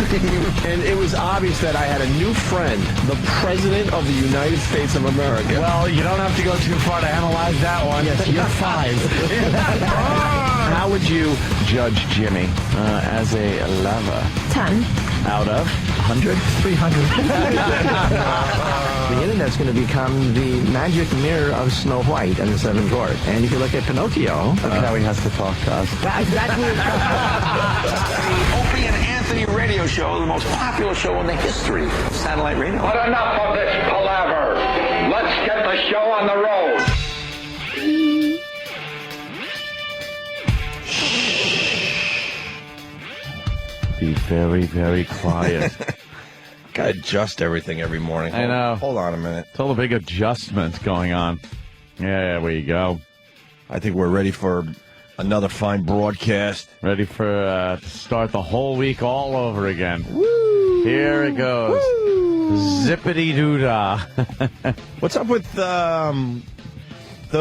And it was obvious that I had a new friend, the President of the United States of America. Well, you don't have to go too far to analyze that one. Yes, you're 5. How would you judge Jimmy as a lover? 10. Out of 100? 300. The internet's going to become the magic mirror of Snow White and the Seven Dwarfs. And if you look at Pinocchio, look at how he has to talk to us. Exactly. The Opie and Anthony radio show, the most popular show in the history of satellite radio. But enough of this palaver. Let's get the show on the road. Be very, very quiet. Gotta adjust everything every morning. I know. Hold on a minute. It's all a big adjustment going on. Yeah, there we go. I think we're ready for another fine broadcast. Ready for to start the whole week all over again. Woo! Here it goes. Zippity-doo-dah. What's up with the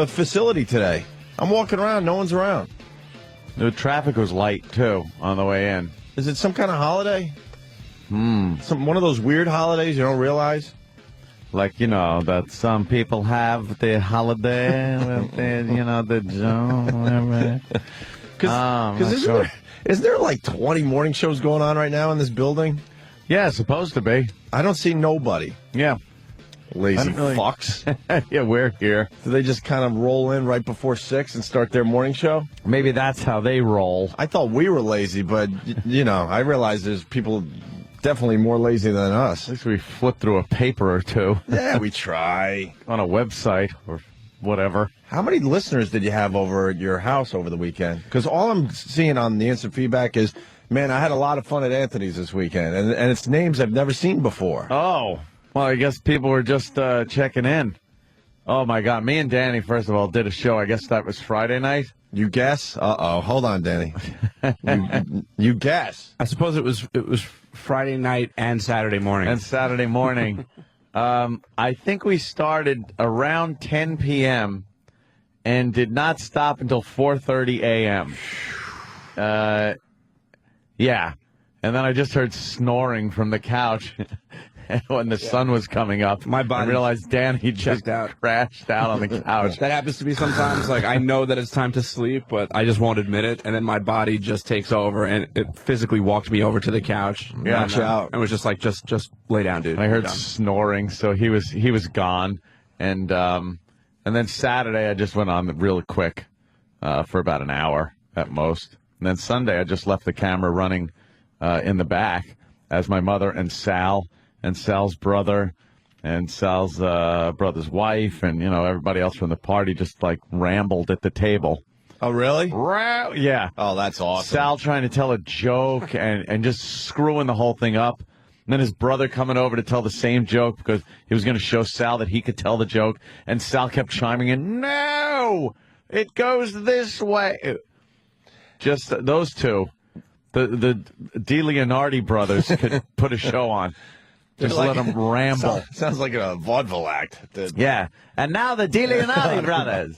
facility today? I'm walking around. No one's around. The traffic was light, too, on the way in. Is it some kind of holiday? One of those weird holidays you don't realize? Like, that some people have the holiday with the Joe. Because isn't there like 20 morning shows going on right now in this building? Yeah, supposed to be. I don't see nobody. Yeah. Lazy fucks. Yeah, we're here. Do they just kind of roll in right before 6 and start their morning show? Maybe that's how they roll. I thought we were lazy, but, I realize there's people definitely more lazy than us. At least we flip through a paper or two. Yeah, we try. On a website or whatever. How many listeners did you have over at your house over the weekend? Because all I'm seeing on the instant feedback is, man, I had a lot of fun at Anthony's this weekend, and it's names I've never seen before. Oh. Well, I guess people were just checking in. Oh, my God. Me and Danny, first of all, did a show. I guess that was Friday night. You guess? Uh-oh. Hold on, Danny. you guess. I suppose it was Friday night and Saturday morning. I think we started around 10 p.m. and did not stop until 4:30 a.m. Yeah. And then I just heard snoring from the couch. When the sun was coming up, my body, I realized Danny just crashed out on the couch. That happens to me sometimes. Like, I know that it's time to sleep, but I just won't admit it. And then my body just takes over, and it physically walked me over to the couch. Yeah, and was just like, just lay down, dude. I heard snoring, so he was gone. And then Saturday, I just went on really quick for about an hour at most. And then Sunday, I just left the camera running in the back as my mother and Sal. And Sal's brother, and Sal's brother's wife, and, everybody else from the party just, rambled at the table. Oh, really? Yeah. Oh, that's awesome. Sal trying to tell a joke and just screwing the whole thing up. And then his brother coming over to tell the same joke because he was going to show Sal that he could tell the joke. And Sal kept chiming in, no, it goes this way. Just those two. The DeLeonardi brothers could put a show on. Just let them ramble. Sounds like a vaudeville act. Yeah. And now the DeLeonardi brothers.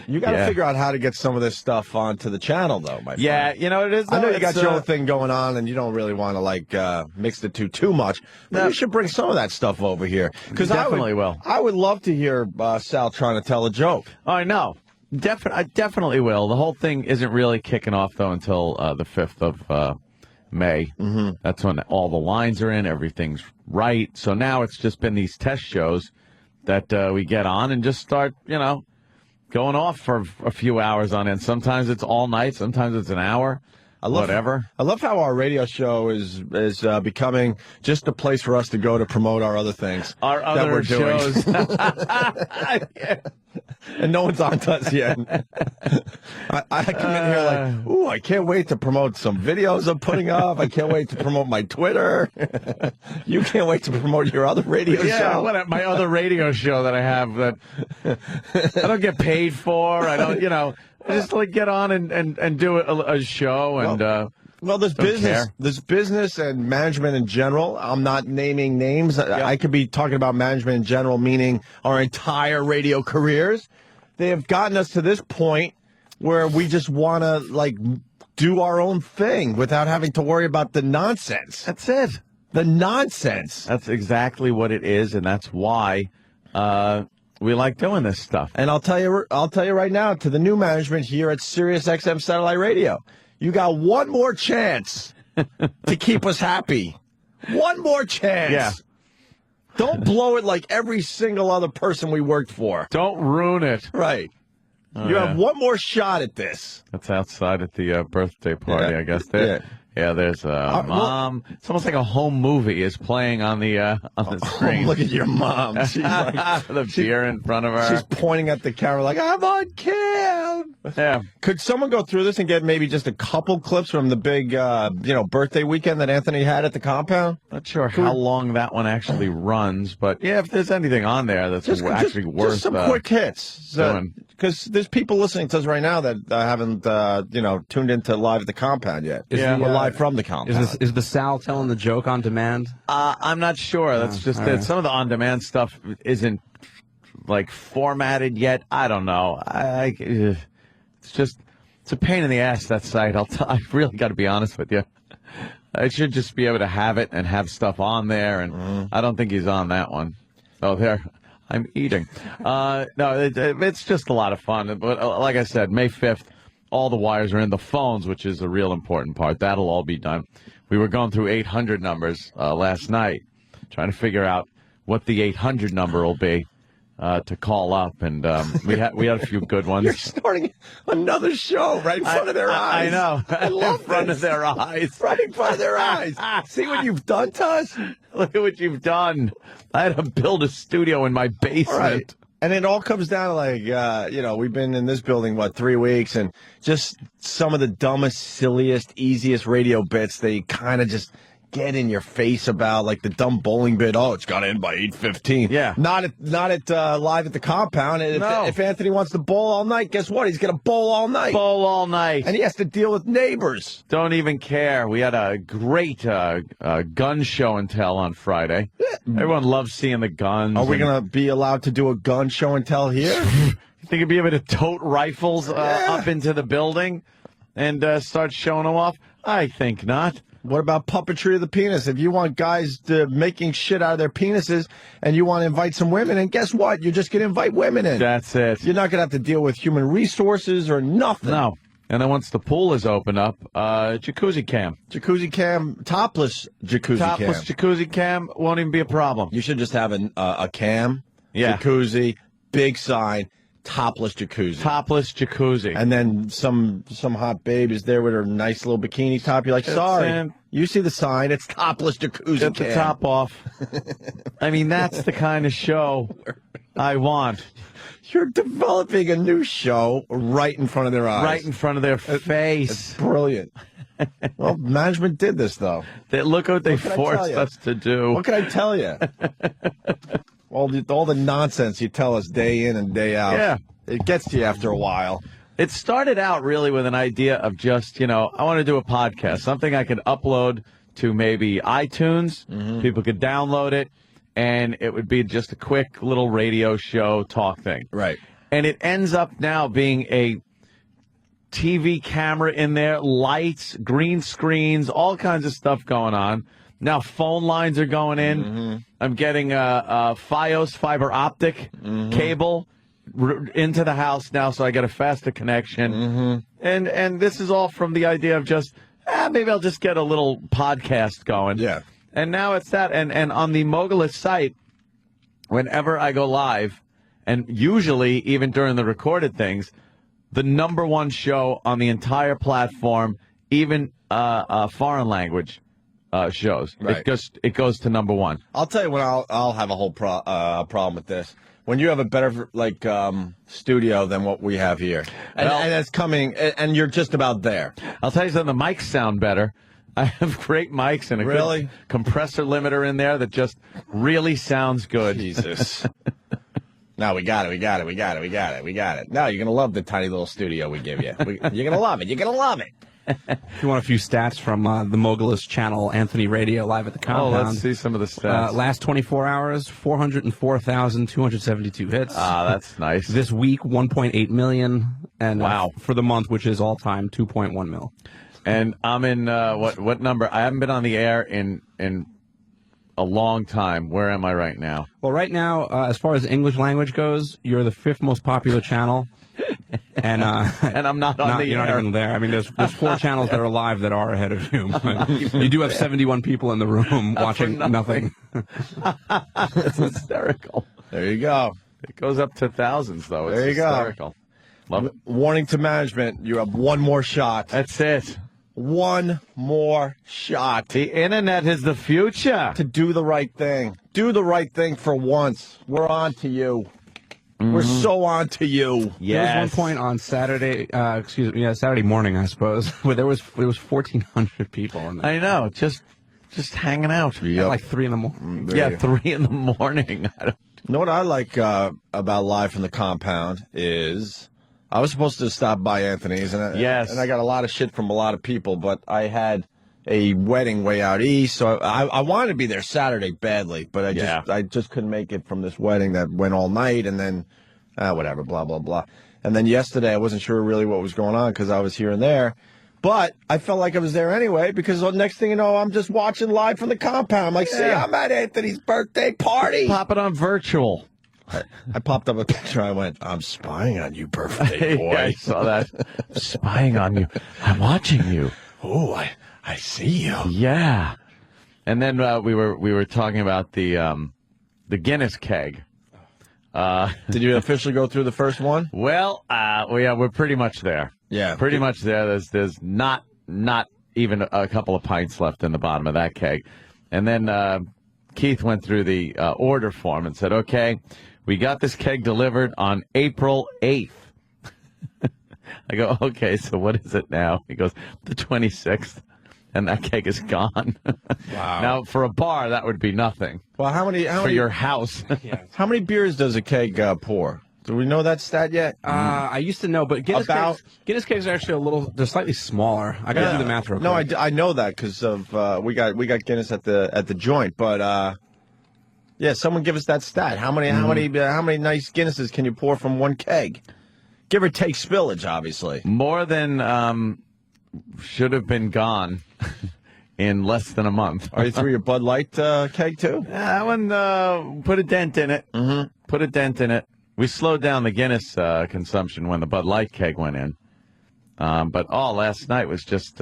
You got to figure out how to get some of this stuff onto the channel, though, my friend. Yeah, it is. I know you got your own thing going on, and you don't really want to, mix the two too much. But you should bring some of that stuff over here. Because I would love to hear Sal trying to tell a joke. Oh, I know. I definitely will. The whole thing isn't really kicking off, though, until the 5th of May. Mm-hmm. That's when all the lines are in, everything's right. So now it's just been these test shows that we get on and just start, going off for a few hours on end. Sometimes it's all night, sometimes it's an hour. Whatever. I love how our radio show is becoming just a place for us to go to promote our other things. Our other shows. And no one's on to us yet. I come in here like, ooh, I can't wait to promote some videos I'm putting up. I can't wait to promote my Twitter. You can't wait to promote your other radio show. Yeah, my other radio show that I have that I don't get paid for. I don't, just get on and do a show and. Well, there's business. There's business and management in general. I'm not naming names. Yep. I could be talking about management in general, meaning our entire radio careers. They have gotten us to this point where we just want to do our own thing without having to worry about the nonsense. That's it. The nonsense. That's exactly what it is, and that's why we like doing this stuff. And I'll tell you right now, to the new management here at Sirius XM Satellite Radio, you got one more chance to keep us happy. One more chance. Yeah. Don't blow it like every single other person we worked for. Don't ruin it. Right. You have one more shot at this. That's outside at the birthday party, Yeah. I guess. There. Yeah, there's mom. It's almost like a home movie is playing on the screen. Look at your mom. She's like, the beer in front of her. She's pointing at the camera like, I'm on cam. Yeah. Could someone go through this and get maybe just a couple clips from the big, birthday weekend that Anthony had at the compound? Not sure how long that one actually runs, but yeah, if there's anything on there that's actually worth just some quick hits. doing. Because there's people listening to us right now that haven't, tuned into live at the compound yet. Yeah. We're live from the compound. Is the Sal telling the joke on demand? I'm not sure. That's just it. right. Some of the on-demand stuff isn't like formatted yet. I don't know. It's a pain in the ass, that site. I really got to be honest with you. I should just be able to have it and have stuff on there, and I don't think he's on that one. Oh, there. I'm eating. No, it's just a lot of fun. But like I said, May 5th, all the wires are in. The phones, which is a real important part. That'll all be done. We were going through 800 numbers last night, trying to figure out what the 800 number will be to call up, and we had a few good ones. You're starting another show right in front of their eyes. I know. I love in front this. of their eyes. Right in front of their eyes. See what you've done to us? Look at what you've done. I had to build a studio in my basement. Right. And it all comes down to we've been in this building, 3 weeks, and just some of the dumbest, silliest, easiest radio bits they kind of just get in your face about, like the dumb bowling bit. Oh, it's got to end by 8:15. Yeah. Not at live at the compound. And if Anthony wants to bowl all night, guess what? He's going to bowl all night. Bowl all night. And he has to deal with neighbors. Don't even care. We had a great gun show and tell on Friday. Everyone loves seeing the guns. Are we going to be allowed to do a gun show and tell here? You think you'd be able to tote rifles up into the building and start showing them off? I think not. What about puppetry of the penis? If you want guys making shit out of their penises and you want to invite some women, and guess what? You're just going to invite women in. That's it. You're not going to have to deal with human resources or nothing. No. And then once the pool is open up, jacuzzi cam. Jacuzzi cam, topless jacuzzi cam. Topless jacuzzi cam won't even be a problem. You should just have a cam, Yeah. jacuzzi, big sign, topless jacuzzi. Topless jacuzzi. And then some hot babe is there with her nice little bikini top. You're like, sorry, you see the sign. It's topless jacuzzi Get cam. the top off. I mean, that's the kind of show I want. You're developing a new show right in front of their eyes. Right in front of their face. It's brilliant. Well, management did this, though. Look what they What can I tell forced you? us to do. What can I tell you? all the nonsense you tell us day in and day out. Yeah. It gets to you after a while. It started out really with an idea of just, I want to do a podcast, something I could upload to maybe iTunes. Mm-hmm. People could download it, and it would be just a quick little radio show talk thing. Right. And it ends up now being a TV camera in there, lights, green screens, all kinds of stuff going on. Now phone lines are going in. Mm-hmm. I'm getting a Fios fiber optic cable into the house now, so I get a faster connection. Mm-hmm. And this is all from the idea of just, maybe I'll just get a little podcast going. Yeah. And now it's that. And on the Mogulus site, whenever I go live, and usually even during the recorded things, the number one show on the entire platform, even foreign language shows, Right. it goes to number one. I'll tell you when I'll have a whole problem with this. When you have a better studio than what we have here, and it's coming, and you're just about there. I'll tell you something. The mics sound better. I have great mics and a Really? good compressor limiter in there that just really sounds good. Jesus. No, we got it. No, you're gonna love the tiny little studio we give you. You're gonna love it. You're gonna love it. If you want a few stats from the Mogulus channel, Anthony Radio, live at the Oh, compound. let's see some of the stats. Last 24 hours, 404,272 hits. That's nice. This week, 1.8 million. And Wow. for the month, which is all-time, 2.1 mil. And I'm in what number? I haven't been on the air in a long time. Where am I right now? Well, right now, as far as English language goes, you're the 5th most popular channel. And I'm not on the you're air. not even there. I mean, there's 4 channels that are live that are ahead of you. You do have 71 people in the room watching nothing. It's hysterical. There you go. It goes up to thousands, though. It's There you go. hysterical. Love it. Warning to management, you have one more shot. That's it. One more shot The internet is the future. to do the right thing. Do the right thing for once. We're on to you. We're so on to you. There was one point on Saturday, Saturday morning, I suppose, where there was 1,400 people in there. I know. Just hanging out. At like 3 in the morning. Yeah, 3 in the morning. You know what I like about Live from the Compound is I was supposed to stop by Anthony's, and I got a lot of shit from a lot of people, but I had a wedding way out east, so I wanted to be there Saturday badly, but I just couldn't make it from this wedding that went all night, and then whatever, blah, blah, blah. And then yesterday I wasn't sure really what was going on because I was here and there, but I felt like I was there anyway because the next thing you know, I'm just watching Live from the Compound. I'm like, see, I'm at Anthony's birthday party. Pop it on virtual. I popped up a picture. I went, I'm spying on you, birthday boy. Yeah, I saw that. Spying on you. I'm watching you. Oh, I see you. Yeah. And then we were talking about the Guinness keg. Did you officially go through the first one? Well, we're pretty much there. Yeah. Pretty much there. There's not even a couple of pints left in the bottom of that keg. And then Keith went through the order form and said, okay, we got this keg delivered on April 8th. I go, okay, so what is it now? He goes, the 26th. And that keg is gone. Wow. Now, for a bar, that would be nothing. Well, how many For your house. how many beers does a keg pour? Do we know that stat yet? I used to know, but Guinness kegs are actually they're slightly smaller. I got to do the math real quick. No, I know that because of we got Guinness at the joint, but yeah, someone give us that stat. How many nice Guinnesses can you pour from one keg? Give or take spillage, obviously. More than should have been gone in less than a month. Are you through your Bud Light keg too? That one put a dent in it. Mm-hmm. Put a dent in it. We slowed down the Guinness consumption when the Bud Light keg went in. But last night was just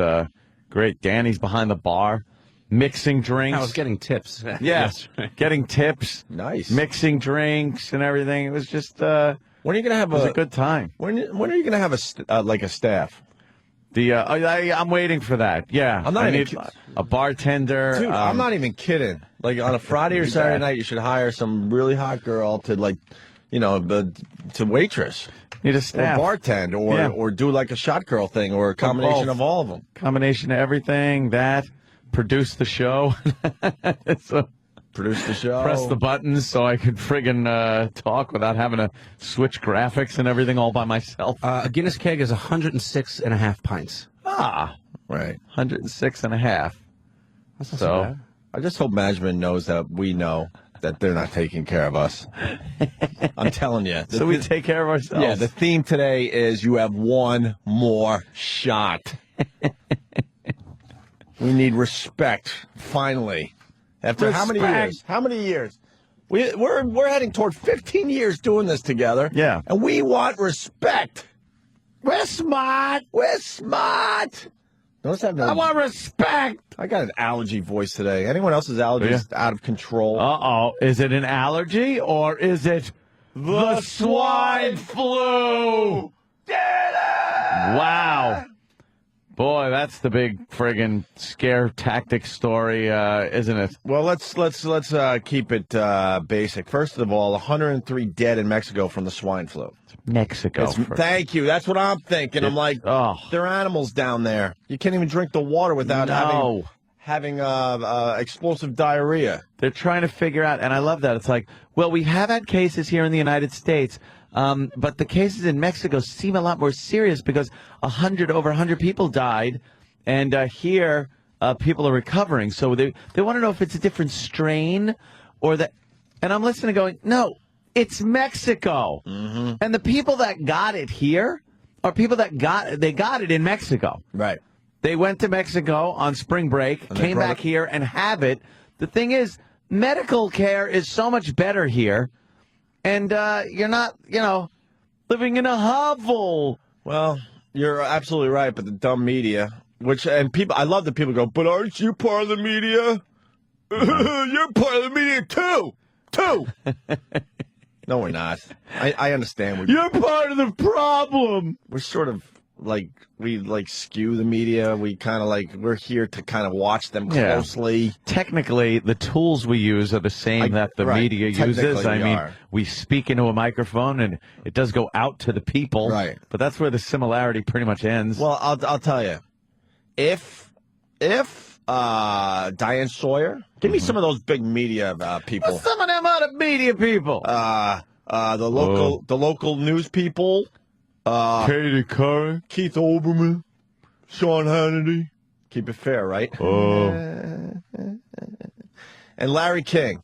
great. Danny's behind the bar, mixing drinks. I was getting tips. Yes, getting tips. Nice. Mixing drinks and everything. It was just when are you gonna have a good time. When are you gonna have a staff? I'm waiting for that. Yeah, I'm not I even need a bartender. Dude, I'm not even kidding. Like on a Friday or Saturday night, you should hire some really hot girl to to waitress. Need a staff. Or bartend, or do like a shot girl thing, or a combination of all of them. Combination of everything. Produce the show. Produce the show. Press the buttons so I could friggin' talk without having to switch graphics and everything all by myself. A Guinness keg is 106.5 pints. Right. 106.5. That's not So bad. I just hope management knows that we know that they're not taking care of us. I'm telling you. So we take care of ourselves. Yeah, the theme today is you have one more shot. We need respect, finally. After how many years? How many years? We're heading toward 15 years doing this together. Yeah. And we want respect. We're smart. We're smart. Notice I want respect. I got an allergy voice today. Anyone else's allergy is out of control? Uh-oh. Is it an allergy or is it the swine flu? Wow. Boy, that's the big friggin' scare tactic story, isn't it? Well, let's keep it basic. First of all, 103 dead in Mexico from the swine flu. Mexico. Thank you. That's what I'm thinking. I'm like, there are animals down there. You can't even drink the water without having explosive diarrhea. They're trying to figure out, and I love that. It's like, well, we have had cases here in the United States, but the cases in Mexico seem a lot more serious because over 100 people died, and here people are recovering. So they want to know if it's a different strain or that. And I'm listening going, no, it's Mexico. Mm-hmm. And the people that got it here are people that got it in Mexico. Right. They went to Mexico on spring break, And came back here and have it. The thing is, medical care is so much better here, and you're not, living in a hovel. Well, you're absolutely right, but the dumb media, I love that people go, but aren't you part of the media? You're part of the media too. No, we're not. I understand. You're part of the problem. We're sort of we skew the media. We kind of we're here to kind of watch them closely. Yeah. Technically, the tools we use are the same that the media uses. I mean, we speak into a microphone and it does go out to the people. Right. But that's where the similarity pretty much ends. Well, I'll tell you, if Diane Sawyer, give me some of those big media people. Well, some of them other media people. The local news people. Katie Curry, Keith Olbermann, Sean Hannity. Keep it fair, right? Oh. And Larry King.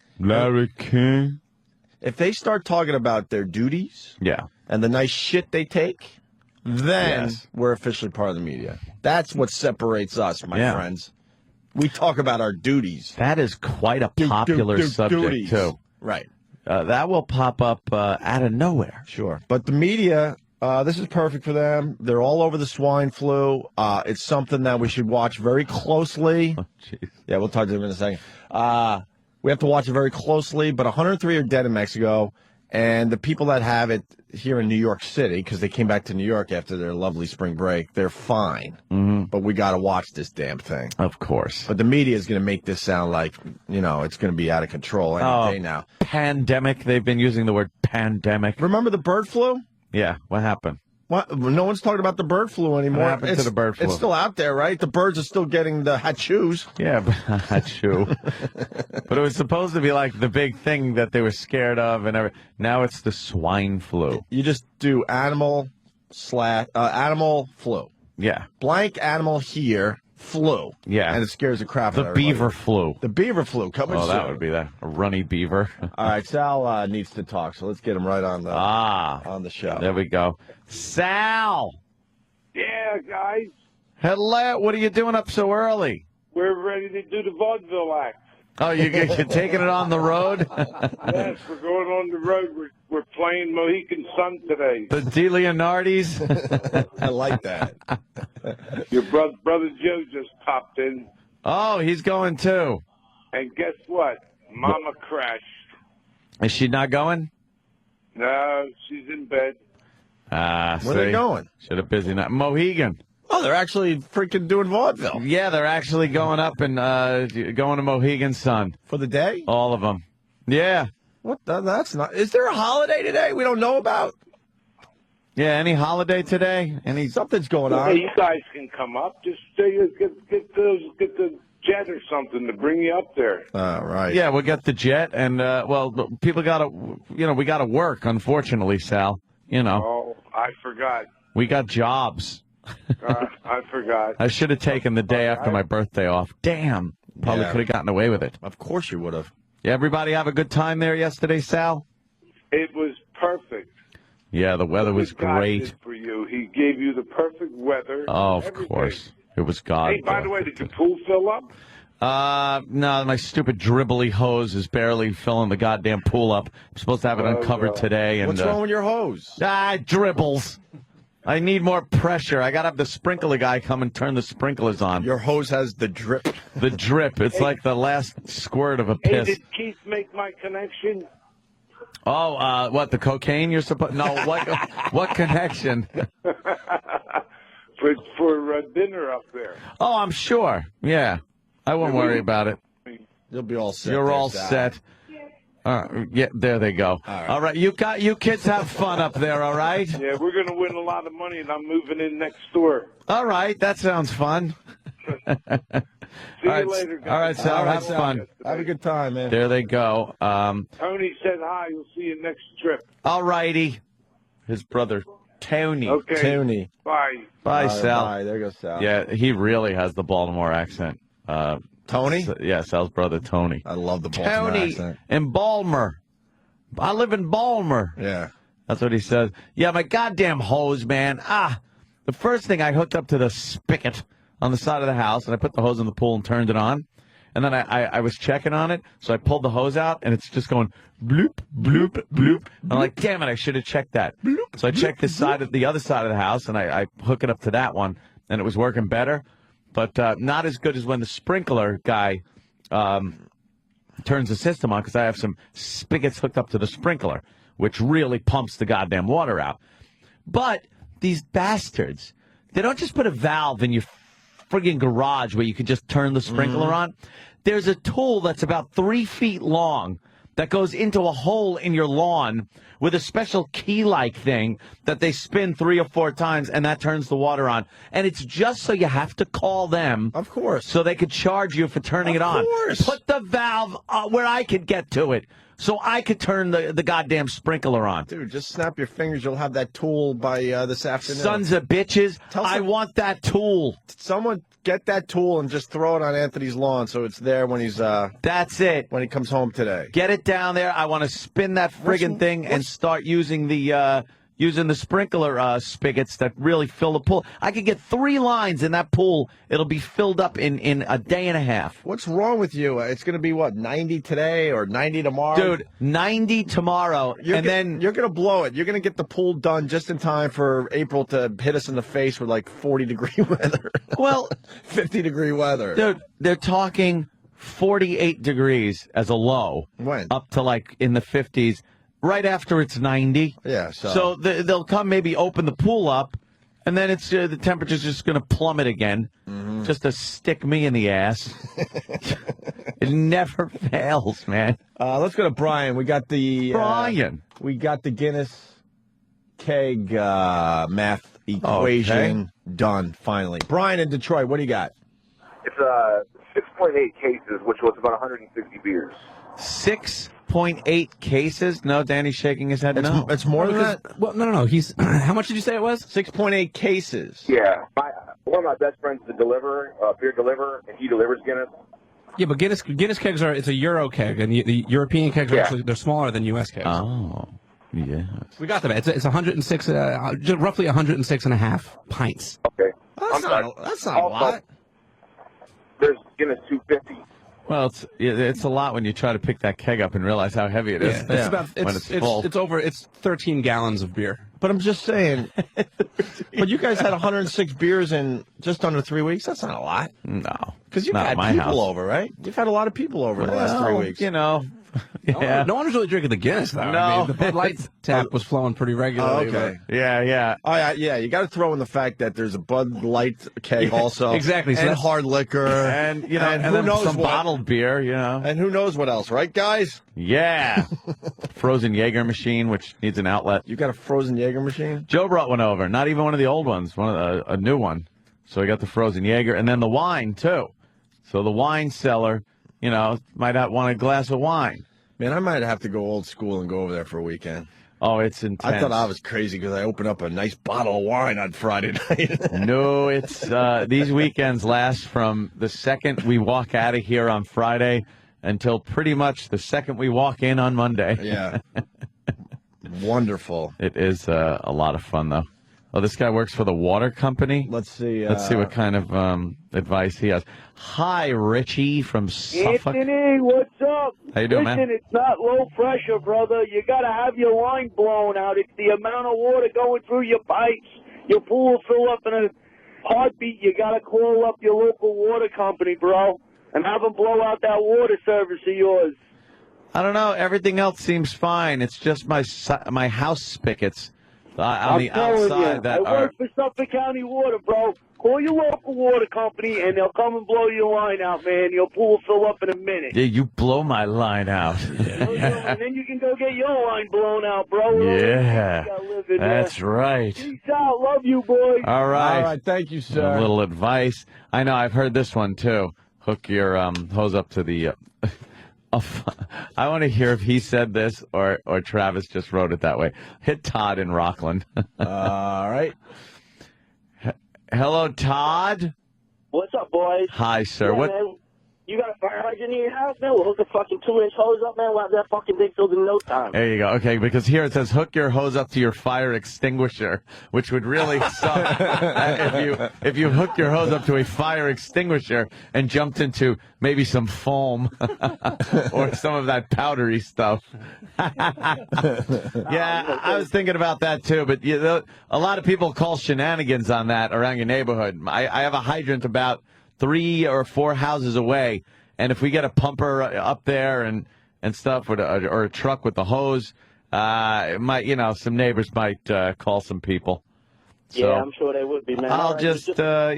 If they start talking about their duties and the nice shit they take, then we're officially part of the media. That's what separates us, my friends. We talk about our duties. That is quite a popular subject, too. Right. That will pop up out of nowhere. Sure. But the media... this is perfect for them. They're all over the swine flu. It's something that we should watch very closely. Oh, jeez. Yeah, we'll talk to them in a second. We have to watch it very closely, but 103 are dead in Mexico, and the people that have it here in New York City, because they came back to New York after their lovely spring break, they're fine. Mm-hmm. But we got to watch this damn thing. Of course. But the media is going to make this sound like, it's going to be out of control any day now. Pandemic. They've been using the word pandemic. Remember the bird flu? Yeah, what happened? What? No one's talking about the bird flu anymore. What happened to the bird flu? It's still out there, right? The birds are still getting the hachus. Yeah, hachu. But it was supposed to be like the big thing that they were scared of, and now it's the swine flu. You just do animal flu. Yeah. Blank animal here, flu. Yeah. And it scares the crap out of The everybody. beaver flu. The beaver flu coming soon. Oh, that would be that. A runny beaver. All right, Sal needs to talk, so let's get him right on the show. There we go. Sal! Yeah, guys. Hello. What are you doing up so early? We're ready to do the vaudeville act. Oh, you're taking it on the road? Yes, we're going on the road. We're playing Mohican Sun today. The DeLeonardis? I like that. Your brother Joe just popped in. Oh, he's going too. And guess what? Mama crashed. Is she not going? No, she's in bed. Where are they going? Should have busy night. Mohegan. Oh, they're actually freaking doing vaudeville. Yeah, they're actually going up and going to Mohegan Sun. For the day? All of them. Yeah. What? That's not... Is there a holiday today we don't know about? Yeah, any holiday today? Something's going on. Hey, you guys can come up. Just get the jet or something to bring you up there. Right. Yeah, we'll get the jet, and people gotta, we gotta work. Unfortunately, Sal. Oh, I forgot. We got jobs. I forgot. I should have taken the day after my birthday off. Damn. Probably could have gotten away with it. Of course you would have. Yeah, everybody have a good time there yesterday, Sal? It was perfect. Yeah, the weather was great. God did for you. He gave you the perfect weather. Oh, of course. It was God. Hey, by the way, did your pool fill up? No, my stupid dribbly hose is barely filling the goddamn pool up. I'm supposed to have it uncovered today. And what's wrong with your hose? Dribbles. I need more pressure. I got to have the sprinkler guy come and turn the sprinklers on. Your hose has the drip. The drip. It's like the last squirt of a piss. Hey, did Keith make my connection? Oh, what, the cocaine you're supposed... No, what connection? For dinner up there. Oh, I'm sure. Yeah. I won't worry about it. You'll be all set. You're all set. Yeah, there they go. All right. You kids have fun up there, all right? Yeah, we're going to win a lot of money, and I'm moving in next door. All right. That sounds fun. See you later, guys. All right, Sal. Have fun. Have a good time, man. There they go. Tony said hi. We'll see you next trip. All righty. His brother, Tony. Okay. Tony. Bye. Bye, Sal. Bye. There goes Sal. Yeah, he really has the Baltimore accent. Tony? Yeah, Sal's brother, Tony. I love the Baltimore Tony accent. in Baltimore. I live in Baltimore. Yeah. That's what he says. Yeah, my goddamn hose, man. The first thing I hooked up to the spigot on the side of the house, and I put the hose in the pool and turned it on. And then I was checking on it, so I pulled the hose out, and it's just going bloop, bloop, bloop. I'm like, damn it, I should have checked that. So I checked the other side of the house, and I hook it up to that one, and it was working better, but not as good as when the sprinkler guy turns the system on, because I have some spigots hooked up to the sprinkler, which really pumps the goddamn water out. But these bastards, they don't just put a valve in your friggin' garage where you can just turn the sprinkler on. There's a tool that's about 3 feet long that goes into a hole in your lawn with a special key-like thing that they spin 3 or 4 times, and that turns the water on. And it's just so you have to call them. Of course. So they could charge you for turning it on. Of course. Put the valve where I could get to it, so I could turn the goddamn sprinkler on. Dude, just snap your fingers. You'll have that tool by this afternoon. Sons of bitches, I want that tool. Someone get that tool and just throw it on Anthony's lawn so it's there when he's That's it. when he comes home today. Get it down there. I want to spin that friggin' thing and start using the sprinkler spigots that really fill the pool. I could get 3 lines in that pool. It'll be filled up in a day and a half. What's wrong with you? It's going to be, what, 90 today or 90 tomorrow? Dude, 90 tomorrow, then you're going to blow it. You're going to get the pool done just in time for April to hit us in the face with like 40-degree weather. Well, 50-degree weather. Dude, they're talking 48 degrees as a low. When? Up to like in the 50s. Right after it's 90. Yeah, so they'll come maybe open the pool up, and then it's the temperature's just going to plummet again, just to stick me in the ass. It never fails, man. Let's go to Brian. We got the we got the Guinness keg math equation done finally. Brian in Detroit, what do you got? It's 6.8 cases, which was about 160 beers. 6.8 cases? No, Danny's shaking his head. No, it's more than that. Well, no. He's how much did you say it was? 6.8 cases. Yeah, one of my best friends is a beer deliverer, and he delivers Guinness. Yeah, but Guinness kegs it's a Euro keg, and the European kegs are actually they're smaller than U.S. kegs. Oh, yes. We got them. It's 106, just roughly 106 and a half pints. Okay, That's not a lot. There's Guinness 250. Well, it's a lot when you try to pick that keg up and realize how heavy it is. Yeah, it's about when it's full. It's 13 gallons of beer. But I'm just saying. But you guys had 106 beers in just under 3 weeks. That's not a lot. No, because you've not had my people house. over, right? You've had a lot of people over in the last 3 weeks. You know. Yeah. No one was really drinking the Guinness, though. No. I mean, the Bud Light tap was flowing pretty regularly. Okay. Yeah. Oh, yeah. You got to throw in the fact that there's a Bud Light keg also. Exactly. And hard liquor. And, you know, and who then knows some what? bottled beer, you know. And who knows what else, right, guys? Yeah. Frozen Jaeger machine, which needs an outlet. You got a frozen Jaeger machine? Joe brought one over. Not even one of the old ones, a new one. So we got the frozen Jaeger. And then the wine, too. So the wine cellar, you know, might not want a glass of wine. Man, I might have to go old school and go over there for a weekend. Oh, it's intense. I thought I was crazy because I opened up a nice bottle of wine on Friday night. No, it's these weekends last from the second we walk out of here on Friday until pretty much the second we walk in on Monday. Yeah. Wonderful. It is a lot of fun, though. Oh, this guy works for the water company. Let's see. Let's see what kind of advice he has. Hi, Richie from Suffolk. Anthony, what's up? How you doing, Listen, man? it's not low pressure, brother. You got to have your line blown out. It's the amount of water going through your pipes. Your pool will fill up in a heartbeat. You got to call up your local water company, bro, and have them blow out that water service of yours. I don't know. Everything else seems fine. It's just my house spigots on the outside that I work for Suffolk County Water, bro. Call your local water company, and they'll come and blow your line out, man. Your pool will fill up in a minute. Yeah, you blow my line out. And then you can go get your line blown out, bro. Yeah, that's right. Peace out. Love you, boys. All right. All right. Thank you, sir. A little advice. I know. I've heard this one, too. Hook your hose up to the... I want to hear if he said this or Travis just wrote it that way. Hit Todd in Rockland. All right. Hello, Todd. What's up, boys? Hi, sir. Yeah, What? man, you got a fire hydrant in your house, man, we'll hook a fucking 2-inch hose up, man. We'll have that fucking thing filled in no time. There you go. Okay, because here it says hook your hose up to your fire extinguisher, which would really suck if you hooked your hose up to a fire extinguisher and jumped into maybe some foam or some of that powdery stuff. Yeah, I was thinking about that too, but a lot of people call shenanigans on that around your neighborhood. I have a hydrant about 3 or 4 houses away, and if we get a pumper up there and stuff, or a truck with the hose, it might, some neighbors might call some people. So Yeah, I'm sure they would be, man. I'll just sit there.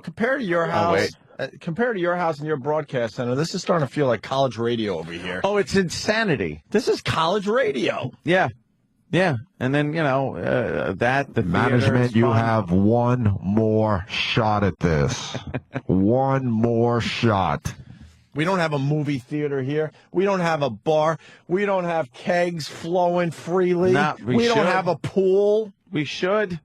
Compared to your house, compared to your house and your broadcast center, this is starting to feel like college radio over here. Oh, it's insanity. This is college radio. Yeah. Yeah, and then, the management, you have one more shot at this. One more shot. We don't have a movie theater here. We don't have a bar. We don't have kegs flowing freely. We don't have a pool. We should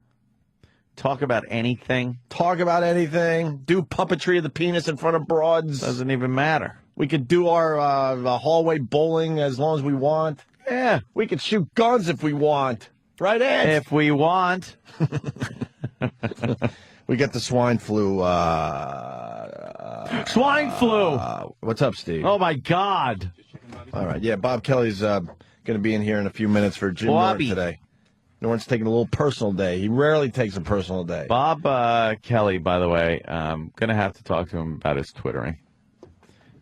talk about anything. Talk about anything. Do puppetry of the penis in front of broads. Doesn't even matter. We could do our hallway bowling as long as we want. Yeah. We could shoot guns if we want. Right, Ed? If we want. We get the swine flu. Swine flu. What's up, Steve? Oh, my God. All right. Yeah, Bob Kelly's going to be in here in a few minutes for Jim Norton today. Norton's taking a little personal day. He rarely takes a personal day. Bob Kelly, by the way, going to have to talk to him about his Twittering.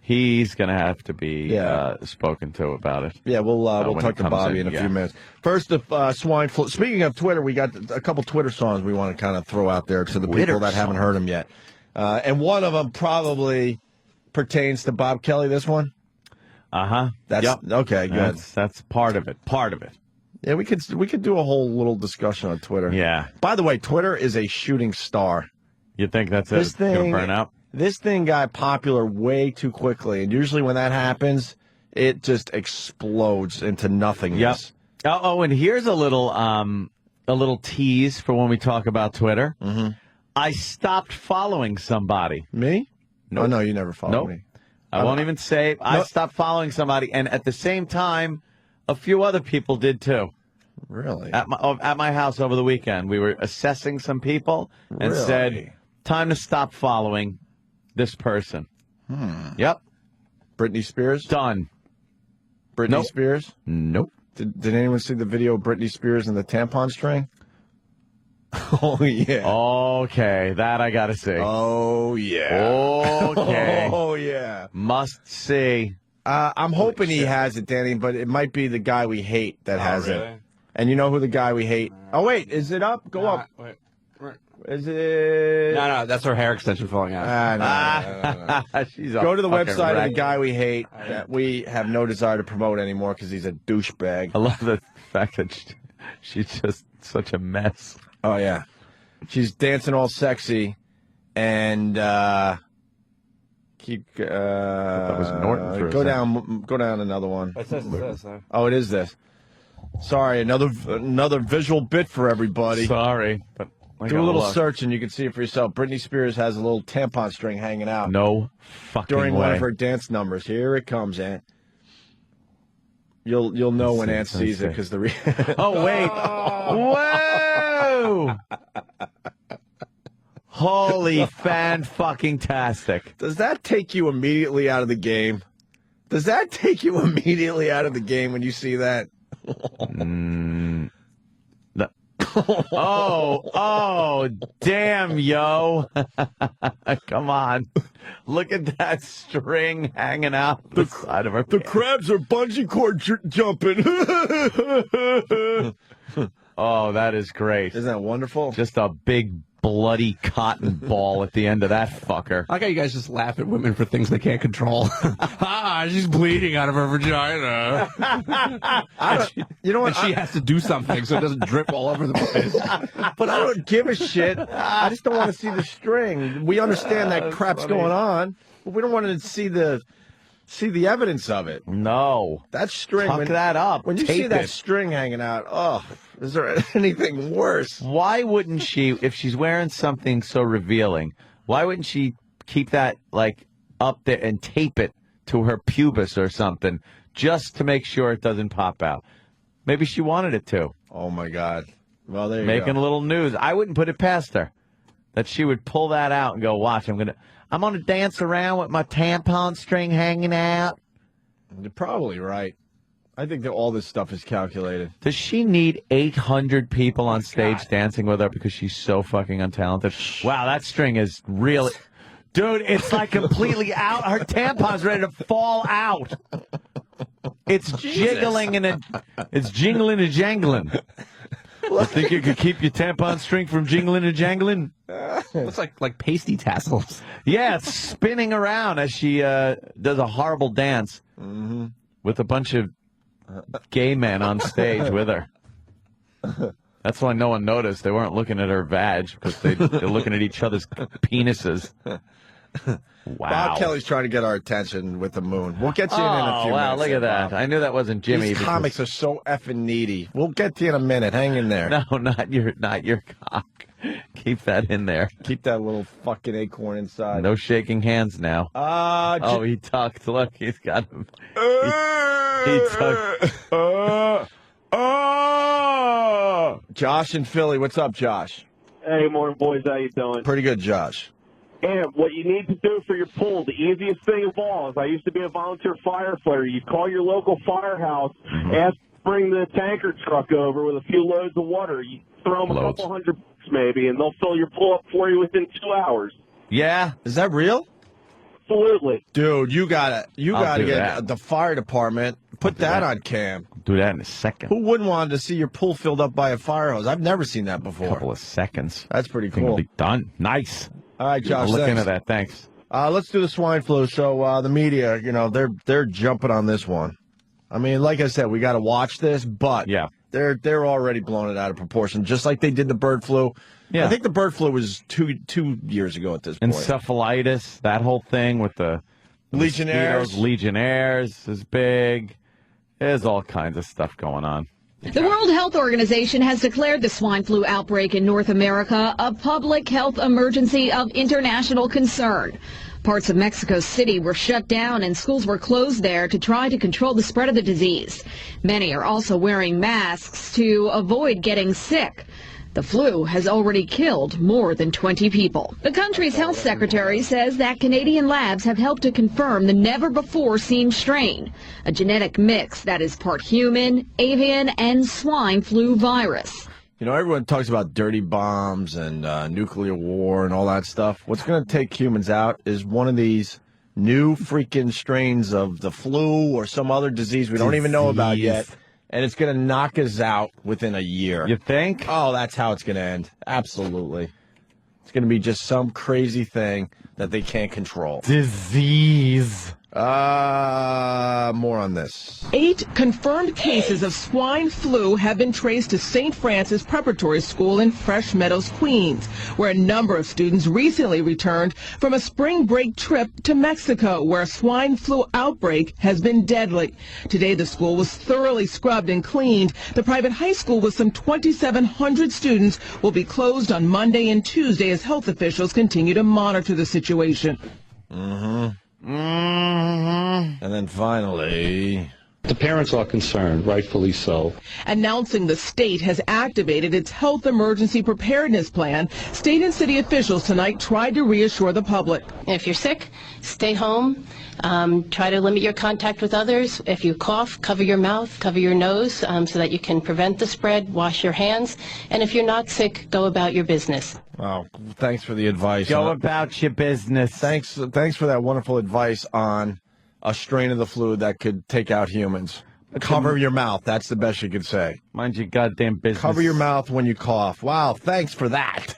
He's going to have to be spoken to about it. Yeah, we'll talk to Bobby in a few minutes. First, the swine flu. Speaking of Twitter, we got a couple Twitter songs we want to kind of throw out there to the people that haven't heard them yet. And one of them probably pertains to Bob Kelly, this one. Uh-huh. Okay, good. That's part of it. Part of it. Yeah, we could do a whole little discussion on Twitter. Yeah. By the way, Twitter is a shooting star. You think that's it? It's going to burn out? This thing got popular way too quickly, and usually when that happens, it just explodes into nothingness. Yep. Oh, and here's a little tease for when we talk about Twitter. Mm-hmm. I stopped following somebody. Me? Nope. Oh, no, you never followed me. I won't even say. I stopped following somebody, and at the same time, a few other people did too. Really? At my house over the weekend, we were assessing some people and said, time to stop following this person. Yep. Britney Spears? Done. Britney Spears? Nope. Did anyone see the video of Britney Spears and the tampon string? Oh, yeah. Okay, that I got to see. Oh, yeah. Okay. Oh, yeah. Must see. I'm hoping he has it, Danny, but it might be the guy we hate that has it. And you know who the guy we hate? Oh, wait, is it up? Go up. Wait. Is it? No, that's her hair extension falling out. No. She's Go to the website of the guy we hate that we have no desire to promote anymore because he's a douchebag. I love the fact that she's just such a mess. Oh, yeah. She's dancing all sexy and keep that was Norton for go down another one. It says this. Oh, it is this. Sorry, another visual bit for everybody. Sorry, but do a little search and you can see it for yourself. Britney Spears has a little tampon string hanging out. No fucking during way. one of her dance numbers. Here it comes, Ant. You'll know when Ant sees it because the. Oh wait! Whoa! Holy fan-fucking-tastic. Does that take you immediately out of the game? Does that take you immediately out of the game when you see that? Oh, damn, yo. Come on. Look at that string hanging out the side of her The pants. crabs are bungee cord jumping. Oh, that is great. Isn't that wonderful? Just a big bloody cotton ball at the end of that fucker. I like how you guys just laugh at women for things they can't control. She's bleeding out of her vagina. You know what? And she has to do something so it doesn't drip all over the place. But I don't give a shit. I just don't want to see the string. We understand that crap's going on, but we don't want to see the evidence of it. No. That string. Tuck that up. When you Tape see that it. string hanging out, oh, is there anything worse? Why wouldn't she, if she's wearing something so revealing, why wouldn't she keep that, like, up there and tape it to her pubis or something just to make sure it doesn't pop out. Maybe she wanted it to. Oh, my God. Well, there you Making go. a little news. I wouldn't put it past her that she would pull that out and go, watch, I'm gonna dance around with my tampon string hanging out. You're probably right. I think that all this stuff is calculated. Does she need 800 people on stage dancing with her because she's so fucking untalented? Wow, that string is really... Dude, it's like completely out. Her tampon's ready to fall out. It's jiggling it's jingling and jangling. You think you could keep your tampon string from jingling and jangling? Looks like pasty tassels. Yeah, it's spinning around as she does a horrible dance with a bunch of gay men on stage with her. That's why no one noticed. They weren't looking at her vag because they're looking at each other's penises. Wow. Bob Kelly's trying to get our attention with the moon. We'll get you in a few minutes. Wow, look at that. Bob. I knew that wasn't Jimmy. These comics are so effing needy. We'll get to you in a minute. Hang in there. No, not your cock. Keep that in there. Keep that little fucking acorn inside. No shaking hands now. He tucked. Look, he's got him. He tucked. Josh in Philly. What's up, Josh? Hey, morning, boys. How you doing? Pretty good, Josh. And what you need to do for your pool, the easiest thing of all is I used to be a volunteer firefighter. You call your local firehouse, ask to bring the tanker truck over with a few loads of water. You throw them a couple $100 maybe, and they'll fill your pool up for you within 2 hours. Yeah? Is that real? Absolutely. Dude, you gotta get that. the fire department. Put that on cam. Do that in a second. Who wouldn't want to see your pool filled up by a fire hose? I've never seen that before. A couple of seconds. That's pretty Thing will cool. be done. Nice. All right, Josh. Look thanks. into that. Thanks. Let's do the swine flu. So the media, they're jumping on this one. I mean, like I said, we got to watch this, but yeah, they're already blowing it out of proportion, just like they did the bird flu. Yeah, I think the bird flu was two years ago at this point. Encephalitis, that whole thing with the Legionnaires. Legionnaires is big. There's all kinds of stuff going on. The World Health Organization has declared the swine flu outbreak in North America a public health emergency of international concern. Parts of Mexico City were shut down and schools were closed there to try to control the spread of the disease. Many are also wearing masks to avoid getting sick. The flu has already killed more than 20 people. The country's health secretary says that Canadian labs have helped to confirm the never-before-seen strain, a genetic mix that is part human, avian, and swine flu virus. Everyone talks about dirty bombs and nuclear war and all that stuff. What's going to take humans out is one of these new freaking strains of the flu or some other disease we don't even know about yet. And it's going to knock us out within a year. You think? Oh, that's how it's going to end. Absolutely. It's going to be just some crazy thing that they can't control. Disease. More on this. 8 confirmed cases of swine flu have been traced to St. Francis Preparatory School in Fresh Meadows, Queens, where a number of students recently returned from a spring break trip to Mexico, where a swine flu outbreak has been deadly. Today, the school was thoroughly scrubbed and cleaned. The private high school with some 2,700 students will be closed on Monday and Tuesday as health officials continue to monitor the situation. And then finally, the parents are concerned, rightfully so. Announcing the state has activated its health emergency preparedness plan, state and city officials tonight tried to reassure the public. If you're sick, stay home. Try to limit your contact with others. If you cough, cover your mouth, cover your nose so that you can prevent the spread. Wash your hands. And if you're not sick, go about your business. Wow, thanks for the advice. Go about your business. Thanks for that wonderful advice on a strain of the flu that could take out humans. Cover your mouth. That's the best you could say. Mind your goddamn business. Cover your mouth when you cough. Wow, thanks for that.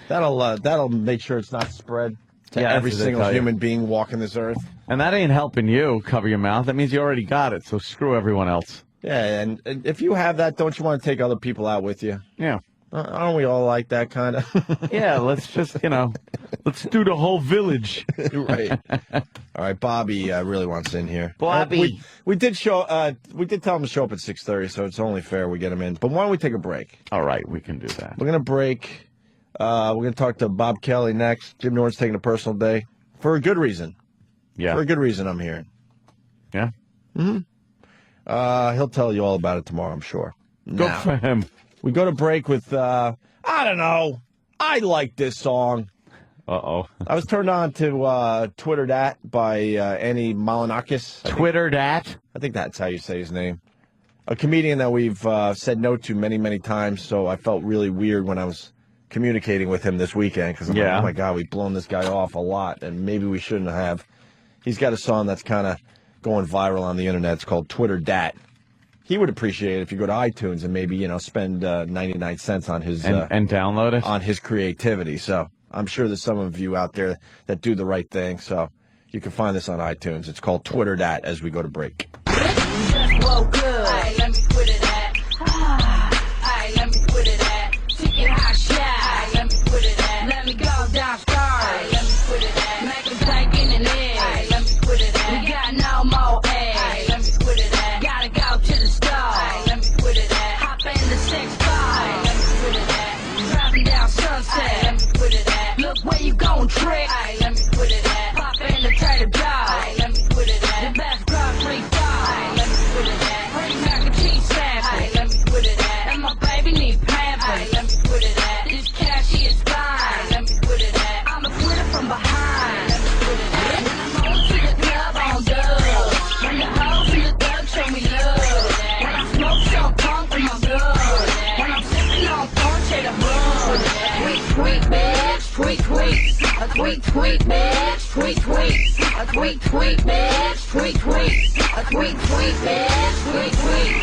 That'll make sure it's not spread to every single human being walking this earth. And that ain't helping you cover your mouth. That means you already got it, so screw everyone else. Yeah, and if you have that, don't you want to take other people out with you? Yeah. Aren't we all like that kind of? Yeah, let's just, let's do the whole village. Right. All right, Bobby really wants in here. Bobby. We did tell him to show up at 6:30, so it's only fair we get him in. But why don't we take a break? All right, we can do that. We're going to break. We're going to talk to Bob Kelly next. Jim Norton's taking a personal day. For a good reason. Yeah. For a good reason, I'm hearing. Yeah. He'll tell you all about it tomorrow, I'm sure. Good Now, for him. we go to break with, I don't know. I like this song. Uh-oh. I was turned on to Twitter Dat by Annie Malinakis. Twitter Dat? I think that's how you say his name. A comedian that we've said no to many, many times, so I felt really weird when I was communicating with him this weekend because I'm like, oh my God, we've blown this guy off a lot, and maybe we shouldn't have. He's got a song that's kind of going viral on the internet. It's called Twitter Dat. He would appreciate it if you go to iTunes and maybe, spend 99 cents on his and download it on his creativity. So I'm sure there's some of you out there that do the right thing. So you can find this on iTunes. It's called Twitter Dat as we go to break. Just woke up. Ay, let me Twitter that. Ay, let me Twitter that. Ticket hot shot. Ay, let me Twitter that. Let me go downstairs. Ay, let me Twitter that. Make a break in the air. Ay, let me Twitter that. We got no more air. Ay, let me Twitter that. Gotta go to the store. Ay, let me Twitter that. Hop in the 6 bar. Ay, let me Twitter that. Driving down Sunset. Ay, let me Twitter that. Look where you going, trick. Ay, let me Twitter that. Pop in the Trader Joe's. Ay, let me Twitter that. The best grocery store. Ay, let me Twitter that. Free mac and cheese sandwich. Ay, let me Twitter that. And my baby need pampers. Ay, let me Twitter that. This cashier is fine. Ay, let me Twitter that. I'm a Twitter from behind. Let me Twitter that. When I'm on to the club on dubs. When the hoes and the thugs show me love. When I smoke some punk in my blood. When I'm sipping on punch at a bud. Tweet, tweet, bitch. Tweet, tweet. A tweet, tweet, bitch. Tweet, tweet. A tweet, tweet, bitch. Tweet, tweet. A tweet, tweet, bitch. Tweet, tweet.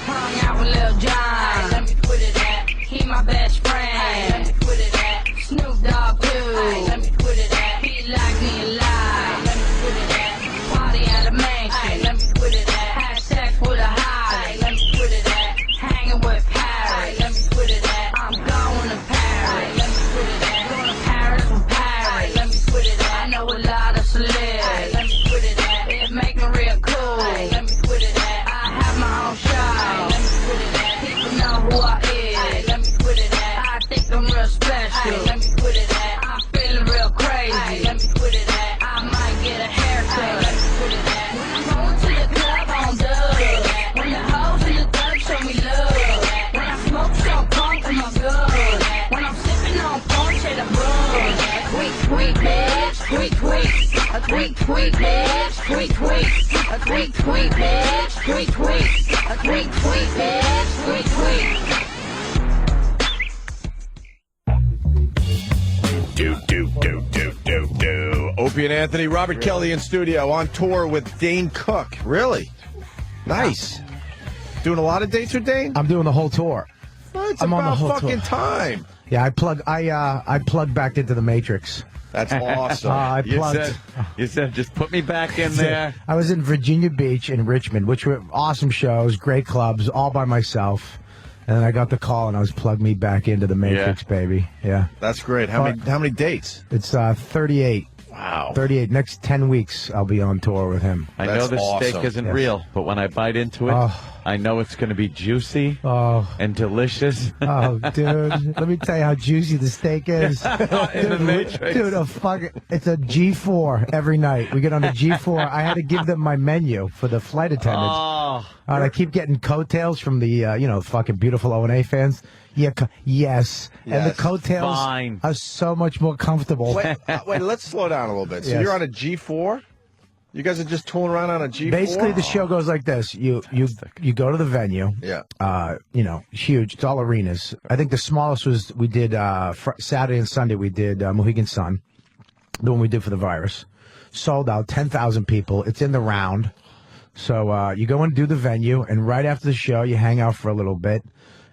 Hung out with Lil Jon. Let me Twitter that. He my best friend. Let me Twitter that. Snoop Dogg too. Let me Twitter that. He like me alive. Let me Twitter that. Party at a mansion. Let me Twitter that. Had sex with a high. Let me Twitter that. Hanging with Paris. Let me Twitter that. I'm going to Paris. Let me Twitter that. Going to Paris from Paris. Let me Twitter that. I know a lot of celebs. Let me Twitter that. It make me real cool. Let me Twitter that. I have my own show. Let me Twitter that. People know who I is. Let me Twitter that. I think I'm real special. Let me Twitter that. I'm feeling real crazy. Let me Twitter that. I might get a haircut. Let me Twitter that. When I'm going to the club on dubs. When the hoes and the thugs show me love. When I smoke some punk in my blood. When I'm sipping on punch at a bud. Tweet, tweet, bitch. Tweet, tweet. A tweet, tweet, bitch. Tweet, tweet. A tweet, tweet, bitch. Tweet, tweet. A tweet, tweet, bitch. Tweet, tweet. Do. Opie and Anthony, Robert Kelly in studio on tour with Dane Cook. Really? Nice. Doing a lot of dates with Dane? I'm doing the whole tour. It's I'm on the about whole fucking tour. time. Yeah, I plugged back into the Matrix. That's awesome. I plugged. You said, just put me back in there. I was in Virginia Beach and Richmond, which were awesome shows, great clubs, all by myself. And then I got the call, and I was plugged me back into the Matrix, baby. Yeah. That's great. How many dates? It's 38. Wow. 38. Next 10 weeks, I'll be on tour with him. I know the steak isn't real, but when I bite into it, I know it's going to be juicy and delicious. Oh, dude. Let me tell you how juicy the steak is. In the Matrix. Dude, it's a G4 every night. We get on the G4. I had to give them my menu for the flight attendants. And I keep getting coattails from the, fucking beautiful O&A fans. Yeah, yes. And the coattails are so much more comfortable. Wait, let's slow down a little bit. So Yes. you're on a G4? You guys are just tooling around on a G4? Basically, the show goes like this. You go to the venue. Yeah. Huge. It's all arenas. I think the smallest was we did Saturday and Sunday. We did Mohegan Sun, the one we did for the virus. Sold out, 10,000 people. It's in the round. So you go and do the venue, and right after the show, you hang out for a little bit.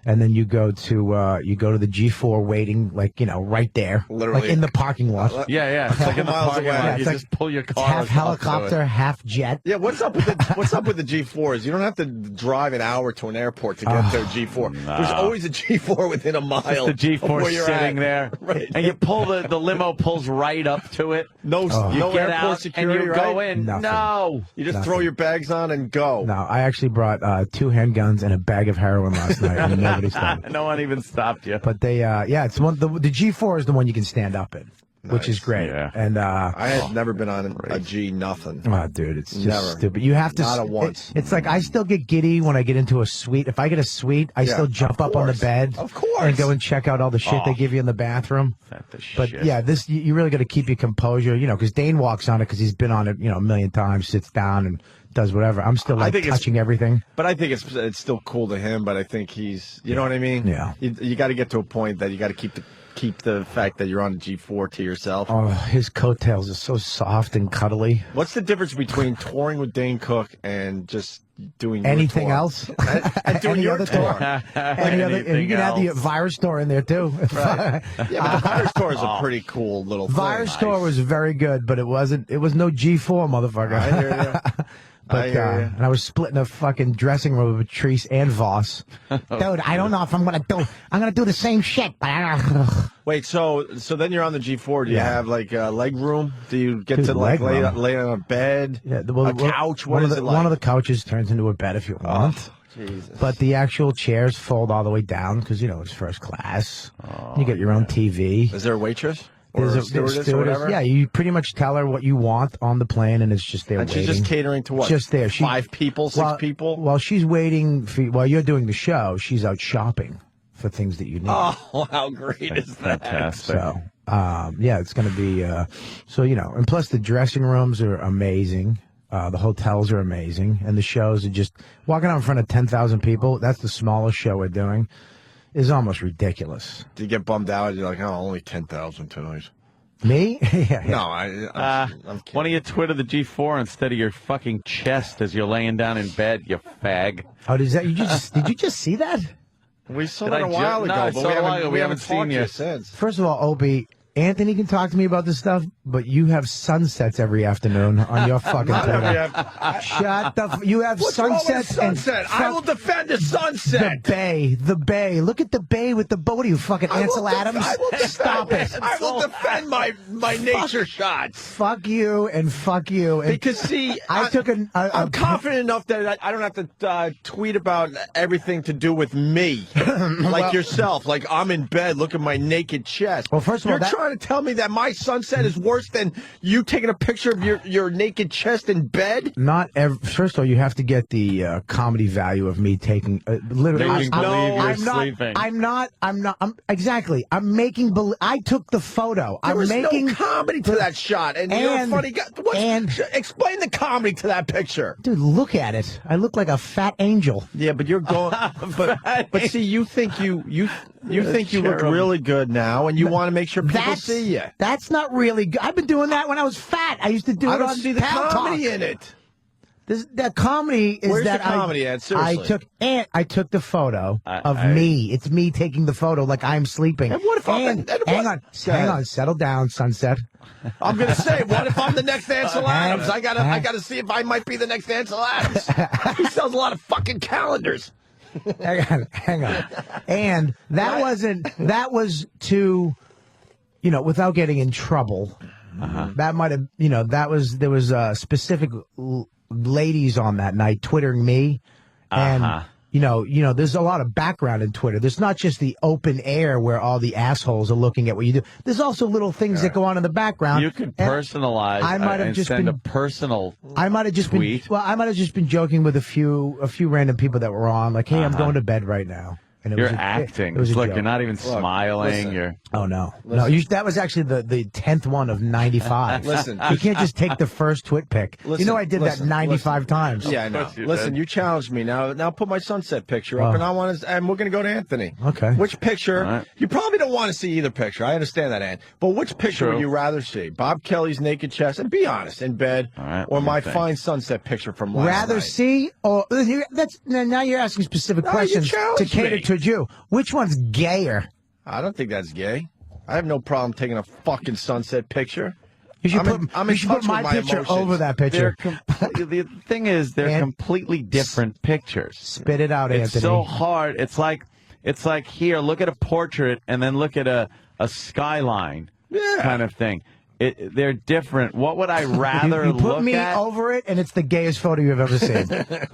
And then you go to the G4 waiting, right there, Literally. like in the parking lot. Yeah. It's like in the parking lot. You just pull your car. Half helicopter, half jet. Yeah, what's up with the G4s? You don't have to drive an hour to an airport to get to a G4. There's always a G4 within a mile. Just the G4 sitting there, right. And you pull the limo pulls right up to it. No get airport out security, and you right? go in. Nothing. No, you just throw your bags on and go. No, I actually brought 2 handguns and a bag of heroin last night, and nobody stopped. No one even stopped you. But it's one. The G4 is the one you can stand up in. which is great. Yeah. And I had never been on a G nothing. oh, dude, it's just Never. stupid. You have to. Not a once. It's like I still get giddy when I get into a suite. If I get a suite, I Yeah, still jump of up on the course. bed, Of course. and go and check out all the shit they give you in the bathroom. But yeah, this you really got to keep your composure, because Dane walks on it because he's been on it, a million times, sits down and does whatever. I'm still like touching everything. But I think it's still cool to him. But I think he's, you know what I mean? Yeah. You got to get to a point that you got to keep the fact that you're on a G4 to yourself. Oh, his coattails are so soft and cuddly. What's the difference between touring with Dane Cook and just doing your Anything tour? else? And doing Any your other tour? Any other, and you can add the virus tour in there too. Right. Yeah, but the virus tour is a pretty cool little thing. Virus tour was very good, but it was no G4, motherfucker. I hear you. But and I was splitting a fucking dressing room with Patrice and Voss. Dude, I don't know if I'm gonna do the same shit, but I don't. Wait, so then you're on the G4. Do you have like leg room? Do you get to like leg lay on a bed? Yeah, a couch? What is it like? One of the couches turns into a bed if you want. Jesus. But the actual chairs fold all the way down because it's first class. You get your own TV. Is there a waitress? Or There's a a stewardess or whatever? Yeah, you pretty much tell her what you want on the plane, and it's just there And waiting. she's just catering to what? Just there. 5 people, 6 people? While she's waiting, while you're doing the show, she's out shopping for things that you need. Oh, how great is that? Fantastic. So, yeah, it's going to be, and plus the dressing rooms are amazing. The hotels are amazing. And the shows are just, walking out in front of 10,000 people, that's the smallest show we're doing, is almost ridiculous. Do you get bummed out? You're like, only 10,000 tonight. Me? Yeah. No, I'm kidding. Why don't you Twitter the G4 instead of your fucking chest as you're laying down in bed, you fag? Oh, did you just see that? We saw Did that I a while ju- ago, no, I but saw it a while ago. we haven't seen talked to you you. since. First of all, Opie, Anthony can talk to me about this stuff, but you have sunsets every afternoon on your fucking Twitter. Shut the. You have What's wrong with sunsets. sunset? I will defend the sunset. The bay. Look at the bay with the boat. You fucking Ansel Adams. I will defend Stop it. I will defend my nature shots. Fuck you and fuck you. And Because see, I'm confident enough that I don't have to tweet about everything to do with me, like yourself. Like I'm in bed, look at my naked chest. Well, first of all, you're trying to tell me that my sunset is worse than you taking a picture of your naked chest in bed? First of all, you have to get the comedy value of me taking literally. I'm not. Exactly. I'm making. I took the photo. There I'm was making no comedy to that shot, and you're a funny guy. Explain the comedy to that picture, dude. Look at it. I look like a fat angel. Yeah, but you're going. but see, you think you think you look really good now, and you want to make sure people see you. That's not really good. I've been doing that when I was fat. I used to do it I don't on see the Pal comedy Talk. in it. The comedy is Where's that the comedy at? Seriously. I took the photo of me. It's me taking the photo like I'm sleeping. And what if I'm hang on, settle down, Sunset. I'm gonna say, what if I'm the next Ansel Adams? I gotta see if I might be the next Ansel Adams. He sells a lot of fucking calendars. Hang on. And that was to, without getting in trouble. That might have, there was specific ladies on that night twittering me, and there's a lot of background in Twitter. There's not just the open air where all the assholes are looking at what you do. There's also little things that go on in the background. You could personalize. I might have just send been a personal. I might have just tweet. been. Well, I might have just been joking with a few random people that were on. Like, hey, I'm going to bed right now. And You're acting. It was a Look, joke. you're not even smiling. You're. Oh no, that was actually the 10th one of 95. Listen, you can't just take the first twit pic. I did that 95 times. Yeah, I know. Listen, you challenged me. Now put my sunset picture up, and we're gonna go to Anthony. Okay. Which picture? You probably don't want to see either picture. I understand that, Ann. But which picture would you rather see? Bob Kelly's naked chest, and be honest, in bed, or my fine sunset picture from last night? See, or now you're asking specific questions to cater to you. Which one's gayer? I don't think that's gay. I have no problem taking a fucking sunset picture. You should I'm in put touch my with picture emotions. over that picture. The thing is, they're completely different pictures. Spit it out, It's Anthony. so hard. It's like here. Look at a portrait, and then look at a skyline kind of thing. they're different. What would I rather you put look me at? over it, and it's the gayest photo you've ever seen.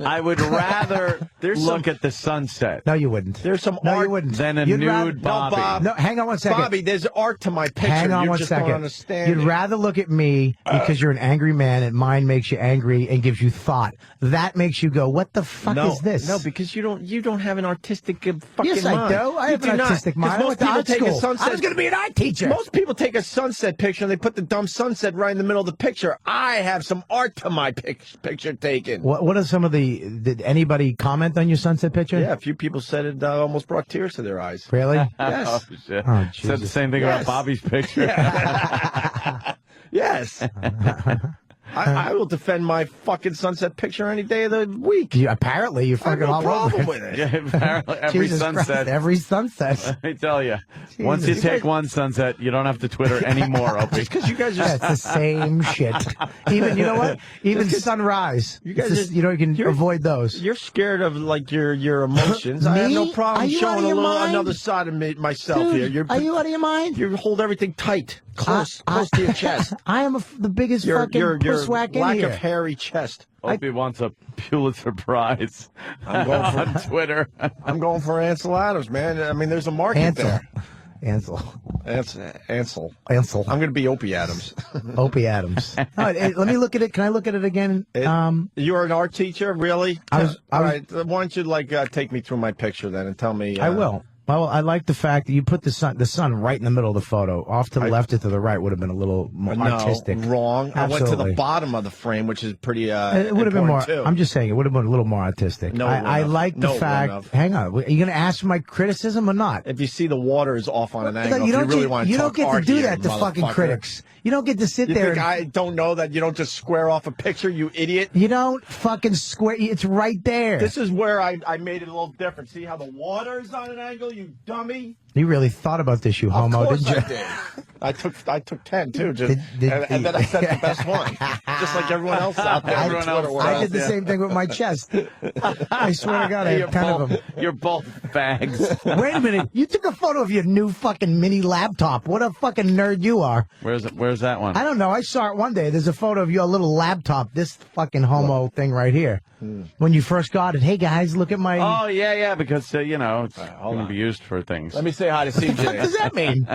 I would rather look at the sunset. No, you wouldn't. There's some No, art you wouldn't. Than a You'd nude rather- Bobby. No, Bob. No, hang on one second. Bobby, there's art to my picture. Hang on you one just second. don't understand. You'd it. rather look at me because you're an angry man, and mine makes you angry and gives you thought. That makes you go, "What the fuck is this?" No, because you don't have an artistic fucking Yes, mind. I do. I You have an do not. artistic mind. I 'Cause went to art take a school. sunset. I was going to be an art teacher. Most people take a sunset picture and they put the dumb sunset right in the middle of the picture. I have some art to my picture taken. What are some of the? Did anybody comment on your sunset picture? Yeah, a few people said it almost brought tears to their eyes. Really? Yes. Oh, shit. Oh, Said the same thing Yes. about Bobby's picture. Yes. I will defend my fucking sunset picture any day of the week. Apparently, you're I have fucking no all problem over with it. Yeah, apparently every Jesus sunset. Christ, every sunset. Let me tell you, once you Jesus. take one sunset, you don't have to Twitter anymore, Opie. Because you guys Yeah, it's the same shit. Even you know what? Even sunrise. You guys It's just, are- you can you're- avoid those. You're scared of like your emotions. I have Me? no Are problem you out showing of your mind? another side of myself Dude, here. are you out of your mind? You hold everything tight, close to your chest. I am the biggest Your fucking pusswhack in lack here. of hairy chest. Opie wants a Pulitzer Prize I'm going for on Twitter. I'm going for Ansel Adams, man. I mean, there's a market Ansel. there. Ansel. Ansel. Ansel. I'm going to be Opie Adams. Opie Adams. All right, let me look at it. Can I look at it again? You're an art teacher, really? I was- All right. Why don't you take me through my picture then and tell me? I will. Well, I like the fact that you put the sun right in the middle of the photo. Off to the left or to the right would have been a little more artistic. Wrong. I went to Absolutely. the bottom of the frame, which is pretty. It would have been more. Too. I'm just saying, it would have been a little more artistic. No, it wouldn't I have. like the No, it wouldn't fact. have. Hang on, are you going to ask for my criticism or not? If you see the water is off on an No, angle, you if you don't really get, want to you talk don't get to art do here, that to fucking motherfucker. critics. You don't get to sit You there. think I don't know that you don't just square off a picture, you idiot? You don't fucking square. It's right there. This is where I made it a little different. See how the water is on an angle, you dummy? You really thought about this, you homo, Of course didn't you? I did. I took 10 too, just, and then I said the best one, just like everyone else out there. Everyone else. I did the same thing with my chest. I swear to God, I You're had 10 of both- them. You're both fags. Wait a minute. You took a photo of your new fucking mini laptop. What a fucking nerd you are. Where's that one? I don't know. I saw it one day. There's a photo of your little laptop, this fucking homo thing right here. When you first got it, hey guys, look at my. Oh yeah, because it's going to be used for things. Let me say hi to CJ. What does that mean?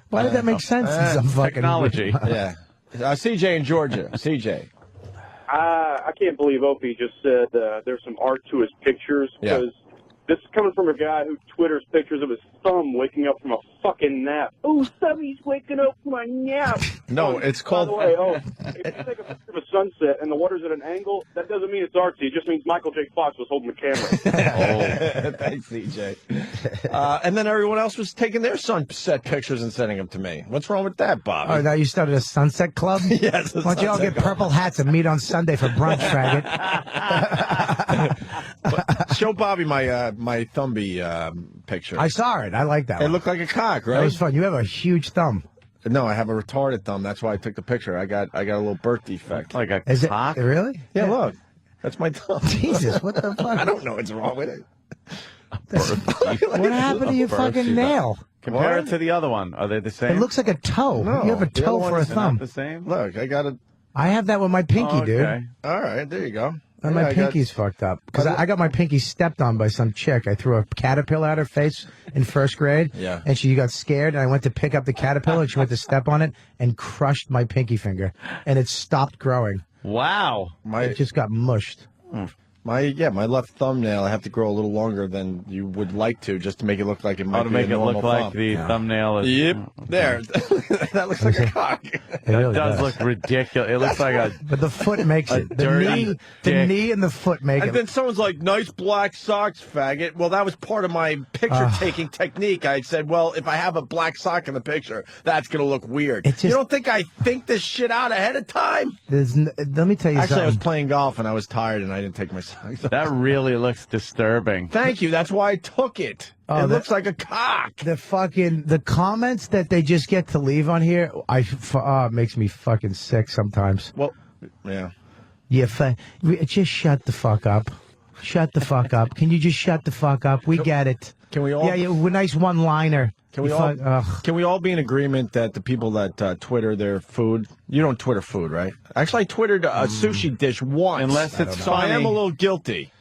Why did that make sense in some fucking technology. Yeah, CJ in Georgia. CJ. I can't believe Opie just said there's some art to his pictures Yeah. because this is coming from a guy who Twitters pictures of his thumb waking up from a fucking nap. Oh, Stubby's waking up from a nap. No, it's By called. the way, if you take a picture of a sunset and the water's at an angle, that doesn't mean it's artsy. It just means Michael J. Fox was holding the camera. Thanks, CJ. And then everyone else was taking their sunset pictures and sending them to me. What's wrong with that, Bobby? Oh, now you started a sunset club? Yes, a Why don't you all sunset get club. purple hats and meet on Sunday for brunch, faggot? Show Bobby my Thumby picture. I saw it. I like that It one. looked like a cock, right? That was fun. You have a huge thumb. No, I have a retarded thumb. That's why I took the picture. I got a little birth defect. Like a Is cock? it really? Yeah, look. That's my thumb. Jesus, what the fuck? I don't know what's wrong with it. What happened to your birth fucking defect. nail? Compare What? it to the other one. Are they the same? It looks like a toe. No, you have a the other toe one for a is They're not thumb. the same? Look, I got a. I have that with my pinky, Oh, dude. okay. All right, there you go. And Yeah, my I got- pinky's fucked up because I got my pinky stepped on by some chick. I threw a caterpillar at her face in first grade. Yeah. And she got scared, and I went to pick up the caterpillar, and she went to step on it and crushed my pinky finger, and it stopped growing. Wow. It just got mushed. My left thumbnail. I have to grow a little longer than you would like to, just to make it look like it might Oh, to be make a it look normal like thumb. the thumbnail is. Yep, there. That looks like a cock. It That really does look ridiculous. It looks like a. But the foot makes A it. The dirty knee, dick. and the foot make And it. then someone's like, "Nice black socks, faggot." Well, that was part of my picture-taking technique. I said, "Well, if I have a black sock in the picture, that's gonna look weird." It just- You don't think I think this shit out ahead of time? Let me tell you Actually, I was something. playing golf and I was tired and I didn't take my socks off. That really looks disturbing. Thank you. That's why I took it. Oh, It that- looks like a cock. The comments that they just get to leave on here, it makes me fucking sick sometimes. Well, yeah. Just shut the fuck up. Shut the fuck up. Can you just shut the fuck up? We get it. Can we all? Yeah, nice one-liner. Can we all be in agreement that the people that Twitter their food, you don't Twitter food, right? Actually, I Twittered a sushi dish once. Unless it's so I am a little guilty.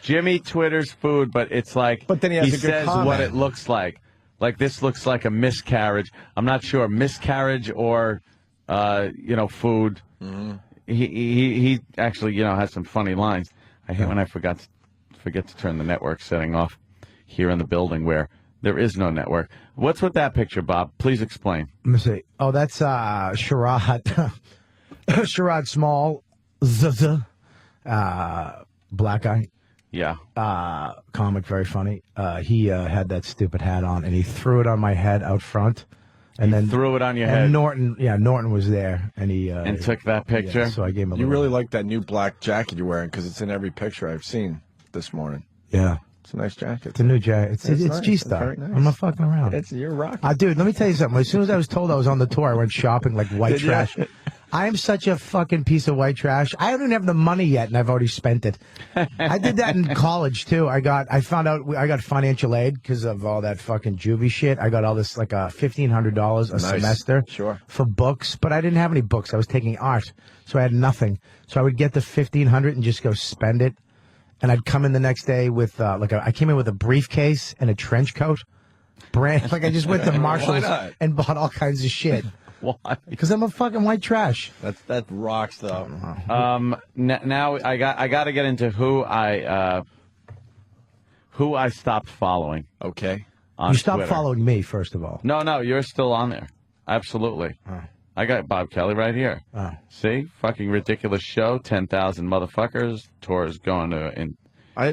Jimmy Twitters food, but it's like but then he says what it looks like. Like this looks like a miscarriage. I'm not sure miscarriage or food. Mm-hmm. He actually has some funny lines. I hate when I forget to turn the network setting off here in the building where there is no network. What's with that picture, Bob? Please explain. Let me see. Oh, that's Sherrod. Sherrod Small. Black guy. Yeah. Comic, very funny. He had that stupid hat on, and he threw it on my head out front. And then threw it on your and head. Norton was there, and he and took that picture. Yeah, so I gave him a You little. really like that new black jacket you're wearing because it's in every picture I've seen this morning. Yeah. It's a nice jacket. It's a new jacket. It's nice. G-Star. It's very nice. I'm not fucking around. You're rocking. Dude, let me tell you something. As soon as I was told I was on the tour, I went shopping like white Did you? trash. I am such a fucking piece of white trash. I don't even have the money yet, and I've already spent it. I did that in college too. I found out I got financial aid because of all that fucking juvie shit. I got all this like $1,500 a semester for books, but I didn't have any books. I was taking art, so I had nothing. So I would get the $1,500 and just go spend it. And I'd come in the next day with I came in with a briefcase and a trench coat. Like I just went to Marshalls and bought all kinds of shit. Why? Because I'm a fucking white trash. That rocks though. Now I got to get into who I stopped following. Okay. On You stopped Twitter. following me, first of all. No, you're still on there. Absolutely. I got Bob Kelly right here. See? Fucking ridiculous show. 10,000 motherfuckers. Tour's going to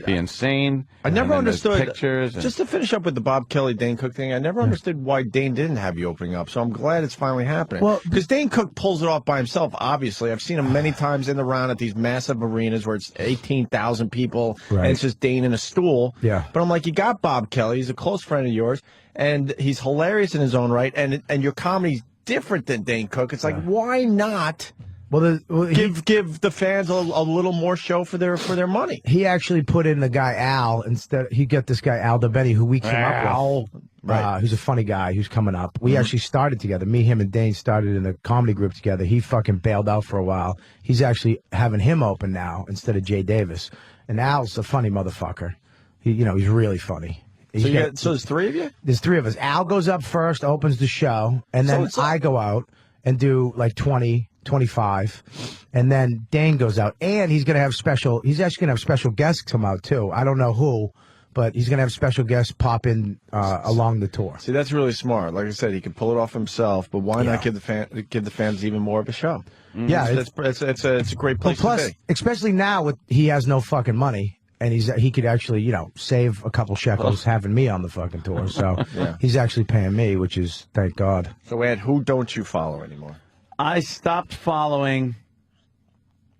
be insane. I never And then there's understood. Pictures and- Just to finish up with the Bob Kelly Dane Cook thing, I never understood why Dane didn't have you opening up. So I'm glad it's finally happening. Well, because Dane Cook pulls it off by himself. Obviously, I've seen him many times in the round at these massive arenas where it's 18,000 people, and it's just Dane in a stool. Yeah. But I'm like, you got Bob Kelly. He's a close friend of yours, and he's hilarious in his own right. And your comedy's different than Dane Cook. It's like, why not? Give the fans a little more show for their money. He actually put in the guy Al instead. He got this guy Al DeBenny, who we came up with. Right. Who's a funny guy who's coming up. We actually started together. Me, him, and Dane started in a comedy group together. He fucking bailed out for a while. He's actually having him open now instead of Jay Davis. And Al's a funny motherfucker. He's really funny. So there's three of you? There's three of us. Al goes up first, opens the show, and then I go out and do like 20, 25, and then Dane goes out, and he's actually going to have special guests come out too. I don't know who, but he's going to have special guests pop in along the tour. See, that's really smart. Like I said, he can pull it off himself, but why not give the fans even more of a show? Yeah, it's a great place to be. Especially now he has no fucking money. And he could actually, save a couple shekels having me on the fucking tour. So he's actually paying me, which is, thank God. So, Ed, who don't you follow anymore? I stopped following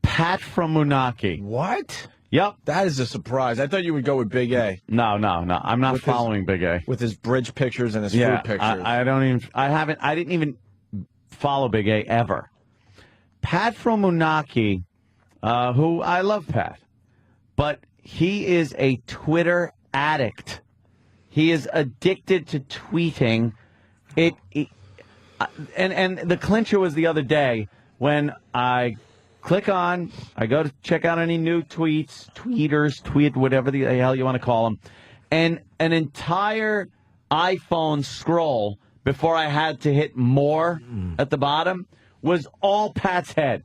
Pat from Moonachie. What? Yep. That is a surprise. I thought you would go with Big A. No. I'm not following Big A. With his bridge pictures and his food pictures. I didn't even follow Big A ever. Pat from Moonachie, who I love Pat, but he is a Twitter addict. He is addicted to tweeting. And the clincher was the other day when I go to check out any new tweet, whatever the hell you want to call them, and an entire iPhone scroll before I had to hit more at the bottom was all Pat's head.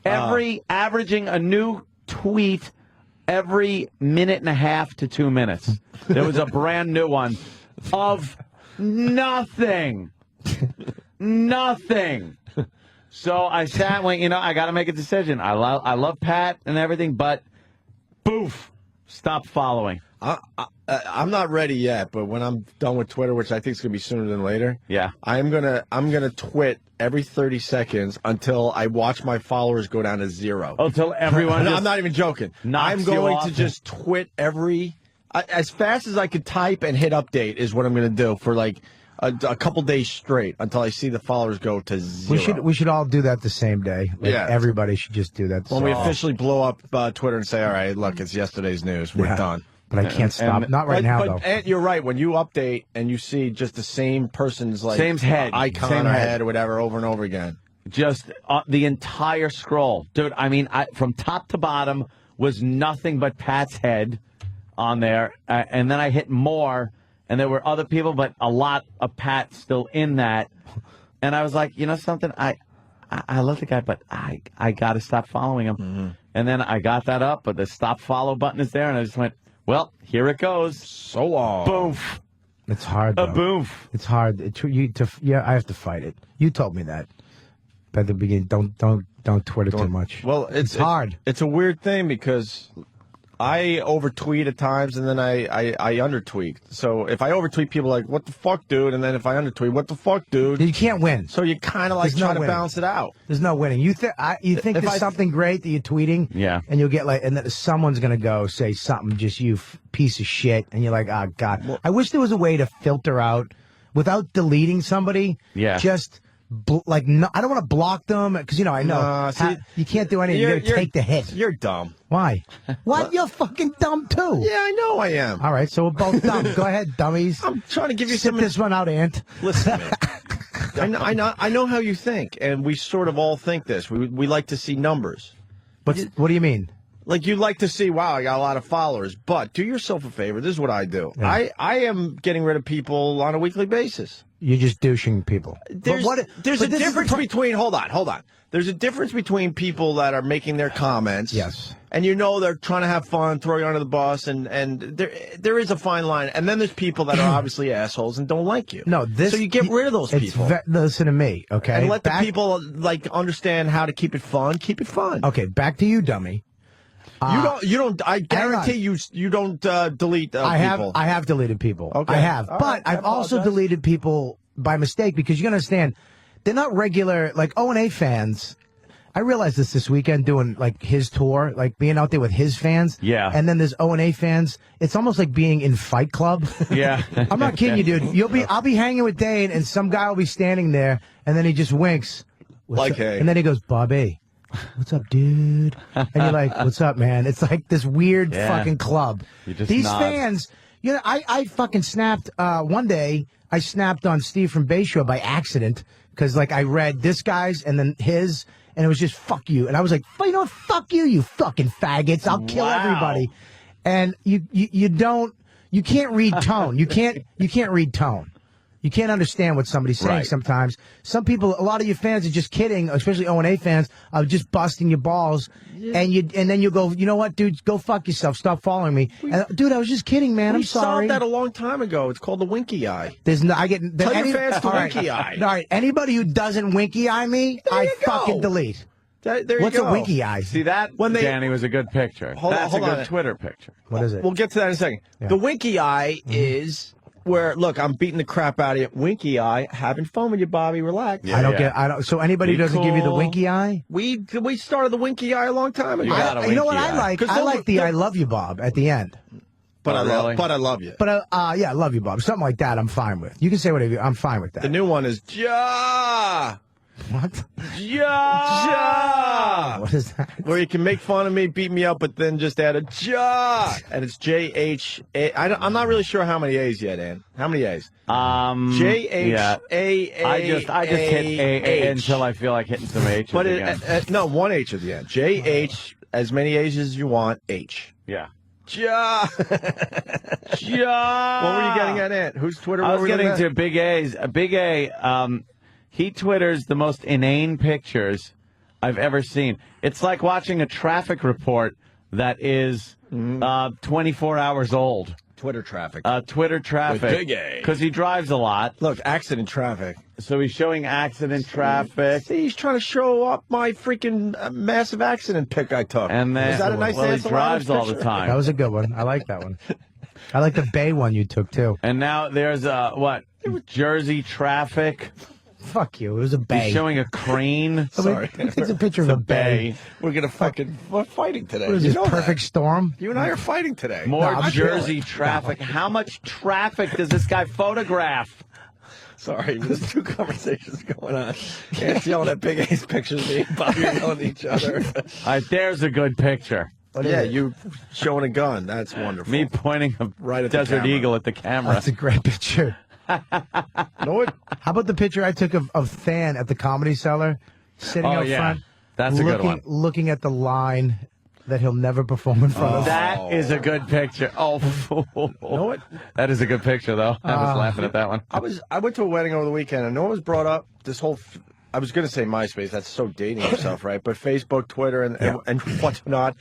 Averaging a new tweet every minute and a half to 2 minutes. There was a brand new one of nothing. Nothing. So I sat, I got to make a decision. I love Pat and everything, but boof, stop following. I'm not ready yet, but when I'm done with Twitter, which I think is going to be sooner than later, yeah, I'm gonna twit every 30 seconds until I watch my followers go down to zero. Until everyone. I'm not even joking. I'm going to just twit as fast as I could type and hit update is what I'm going to do for like a couple days straight until I see the followers go to zero. We should all do that the same day. Everybody should just do that. When we officially blow up Twitter and say, all right, look, it's yesterday's news. We're done. But I can't stop. Not right now, though. And you're right. When you update and you see just the same person's like Same head, icon same or head. head or whatever over and over again. Just the entire scroll. Dude, I mean, from top to bottom was nothing but Pat's head on there. And then I hit more, and there were other people, but a lot of Pat still in that. And I was like, you know something? I love the guy, but I got to stop following him. Mm-hmm. And then I got that up, but the stop follow button is there, and I just went, well, here it goes. So long. Boof. It's hard, A though. boof. It's hard. I have to fight it. You told me that at the beginning. Don't Twitter too much. Well, it's hard. It's a weird thing because I overtweet at times and then I undertweet. So if I overtweet, people are like, what the fuck, dude? And then if I undertweet, what the fuck, dude? You can't win. So you kind of like There's no try to winning. balance it out. There's no winning. You think If there's something great that you're tweeting, Yeah. and you'll get like, and then someone's gonna go say something, just you piece of shit, and you're like, oh god. I wish there was a way to filter out without deleting somebody. Yeah. Just. I don't want to block them because I know you can't do anything. You got to take the hit. You're dumb. Why? What? You're fucking dumb too. Yeah, I know I am. All right, so we're both dumb. Go ahead, dummies. I'm trying to give you Sit some. this one out, Ant. Listen, man. I know how you think, and we sort of all think this. We like to see numbers. What do you mean? Like, you'd like to see, wow, I got a lot of followers. But do yourself a favor. This is what I do. Yeah. I am getting rid of people on a weekly basis. You're just douching people. There's a difference between, hold on. There's a difference between people that are making their comments. Yes. And they're trying to have fun, throw you under the bus, and there is a fine line. And then there's people that are obviously assholes and don't like you. No, so you get rid of those people. Listen to me, okay? And let the people understand how to keep it fun. Keep it fun. Okay, back to you, dummy. You don't. I guarantee you don't delete people. I have deleted people. Okay. I have, All but right, I I've also apologize. deleted people by mistake because you gotta understand, they're not regular like O&A fans. I realized this weekend doing like his tour, like being out there with his fans. Yeah. And then there's O&A fans. It's almost like being in Fight Club. Yeah. I'm not kidding you, dude. I'll be hanging with Dane, and some guy will be standing there, and then he just winks. Like, up? hey. And then he goes, Bobby. What's up, dude? And you're like, what's up, man? It's like this weird fucking club. You just These nod. fans, I fucking snapped, one day, I snapped on Steve from Bayshore by accident, because like I read this guy's and then his, and it was just fuck you. And I was like, fuck you, you fucking faggots. I'll kill everybody. And you can't read tone. You can't read tone. You can't understand what somebody's saying Right. sometimes. Some people, a lot of your fans are just kidding, especially O&A fans, are just busting your balls. Yeah. And then you go, you know what, dude, go fuck yourself. Stop following me. Dude, I was just kidding, man. I'm sorry. We solved that a long time ago. It's called the Winky Eye. There's no, Tell your fans to all right, Winky Eye. All right, anybody who doesn't Winky Eye me, There I you go. fucking delete. There you What's go. a Winky Eye? See, that, Danny, was a good picture. That's a good Twitter picture. What is it? We'll get to that in a second. Yeah. The Winky Eye is where, look, I'm beating the crap out of you. Winky Eye, having fun with you, Bobby. Relax. I don't. So anybody who Be doesn't give you the cool. Winky Eye? We started the Winky Eye a long time ago. You know what I like? I like the I love you, Bob, at the end. But I really? love you. But yeah, I love you, Bob. Something like that, I'm fine with. You can say whatever. I'm fine with that. The new one is Ja. What? Ja. What is that? Where you can make fun of me, beat me up, but then just add a Ja. And it's J-H-A. I'm not really sure how many A's yet, Ann. How many A's? J-H-A-A-A-H. I just hit A until I feel like hitting some H's But again. no, one H at the end. J-H, as many A's as you want, H. Yeah. Ja. Ja. What were you getting at, Ant? Whose Twitter I were was we getting looking to Big A's. Big A, he Twitters the most inane pictures I've ever seen. It's like watching a traffic report that is 24 hours old. Twitter traffic. Twitter traffic. With Big A. Because he drives a lot. Look, accident traffic. So he's showing accident traffic. See, he's trying to show up my freaking massive accident pic I took. And then, is that a nice well, he Ansel drives Adams all the picture? time. That was a good one. I like that one. I like the Bay one you took, too. And now there's Jersey traffic. Fuck you. It was a Bay. He's showing a crane. Sorry. It's a picture of a Bay. We're we're fighting today. What is You this, know that. Perfect Storm? You and I are fighting today. More No, I'm Jersey feeling- traffic. How much traffic does this guy photograph? Sorry, there's two conversations going on. Ant's yelling at Big A's pictures, me and Bobby are yelling at each other. All right, there's a good picture. Yeah, you showing a gun. That's wonderful. Me pointing a right at the Desert camera. Eagle at the camera. That's a great picture. know what? How about the picture I took of Than at the Comedy Cellar, sitting out front? That's a good one. Looking at the line that he'll never perform in front of. That is a good picture. Oh, You know what? that is a good picture, though. I was laughing at that one. I went to a wedding over the weekend, and no one was brought up this whole. I was going to say MySpace. That's so dating yourself, right? But Facebook, Twitter, and whatnot,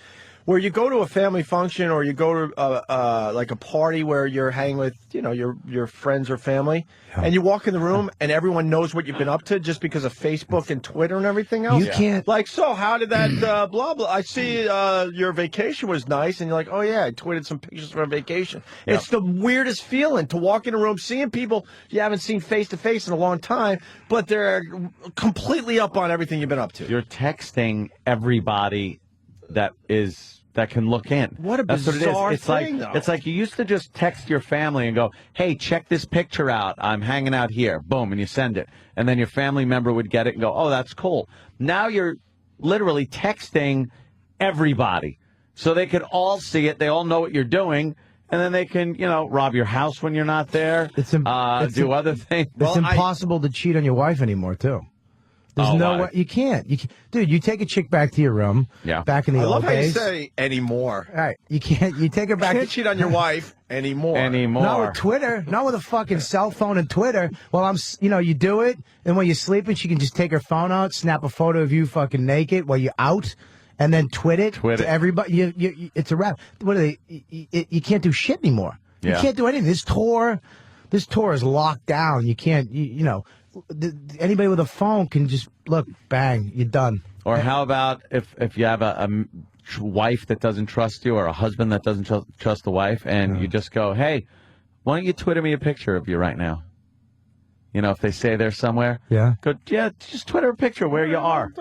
where you go to a family function or you go to like a party where you're hanging with your friends or family, and you walk in the room and everyone knows what you've been up to just because of Facebook and Twitter and everything else. You can't so how did that blah blah? I see your vacation was nice, and you're like, oh yeah, I tweeted some pictures from vacation. It's the weirdest feeling to walk in a room seeing people you haven't seen face to face in a long time, but they're completely up on everything you've been up to. You're texting everybody that can look in. What a That's bizarre what it is. thing, though. It's like you used to just text your family and go, hey, check this picture out. I'm hanging out here. Boom, and you send it. And then your family member would get it and go, oh, that's cool. Now you're literally texting everybody. So they can all see it. They all know what you're doing. And then they can, rob your house when you're not there. Do other things. It's impossible to cheat on your wife anymore, too. There's no way. You can't. Dude, you take a chick back to your room. Yeah. Back in the old days. I love how you say anymore. All right. You can't. You take her back. You can't cheat on your wife anymore. Not with Twitter. Not with a fucking cell phone and Twitter. Well, you do it, and when you're sleeping, she can just take her phone out, snap a photo of you fucking naked while you're out, and then tweet it to everybody. It's a wrap. What are they? You can't do shit anymore. Yeah. You can't do anything. This tour is locked down. You can't. Anybody with a phone can just look, bang, you're done. Or how about if you have a wife that doesn't trust you or a husband that doesn't trust the wife, and you just go, hey, why don't you Twitter me a picture of you right now? If they say they're somewhere. Yeah. Go, just Twitter a picture where you are.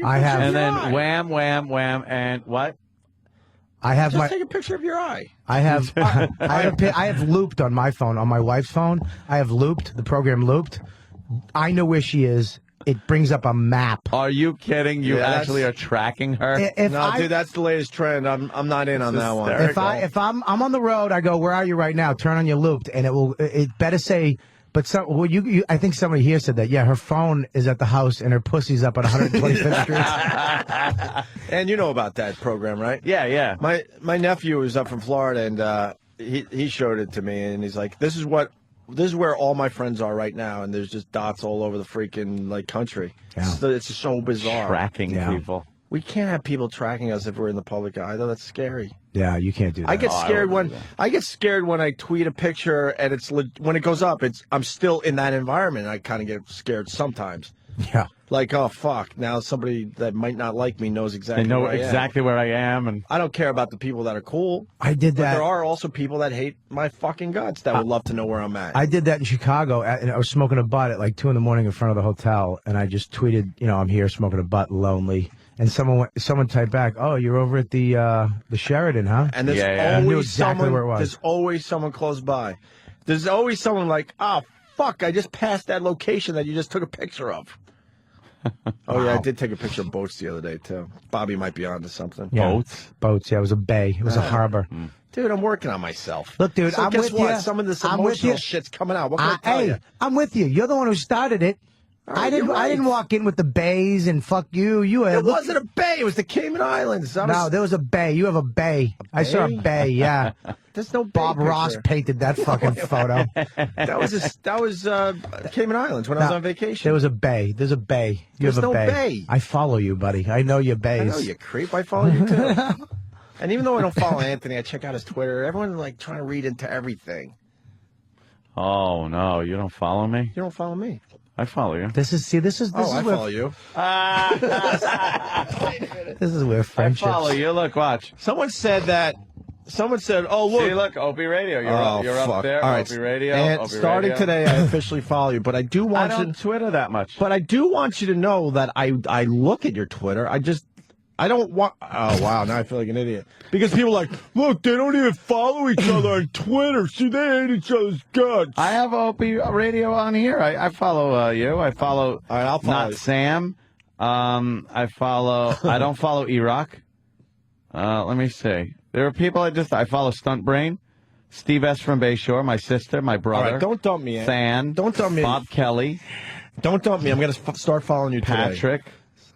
I have. And then wham, wham, wham, and what? I have Just take a picture of your eye. I have I have looped on my phone, on my wife's phone. I have looped, the program looped. I know where she is. It brings up a map. Are you kidding? You actually are tracking her? Dude, that's the latest trend. I'm not in on that one. If I'm on the road, I go, where are you right now? Turn on your looped, and it better say. But I think somebody here said that. Yeah, her phone is at the house and her pussy's up at 125th Street. And you know about that program, right? Yeah. My nephew was up from Florida, and he showed it to me, and he's like, this is where all my friends are right now, and there's just dots all over the freaking country. Yeah. It's so bizarre. Tracking people. We can't have people tracking us if we're in the public eye, though. That's scary. Yeah, you can't do that. I get scared when I tweet a picture and when it goes up, I'm still in that environment. I kind of get scared sometimes. Yeah. Like, oh fuck! Now somebody that might not like me knows exactly. They know where I am. exactly where I am, and I don't care about the people that are cool. I did that. But there are also people that hate my fucking guts that would love to know where I'm at. I did that in Chicago, and I was smoking a butt at like 2 a.m. in front of the hotel, and I just tweeted, I'm here smoking a butt, lonely. And someone typed back, "Oh, you're over at the Sheridan, huh?" And there's I knew always exactly where it was. There's always someone close by. There's always someone like, "Oh fuck, I just passed that location that you just took a picture of." Oh yeah, I did take a picture of boats the other day too. Bobby might be onto something. Yeah. Boats. Yeah, it was a bay. It was a harbor. Dude, I'm working on myself. Look, dude, so I'm guess with what? you. Some of this I'm with emotional you. shit's coming out. What can I tell you? I'm with you. You're the one who started it. I didn't walk in with the bays and fuck you. It wasn't a bay. It was the Cayman Islands. No, there was a bay. You have a bay. I saw a bay. Yeah. There's no bay Bob picture. Ross painted that fucking photo. That was Cayman Islands when I was on vacation. There was a bay. There's a bay. There's have a no bay. bay. I follow you, buddy. I know your bays. I know you creep. I follow you too. And even though I don't follow Anthony, I check out his Twitter. Everyone's like trying to read into everything. Oh no, you don't follow me? You don't follow me. I follow you. This is I follow you. This is where friendship. I follow you. Look, watch. Someone said, "Oh look, see, look, Opie Radio. You're up there. All right. Opie Radio. And Opie starting Radio. today, I officially follow you. But I do want I you don't Twitter that much. But I do want you to know that I look at your Twitter. I don't want. Oh wow! Now I feel like an idiot because people are like, look, they don't even follow each other on Twitter. See, they hate each other's guts. I have Opie Radio on here. I follow you. I follow. All right, I'll follow not you. Sam. I don't follow Iraq. Let me see. There are people I follow Stunt Brain, Steve S. from Bayshore, my sister, my brother. All right, don't dump me, Fan. Don't dump me. Bob Kelly. Don't dump me. I'm going to start following you today. Patrick.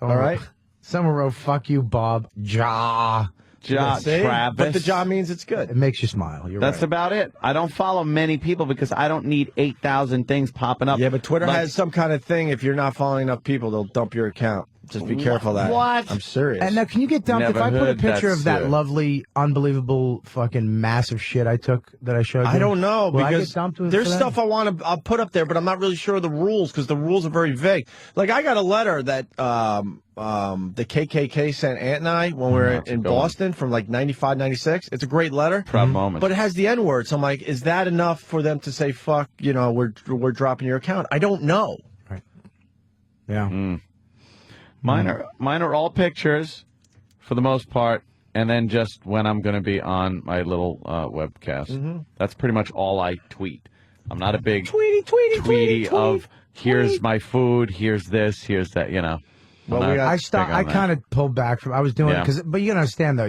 All right? Someone wrote, fuck you, Bob. Jaw. Travis. But the jaw means it's good. It makes you smile. That's about it. I don't follow many people because I don't need 8,000 things popping up. Yeah, but Twitter has some kind of thing. If you're not following enough people, they'll dump your account. Just be careful of that. What? I'm serious. And now, can you get dumped if Never I put a heard picture that of that shit. lovely, unbelievable, fucking massive shit I took that I showed you? I don't know Will I because get dumped with there's for that? stuff I'll put up there, but I'm not really sure of the rules because the rules are very vague. Like I got a letter that the KKK sent Ant and I when we were in Boston from like 95, 96. It's a great letter. Proud moment. But it has the N word. So I'm like, is that enough for them to say, fuck, we're dropping your account? I don't know. Yeah. Mine are all pictures for the most part, and then just when I'm going to be on my little webcast. That's pretty much all I tweet. I'm not a big tweety of here's my food, here's this, here's that, Well, I kind of pulled back from. I was doing but you gotta understand though.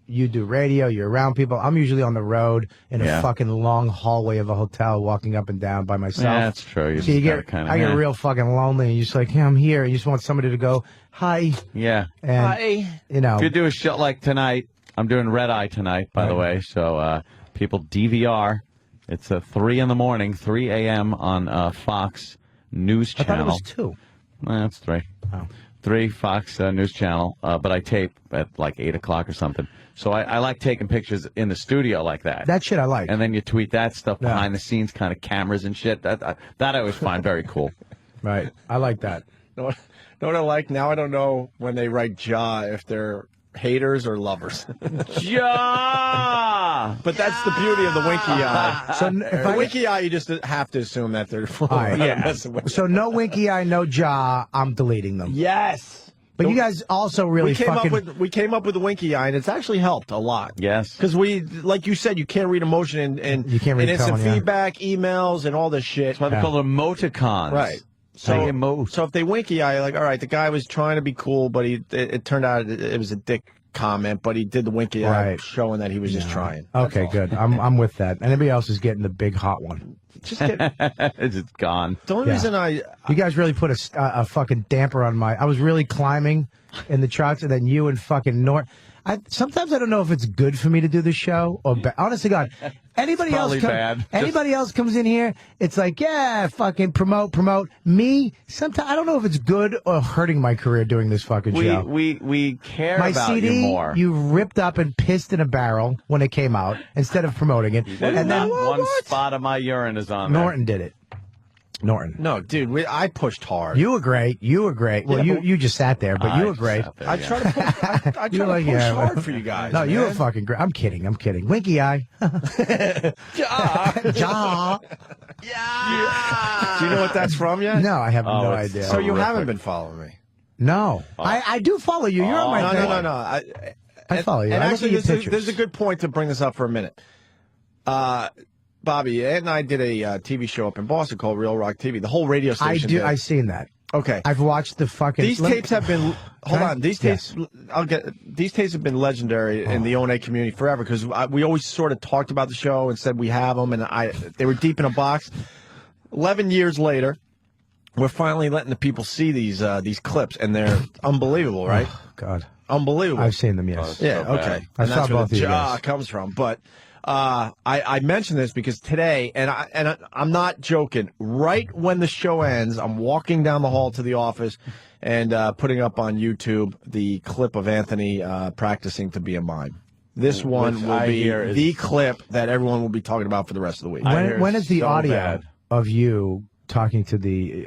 You do radio. You're around people. I'm usually on the road in a fucking long hallway of a hotel, walking up and down by myself. Yeah, that's true. So I get real fucking lonely, and you're just like, hey, I'm here. And you just want somebody to go, hi. Yeah. And, If you do a show like tonight, I'm doing Red Eye tonight, by the way. So people DVR. It's 3 in the morning, 3 a.m. on Fox News Channel. I thought it was 2. That's 3. Oh. 3 Fox News Channel, but I tape at like 8 o'clock or something. So I like taking pictures in the studio like that. That shit I like. And then you tweet that stuff behind the scenes, kind of cameras and shit. That I always find very cool. Right. I like that. Know what I like? Now I don't know when they write jaw if they're haters or lovers. Jaw! But that's the beauty of the Winky Eye. So if Winky Eye, you just have to assume that they're messing with. So no Winky Eye, no Jaw. I'm deleting them. Yes. But you guys also really we came up with the Winky Eye, and it's actually helped a lot. Yes. Because like you said, you can't read emotion and you can't read instant tone, feedback, emails, and all this shit. That's why they call them emoticons. Right. So if they Winky Eye, like, all right, the guy was trying to be cool, but it turned out it was a dick comment, but he did the Winky Eye showing that he was just trying. Okay, good. I'm with that. Anybody else is getting the big hot one? Just get it's gone. The only reason you guys really put a fucking damper on I was really climbing in the charts, and then you and fucking Norton. Sometimes I don't know if it's good for me to do the show or honest to God. Anybody else comes in here, it's like, yeah, fucking promote. Me, sometimes I don't know if it's good or hurting my career doing this fucking show. We care my about CD, you more. You ripped up and pissed in a barrel when it came out instead of promoting it. And then one spot of my urine is on Norton did it. Norton. No, dude, I pushed hard. You were great. Well, Yeah, you just sat there, but you were great. I try to push hard for you guys. No, you were fucking great. I'm kidding. Winky Eye. Jaw. Yeah. Do you know what that's from yet? No, I have no idea. So you haven't been following me? No. I do follow you. You're on my thing. No. I follow you. And I actually, look at your pictures. there's a good point to bring this up for a minute. Bobby, Ed and I did a TV show up in Boston called Real Rock TV. The whole radio station. I've seen that. Okay. I've watched the fucking. These tapes have been. Hold on. These tapes. These tapes have been legendary in the O&A community forever because we always sort of talked about the show and said we have them, and they were deep in a box. 11 years later, we're finally letting the people see these clips, and they're unbelievable, right? Oh, God. Unbelievable. I've seen them. Yes. Yeah. Okay. I And saw that's where both the of you jaw guys. comes from, but. I mentioned this because today, and I'm not joking. Right when the show ends, I'm walking down the hall to the office and putting up on YouTube the clip of Anthony practicing to be a mime. This one will be the clip that everyone will be talking about for the rest of the week. When is the audio of you talking to the?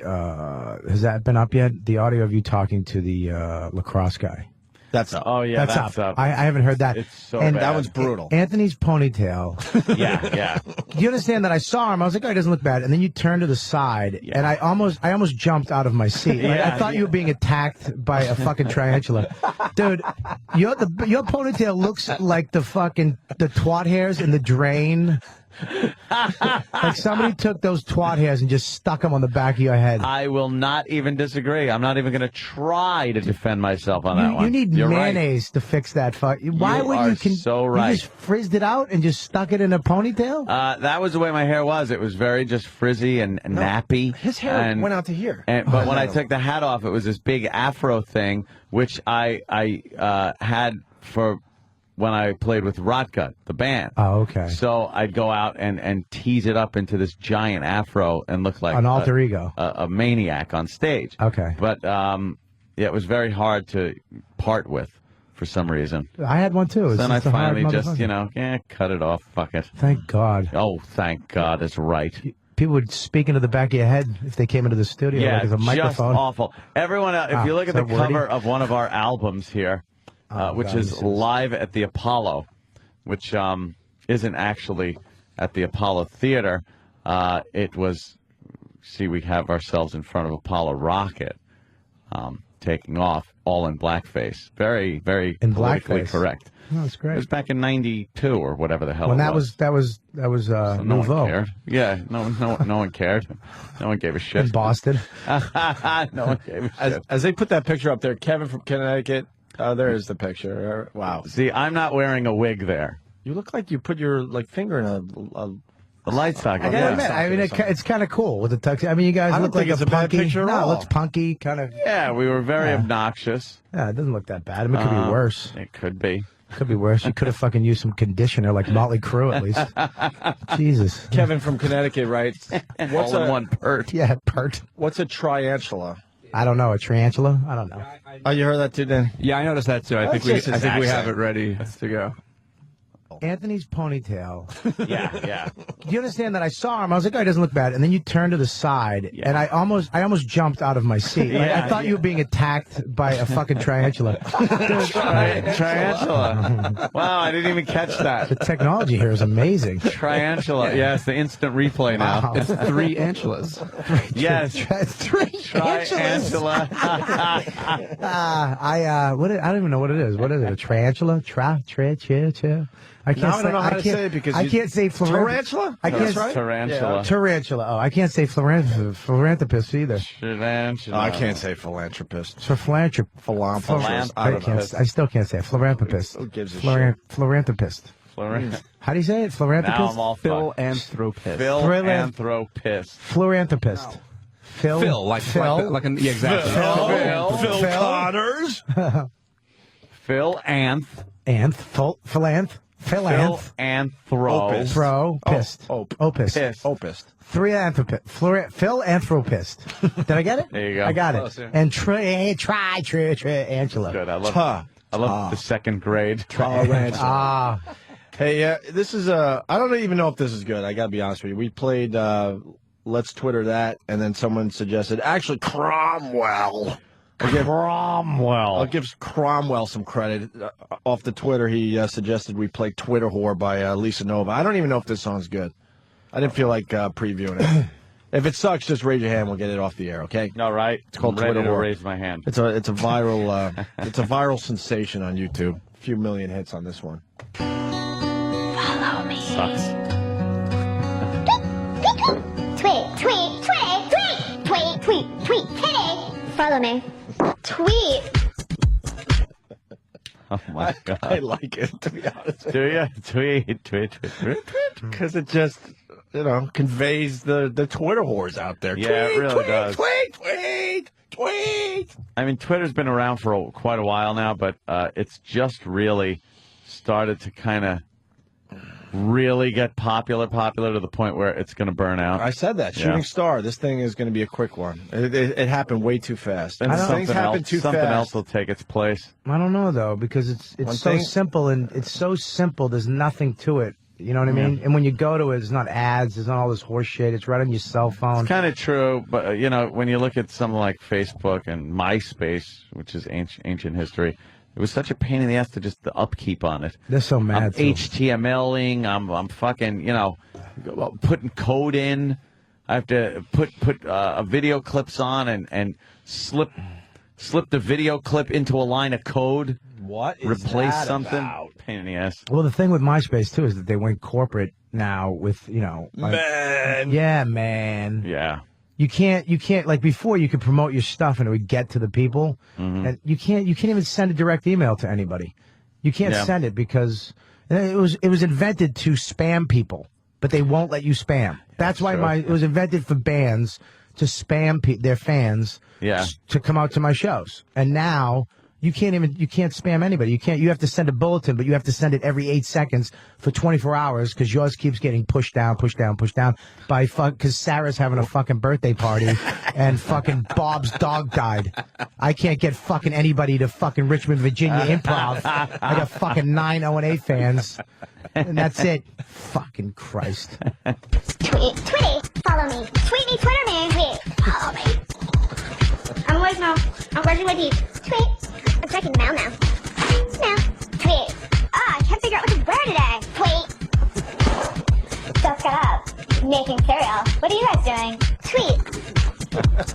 Has that been up yet? The audio of you talking to the lacrosse guy. That's up. Oh yeah, that's up. I haven't heard that. It's so and bad. That one's brutal. Anthony's ponytail. Yeah. Do you understand that I saw him? I was like, oh, he doesn't look bad. And then you turn to the side, and I almost jumped out of my seat. Like, I thought you were being attacked by a fucking tarantula. Dude, your ponytail looks like the twat hairs in the drain Like somebody took those twat hairs and just stuck them on the back of your head. I will not even disagree. I'm not even going to try to defend myself on that one. You need You're mayonnaise to fix that. Why would are you? so right. You just frizzed it out and just stuck it in a ponytail? That was the way my hair was. It was very just frizzy and nappy. His hair went out to here. But when I took the hat off, it was this big afro thing, which I had for when I played with Rotgut, the band. Oh, okay. So I'd go out and tease it up into this giant afro and look like An alter ego. a maniac on stage. Okay. But yeah, it was very hard to part with for some reason. I had one too. Then I It's a hard finally just, motherfucker. cut it off. Fuck it. Thank God. Oh, thank God. That's right. People would speak into the back of your head if they came into the studio. Yeah, like it's a microphone. just awful. Everyone, if you look at the is that wordy? cover of one of our albums here, which God, is Live at the Apollo, which isn't actually at the Apollo Theater. It was, we have ourselves in front of Apollo Rocket taking off, all in blackface. Very, very In politically blackface. correct. Oh, that's It great. was back in '92 or whatever the hell When it that was So no nouveau. one cared. Yeah, no one cared. No one gave a shit. In Boston. No one gave a shit. As they put that picture up there, Kevin from Connecticut. There is the picture. Wow. See, I'm not wearing a wig there. You look like you put your finger in a light socket. I gotta admit, I mean, it's kind of cool with the tux. I mean, you guys I don't look like think it's a bad punky. picture at No, all. it looks punky, kind of. Yeah, we were very obnoxious. Yeah, it doesn't look that bad. I mean, it could be worse. It could be. Could be worse. You could have fucking used some conditioner like Motley Crue at least. Jesus. Kevin from Connecticut writes, "What's All in one pert?" Yeah, pert. What's a triantula?" I don't know. A tarantula? I don't know. Oh, you heard that too, Dan? Yeah, I noticed that too. I think we have it ready to go. Anthony's ponytail. Yeah. Do you understand that I saw him? I was like, oh, he doesn't look bad. And then you turn to the side, and I almost jumped out of my seat. Like, I thought you were being attacked by a fucking tarantula. Tarantula. Wow, I didn't even catch that. The technology here is amazing. Tarantula. Yes, the instant replay now. Wow. It's 3 antulas. Yes. Three Tarantula. I don't even know what it is. What is it? A tarantula? I can't Now I don't know how to say it because I can't say tarantula. I can't That's right. Tarantula. Tarantula. Oh, I can't say philanthropist either. Tarantula. Oh, I can't say philanthropist. For philanthropist. Philanthropist. I still can't say it. Philanthropist. Who gives a shit? Philanthropist. How do you say it? Philanthropist? Now I'm all Philanthropist. Philanthropist. Philanthropist. Phil, yeah, exactly. Phil Connors. Philanthropist. Philanthropist. Did I get it? There you go. I got it. Close, yeah. And Angela. Good. I love the second grade. Hey, this is I don't even know if this is good. I gotta be honest with you. We played Let's Twitter That, and then someone suggested actually Cromwell. I'll give Cromwell some credit. Off the Twitter, he suggested we play Twitter Whore by Lisa Nova. I don't even know if this song's good. I didn't feel like previewing it. If it sucks, just raise your hand. We'll get it off the air, okay? All right. It's called I'm ready Twitter to Whore. raise my hand. It's a viral it's a viral sensation on YouTube. A few million hits on this one. Follow me. Sucks. Tweet. Hey, follow me. Tweet. Oh, my God. I like it, to be honest. Do you? Tweet. Because it just, conveys the Twitter whores out there. Yeah, it really does. Tweet. I mean, Twitter's been around for quite a while now, but it's just really started to kind of really get popular to the point where it's going to burn out. I said that. Shooting star. This thing is going to be a quick one. It happened way too fast. And Things happen too something fast. else will take its place. I don't know, though, because it's so simple, and it's so simple, there's nothing to it. You know what I mean? And when you go to it, it's not ads, there's not all this horse shit, it's right on your cell phone. It's kind of true, but, when you look at something like Facebook and MySpace, which is ancient history, it was such a pain in the ass to just the upkeep on it. They're so mad. I'm HTMLing. I'm fucking, putting code in. I have to put video clips on and slip the video clip into a line of code. What is replace that something. about? pain in the ass. Well, the thing with MySpace too is that they went corporate now with Man. Yeah, man. Yeah. You can't like before you could promote your stuff and it would get to the people, and you can't even send a direct email to anybody. You can't send it because it was invented to spam people, but they won't let you spam. That's why it was invented for bands to spam their fans to come out to my shows. And now you can't spam anybody. You have to send a bulletin, but you have to send it every 8 seconds for 24 hours because yours keeps getting pushed down by because Sarah's having a fucking birthday party and fucking Bob's dog died. I can't get fucking anybody to fucking Richmond, Virginia Improv. I got fucking 9 O&A fans, and that's it. Fucking Christ. Tweet, follow me. Tweet me, Twitter me, tweet. Follow me. I'm awake now. I'm brushing my teeth. Tweet. I'm checking mail now. Mail. Tweet. I can't figure out what to wear today. Tweet. Just got up. Making cereal. What are you guys doing? Tweet.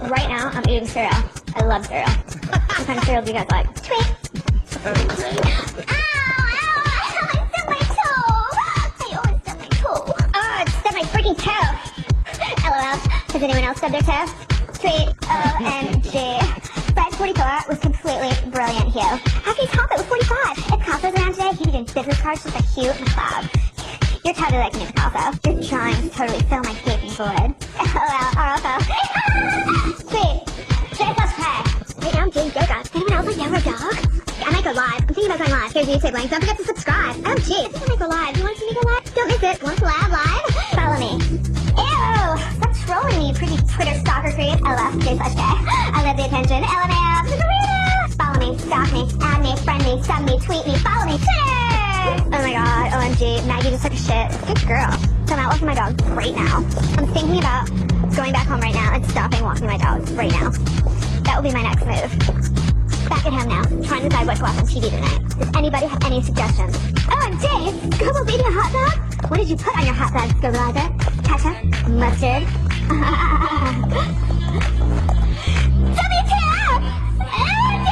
Right now, I'm eating cereal. I love cereal. What kind of cereal do you guys like? Tweet. Ow, I stubbed my toe. I always stub my toe. Oh, I stubbed my freaking toe. LOL. Has anyone else stubbed their toe? Tweet. OMG. Fred 44 was completely brilliant, Hugh. How can you top it with 45? If Costco's around today, he'd be doing business cards just like Hugh McCloud. You're totally like me, Picasso. You're trying to totally fill my gaping void. LOL, RFO. Tweet. Jay plus Craig. Right now I'm doing yoga. Anyone else like yoga dog? I might go live. I'm thinking about going live. Here's the YouTube link. Don't forget to subscribe. OMG. I think I might go live. You want to see me go live? Don't miss it. Want to live? Follow me. Ew! Stop trolling me, pretty Twitter stalker creep. LF, J slash K. I love the attention. LMAO. Follow me, stalk me, add me, friend me, sub me, tweet me, follow me, Twitter! Oh my god, OMG, Maggie just took a shit. Good girl. So I'm out walking my dog right now. I'm thinking about going back home right now and stopping walking my dog right now. That will be my next move. Back at home now, trying to decide what to watch on TV tonight. Does anybody have any suggestions? OMG! Scooble's eating a hot dog? What did you put on your hot dog, Scoobleizer? Ketchup? Mustard? WTF! OMG!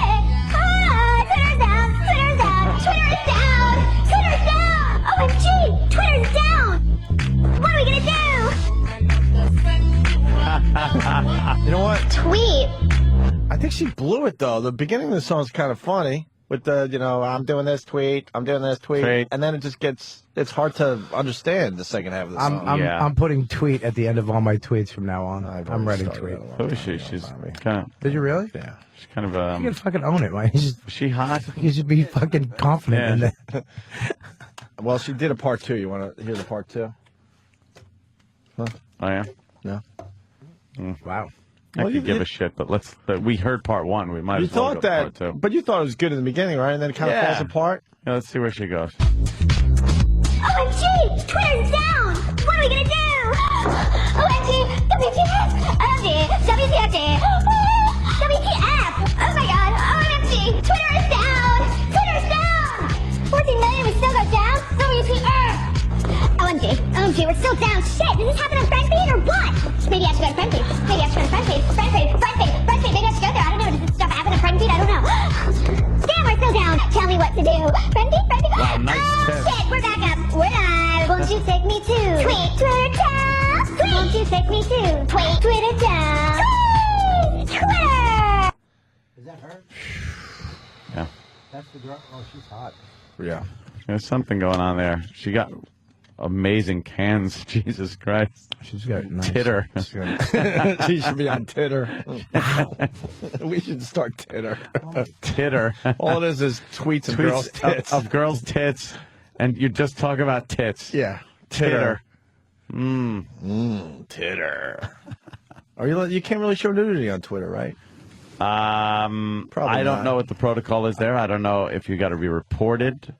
Twitter's down! Twitter's down! Twitter's down! Twitter's down! OMG! Twitter's down! What are we gonna do? You know what? Tweet! I think she blew it, though. The beginning of the song is kind of funny with the, I'm doing this tweet, I'm doing this tweet. And then it just it's hard to understand the second half of the song. I'm putting tweet at the end of all my tweets from now on. I'm writing tweet. Who is she? She's kind of... Did you really? Yeah. She's kind of... You can fucking own it, man. Is she hot? You should be fucking confident in that. Well, she did a part 2. You want to hear the part 2? Huh? Oh, yeah? No. Wow. I could give a shit, but we heard part 1. We might as well go part 2. But you thought it was good in the beginning, right? And then it kind of falls apart? Yeah, let's see where she goes. OMG! Twitter's down! What are we gonna do? OMG! WTF! OMG! WTFD! WTF! Oh my god! OMG! Twitter is down! Twitter's down! 14 million, we still go down? WTF! OMG! OMG, we're still down! Shit! Did this happen on FriendFeed or what? Maybe I should go to FriendFeed. Maybe I should go to FriendFeed. FriendFeed! Maybe I should go there. I don't know. Does this stuff happen on FriendFeed? I don't know. Damn, we're still down. Tell me what to do. FriendFeed? Wow, nice tip. Shit, we're back up. We're live. Won't you take me to tweet Twitter town? Tweet. Won't you take me to tweet Twitter town? Tweet Twitter. Is that her? Yeah. That's the girl. Oh, she's hot. Yeah. There's something going on there. She got amazing cans. Jesus Christ. She's got nice. Titter. She should be on Titter. We should start Titter. Titter. All it is tweets of girls' tits. Of girls' tits. And you just talk about tits. Yeah. Titter. Titter. You can't really show nudity on Twitter, right? I don't know what the protocol is there. I don't know if you got to be reported.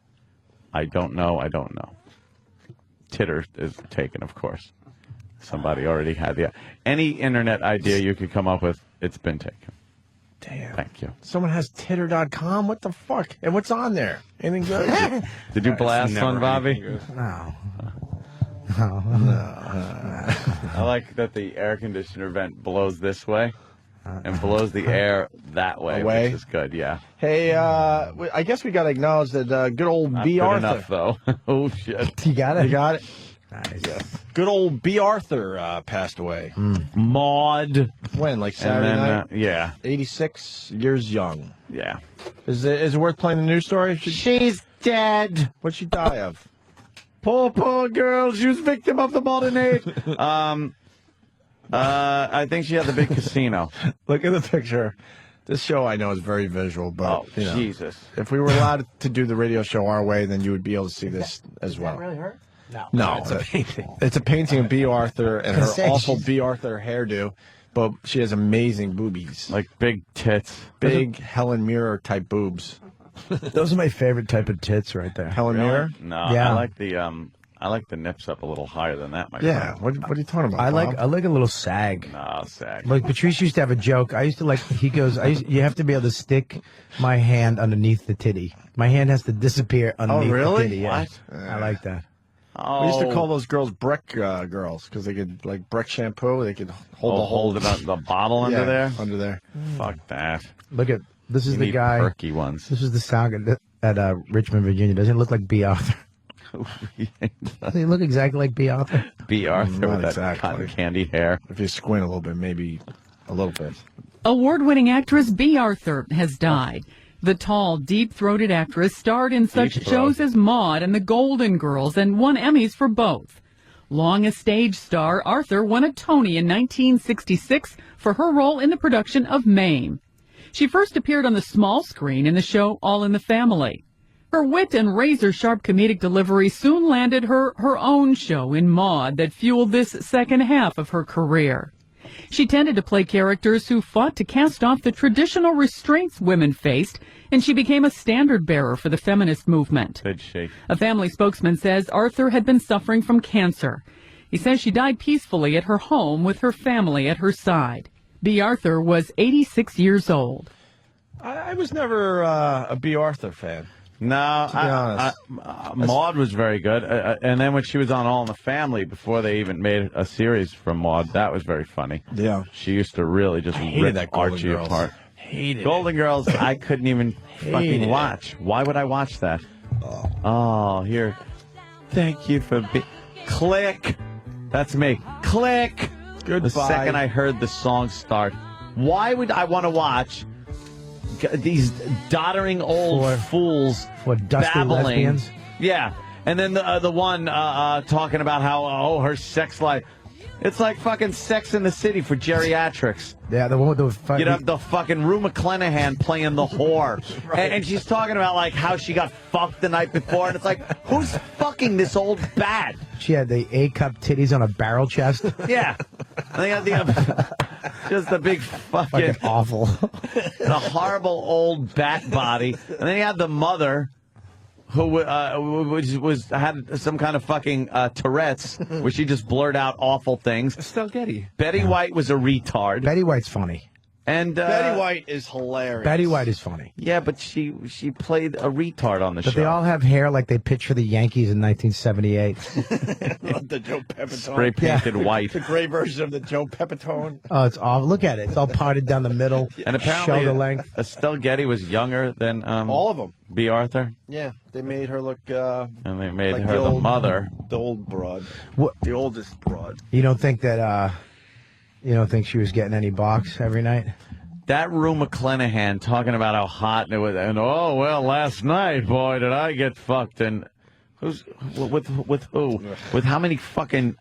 I don't know. Titter is taken, of course. Somebody already had any internet idea you could come up with, it's been taken. Damn. Thank you. Someone has titter.com? What the fuck? And what's on there? Anything good? Did you blast on Bobby? No. I like that the air conditioner vent blows this way. and blows the air that way, Away? which is good. Yeah. Hey, I guess we got to acknowledge that good old Not B. good Arthur. enough, though. Oh shit. You got it? You got it? Nice. Yes. Good old B. Arthur passed away. Maud. When? Like Saturday night? Yeah. 86 years young. Yeah. Is it worth playing the news story? She's dead. What'd she die of? Poor girl. She was victim of the modern age. I think she had the big casino. Look at the picture. This show I know is very visual, but you know, Jesus. if we were allowed to do the radio show our way, then you would be able to see this as well. That really hurt? No, it's a painting. It's a painting of B. Arthur and her Say, awful she's- B. Arthur hairdo, but she has amazing boobies, Like big tits. big Helen Mirror type boobs. Those are my favorite type of tits right there. Helen Mirror? No, Yeah. I like the nips up a little higher than that, my Yeah. friend. What are you talking about? I like Bob? a little sag. No, sag. Like Patrice used to have a joke. I used to like. He goes, you have to be able to stick my hand underneath the titty. My hand has to disappear underneath really? the titty. Yeah. What? I like that. Oh, We used to call those girls Breck girls because they could like Breck shampoo. They could hold the bottle under Yeah, there. Under there. Fuck that. Look at this is You the need guy. perky ones. This is the sound at Richmond, Virginia. Doesn't it look like B. Arthur? Doesn't he look exactly like B. Arthur? B. Arthur Not with that exactly. cotton candy hair. If you squint a little bit, maybe a little bit. Award-winning actress B. Arthur has died. The tall, deep-throated actress starred in such Deep throat. shows as Maude and The Golden Girls and won Emmys for both. Long a stage star, Arthur won a Tony in 1966 for her role in the production of Mame. She first appeared on the small screen in the show All in the Family. Her wit and razor-sharp comedic delivery soon landed her own show in Maude that fueled this second half of her career. She tended to play characters who fought to cast off the traditional restraints women faced, and she became a standard-bearer for the feminist movement. Good Sheik. A family spokesman says Arthur had been suffering from cancer. He says she died peacefully at her home with her family at her side. B. Arthur was 86 years old. I was never a B. Arthur fan. No, To be honest. Maude was very good. And then when she was on All in the Family, before they even made a series from Maude, that was very funny. Yeah. She used to really just hated rip that Golden Archie Girls. apart. Hated Golden Girls, I couldn't even fucking it. watch. Why would I watch that? Oh, here. Thank you for Click. That's me. Click. Goodbye. The second I heard the song start, why would I want to watch these doddering old fools For dusty babbling? lesbians? Yeah, and then the one talking about how her sex life. It's like fucking Sex in the City for geriatrics. Yeah, the one with the fucking. You'd have the fucking Rue McClanahan playing the whore. And she's talking about like how she got fucked the night before, and it's like, who's fucking this old bat? She had the A-cup titties on a barrel chest. Yeah. And they had just the big fucking awful. the horrible old bat body. And then you had the mother who had some kind of fucking Tourette's, where she just blurred out awful things. Estelle Getty. Betty White was a retard. Betty White's funny. And Betty White is hilarious. Betty White is funny. Yeah, but she played a retard on the But show. they all have hair like they pitched for the Yankees in 1978. The Joe Pepitone. Spray painted white. The gray version of the Joe Pepitone. Oh, it's all. Look at it. It's all parted down the middle. And apparently, shoulder length. Estelle Getty was younger than All of them. B. Arthur, Yeah, they made her look. and they made like her the old, mother. The old broad. What? The oldest broad. You don't think that? You don't think she was getting any box every night? That Rue McClanahan talking about how hot it was, and oh well, last night, boy, did I get fucked? And who's with who? With how many fucking?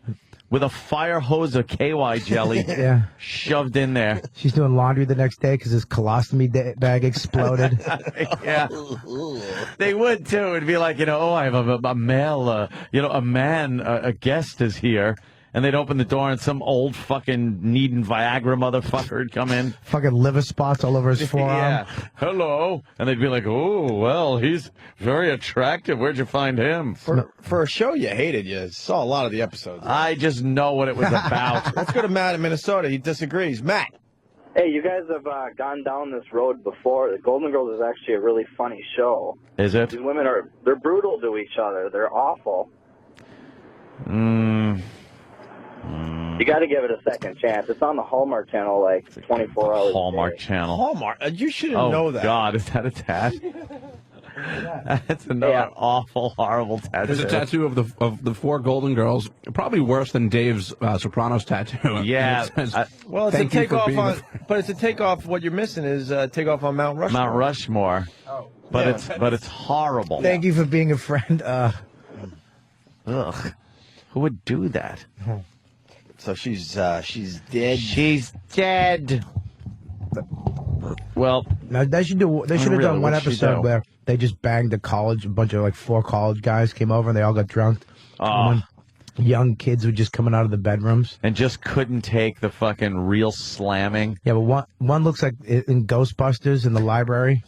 With a fire hose of KY jelly Yeah. shoved in there. She's doing laundry the next day because his colostomy bag exploded. Yeah, they would too. It'd be like, oh, I have a male, a man, a guest is here. And they'd open the door and some old fucking needing Viagra motherfucker would come in. Fucking liver spots all over his forearm. Yeah. Hello. And they'd be like, oh, well, he's very attractive. Where'd you find him? For a show you hated, you saw a lot of the episodes. I just know what it was about. Let's go to Matt in Minnesota. He disagrees. Matt. Hey, you guys have gone down this road before. The Golden Girls is actually a really funny show. Is it? These women they're brutal to each other. They're awful. You got to give it a second chance. It's on the Hallmark Channel, like 24 hours. Hallmark Channel. Hallmark. You shouldn't Oh, know that. God, is that a tat? That's another awful, horrible tattoo. There's a tattoo of the 4 Golden Girls, probably worse than Dave's Sopranos tattoo. Yeah. It says, Well, it's a "Thank you for takeoff being on, but it's a takeoff. What you're missing is takeoff on Mount Rushmore. Mount Rushmore. But Yeah. it's horrible. Thank you for being a friend. Ugh. Who would do that? So she's dead. She's dead. Well, now they should do. They should have done one what'd she episode do? where they just banged a bunch of like 4 college guys came over and they all got drunk. Oh. Young kids were just coming out of the bedrooms And just couldn't take the fucking real slamming. Yeah, but one looks like in Ghostbusters in the library.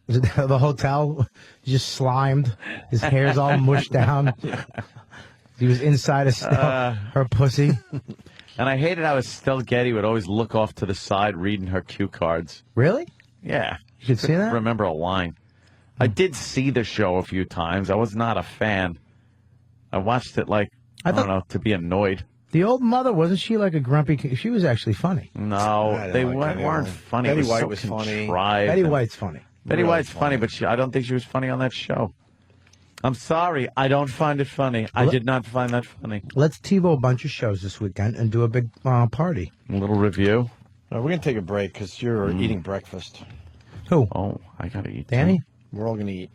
Was it the hotel? Just slimed. His hair's all mushed down. He was inside her pussy. And I hated how Estelle Getty would always look off to the side reading her cue cards. Really? Yeah. You could see that? Remember a line. I did see the show a few times. I was not a fan. I watched it I don't know, to be annoyed. The old mother, wasn't she like a grumpy? She was actually funny. No, they weren't funny. Betty It White so was funny. contrived. Betty White's funny. Betty White's funny, but I don't think she was funny on that show. I'm sorry. I don't find it funny. I did not find that funny. Let's TiVo a bunch of shows this weekend and do a big party. A little review. We're going to take a break because you're eating breakfast. Who? Oh, I got to eat. Danny? too. We're all going to eat.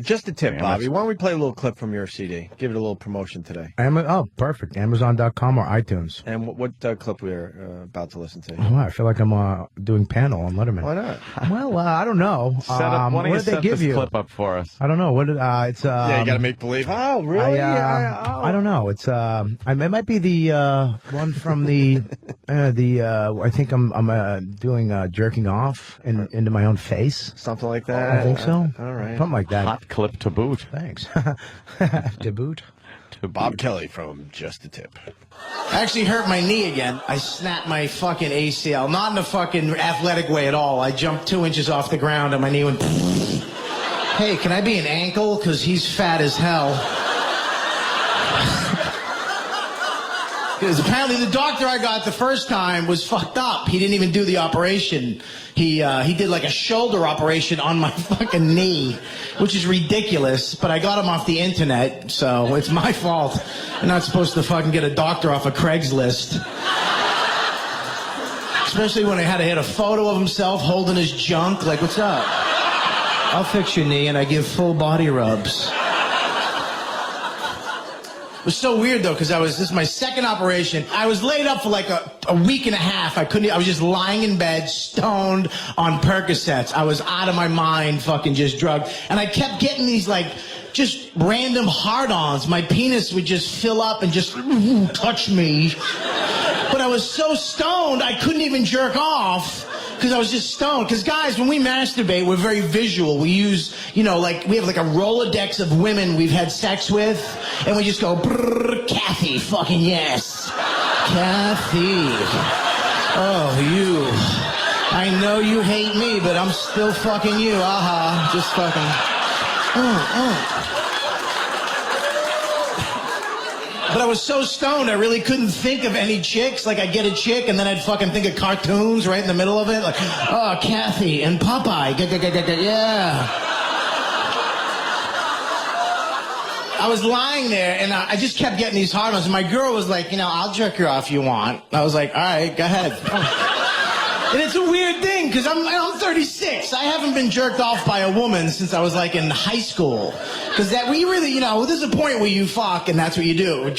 Just a tip, Damn, Bobby. that's- Why don't we play a little clip from your CD? Give it a little promotion today. Oh, perfect. Amazon.com or iTunes. And what clip we're about to listen to? Oh, wow, I feel like I'm doing panel on Letterman. Why not? Well, I don't know. Set up, why don't you what did they set give this you? clip up for us? I don't know. What did it's Yeah, you got to make believe. Oh, really? I don't know. It's it might be the one from the I think I'm doing jerking off into my own face. Something like that. I think so. All right. Something like that. Hot clip to boot. Thanks. To boot. Bob Kelly from Just a Tip. I actually hurt my knee again. I snapped my fucking ACL. Not in a fucking athletic way at all. I jumped 2 inches off the ground and my knee went... Hey, can I be an ankle? Because he's fat as hell. Because apparently the doctor I got the first time was fucked up. He didn't even do the operation. He did like a shoulder operation on my fucking knee, which is ridiculous. But I got him off the internet, so it's my fault. I'm not supposed to fucking get a doctor off of Craigslist. Especially when I had to hit a photo of himself holding his junk. Like, what's up? I'll fix your knee, and I give full body rubs. It was so weird though, because this is my second operation. I was laid up for like a week and a half. I was just lying in bed, stoned on Percocets. I was out of my mind, fucking just drugged. And I kept getting these like just random hard-ons. My penis would just fill up and just touch me. But I was so stoned, I couldn't even jerk off. Because I was just stoned. Because guys, when we masturbate, we're very visual. We use, we have like a Rolodex of women we've had sex with. And we just go, brrr, Kathy, fucking yes. Kathy. Oh, you. I know you hate me, but I'm still fucking you. Aha. Just fucking. But I was so stoned, I really couldn't think of any chicks. Like, I'd get a chick, and then I'd fucking think of cartoons right in the middle of it. Like, oh, Kathy and Popeye. Yeah. I was lying there, and I just kept getting these hard ones. And my girl was like, I'll jerk you off if you want. I was like, all right, go ahead. And it's a weird thing, because I'm 36. I haven't been jerked off by a woman since I was, like, in high school. Because we really, there's a point where you fuck, and that's what you do.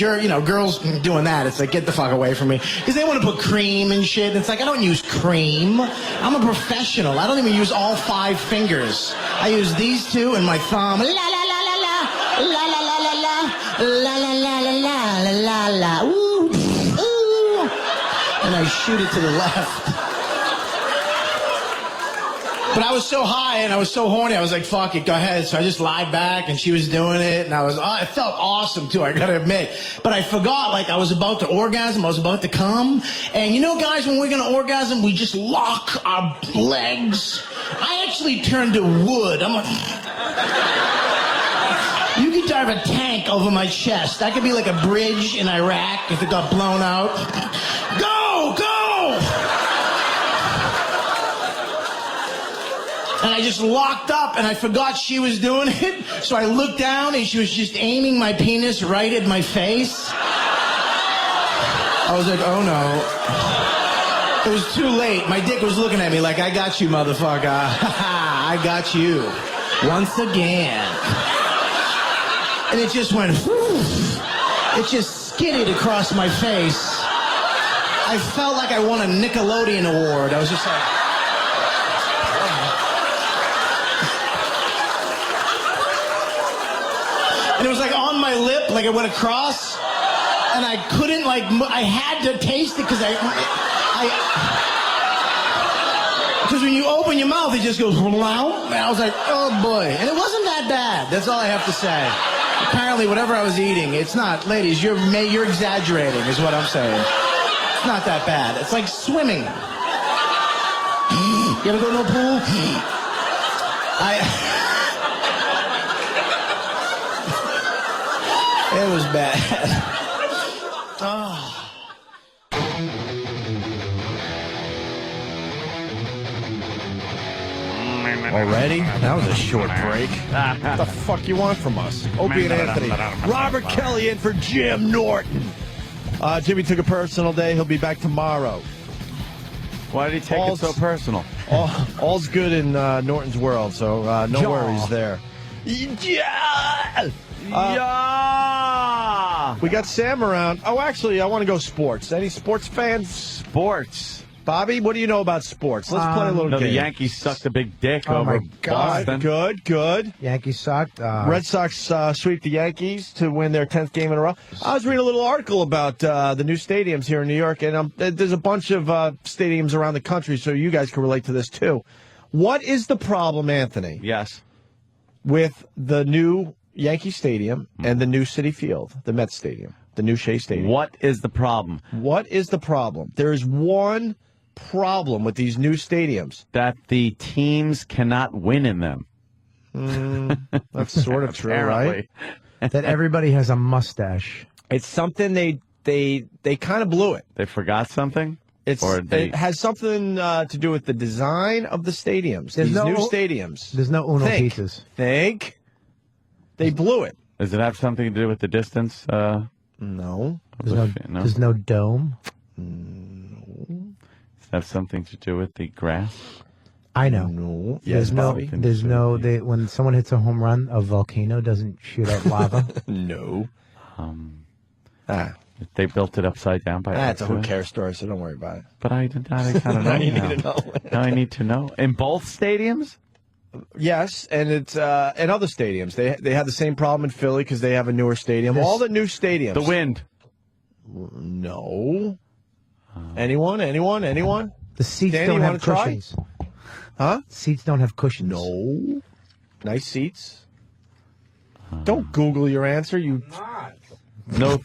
Girls doing that, it's like, get the fuck away from me. Because they want to put cream and shit. It's like, I don't use cream. I'm a professional. I don't even use all 5 fingers. I use these 2 and my thumb. La, la, la, la, la. La, la, la, la, la. La, la, la, la, la, la, la. Ooh, ooh. And I shoot it to the left. But I was so high and I was so horny, I was like, fuck it, go ahead. So I just lied back and she was doing it and it felt awesome too, I gotta admit. But I forgot, I was about to orgasm, I was about to come. And guys, when we're gonna orgasm, we just lock our legs. I actually turned to wood. I'm like, you can to have a tank over my chest. I could be like a bridge in Iraq if it got blown out. Go! And I just locked up, and I forgot she was doing it. So I looked down, and she was just aiming my penis right at my face. I was like, oh no. It was too late. My dick was looking at me like, I got you, motherfucker. I got you. Once again. And it just went, whew. It just skidded across my face. I felt like I won a Nickelodeon award. I was just like... And it was like on my lip, like it went across. And I couldn't, like, I had to taste it because because when you open your mouth, it just goes, wow. And I was like, oh boy. And it wasn't that bad. That's all I have to say. Apparently, whatever I was eating, it's not, ladies, you're exaggerating, is what I'm saying. It's not that bad. It's like swimming. You ever go to a pool? It was bad. Oh. Already? That was a short break. What the fuck you want from us? Opie and Anthony. Robert Kelly in for Jim Norton. Jimmy took a personal day. He'll be back tomorrow. Why did he take it so personal? All's good in Norton's world, so no worries there. Yeah! We got Sam around. Oh, actually, I want to go sports. Any sports fans? Sports. Bobby, what do you know about sports? Let's play a little game. The Yankees sucked a big dick Oh, over my God. Boston. Good. Yankees sucked. Red Sox sweep the Yankees to win their 10th game in a row. I was reading a little article about the new stadiums here in New York, and there's a bunch of stadiums around the country, so you guys can relate to this, too. What is the problem, Anthony? Yes. With the new Yankee Stadium and the new Citi Field, the Mets Stadium, the new Shea Stadium? What is the problem? What is the problem? There is one problem with these new stadiums. That the teams cannot win in them. That's sort of true, right? That everybody has a mustache. It's something they kind of blew it. They forgot something? It has something to do with the design of the stadiums. There's These new stadiums. There's no Uno pieces. Think. They blew it. Does it have something to do with the distance? No. There's no dome. Does it have something to do with the grass? I know. No. There's when someone hits a home run, a volcano doesn't shoot out lava. No. They built it upside down by That's a accident. who cares story, so don't worry about it. But I gotta know now. You need to know. Now I need to know. In both stadiums? Yes, and it's and other stadiums. They had the same problem in Philly because they have a newer stadium. All the new stadiums. The wind. No. Anyone? The seats Danny, don't you have wanna try? cushions. Huh? Seats don't have cushions. No. Nice seats. Don't Google your answer. No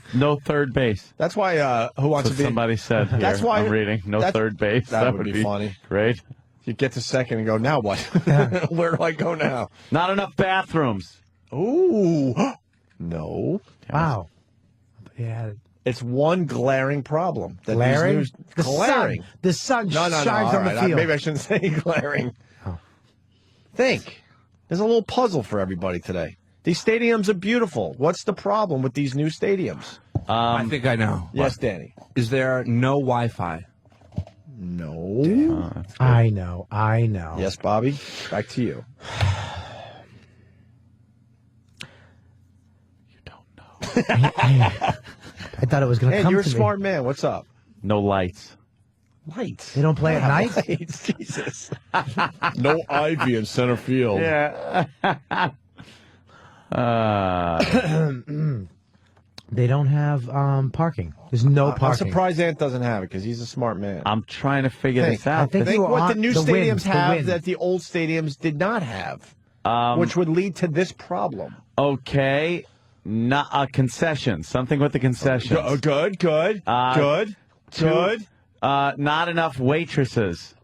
third base. That's why Who Wants to Be... Somebody said here. That's why I'm reading. No third base. That would be funny. Great. You get to second and go, now what? Where do I go now? Not enough bathrooms. Ooh. No. Wow. Yeah. It's one glaring problem. Glaring? Glaring. The sun shines all on the right. field. Maybe I shouldn't say glaring. Oh. Think. There's a little puzzle for everybody today. These stadiums are beautiful. What's the problem with these new stadiums? I think I know. Yes, Danny. Is there no Wi-Fi? No. I know. Yes, Bobby. Back to you. You don't know. I thought it was going to Hey, come you're a to me. smart man. What's up? No lights. Lights. They don't play at night? Lights. Jesus. No ivy in center field. Yeah. They don't have parking. There's no parking. I'm surprised Ant doesn't have it because he's a smart man. I'm trying to figure this out. Think what the new stadiums have that the old stadiums did not have, which would lead to this problem. Okay. Not concessions. Something with the concessions. Good. Not enough waitresses.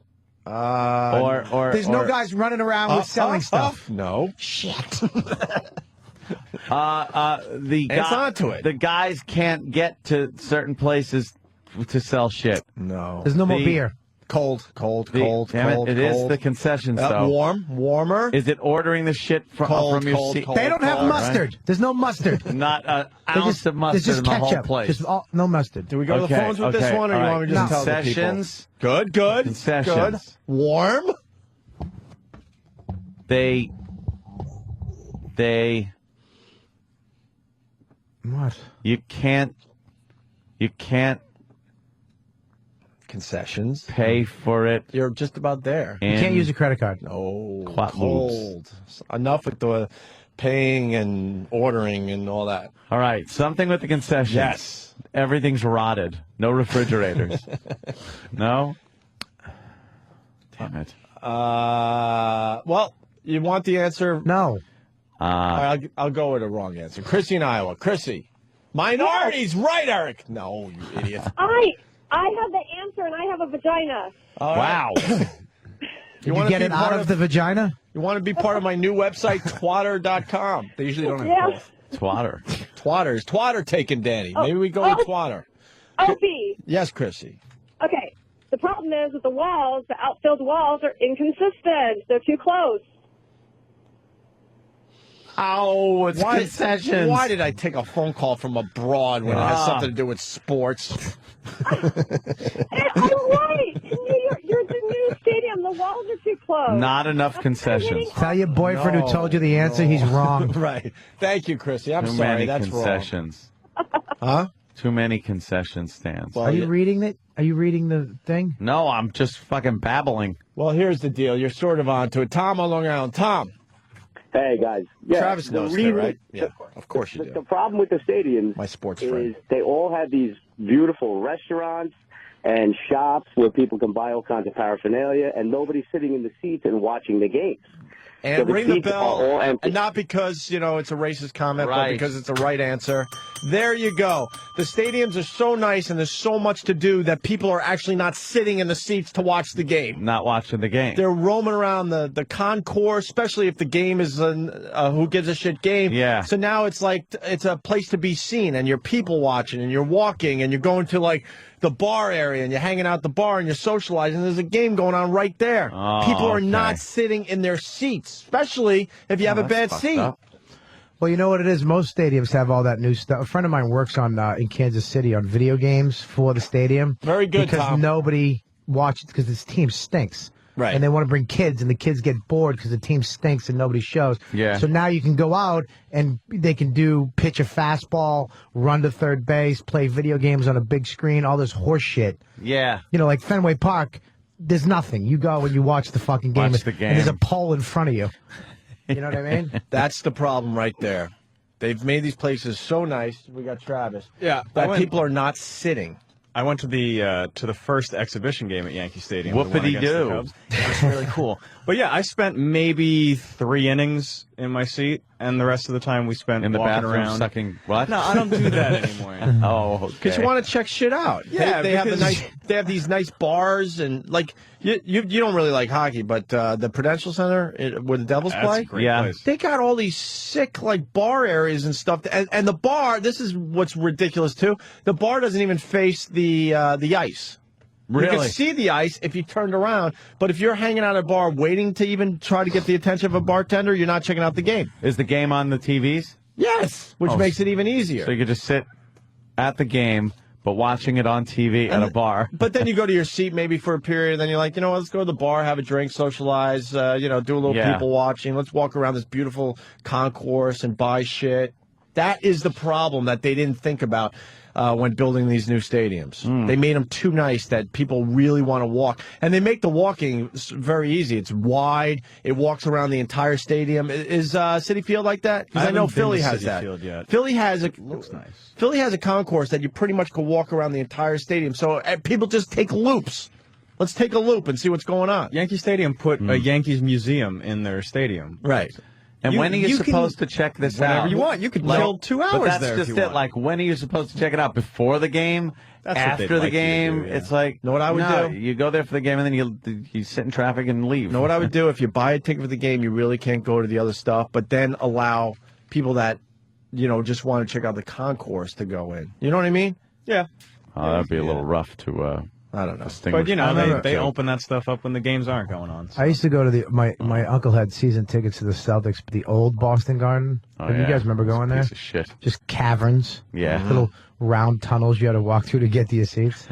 Or there's no guys running around with selling stuff. No. Shit. It's onto it. The guys can't get to certain places to sell shit. No. There's no more beer. Cold. Damn it is the concessions, though. Warmer. Is it ordering the shit from your seat? They don't have mustard. There's no mustard. Not an They ounce of mustard There's just in the ketchup. whole place. Just no mustard. Do we go to the phones with this one, or you want me to just tell the people? Concessions. Good. Concessions. Good. Warm. They. What? You can't. Concessions. Pay for it. You're just about there. You can't use a credit card. No. Quite Cold. Enough with the paying and ordering and all that. All right, something with the concessions. Yes. Everything's rotted. No refrigerators. No? Damn it. Well, you want the answer? No. All right, I'll go with a wrong answer. Chrissy in Iowa. Chrissy. Minorities, right, Eric? No, you idiot. I have the answer, and I have a vagina. All right. Wow. Did you wanna get be it out part of the vagina? You want to be part of my new website, twatter.com. They usually don't have Yes. Twatter. Twatters. Twatter taking Danny. Maybe we go with Twatter. Opie. Yes, Chrissy. Okay. The problem is with the walls, the outfilled walls are inconsistent. They're too close. Oh, it's concessions. Why did I take a phone call from abroad when it has something to do with sports? I'm right. You're the new stadium. The walls are too close. Not enough concessions. Tell your boyfriend who told you the answer he's wrong. Right. Thank you, Chrissy. I'm Too sorry. many That's concessions. Huh? Too many concession stands. Are you reading it? Are you reading the thing? No, I'm just fucking babbling. Well, here's the deal. You're sort of onto it. Tom on Long Island. Tom. Hey, guys. Yeah, Travis the knows that, reason- right? Yeah, of course you do. The problem with the stadiums My sports is friend. they all have these beautiful restaurants and shops where people can buy all kinds of paraphernalia, and nobody's sitting in the seats and watching the games. And So the ring the seats are all bell, empty. and not because, it's a racist comment, but Right. because it's a right answer. There you go. The stadiums are so nice, and there's so much to do that people are actually not sitting in the seats to watch the game. Not watching the game. They're roaming around the concourse, especially if the game is a who gives a shit game. Yeah. So now it's like it's a place to be seen, and you're people watching, and you're walking, and you're going to like the bar area, and you're hanging out at the bar, and you're socializing. There's a game going on right there. Oh, People are okay. not sitting in their seats, especially if you have a bad fucked seat. up. Well, you know what it is? Most stadiums have all that new stuff. A friend of mine works on in Kansas City on video games for the stadium. Very good, because Tom. nobody watches because this team stinks. Right. And they want to bring kids, and the kids get bored because the team stinks and nobody shows. Yeah. So now you can go out and they can pitch a fastball, run to third base, play video games on a big screen, all this horse shit. Yeah. Like Fenway Park, there's nothing. You go and you watch the fucking game. Watch the game. And there's a pole in front of you. You know what I mean? That's the problem right there. They've made these places so nice. We got Travis. Yeah, That people are not sitting. I went to the first exhibition game at Yankee Stadium. the one Whoopity against the doo. Cubs. It was really cool. But yeah, I spent maybe 3 innings in my seat, and the rest of the time we spent In the walking bathroom around. sucking what? No, I don't do that anymore. Oh, okay. Because you want to check shit out. Yeah, they have because- they have these nice bars, and like you don't really like hockey, but the Prudential Center where the Devils That's play, a great place. they got all these sick like bar areas and stuff. And the bar, this is what's ridiculous too. The bar doesn't even face the ice. You Really? can see the ice if you turned around, but if you're hanging out at a bar waiting to even try to get the attention of a bartender, you're not checking out the game. Is the game on the TVs? Yes, which Oh, makes it even easier. So you could just sit at the game, but watching it on TV at a bar. But then you go to your seat maybe for a period, and then you're like, you know what, let's go to the bar, have a drink, socialize, do a little Yeah. people watching. Let's walk around this beautiful concourse and buy shit. That is the problem that they didn't think about when building these new stadiums. They made them too nice that people really want to walk. And they make the walking very easy. It's wide. It walks around the entire stadium. Is Citi Field like that? Because I know haven't been Philly to has Citi that. Field yet. Philly has Looks nice. Philly has a concourse that you pretty much can walk around the entire stadium. So people just take loops. Let's take a loop and see what's going on. Yankee Stadium put a Yankees museum in their stadium. Right. And when are you can- supposed to check this whenever out? you want. You could Like- kill 2 hours but that's there if just you it. want. Like, when are you supposed to check it out? Before the game? That's what they'd After the like you to game? do, yeah. It's like, know what I would no, do? You go there for the game, and then you sit in traffic and leave. You know what I would do? If you buy a ticket for the game, you really can't go to the other stuff, but then allow people that just want to check out the concourse to go in. You know what I mean? Yeah. Oh, that'd be a little rough to. I don't know. But they open that stuff up when the games aren't going on. So. I used to go to my uncle had season tickets to the Celtics, the old Boston Garden. Oh, You guys remember going there? Piece of shit. Just caverns. Yeah. Little round tunnels you had to walk through to get to your seats.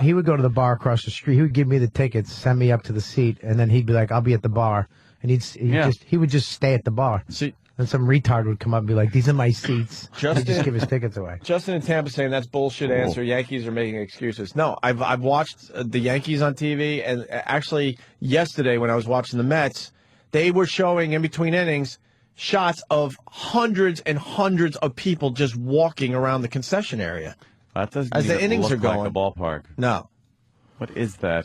He would go to the bar across the street. He would give me the tickets, send me up to the seat, and then he'd be like, "I'll be at the bar," and he would just stay at the bar. See. And some retard would come up and be like, "These are my seats." Justin, He'd just give his tickets away. Justin in Tampa saying that's bullshit answer. Yankees are making excuses. No, I've watched the Yankees on TV, and actually yesterday when I was watching the Mets, they were showing in between innings shots of hundreds and hundreds of people just walking around the concession area. That doesn't as the innings are going. like a ballpark. No. What is that?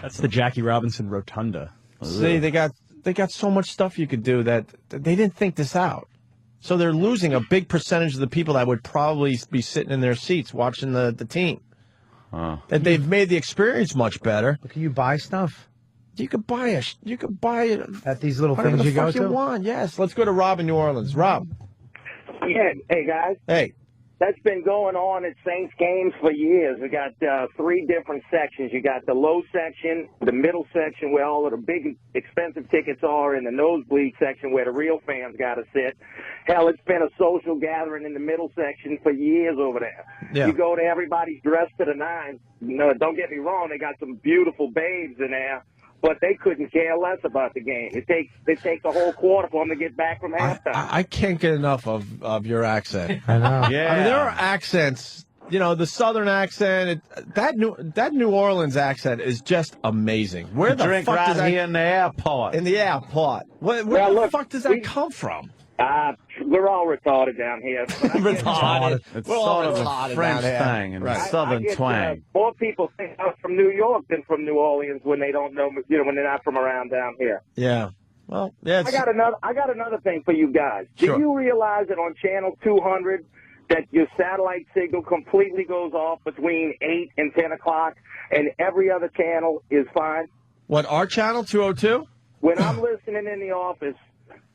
That's the Jackie Robinson Rotunda. See, they got so much stuff you could do that they didn't think this out. So they're losing a big percentage of the people that would probably be sitting in their seats watching the team. And they've made the experience much better. Can you buy stuff? You could buy at these little whatever things the you go fuck to. you want. Yes, let's go to Rob in New Orleans. Rob. Yeah, hey guys. Hey. That's been going on at Saints games for years. We got 3 different sections. You got the low section, the middle section where all of the big expensive tickets are, and the nosebleed section where the real fans got to sit. Hell, it's been a social gathering in the middle section for years over there. Yeah. You go to everybody's dressed to the nines. Don't get me wrong, they got some beautiful babes in there. But they couldn't care less about the game. It takes a whole quarter for them to get back from halftime. I can't get enough of your accent. I know. Yeah. I mean, there are accents. The Southern accent. That New Orleans accent is just amazing. Where the Drink fuck right does that here in the airport? In the airport. Where the fuck does that come from? We're all retarded down here. Retarded. It's We're all sort of a retarded French down here. thing and Right. Southern I get, twang. More people think I'm from New York than from New Orleans when they don't know, when they're not from around down here. Yeah. Well, yeah. I got another thing for you guys. Sure. Do you realize that on channel 200 that your satellite signal completely goes off between 8 and 10 o'clock, and every other channel is fine? What, our channel 202? When I'm listening in the office,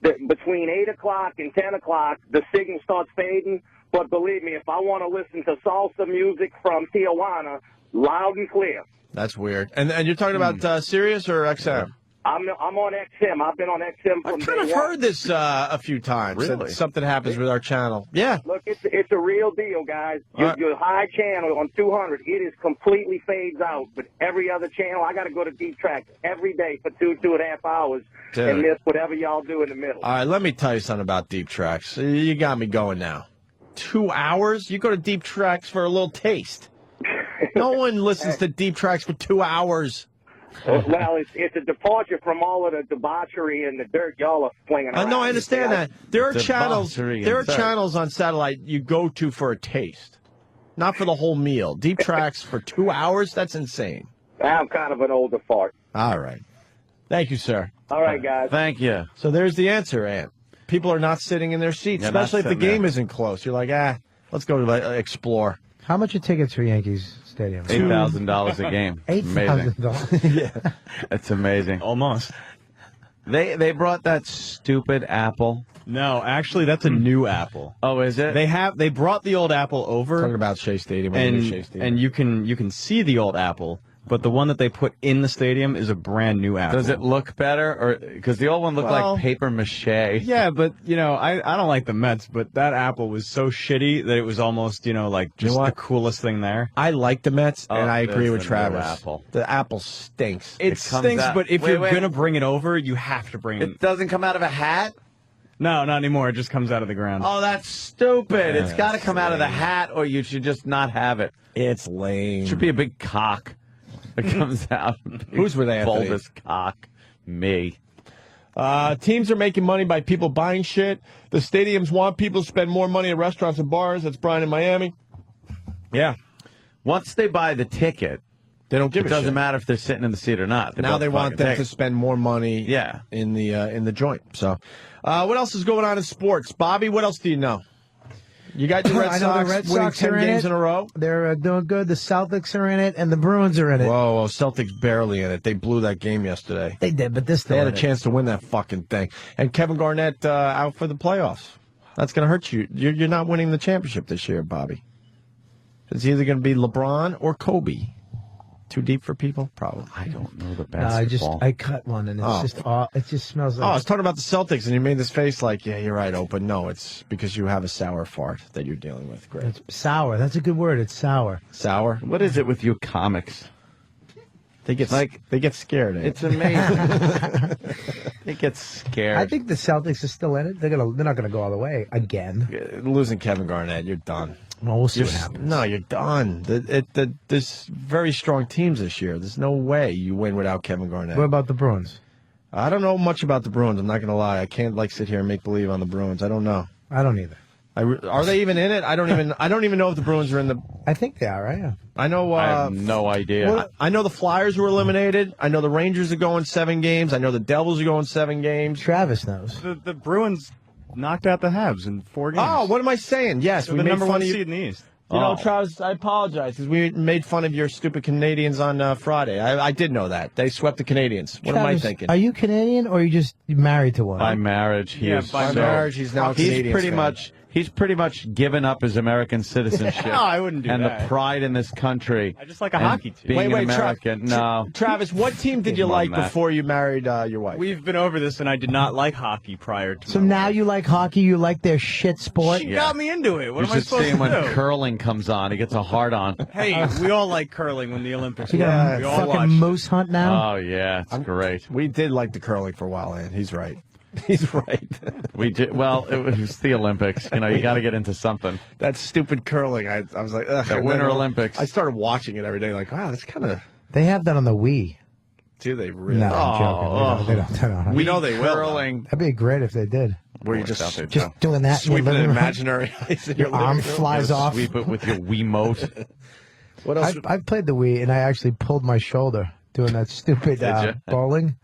between 8 o'clock and 10 o'clock, the signal starts fading. But believe me, if I want to listen to salsa music from Tijuana, loud and clear. That's weird. And you're talking about Sirius or XM? I'm on XM. I've been on XM from I've kind of day one. heard this a few times. Really? That something happens with our channel. Yeah. Look, it's a real deal, guys. Your high channel on 200, it is completely fades out. But every other channel, I got to go to deep tracks every day for 2.5 hours Dude. and miss whatever y'all do in the middle. All right, let me tell you something about Deep Tracks. You got me going now. 2 hours? You go to Deep Tracks for a little taste. No one listens to Deep Tracks for 2 hours. Well, it's a departure from all of the debauchery and the dirt y'all are flinging around. No, I understand that. There are channels. Debauchery There are and dirt. channels on satellite you go to for a taste, not for the whole meal. Deep Tracks for 2 hours? That's insane. I'm kind of an older fart. All right. Thank you, sir. All right, guys. Thank you. So there's the answer, Ant. People are not sitting in their seats, Yeah, not especially if the sitting there. game isn't close. You're like, let's go to explore. How much are tickets for Yankees Stadium? $8,000 a game. Amazing. $8,000. Yeah. It's amazing. Almost. They brought that stupid Apple. No, actually, that's a new Apple. Oh, is it? They brought the old Apple over. Talking about Shea Stadium. Shea Stadium. And you can see the old Apple, but the one that they put in the stadium is a brand new Apple. Does it look better, or because the old one looked Well, like paper mache? Yeah, but I don't like the Mets, but that Apple was so shitty that it was almost like just the coolest thing there. I like the Mets, and I agree with the new Travis. Apple. The Apple stinks. It comes stinks, out- but if Wait, you're wait. gonna bring it over, you have to bring it. It doesn't come out of a hat? No, not anymore. It just comes out of the ground. Oh, that's stupid. It's Yeah, got to it's come out of the lame. hat, or you should just not have it. It's lame. It should be a big cock that comes out. Who's with Anthony? Bulbous cock. Me. Teams are making money by people buying shit. The stadiums want people to spend more money at restaurants and bars. That's Brian in Miami. Yeah. Once they buy the ticket, They don't give it a doesn't shit. matter if they're sitting in the seat or not. Now they want them to to spend more money Yeah. in the joint. So, what else is going on in sports? Bobby, what else do you know? You got the Red I know Sox the Red winning Sox 10 are in games it. in a row. They're doing good. The Celtics are in it, and the Bruins are in it. Whoa, Celtics barely in it. They blew that game yesterday. They did, but this They had a chance to win that fucking thing. And Kevin Garnett out for the playoffs. That's going to hurt you. You're not winning the championship this year, Bobby. It's either going to be LeBron or Kobe. Too deep for people? Probably. I don't know the No, I cut one, and it's it just smells like. I was talking about the Celtics, and you made this face like, yeah, you're right, Open. No, it's because you have a sour fart that you're dealing with. Great. It's sour. That's a good word. It's sour. Sour? What is it with you comics? They get scared. It's amazing. They get scared. I think the Celtics are still in it. They're not gonna go all the way again. Losing Kevin Garnett, you're done. Well, we'll see what happens. No, you're done. There's very strong teams this year. There's no way you win without Kevin Garnett. What about the Bruins? I don't know much about the Bruins. I'm not going to lie. I can't sit here and make believe on the Bruins. I don't know. I don't either. Are they even in it? I don't even know if the Bruins are in the. I think they are. Right? I know. I have no idea. I know the Flyers were eliminated. I know the Rangers are going 7 games. I know the Devils are going 7 games. Travis knows. The Bruins knocked out the Habs in 4 games. Oh, what am I saying? Yes, They're we the made number fun one of you. seed in the East. You know, Travis, I apologize because we made fun of your stupid Canadians on Friday. I did know that. They swept the Canadians. What am I Travis, thinking? Are you Canadian or are you just married to one? By marriage, by marriage, he's now a Canadian fan. He's pretty much given up his American citizenship. No, I wouldn't do and that. the pride in this country. I just like a and hockey team. Being an American. No. Travis, what team did you More like than that. before you married your wife? We've been over this, and I did not like hockey prior to. So now you like hockey? You like their shit sport? She got me into it. What You am I should supposed see to him when do? curling comes on. He gets a hard on. Hey, we all like curling when the Olympics. You got are. a We all fucking watch. moose hunt now? Oh, yeah. It's great. We did like the curling for a while, and he's right. He's right. We did. Well, it was the Olympics. You know, you got to get into something. That stupid curling. I was like, ugh. The And Winter then Olympics. I started watching it every day. Like, wow, that's kind of. They have that on the Wii. Do they really? No, I'm joking. They don't. We know they will. Curling. That'd be great if they did. Where you just doing that. in your sweeping living an room. imaginary ice in Your arm living room. flies off. Sweep it with your Wiimote. What else? I've played the Wii, and I actually pulled my shoulder doing that stupid Did you? bowling.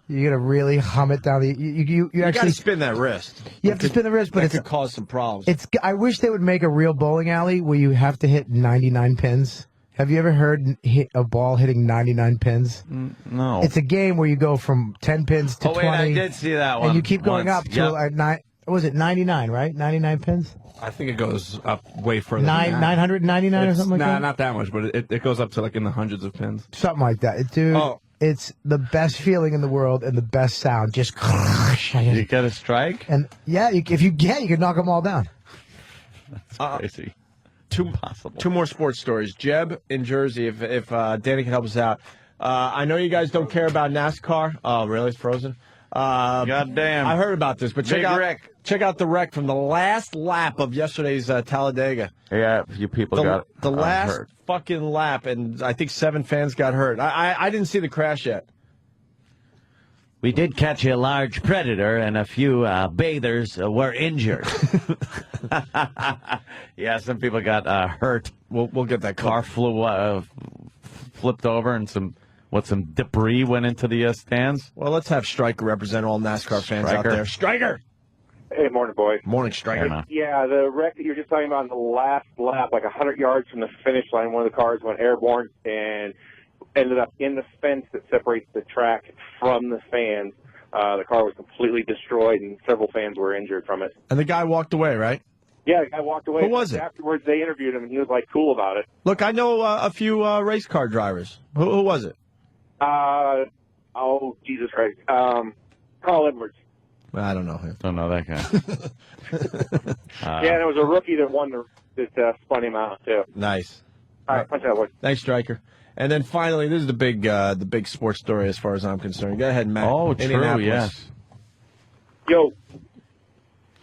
You gotta really hum it down. You You actually got to spin that wrist. you have to spin the wrist, but That it's could cause some problems. it's. I wish they would make a real bowling alley where you have to hit 99 pins. Have you ever heard hit a ball hitting 99 pins? No. It's a game where you go from 10 pins to Oh, 20. wait, I did see that one. And you keep going once. up to Yep. nine. Was it 99? Right, 99 pins. I think it goes up way further. than that. 999 or something like that. Not that much, but it goes up to like in the hundreds of pins. Something like that, dude. Oh. It's the best feeling in the world and the best sound. Just You get a strike? and yeah, if you can knock them all down. That's crazy. Two more sports stories. Jeb in Jersey, if Danny can help us out. I know you guys don't care about NASCAR. Oh, really? It's frozen? Goddamn. I heard about this, but Big wreck. check out the wreck from the last lap of yesterday's Talladega. Yeah, a few people got the last hurt. fucking lap, and I think 7 fans got hurt. I didn't see the crash yet. We did catch a large predator, and a few bathers were injured. Yeah, some people got hurt. We'll get that Car flipped over, and some debris went into the stands. Well, let's have Stryker represent all NASCAR fans out Stryker. there. Stryker! Hey, morning, boys. Morning, Stryker. Yeah, the wreck that you were just talking about on the last lap, like 100 yards from the finish line, one of the cars went airborne and ended up in the fence that separates the track from the fans. The car was completely destroyed, and several fans were injured from it. And the guy walked away, right? Yeah, the guy walked away. Who was it? Afterwards, they interviewed him, and he was, like, cool about it. Look, I know a few race car drivers. Who was it? Oh, Jesus Christ. Carl Edwards. I don't know him. Don't know that guy. Yeah, and it was a rookie that won that spun him out, too. Nice. All right, punch that one. Thanks, Stryker. And then finally, this is the big sports story as far as I'm concerned. Go ahead, Matt. Oh, true, Indianapolis. yes. Yo,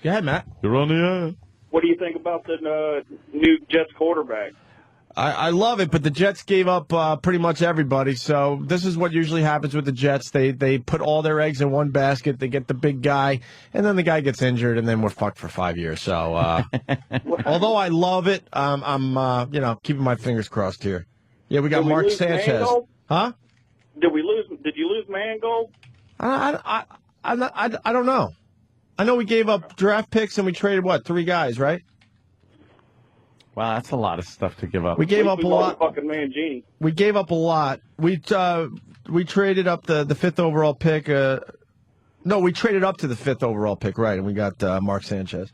Go ahead, Matt. You're on the air. what do you think about the new Jets quarterback? I love it, but the Jets gave up pretty much everybody. So this is what usually happens with the Jets. They put all their eggs in one basket. They get the big guy, and then the guy gets injured, and then we're fucked for 5 years. So although I love it, I'm keeping my fingers crossed here. Yeah, we got Did we Mark lose Sanchez. Mangold? Huh? Did you lose Mangold? I don't know. I know we gave up draft picks and we traded 3 guys, right? Wow, that's a lot of stuff to give up. We gave up a lot. Fucking Mangini. We gave up a lot. We traded up the 5th overall pick. No, we traded up to the 5th overall pick, right? And we got Mark Sanchez,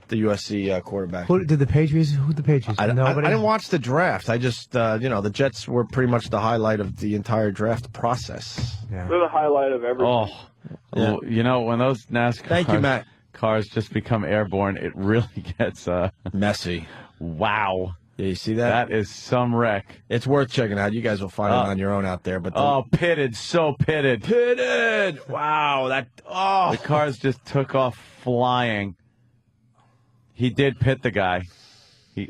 the USC quarterback. Who did the Patriots? Who the Patriots? I Nobody. didn't watch the draft. I just, the Jets were pretty much the highlight of the entire draft process. Yeah. They're the highlight of everything. Oh, well, you know, when those NASCAR Thank you, Matt. cars just become airborne, it really gets messy. Wow. Yeah, you see that? That is some wreck. It's worth checking out. You guys will find it on your own out there. But pitted, so pitted. Pitted! Wow, the cars just took off flying. He did pit the guy.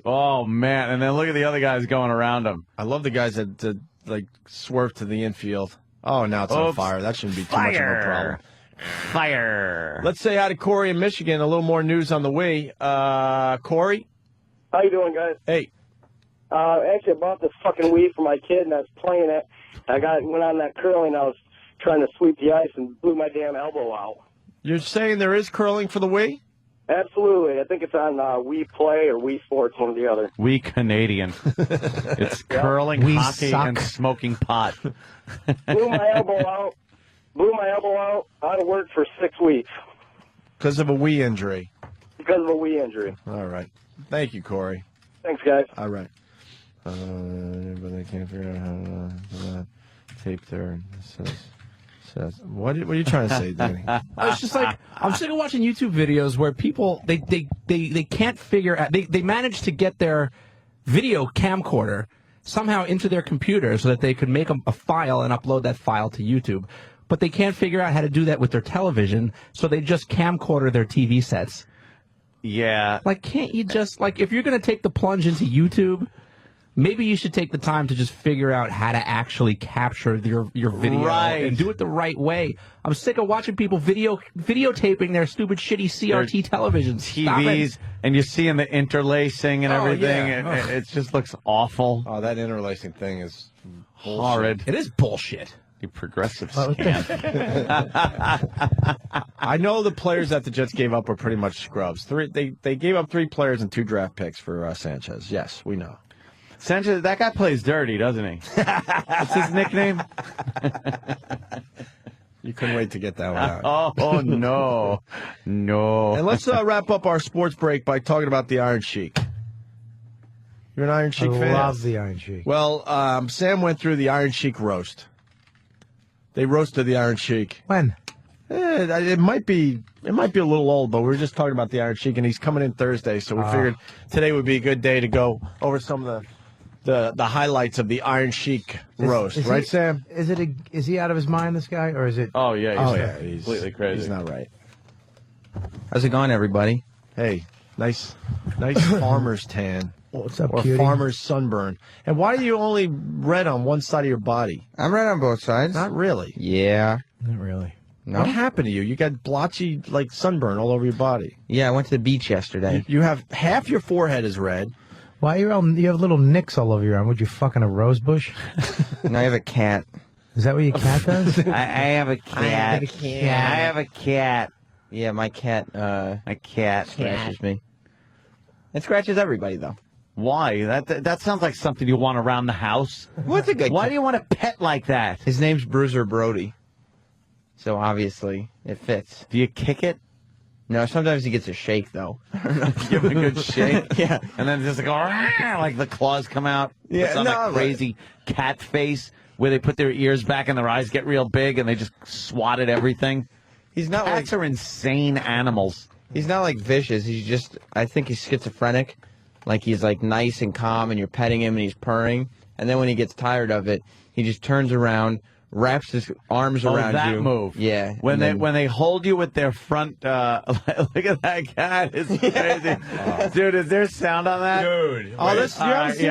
Oh, man. And then look at the other guys going around him. I love the guys that swerve to the infield. Oh, now it's on fire. That shouldn't be too much of a problem. Fire. Let's say hi to Corey in Michigan. A little more news on the way. Corey? How you doing, guys? Hey. Actually, I bought this fucking weed for my kid, and I was playing it. I went on that curling. I was trying to sweep the ice and blew my damn elbow out. You're saying there is curling for the Wii? Absolutely. I think it's on Wii Play or Wii Sports, one or the other. We Canadian. It's curling, hockey, and smoking pot. Blew my elbow out. Out of work for 6 weeks. Because of a Wii injury. Because of a Wii injury. All right. Thank you, Corey. Thanks, guys. All right. But they can't figure out how to tape there. Says, what are you trying to say, Danny? It's just like, I'm sick of watching YouTube videos where people, they can't figure out, they manage to get their video camcorder somehow into their computer so that they could make a file and upload that file to YouTube. But they can't figure out how to do that with their television, so they just camcorder their TV sets. Yeah. Like, can't you just, like, if you're going to take the plunge into YouTube, maybe you should take the time to just figure out how to actually capture your video and do it the right way. I'm sick of watching people videotaping their stupid, shitty CRT televisions. TVs, and you're seeing the interlacing and everything. Yeah. It just looks awful. Oh, that interlacing thing is horrid. It is bullshit. You progressive I know the players that the Jets gave up were pretty much scrubs. They gave up 3 players and 2 draft picks for Sanchez. Yes, we know. Sanchez, that guy plays dirty, doesn't he? What's his nickname? You couldn't wait to get that one out. Oh, no. No. And let's wrap up our sports break by talking about the Iron Sheik. You're an Iron Sheik fan? I love the Iron Sheik. Well, Sam went through the Iron Sheik roast. They roasted the Iron Sheik. When? It might be a little old, but we were just talking about the Iron Sheik, and he's coming in Thursday, so we figured today would be a good day to go over some of the highlights of the Iron Sheik roast, right, Sam? Is he out of his mind, this guy, or is it? Oh yeah, he's completely crazy. He's not right. How's it going, everybody? Hey, nice farmer's tan. What's up, or cutie? farmer's sunburn. And why are you only red on one side of your body? I'm red on both sides. Not really. Yeah. Not really. No? What happened to you? You got blotchy, sunburn all over your body. Yeah, I went to the beach yesterday. You have half your forehead is red. Why you have little nicks all over your arm? Would you fucking a rose bush? No, I have a cat. Is that what your cat does? I have a cat. I have a cat. I have a cat. Yeah, my cat scratches me. It scratches everybody, though. Why? That sounds like something you want around the house. What's a good Why do you want a pet like that? His name's Bruiser Brody. So obviously, it fits. Do you kick it? No, sometimes he gets a shake, though. Give it a good shake. Yeah. And then just like the claws come out. Yeah, It's on that crazy cat face where they put their ears back and their eyes get real big and they just swat at everything. Cats are insane animals. He's not like vicious. He's just, I think he's schizophrenic. Like he's like nice and calm and you're petting him and he's purring. And then when he gets tired of it, he just turns around, wraps his arms around that you. move. Yeah. When they hold you with their front, look at that cat. It's crazy. Dude, is there sound on that? Dude. Oh, this, you haven't seen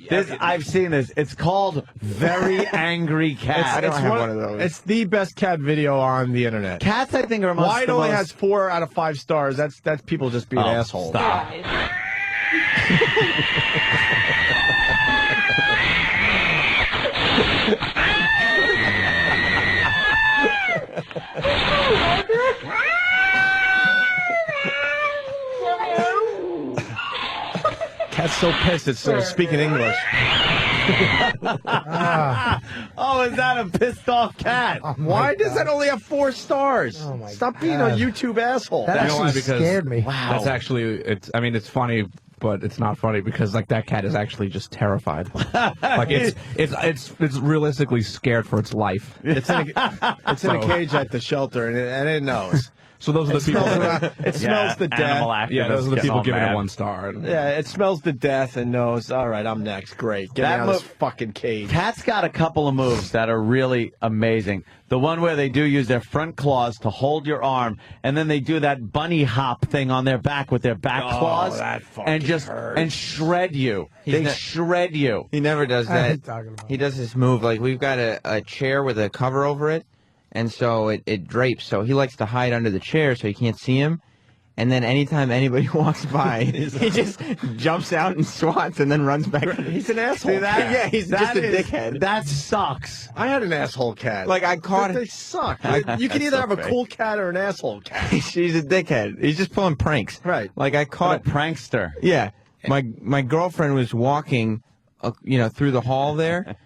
this clip? I've seen this. It's called Very Angry Cat. I don't have one of those. It's the best cat video on the internet. Cats, I think, are amongst Why it the only most... has 4 out of 5 stars. That's people just being assholes. Stop. Cat's so pissed it's speaking English. Oh, is that a pissed off cat? Why does that only have 4 stars? Stop being a YouTube asshole. That actually scared me. Wow. That's actually, it's funny, but it's not funny because like that cat is actually just terrified. Like it's realistically scared for its life. It's in a cage at the shelter, and it knows. So those are the people. It smells the death. Yeah, those are the people giving it 1 star. Yeah, it smells the death and knows. All right, I'm next. Great, get me out of this fucking cage. Cat's got a couple of moves that are really amazing. The one where they do use their front claws to hold your arm, and then they do that bunny hop thing on their back with their back claws, that fucking and just hurts. and shred you. They shred you. He never does that. He does this move like we've got a chair with a cover over it. And so it drapes, so he likes to hide under the chair so you can't see him. And then anytime anybody walks by, he just jumps out and swats and then runs back. He's an asshole. See that? Cat. Yeah, he's just a dickhead. That sucks. I had an asshole cat. Like I caught They suck. You can either have a cool cat or an asshole cat. She's a dickhead. He's just pulling pranks. Right. Like I caught a prankster. Yeah. My girlfriend was walking, through the hall there.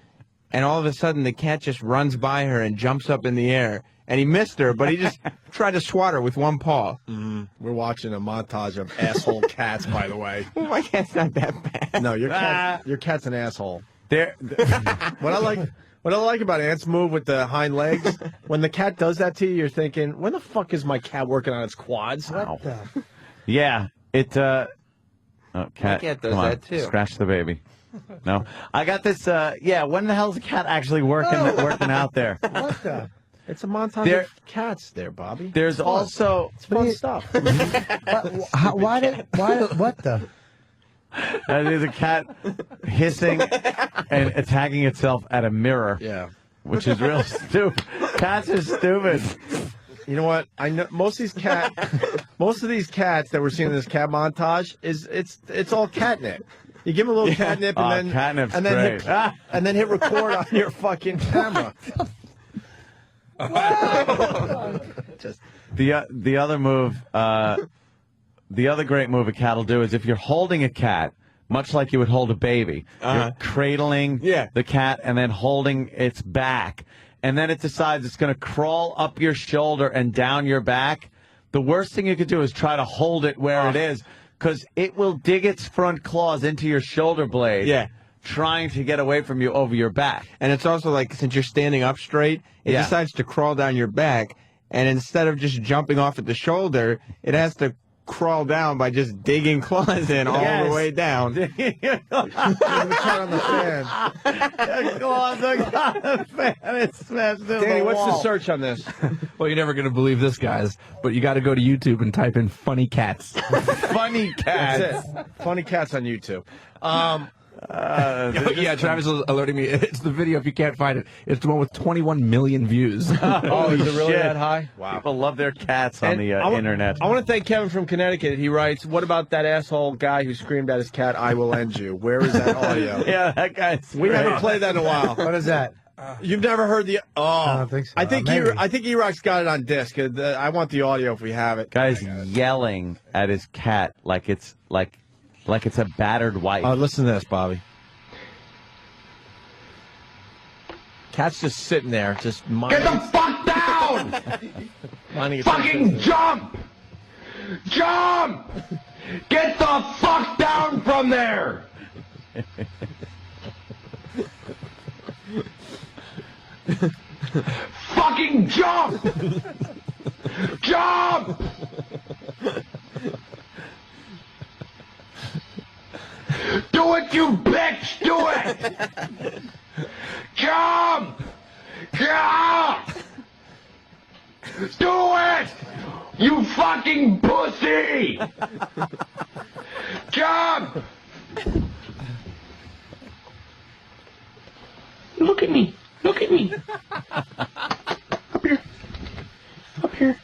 And all of a sudden, the cat just runs by her and jumps up in the air. And he missed her, but he just tried to swat her with 1 paw. We're watching a montage of asshole cats, by the way. Well, my cat's not that bad. No, your cat's an asshole. What I like about Ant's move with the hind legs, when the cat does that to you, you're thinking, when the fuck is my cat working on its quads? What the? Yeah, cat. cat does Come on, that too. Scratch the baby. No, I got this. When the hell's the cat actually working out there? What the? It's a montage of cats there, Bobby. There's also it's fun stuff. What the? There's a cat hissing and attacking itself at a mirror. Yeah, which is real stupid. Cats are stupid. You know what? I know most of these cats that we're seeing in this cat montage it's all catnip. You give them a little catnip and then hit record on your fucking camera. The other move, the other great move a cat will do is if you're holding a cat, much like you would hold a baby, you're cradling the cat and then holding its back, and then it decides it's going to crawl up your shoulder and down your back. The worst thing you could do is try to hold it where it is, because it will dig its front claws into your shoulder blade, trying to get away from you over your back. And it's also like, since you're standing up straight, it decides to crawl down your back, and instead of just jumping off at the shoulder, it has to crawl down by just digging claws in all the way down. Turn on the fan. Danny, what's the search on this? Well, you're never going to believe this, guys, but you got to go to YouTube and type in funny cats. Funny cats. That's it. Funny cats on YouTube. Yeah, Travis is alerting me. It's the video, if you can't find it. It's the one with 21 million views. Oh, is it really that high? Wow. People love their cats on the internet. I want to thank Kevin from Connecticut. He writes, what about that asshole guy who screamed at his cat, I will end you? Where is that audio? Yeah, that guy's We haven't played that in a while. What is that? You've never heard the... Oh, I don't think so. I think E-Rock's got it on disc. I want the audio if we have it. Guy's yelling at his cat like it's it's a battered wife. Listen to this, Bobby. Cat's just sitting there, just Get the fuck down! Fucking jump! Jump! Get the fuck down from there! Fucking jump! Jump! Do it, you bitch! Do it! Jump! Jump! Do it! You fucking pussy! Jump! Look at me! Look at me! Up here! Up here!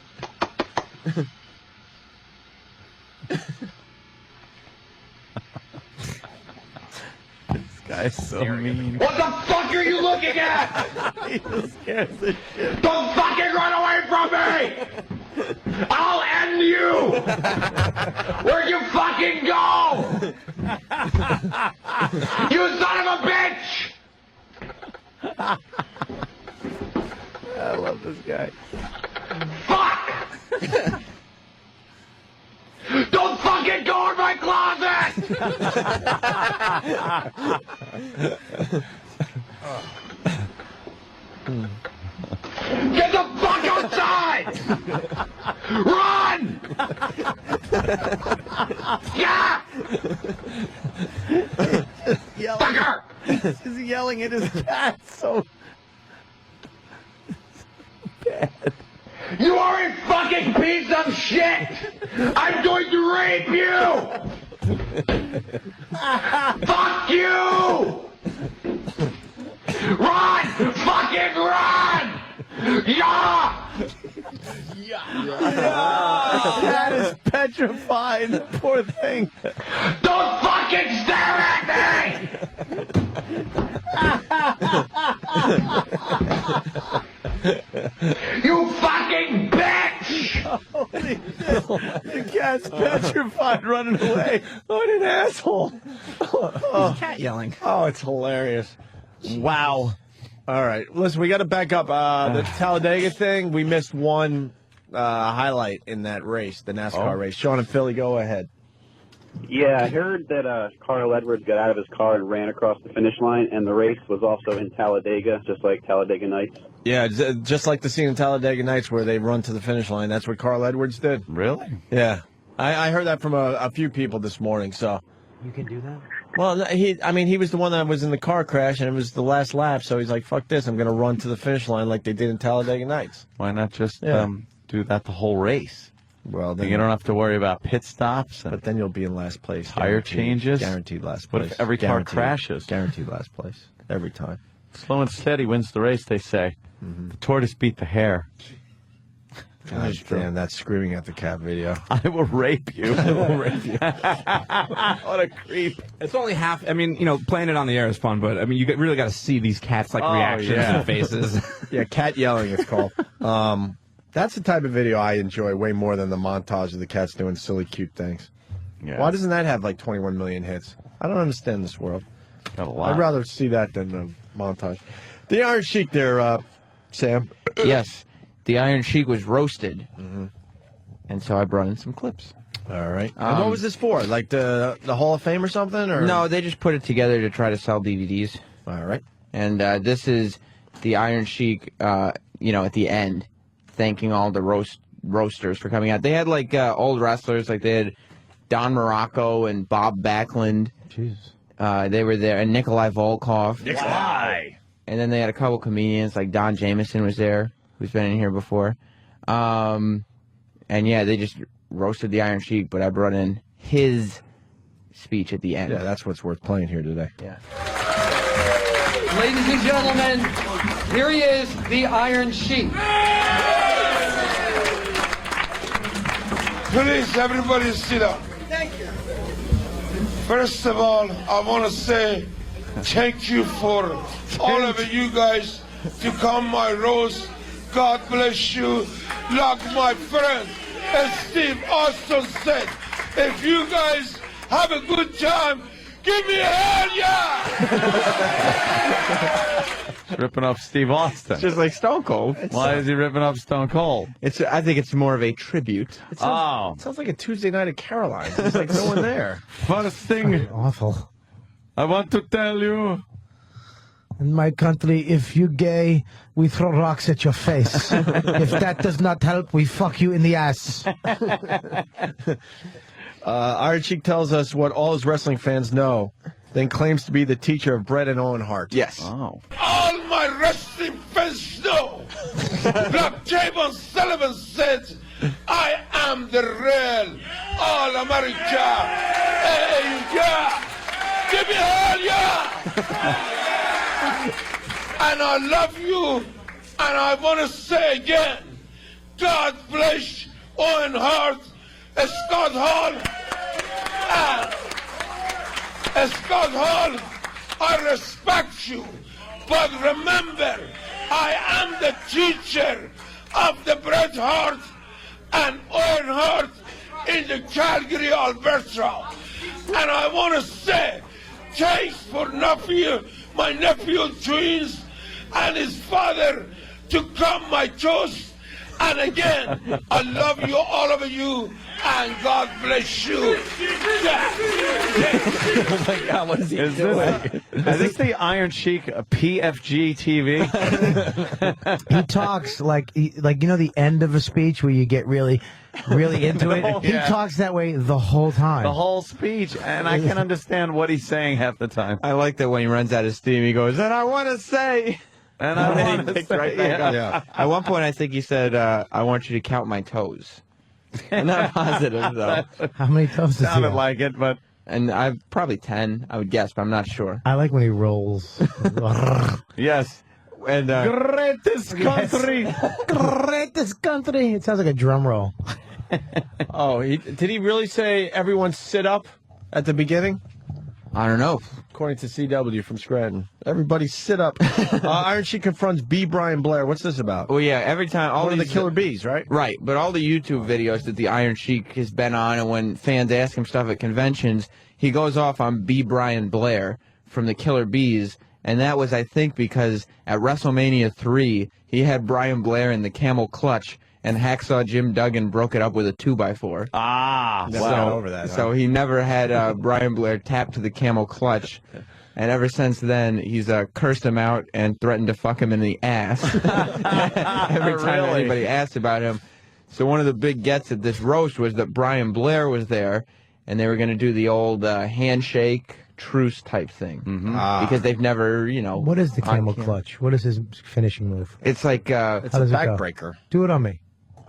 Guy's so mean. What the fuck are you looking at? He just scares the shit. Don't fucking run away from me! I'll end you! Where'd you fucking go? You son of a bitch! I love this guy. Fuck! Don't fucking go in my closet! Get the fuck outside! Run! Yeah! Fucker! He's yelling at his cat so bad. You are a fucking piece of shit! I'm going to rape you! Fuck you! Run! Fucking run! Yeah! Cat is petrified. Poor thing. Don't fucking stare at me! You fucking bitch! Holy shit. The cat's petrified running away. What an asshole. Cat yelling. Oh, it's hilarious. Wow. All right. Listen, we got to back up. The Talladega thing, we missed one highlight in that race, the NASCAR race. Sean and Philly, go ahead. Yeah, I heard that Carl Edwards got out of his car and ran across the finish line, and the race was also in Talladega, just like Talladega Nights. Yeah, just like the scene in Talladega Nights where they run to the finish line. That's what Carl Edwards did. Really? Yeah. I heard that from a few people this morning, so. You can do that? Well, he was the one that was in the car crash, and it was the last lap, so he's like, fuck this, I'm going to run to the finish line like they did in Talladega Nights. Why not just do that the whole race? Well, then you don't have to worry about pit stops. But then you'll be in last place. Tire changes. Guaranteed last What place. if every car crashes? Guaranteed last place. Every time. Slow and steady wins the race, they say. The tortoise beat the hare. God damn, that screaming at the cat video. I will rape you. I will rape you. What a creep. It's only half. I mean, playing it on the air is fun, but I mean, you really got to see these cats' reactions and faces. Yeah, cat yelling, it's called. That's the type of video I enjoy way more than the montage of the cats doing silly, cute things. Yeah. Why doesn't that have like 21 million hits? I don't understand this world. Got a lot. I'd rather see that than the montage. The Iron Sheik there, Sam. Yes, the Iron Sheik was roasted, and so I brought in some clips. All right. And what was this for? Like the Hall of Fame or something? Or? No, they just put it together to try to sell DVDs. All right. And this is the Iron Sheik, at the end, thanking all the roasters for coming out. They had old wrestlers, like they had Don Morocco and Bob Backlund. Jesus. They were there, and Nikolai Volkov. Nikolai. And then they had a couple comedians, like Don Jamieson was there, who's been in here before. And yeah, they just roasted the Iron Sheik, but I brought in his speech at the end. Yeah, that's what's worth playing here today. Yeah. Ladies and gentlemen, here he is, the Iron Sheik. Please, everybody sit down. Thank you. First of all, I want to say thank you for all of you guys to come my roast. God bless you. Like my friend Steve Austin said, if you guys have a good time, give me a hell yeah! Ripping off Steve Austin. It's just like Stone Cold. Why is he ripping off Stone Cold? I think it's more of a tribute. It sounds like a Tuesday night at Caroline's. There's like no one there. First thing Awful. I want to tell you. In my country, if you gay, we throw rocks at your face. If that does not help, we fuck you in the ass. Iron Sheik tells us what all his wrestling fans know, then claims to be the teacher of Bret and Owen Hart. Yes. Oh. All my wrestling fans know, like Javon Sullivan said, I am the real All-America. Hey, yeah! Give me hell, yeah! And I love you, and I want to say again, God bless Owen Hart, Scott Hall, and Scott Hall, I respect you, but remember, I am the teacher of the Bret Hart and Owen Hart in the Calgary, Alberta. And I want to say, thanks for my nephew twins, and his father to come my toast. And again, I love you, all of you, and God bless you. Oh my God, what is he doing? Is this the Iron Sheik PFG TV? He talks like you know the end of a speech where you get really into it. Yeah. He talks that way the whole time. The whole speech, and I can understand what he's saying half the time. I like that when he runs out of steam, he goes, "And I want to say." And then he picks right back up. At one point, I think he said, "I want you to count my toes." I'm not positive though. How many toes does he Sounded have? like it, but and I've probably 10, I would guess, but I'm not sure. I like when he rolls. Yes. And greatest country, greatest country. It sounds like a drum roll. Oh, did he really say everyone sit up at the beginning? I don't know. According to CW from Scranton. Everybody sit up. Iron Sheik confronts B. Brian Blair. What's this about? Well, yeah, every time all One of these the Killer Bees, right? Right, but all the YouTube videos that the Iron Sheik has been on, and when fans ask him stuff at conventions, he goes off on B. Brian Blair from the Killer Bees, and that was, I think, because at WrestleMania 3, he had Brian Blair in the camel clutch, and Hacksaw Jim Duggan broke it up with a 2x4. Ah, Never got over that. So he never had Brian Blair tap to the camel clutch. And ever since then, he's cursed him out and threatened to fuck him in the ass every time Really? anybody asked about him. So one of the big gets at this roast was that Brian Blair was there, and they were going to do the old handshake truce type thing. Because they've never, What is the on camel camera. clutch? What is his finishing move? It's like It's How a does it go? backbreaker. Do it on me.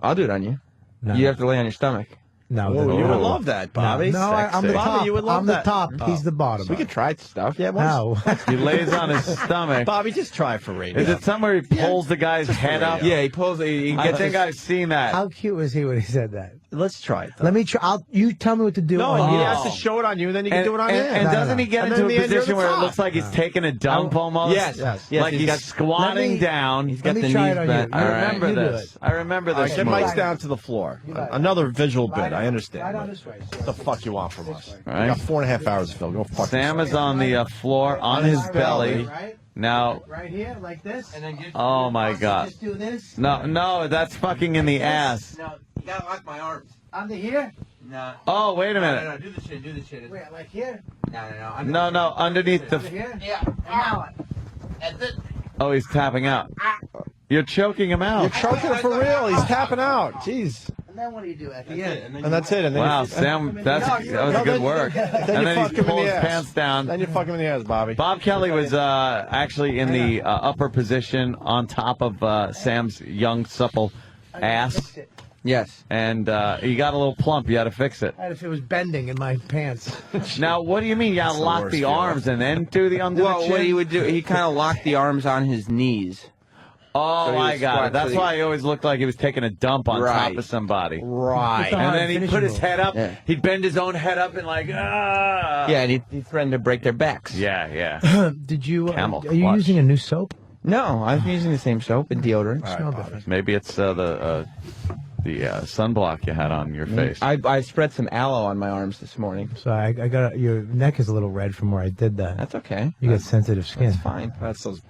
I'll do it on you. No. You have to lay on your stomach. No, Oh, you would love that, Bobby. No, I'm the Sexy. top. Bobby, you would love I'm that. the top. Oh. He's the bottom. We could try stuff. Yeah, No. he lays on his stomach. Bobby, just try for radio. Is it somewhere he pulls the guy's head up? Yeah, he pulls. He I gets think I've seen that. How cute was he when he said that? Let's try it. Though. Let me try. You tell me what to do. No, on he you. has to show it on you, and then you can And, do it on and, him. and No, doesn't no. he get And into then a the end, you're position the where it top. looks like he's taking a dump almost? Yes. Like he's he's got squatting down. He's got Let the me try knees it on bent. you. I All right, remember you do this. it. I remember All right, this. get move. Mike's down to the floor. Another visual bit. I understand. Right on this way. What the fuck you want from us? Right. You got 4.5 hours to fill. Go fuck Sam yourself. is on the floor on his belly. Right? Now, Right here, like this. And then oh my God. Just do this. No, that's fucking in the ass. No, you gotta lock my arms. Under here. No. Oh, wait a No, minute. do the chin. Do the chin. Wait, like here. No. Underneath Under the. here. Yeah. Now. That's it. Oh, he's tapping out. You're choking him You're out. choking him for real. He's tapping out. Jeez. And then what do you do at the end? And that's it. And then Wow, you, Sam, that was good work. Then And you then fuck he him in pulls the his ass. pants down. Then you fuck him in the ass, Bobby. Bob Kelly was actually in the upper position on top of Sam's young, supple ass. Yes. And he got a little plump. You had to fix it. And if it was bending in my pants. Now, what do you mean? You got to the lock worst the feeling. arms and then do the under the Well, chin? what he would do, he kind of locked the arms on his knees. Oh, So he I was got squat, it. That's so he- why he always looked like he was taking a dump on top Right. of somebody. Right. And then he'd put his head up. Yeah. He'd bend his own head up and like, ah. Yeah, and he threatened to break their backs. Yeah. Did you? Camel Are you clutch. using a new soap? No, I'm using the same soap and deodorant. Smell different. Maybe it's the sunblock you had on your face. I spread some aloe on my arms this morning. So I got your neck is a little red from where I did that. That's okay. You get sensitive skin. That's fine. That's those,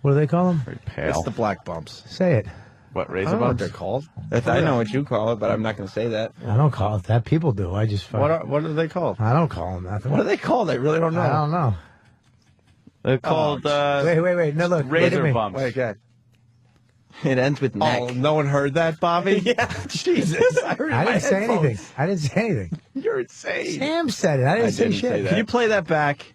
What do they call them? Very it's pale. the black bumps. Say it. What, I razor don't know what bumps? they're called. I know what you call it, but I'm not going to say that. I don't call it that. People do. I just. What are they called? I don't call them that. What are they called? I really don't know. I don't know. They're called Wait. No, look. look at razor me. bumps. Wait, good. It ends with neck. Oh, no one heard that, Bobby? Yeah. Jesus. I heard it in I my didn't say headphones. anything. I didn't say anything. You're insane. Sam said it. I didn't say didn't shit. say that. Can you play that back?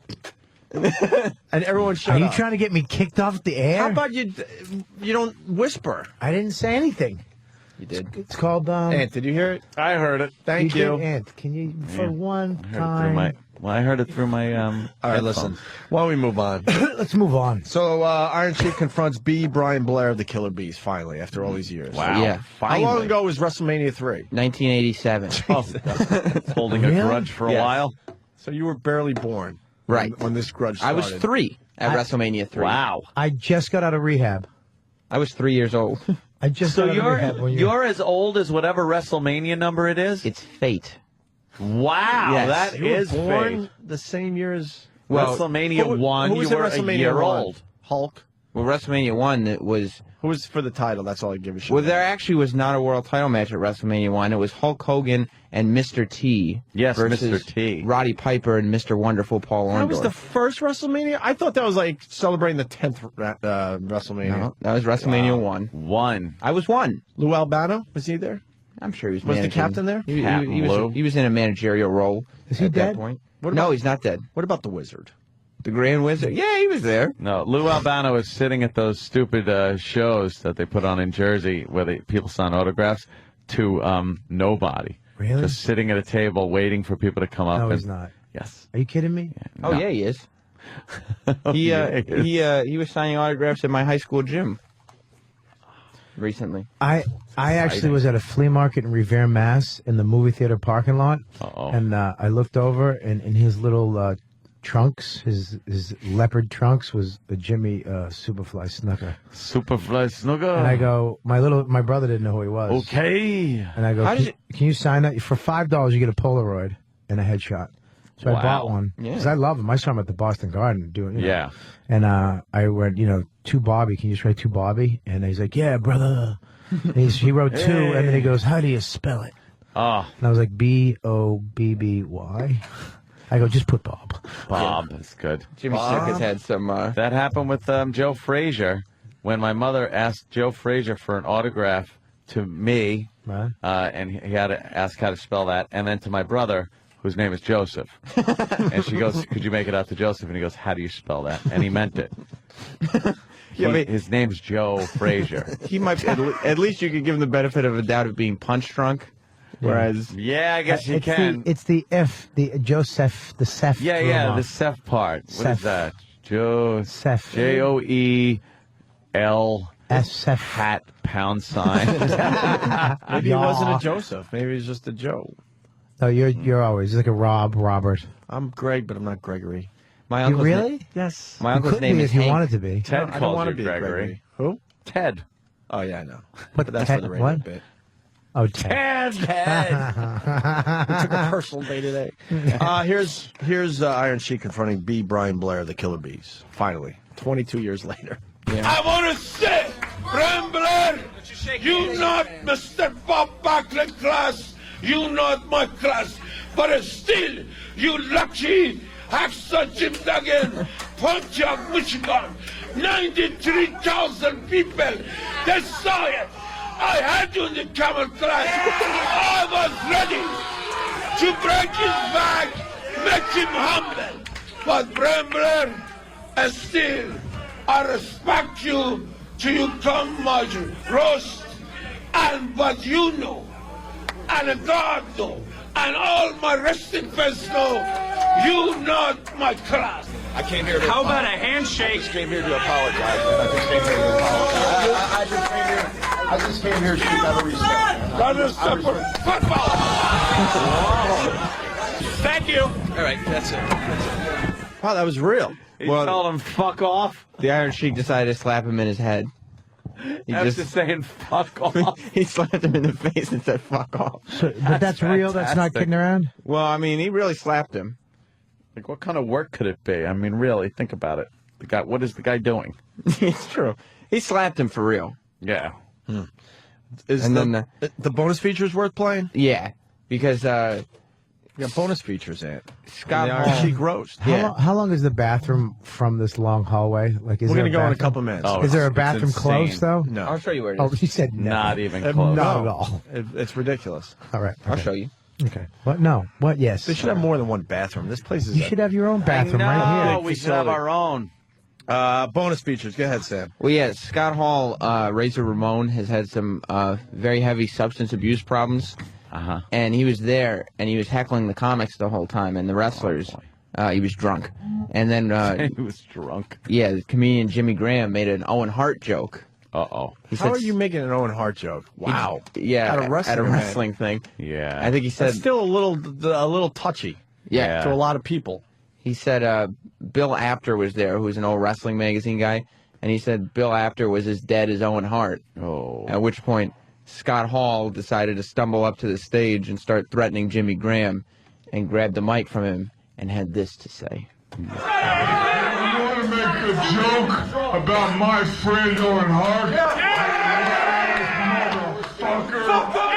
And everyone shut Are you up. trying to get me kicked off the air? How about you don't whisper? I didn't say anything. You did. It's called Ant, did you hear it? I heard it. Thank you. did, Ant, can you for one I heard it through time? I heard it through my All right, headphones. listen. Why don't we move on? Let's move on. So Iron Sheik confronts B. Brian Blair of the Killer Bees, finally, after all these years. Wow. Yeah. How long ago was WrestleMania 3? 1987. Holding a Really? grudge for a Yes. while. So you were barely born. Right. When this grudge I started. was 3 at WrestleMania 3. Wow. I just got out of rehab. I was 3 years old. I just So got out of rehab when you're as old as whatever WrestleMania number it is? It's fate. Wow, Yes. that You were is born fate. the same year as Well, WrestleMania 1, who you was in were a WrestleMania year 1? old. Hulk. Well, WrestleMania 1, it was... Who was for the title? That's all I give a shit. Well, there actually was not a world title match at WrestleMania 1. It was Hulk Hogan and Mr. T. Yes, versus Mr. T. Roddy Piper and Mr. Wonderful Paul Orndorff. That was the first WrestleMania? I thought that was like celebrating the 10th WrestleMania. No, that was WrestleMania 1. One. I was 1. Lou Albano? Was he there? I'm sure he was Was the managing. captain there? He was in a managerial role Is he at dead? that point. What No, about- he's not dead. What about the Wizard? The Grand Wizard? Yeah, he was there. No, Lou Albano is sitting at those stupid shows that they put on in Jersey where people sign autographs to nobody. Really? Just sitting at a table waiting for people to come up. No, and, he's not. Yes. Are you kidding me? Oh, yeah, he is. He was signing autographs at my high school gym recently. I actually was at a flea market in Revere, Mass, in the movie theater parking lot, and I looked over, and in his little trunks, his leopard trunks, was a Jimmy Superfly Snooker. Superfly Snooker. And I go, my brother didn't know who he was. Okay. And I go, can you sign that for $5? You get a Polaroid and a headshot. So I bought one because I love him. I saw him at the Boston Garden doing. Yeah. And I went, to Bobby. Can you just write to Bobby? And he's like, yeah, brother. And he wrote two, and then he goes, how do you spell it? Oh. And I was like, Bobby. I go, just put Bob. Bob, that's good. Jimmy Sick has had some... That happened with Joe Frazier when my mother asked Joe Frazier for an autograph to me, right. And he had to ask how to spell that, and then to my brother, whose name is Joseph. And she goes, could you make it out to Joseph? And he goes, how do you spell that? And he meant it. His name's Joe Frazier. He might at least you could give him the benefit of a doubt of being punch drunk. Whereas, I guess you can. It's the F, the Joseph, the Seth. The Seth part. What is that? Seth. Joel. Seth. Hat £. Maybe he wasn't a Joseph. Maybe he's just a Joe. No, you're always like a Robert. I'm Greg, but I'm not Gregory. My uncle's really? Yes. My uncle's name is if you Hank. wanted to be. Ted I don't calls want you to be Gregory. Who? Ted. Oh, yeah, I know. But that's Ted, for the radio what? bit. Oh, Ted. We took a personal day today. Here's Iron Sheik confronting B. Brian Blair, the Killer Bees. Finally, 22 years later. I want to say, Brian Blair, you not Mr. Bob Backlund class, you not my class, but still, you lucky Hacksaw Jim Duggan, Pontiac, Michigan, 93,000 people, they saw it. I had you in the camel class. I was ready to break his back, make him humble. But Brian Blair, still, I respect you till you come my roast. And but you know, and God know, and all my wrestling fans know, you not my class. I came here to How about apologize. a handshake? I just came here to apologize, man. I just came here to apologize. I just came here to speak out of respect. That is separate football. Thank you. All right, that's it. Wow, that was real. He told him, fuck off. The Iron Sheik decided to slap him in his head. Just saying, fuck off. He slapped him in the face and said, fuck off. But that's real? That's not kidding around? Well, I mean, he really slapped him. Like, what kind of work could it be? I mean, really, think about it. The guy, what is the guy doing? It's true. He slapped him for real. Yeah. Is And the bonus features worth playing? Yeah, because We got bonus features, Ant. Scott And the Iron Hall. Sheik roast. How long is the bathroom from this long hallway? Like, is We're there going to go in a bathroom? couple minutes. Oh, Is there a it's bathroom insane. close, though? No. I'll show you where it is. Oh, he said no. Not even close. Not at all. It's ridiculous. All right. I'll okay. show you. Okay. What? No. What? Yes. They should have more than one bathroom. This place is You should have your own bathroom right here. we should have our own. bonus features. Go ahead, Sam. Well, yeah, Scott Hall, Razor Ramon, has had some very heavy substance abuse problems. Uh-huh. And he was there, and he was heckling the comics the whole time, and the wrestlers. He was drunk. And then... he was drunk. Yeah, the comedian Jimmy Graham made an Owen Hart joke. Uh-oh. How are you making an Owen Hart joke? Wow. Yeah, At a wrestling event. wrestling thing. Yeah. I think he said... That's still a little touchy. Yeah. To a lot of people. He said Bill Apter was there, who's an old wrestling magazine guy, and he said Bill Apter was as dead as Owen Hart. Oh. At which point, Scott Hall decided to stumble up to the stage and start threatening Jimmy Graham, and grabbed the mic from him and had this to say. You want to make a joke? about my friend Owen Hart? Motherfucker!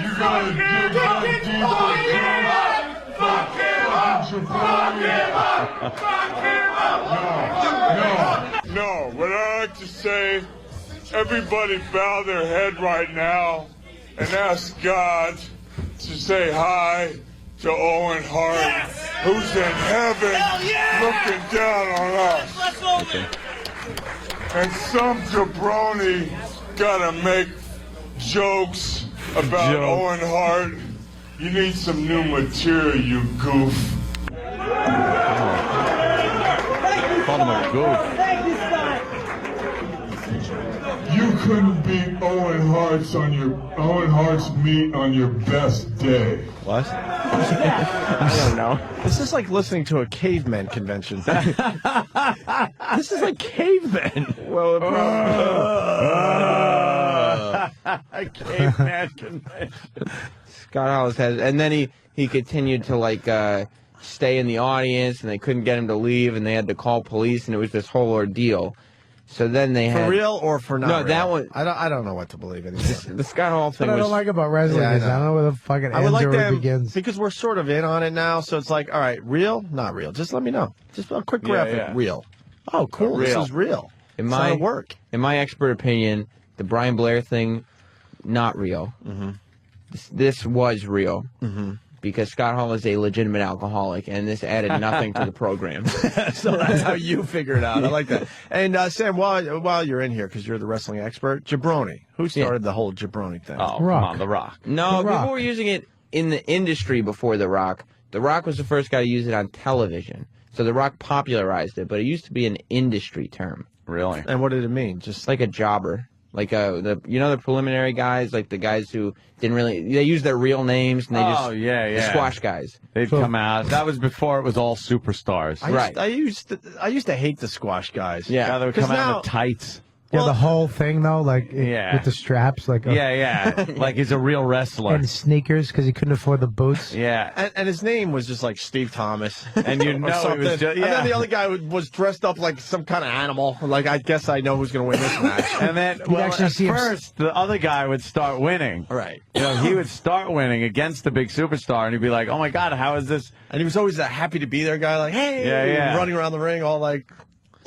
You gotta dig that deeper. Fuck him! No, what I like to say, everybody bow their head right now and ask God to say hi to Owen Hart, who's in heaven looking down on us. And some jabroni gotta make jokes about Owen Hart. You need some new material, you goof. Called him a goof. You couldn't beat Owen Hart's meat on your best day. What? I don't know. This is like listening to a caveman convention. This is like cavemen. Well, Caveman convention. Scott Hollis has, and then he continued to like stay in the audience, and they couldn't get him to leave, and they had to call police, and it was this whole ordeal. So then they had for real or for not? No, real? that one. I don't know what to believe anymore. The Scott Hall thing. What I was, don't like about wrestling is I don't know where the fucking I would ends like or where it them begins. because we're sort of in on it now. So it's like, all right, real, not real. Just let me know. Just a quick graphic, real. Oh, cool. This is real. In it's my not work. In my expert opinion, the Brian Blair thing, not real. Mm-hmm. This was real. Mm-hmm. Because Scott Hall is a legitimate alcoholic, and this added nothing to the program. So that's how you figure it out. I like that. And Sam, while you're in here, because you're the wrestling expert, jabroni. Who started the whole jabroni thing? Oh, come on, The Rock. No, The Rock. people were using it in the industry before The Rock. The Rock was the first guy to use it on television. So The Rock popularized it, but it used to be an industry term. Really? And what did it mean? Just like a jobber. Like the preliminary guys, like the guys who didn't really, they use their real names and they just, the squash guys. They'd come out. That was before it was all superstars. I used to hate the squash guys. Yeah, they would come out in the tights. Yeah, the whole thing though, like Yeah. with the straps, like Like he's a real wrestler. and sneakers because he couldn't afford the boots. Yeah. And his name was just like Steve Thomas. And you or know it was something. just, And then the other guy was dressed up like some kind of animal. Like, I guess I know who's going to win this match. And then, well, at first, the other guy would start winning. Right. You know, he would start winning against the big superstar, and he'd be like, oh, my God, how is this? And he was always that happy to be there guy, like, hey, Yeah. running around the ring all like...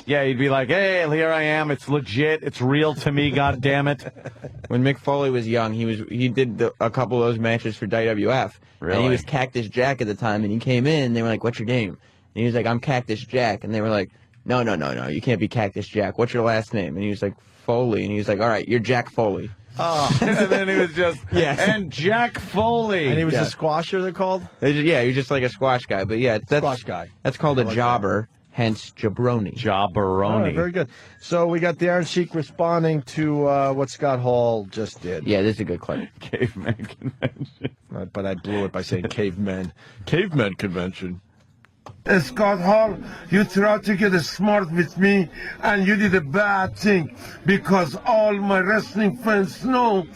Yeah, he'd be like, hey, here I am. It's legit. It's real to me, God damn it. When Mick Foley was young, he did a couple of those matches for WWF. Really? And he was Cactus Jack at the time, and he came in, and they were like, what's your name? And he was like, I'm Cactus Jack. And they were like, no, you can't be Cactus Jack. What's your last name? And he was like, Foley. And he was like, all right, you're Jack Foley. Oh, and then he was just, and Jack Foley. And he was a squasher, they're called? Yeah, he was just like a squash guy. But yeah, that's Squash guy. That's called a jobber, hence jabroni. Jabberoni. All right, very good. So we got the Iron Sheik responding to what Scott Hall just did. Yeah, this is a good clip. Caveman convention. But I blew it by saying cavemen. Caveman convention. Scott Hall, you tried to get smart with me and you did a bad thing because all my wrestling fans know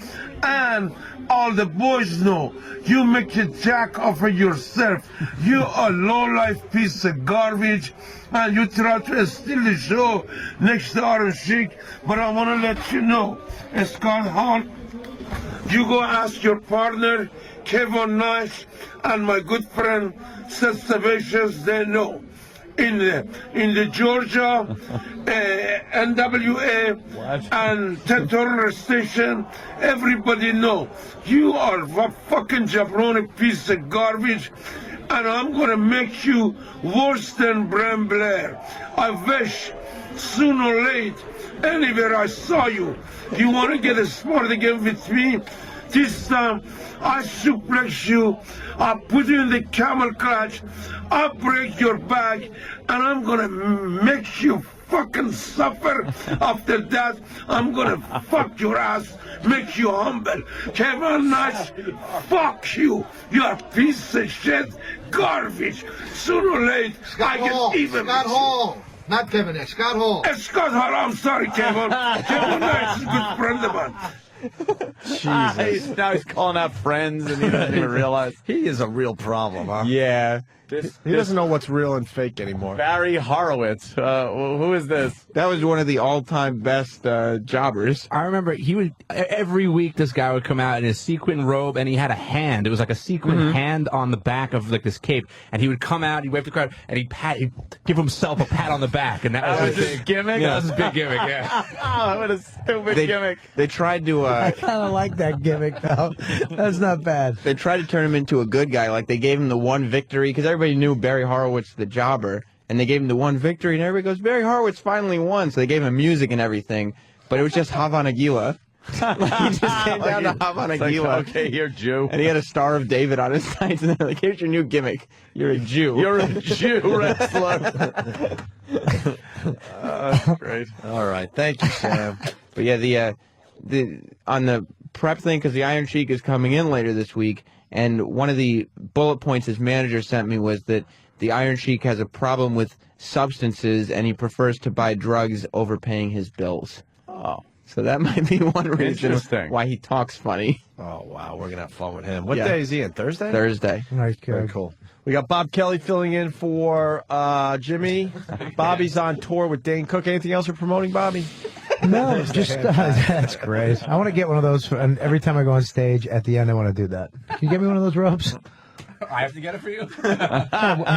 and all the boys know you make a jack of yourself. You a low-life piece of garbage and you try to steal the show next to Iron Sheik, but I want to let you know, Scott Hall, you go ask your partner, Kevin Nash, and my good friend, Seth Sebastians, they know. In the Georgia, NWA, and Ted Turner station, everybody know. You are a fucking jabroni piece of garbage, and I'm gonna make you worse than Brian Blair. I wish, sooner or late, anywhere I saw you, you wanna get smart again with me? This time, I suplex you, I put you in the camel clutch, I break your back, and I'm gonna make you fucking suffer. After that, I'm gonna fuck your ass, make you humble. Kevin Nash, fuck you. You're a piece of shit, garbage. Sooner or late, I get even Scott with Hall. Not Kevin Nash, Scott Hall. Scott Hall, I'm sorry, Kevin. Kevin Nash is a good friend of mine. Jesus. Now he's calling out friends and he doesn't even realize. He is a real problem, huh? Yeah. He doesn't know what's real and fake anymore. Barry Horowitz. Who is this? That was one of the all-time best jobbers. I remember he would every week. This guy would come out in his sequin robe, and he had a hand. It was like a sequin hand on the back of like this cape, and he would come out. He'd wave to the crowd, and he'd give himself a pat on the back, and that was his gimmick. Yeah, that was his big gimmick. Yeah. What a stupid gimmick. They tried to. I kind of like that gimmick, though. That's not bad. They tried to turn him into a good guy. Like, they gave him the one victory, because everybody knew Barry Horowitz, the jobber, and they gave him the one victory, and everybody goes, Barry Horowitz finally won. So they gave him music and everything, but it was just Hava Nagila. Like, he just came down to Hava Nagila. Like, okay, you're Jew. And he had a Star of David on his sides, and they're like, here's your new gimmick. You're a Jew. You're a Jew wrestler. Great. All right. Thank you, Sam. But yeah, the on the prep thing, because the Iron Sheik is coming in later this week, and one of the bullet points his manager sent me was that the Iron Sheik has a problem with substances, and he prefers to buy drugs over paying his bills. Oh. So that might be one reason Interesting. why he talks funny. Oh, wow. We're going to have fun with him. What Yeah. day is he in? Thursday? Thursday. Nice, Very good. cool. We got Bob Kelly filling in for Jimmy. Bobby's on tour with Dane Cook. Anything else you're promoting, Bobby? No, just that's great. I want to get one of those, and every time I go on stage, at the end, I want to do that. Can you get me one of those ropes? I have to get it for you. I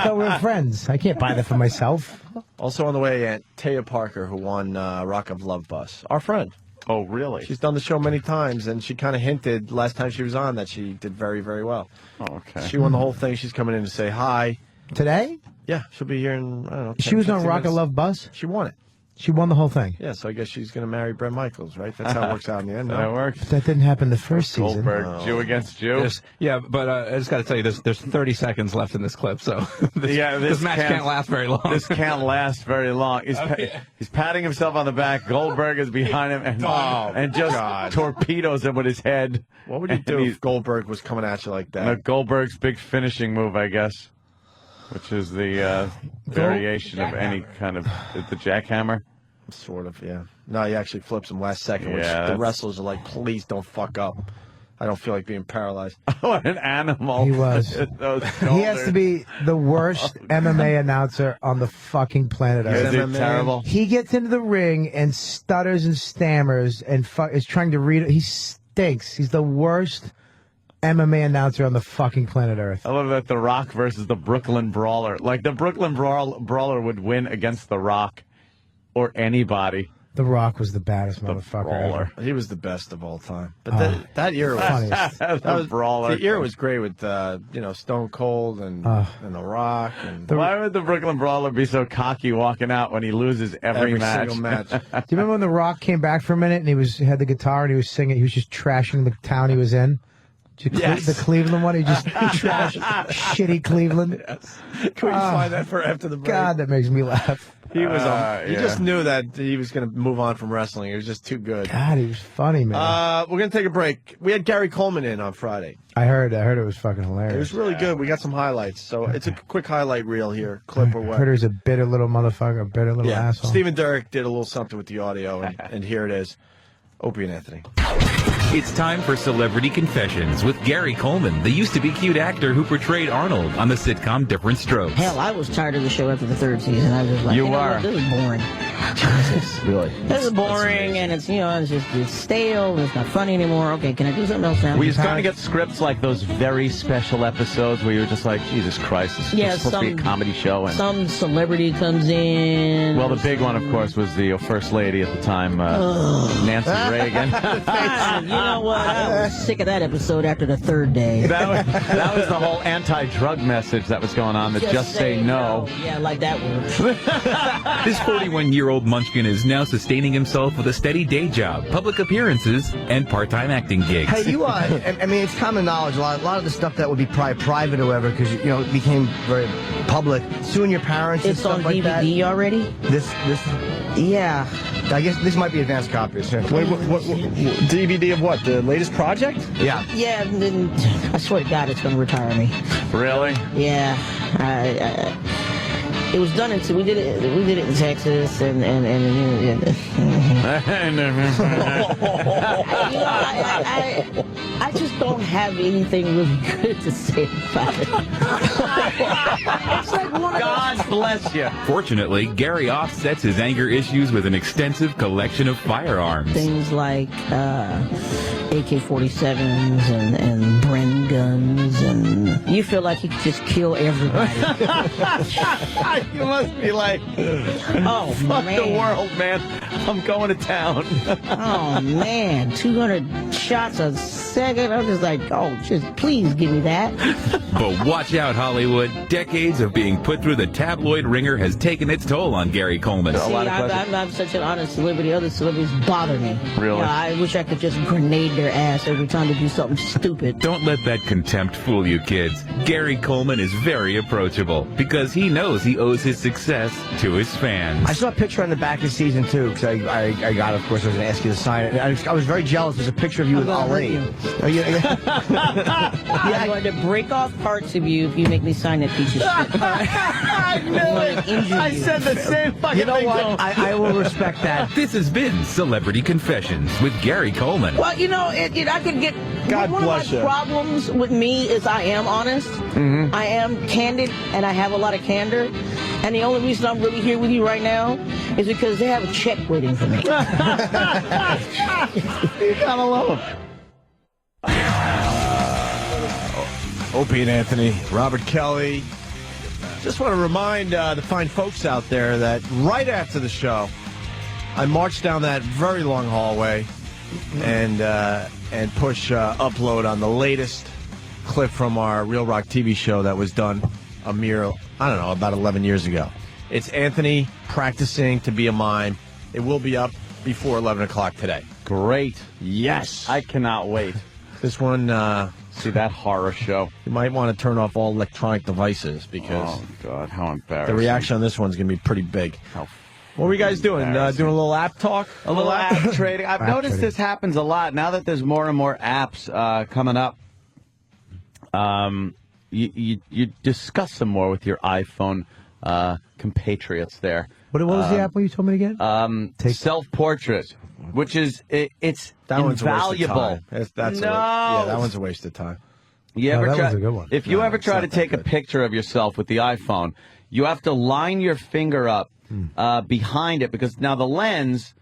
thought we were friends. I can't buy that for myself. Also on the way, Aunt Taya Parker, who won Rock of Love Bus. Our friend. Oh, really? She's done the show many times, and she kind of hinted last time she was on that she did very, very well. Oh, okay. She won the whole thing. She's coming in to say hi. Today? Yeah, she'll be here in, I don't know, 10, She was on 15 Rock of minutes. Love Bus? She won it. She won the whole thing. Yeah, so I guess she's going to marry Brett Michaels, right? That's how it works out in the end. That works. That didn't happen the first season. Goldberg, Jew against Jew. Yeah, but I just got to tell you, there's 30 seconds left in this clip, so this match can't last very long. This can't last very long. He's patting himself on the back. Goldberg is behind him and just torpedoes him with his head. What would you do if Goldberg was coming at you like that? And Goldberg's big finishing move, I guess, which is the variation of any kind of the jackhammer. Sort of, yeah. No, he actually flips him last second, which Yeah, the that's- wrestlers are like, please don't fuck up. I don't feel like being paralyzed. What an animal. He was. Those He has to be the worst MMA announcer on the fucking planet Earth. Is it terrible? He gets into the ring and stutters and stammers and is trying to read. He stinks. He's the worst MMA announcer on the fucking planet Earth. I love that The Rock versus the Brooklyn Brawler. Like, the Brooklyn Brawler would win against The Rock or anybody. The Rock was the baddest motherfucker ever. He was the best of all time. But that era was funniest. that was Brawler. The era was great with Stone Cold and The Rock and Why would the Brooklyn Brawler be so cocky walking out when he loses every match? single match. Do you remember when The Rock came back for a minute and he had the guitar and he was singing? He was just trashing the town he was in. Yes. The Cleveland one, he just trashed shitty Cleveland. Yes. Can we find that for after the break? God, that makes me laugh. He was he yeah. just knew that he was going to move on from wrestling. He was just too good. God, he was funny, man. We're going to take a break. We had Gary Coleman in on Friday. I heard it was fucking hilarious. It was really good. We got some highlights. So it's a quick highlight reel here, clip or I what. heard he was a bitter little motherfucker, a bitter little Yeah. asshole. Stephen Derrick did a little something with the audio, and here it is. Opie and Anthony. It's time for Celebrity Confessions with Gary Coleman, the used-to-be-cute actor who portrayed Arnold on the sitcom Different Strokes. Hell, I was tired of the show after the third season. I was just like, You know were. what? This is boring. Jesus, really? This is boring, and it's it's stale, and it's not funny anymore. Okay, can I do something else now? Were you starting to get scripts like those very special episodes where you were just like, Jesus Christ, this Yeah, is supposed to be a comedy show? And Some celebrity comes in. well, the big one, of course, was the first lady at the time, Nancy Reagan. You know what? I was sick of that episode after the third day. That was the whole anti-drug message that was going on, that just say no. Yeah, like that works. This 41-year-old munchkin is now sustaining himself with a steady day job, public appearances, and part-time acting gigs. Hey, I mean, it's common knowledge. A lot of the stuff that would be probably private or whatever, because it became very public. Suing your parents and It's stuff on like that. DVD already? This. Yeah. I guess this might be advanced copies. Wait, what DVD of what? The latest project? Yeah. Yeah, and then I swear to God, it's going to retire me. Really? Yeah. It was done we did it in Texas, and I just don't have anything really good to say about it. It's like one of God bless you. Fortunately, Gary offsets his anger issues with an extensive collection of firearms. things like AK-47s and Bren guns, and you feel like you could just kill everybody. You must be like, oh, fuck man. the world, man. I'm going to town. Oh, man. 200 shots a second. I'm just like, oh, just please give me that. But watch out, Hollywood. Decades of being put through the tabloid ringer has taken its toll on Gary Coleman. See, I'm such an honest celebrity. Other celebrities bother me. Really? You know, I wish I could just grenade their ass every time they do something stupid. Don't let that contempt fool you, kids. Gary Coleman is very approachable because he knows he owes his success to his fans. I saw a picture on the back of season 2 because I got, of course, I was going to ask you to sign it. I was very jealous. There's a picture of you with Ali. I'm going to break off parts of you if you make me sign that piece of shit. I knew it. I said the same fucking You know thing. what? I will respect that. This has been Celebrity Confessions with Gary Coleman. Well, you know, I could get... God one bless of my you. problems with me is I am honest. Mm-hmm. I am candid, and I have a lot of candor. And the only reason I'm really here with you right now is because they have a check waiting for me. You gotta love him. Opie and Anthony, Robert Kelly. Just want to remind the fine folks out there that right after the show, I marched down that very long hallway and push upload on the latest clip from our Real Rock TV show that was done a mere, I don't know, about 11 years ago. It's Anthony practicing to be a mime. It will be up before 11 o'clock today. Great. Yes. I cannot wait. This one, see that horror show. You might want to turn off all electronic devices because oh God, how embarrassing! the reaction on this one's going to be pretty big. What were you guys doing? Doing a little app talk? A little app trading. I've noticed this happens a lot now that there's more and more apps coming up. You discuss them more with your iPhone compatriots there. What was the app you told me again? Self-portrait, which is it's that one's invaluable. A waste of time. That one's a waste of time. You ever that try, was a good one. If you ever try to take a picture of yourself with the iPhone, you have to line your finger up behind it because now the lens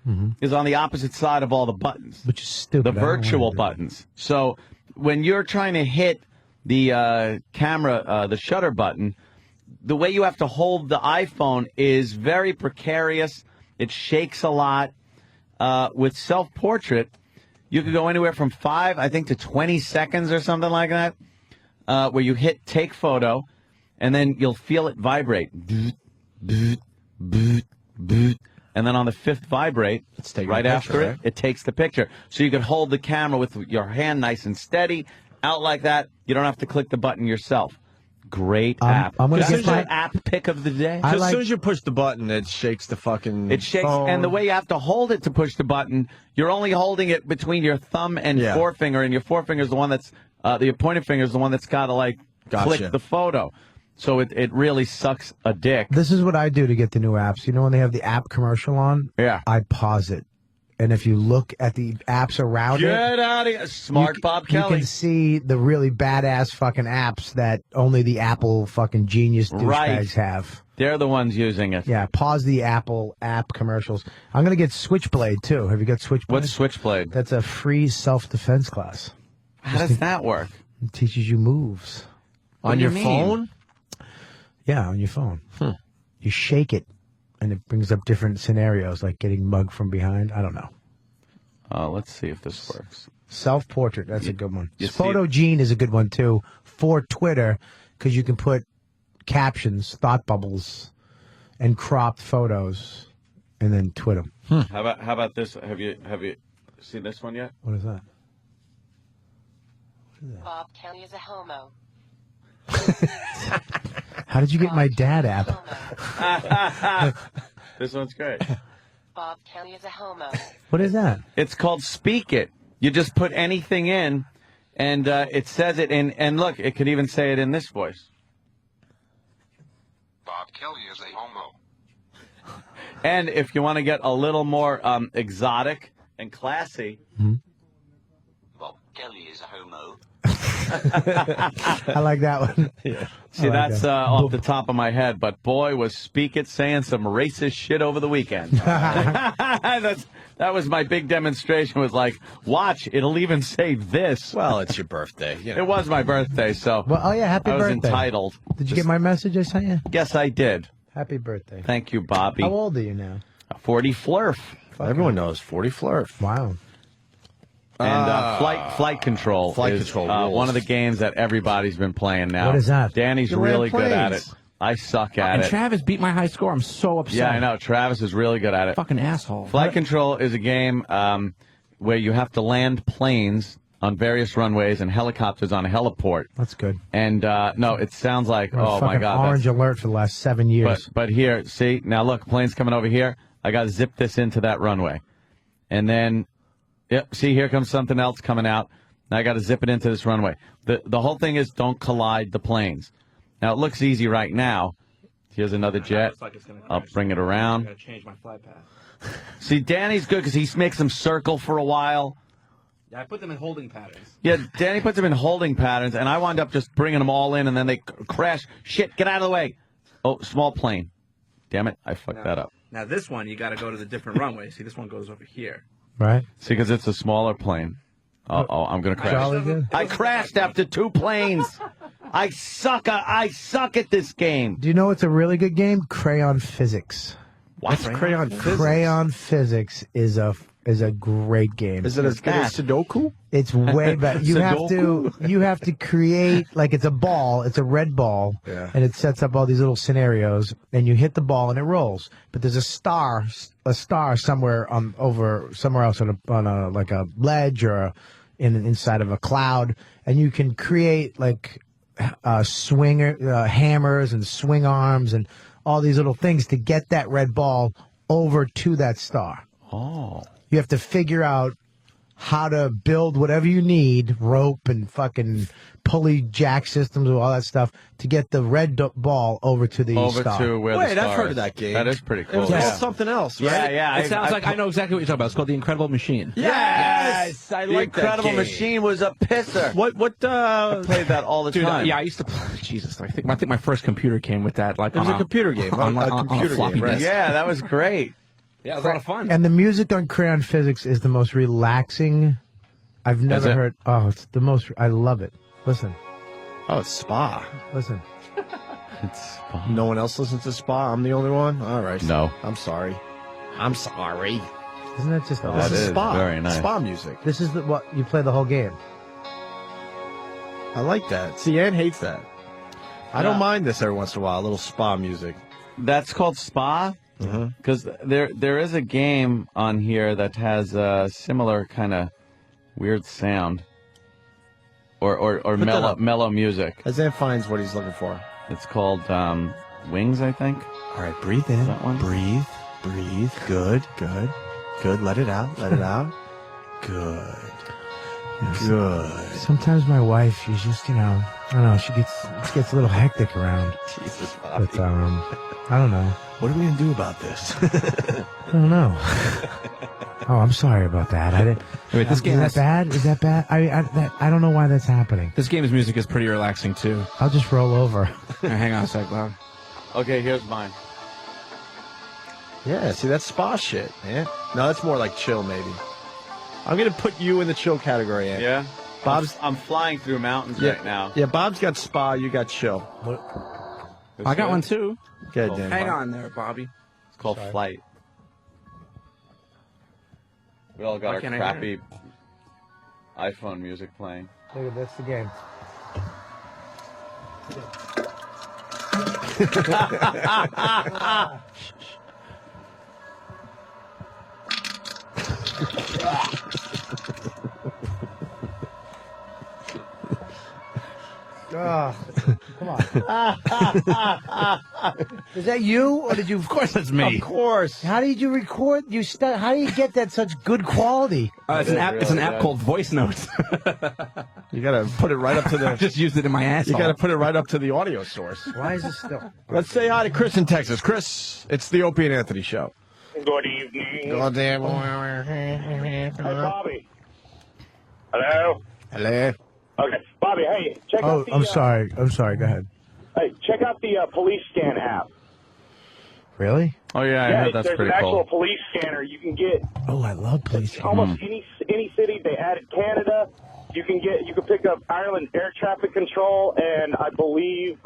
is on the opposite side of all the buttons, which is stupid. The virtual buttons. So when you're trying to hit the camera, the shutter button, the way you have to hold the iPhone is very precarious. It shakes a lot. With self-portrait, you could go anywhere from 5, I think, to 20 seconds or something like that, where you hit take photo, and then you'll feel it vibrate. And then on the 5th vibrate, right after it, it takes the picture. So you could hold the camera with your hand nice and steady, out like that. You don't have to click the button yourself. Great app. I'm gonna This is get your app pick of the day. As soon as you push the button, it shakes the fucking It shakes, phone. and the way you have to hold it to push the button, you're only holding it between your thumb and forefinger, and your forefinger is the one that's, the pointer finger is the one that's got to, click the photo. So it really sucks a dick. This is what I do to get the new apps. You know when they have the app commercial on? Yeah. I pause it. And if you look at the apps around Get out of here. Smart Bob Kelly. You can see the really badass fucking apps that only the Apple fucking genius douchebags have. They're the ones using it. Yeah, pause the Apple app commercials. I'm going to get Switchblade, too. Have you got Switchblade? What's Switchblade? That's a free self-defense class. How does that work? It teaches you moves. On your phone? Yeah, on your phone. You shake it, and it brings up different scenarios, like getting mugged from behind. I don't know. Let's see if this works. Self-portrait, that's a good one. you Photo Gene is a good one, too, for Twitter, because you can put captions, thought bubbles, and cropped photos, and then tweet them. How about this? Have you seen this one yet? What is that? Bob Kelly is a homo. How did you get my dad app? This one's great. Bob Kelly is a homo. What is that? It's called Speak It. You just put anything in, and it says it in. And look, it could even say it in this voice. Bob Kelly is a homo. And if you want to get a little more exotic and classy, Bob Kelly is a homo. I like that one. Yeah. See, that's off the top of my head, but boy, was Speak It saying some racist shit over the weekend. That was my big demonstration, was like, watch, it'll even say this. Well, it's your birthday. You know. It was my birthday, so Well, oh yeah, happy I was birthday. entitled. Did you get my message I sent you? Yes, I did. Happy birthday. Thank you, Bobby. How old are you now? 40 flurf. Everyone knows 40 flurf. Wow. And flight control is rules. one of the games that everybody's been playing now. What is that? Danny's You land really good at it. planes. I suck at And it. Travis beat my high score. I'm so upset. Yeah, I know. Travis is really good at it. Fucking asshole. Flight control is a game where you have to land planes on various runways and helicopters on a heliport. That's good. And no, it sounds like, We're on oh my fucking God. orange alert for the last 7 years. But here, see, now look, plane's coming over here. I got to zip this into that runway. And then, yep, see, here comes something else coming out. Now I got to zip it into this runway. The whole thing is don't collide the planes. Now, it looks easy right now. Here's another jet. I'll bring it around. I gotta change my flight path. See, Danny's good because he makes them circle for a while. Yeah, I put them in holding patterns. Yeah, Danny puts them in holding patterns, and I wound up just bringing them all in, and then they crash. Shit, get out of the way. Oh, small plane. Damn it, I fucked that up. Now this one, you got to go to the different runway. See, this one goes over here. Right. See, because it's a smaller plane. Oh, I'm going to crash. Jolly good. I crashed after 2 planes. I suck at this game. Do you know what's a really good game? Crayon Physics. What's crayon physics? Crayon Physics is a great game. Is it as good as Sudoku? It's way better. You Sudoku? you have to create, like, it's a ball, it's a red ball, and it sets up all these little scenarios, and you hit the ball and it rolls. But there's a star somewhere somewhere else on a like a ledge or inside of a cloud, and you can create like hammers and swing arms and all these little things to get that red ball over to that star. Oh. You have to figure out how to build whatever you need, rope and fucking pulley jack systems and all that stuff, to get the red ball over to the star. To where the Wait, star I've heard is. of that game. That is pretty cool. It was called something else, right? Yeah. It sounds like I know exactly what you're talking about. It's called The Incredible Machine. Yes! I The like that Incredible game. Machine was a pisser. I played that all the Dude, time. yeah, I used to play. Jesus, I think my first computer came with that. Like It was a computer game. on A a computer floppy game, right? disk. Yeah, that was great. Yeah, it was a lot of fun. And the music on Crayon Physics is the most relaxing I've never it? heard. Oh, it's the most. I love it. Listen. Oh, it's Spa. Listen. It's No one else listens to Spa. I'm the only one. All right. No. I'm sorry. I'm sorry. Isn't that just That This is is Spa. very nice. Spa music. This is what you play the whole game. I like that. See, Ann hates that. I don't mind this every once in a while. A little Spa music. That's called Spa? Because there is a game on here that has a similar kind of weird sound. Or that up. mellow music. As Ann finds what he's looking for. It's called Wings, I think. All right, breathe in. That one? Breathe. Good. Let it out. Good. Sometimes my wife, she's just, I don't know, she gets a little hectic around. Jesus, But I don't know. What are we gonna do about this? I don't know. Oh, I'm sorry about that. I didn't. Wait, this game is that bad? Is that bad? I don't know why that's happening. This game's music is pretty relaxing too. I'll just roll over. Hang on a sec, Bob. Okay, here's mine. Yeah, see, that's Spa shit, man. No, that's more like chill, maybe. I'm gonna put you in the chill category, Ann. Yeah? Bob's. I'm flying through mountains Yeah, right now. Yeah, Bob's got Spa. You got chill. I got one too. Good, Dan. Hang on there, Bobby. It's called Flight. We all got Why our can't I crappy iPhone music playing. Look at this, the game. Oh, come on. Is that you, or did you? Of course, that's me. Of course. How did you record? How do you get that such good quality? It's an app. It's an app called Voice Notes. You gotta put it right up to I the. just used it in my asshole. You gotta put it right up to the audio source. Why is this still? Let's say hi to Chris in Texas. Chris, it's the Opie and Anthony show. Good evening. Good day. Hey, Bobby. Hello? Hello. Okay. Bobby, hey, check Oh, out the... I'm sorry. I'm sorry. Go ahead. Hey, check out the police scan app. Really? Oh, yeah, I heard that's there's pretty an actual cool. police scanner. You can get Oh, I love police. almost any city. They added Canada. You can pick up Ireland air traffic control, and I believe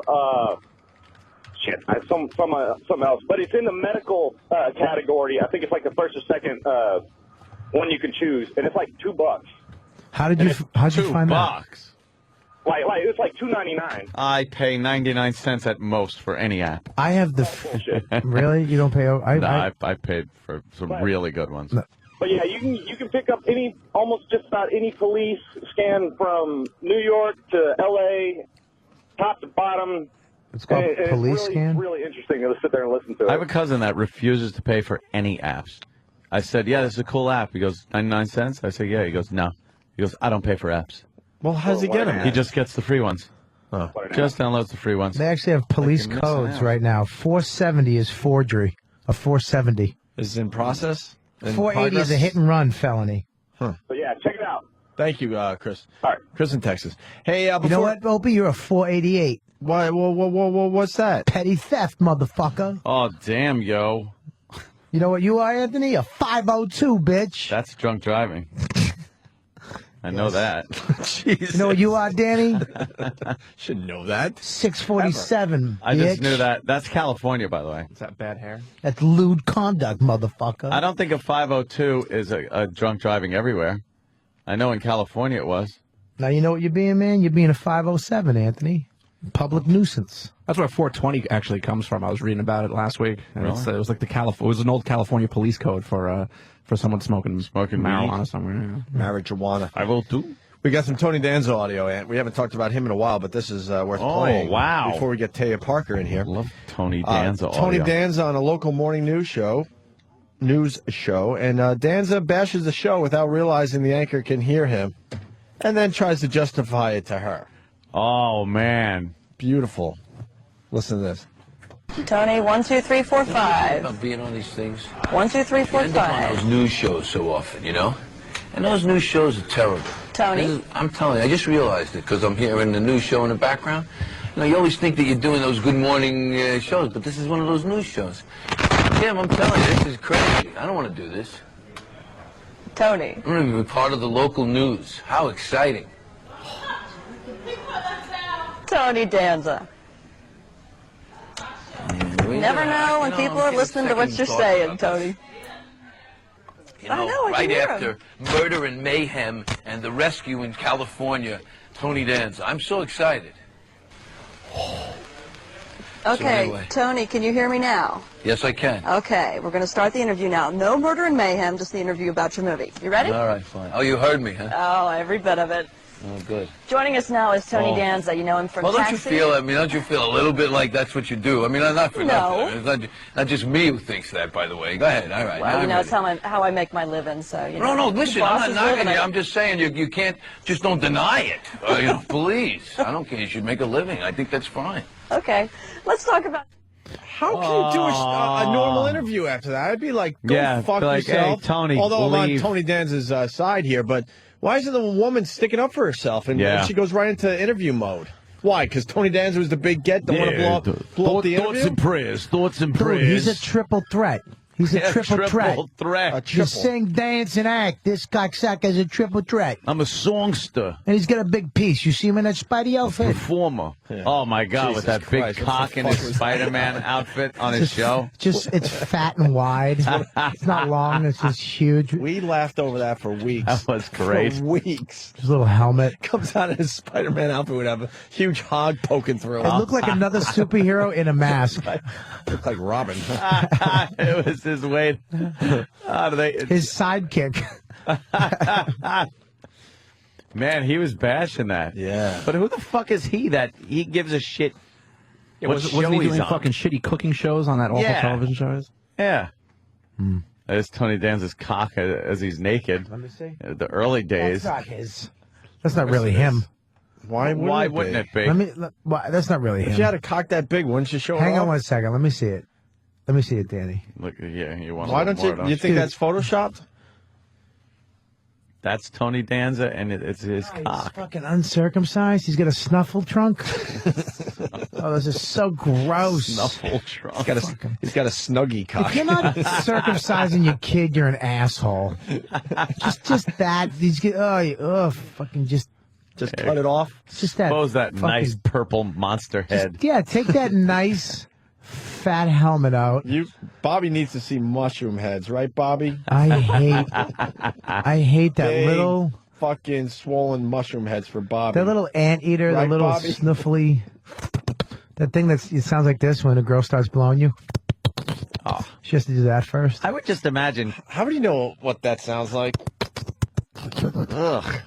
something else. But it's in the medical category. I think it's like the first or second one you can choose, and it's like $2. How'd you find that? $2. Like it's like $2.99. I pay 99 cents at most for any app. I have the. Really? You don't pay? I paid for some really good ones. But yeah, you can pick up almost just about any police scan from New York to L.A., top to bottom. It's called police it's really, scan? really interesting to sit there and listen to it. I have a cousin that refuses to pay for any apps. I said, yeah, this is a cool app. He goes, 99 cents? I said, yeah. He goes, no. He goes, I don't pay for apps. Well, how's he get them? He just gets the free ones. Oh. Just downloads the free ones. They actually have police Like you're missing codes out. right now. 470 is forgery. A 470. Is it in process? In 480 is a progress? hit and run felony. Huh. So yeah, check it out. Thank you, Chris. All right. Chris in Texas. Hey, You know what, Opie? You're a 488. Why? What's that? Petty theft, motherfucker. Oh, damn, yo. You know what you are, Anthony? A 502, bitch. That's drunk driving. I know that. You know what you are, Danny? Should know that. 647, I just bitch. knew that. That's California, by the way. Is that bad hair? That's lewd conduct, motherfucker. I don't think a 502 is a drunk driving everywhere. I know in California it was. Now, you know what you're being, man? You're being a 507, Anthony. Public nuisance. That's where 420 actually comes from. I was reading about it last week. And Really? it was like it was an old California police code for someone smoking marijuana weed? somewhere. Marijuana. I will too. We got some Tony Danza audio, and we haven't talked about him in a while, but this is worth playing. Wow. Before we get Taya Parker in here. Love Tony Danza Tony audio. Danza on a local morning news show, and Danza bashes the show without realizing the anchor can hear him, and then tries to justify it to her. Oh, man. Beautiful. Listen to this. Tony, 1, 2, 3, 4, 5. About being on these things. 1, 2, 3, 4, You end up on 5. those news shows so often, you know? And those news shows are terrible. Tony? I'm telling you, I just realized it because I'm hearing the news show in the background. You know, you always think that you're doing those good morning shows, but this is one of those news shows. Tim, I'm telling you, this is crazy. I don't want to do this. Tony. I want to be part of the local news. How exciting. Tony Danza. You never know when people are listening to what you're saying, Tony. You know, I know, I right can hear after Murder and Mayhem and the Rescue in California, Tony Danza. I'm so excited. Okay, anyway. Tony, can you hear me now? Yes, I can. Okay, we're going to start the interview now. No murder and mayhem, just the interview about your movie. You ready? All right, fine. Oh, you heard me, huh? Oh, every bit of it. Oh, good. Joining us now is Tony Oh. Danza. You know him from Well, don't Taxi. you feel? I mean, don't you feel a little bit like that's what you do? I mean, not for No. nothing. It's not just me who thinks that, by the way. Go ahead. All right. Well, now you know, I'm it's ready. how I make my living, so, you know. No, the listen, boss I'm is not knocking living you. it. I'm just saying you can't, just don't deny it. Please. I don't care. You should make a living. I think that's fine. Okay, let's talk about... How can you do a normal interview after that? I'd be like, go Yeah, fuck be like, yourself. hey, Tony, Although I'm on leave. Tony Danza's side here, but why isn't the woman sticking up for herself? And Yeah. she goes right into interview mode. Why? Because Tony Danza was the big get that want to blow up the Thoughts interview? and prayers. Thoughts and Dude, prayers. he's a triple threat. He's a Yeah, triple threat. threat. You sing, dance, and act. This cocksucker's a triple threat. I'm a songster. And he's got a big piece. You see him in that Spidey outfit? Performer. Oh, my God, with Jesus that big Christ, what cock the in fuck his was that? Spider-Man outfit on his show. It's fat and wide. It's not long. It's just huge. We laughed over that for weeks. That was great. For weeks. His little helmet. Comes out in his Spider-Man outfit would have a huge hog poking through It looked like another superhero in a mask. Looked like Robin. It was his way. His sidekick. Man, he was bashing that. Yeah. But who the fuck is he that he gives a shit what Wasn't show he he's doing on? fucking shitty cooking shows on that awful Yeah. television shows? Yeah. There's Tony Danza's cock as he's naked. Let me see. The early days. That's not his. That's not really him. Why wouldn't it be? That's not really him. If you had a cock that big, wouldn't you show it Hang on off? one second. Let me see it. Let me see it, Danny. Look, yeah, you want. Why don't you think that's photoshopped? That's Tony Danza, and it's his He's cock. fucking uncircumcised. He's got a snuffle trunk. Oh, this is so gross. Snuffle trunk. He's got a snuggie cock. If you're not circumcising your kid, you're an asshole. just that. Fucking just cut it off. Just that. Suppose that fucking- nice purple monster head. Yeah, take that nice fat helmet out. Bobby needs to see mushroom heads, right, Bobby? I hate that Big, little fucking swollen mushroom heads for Bobby. that little anteater, Right, the little Bobby? snuffly. That thing it sounds like this when a girl starts blowing you. Oh. She has to do that first. I would just imagine. How would you know what that sounds like? Ugh.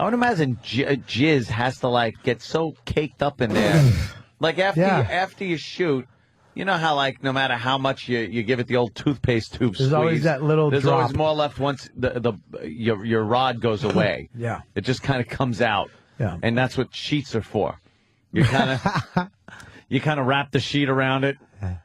I would imagine jizz has to like get so caked up in there. Like after you shoot, you know how like no matter how much you give it the old toothpaste tube There's squeeze, always that little there's drop. always more left once your rod goes away. Yeah. It just kind of comes out. Yeah. And that's what sheets are for. You kind of wrap the sheet around it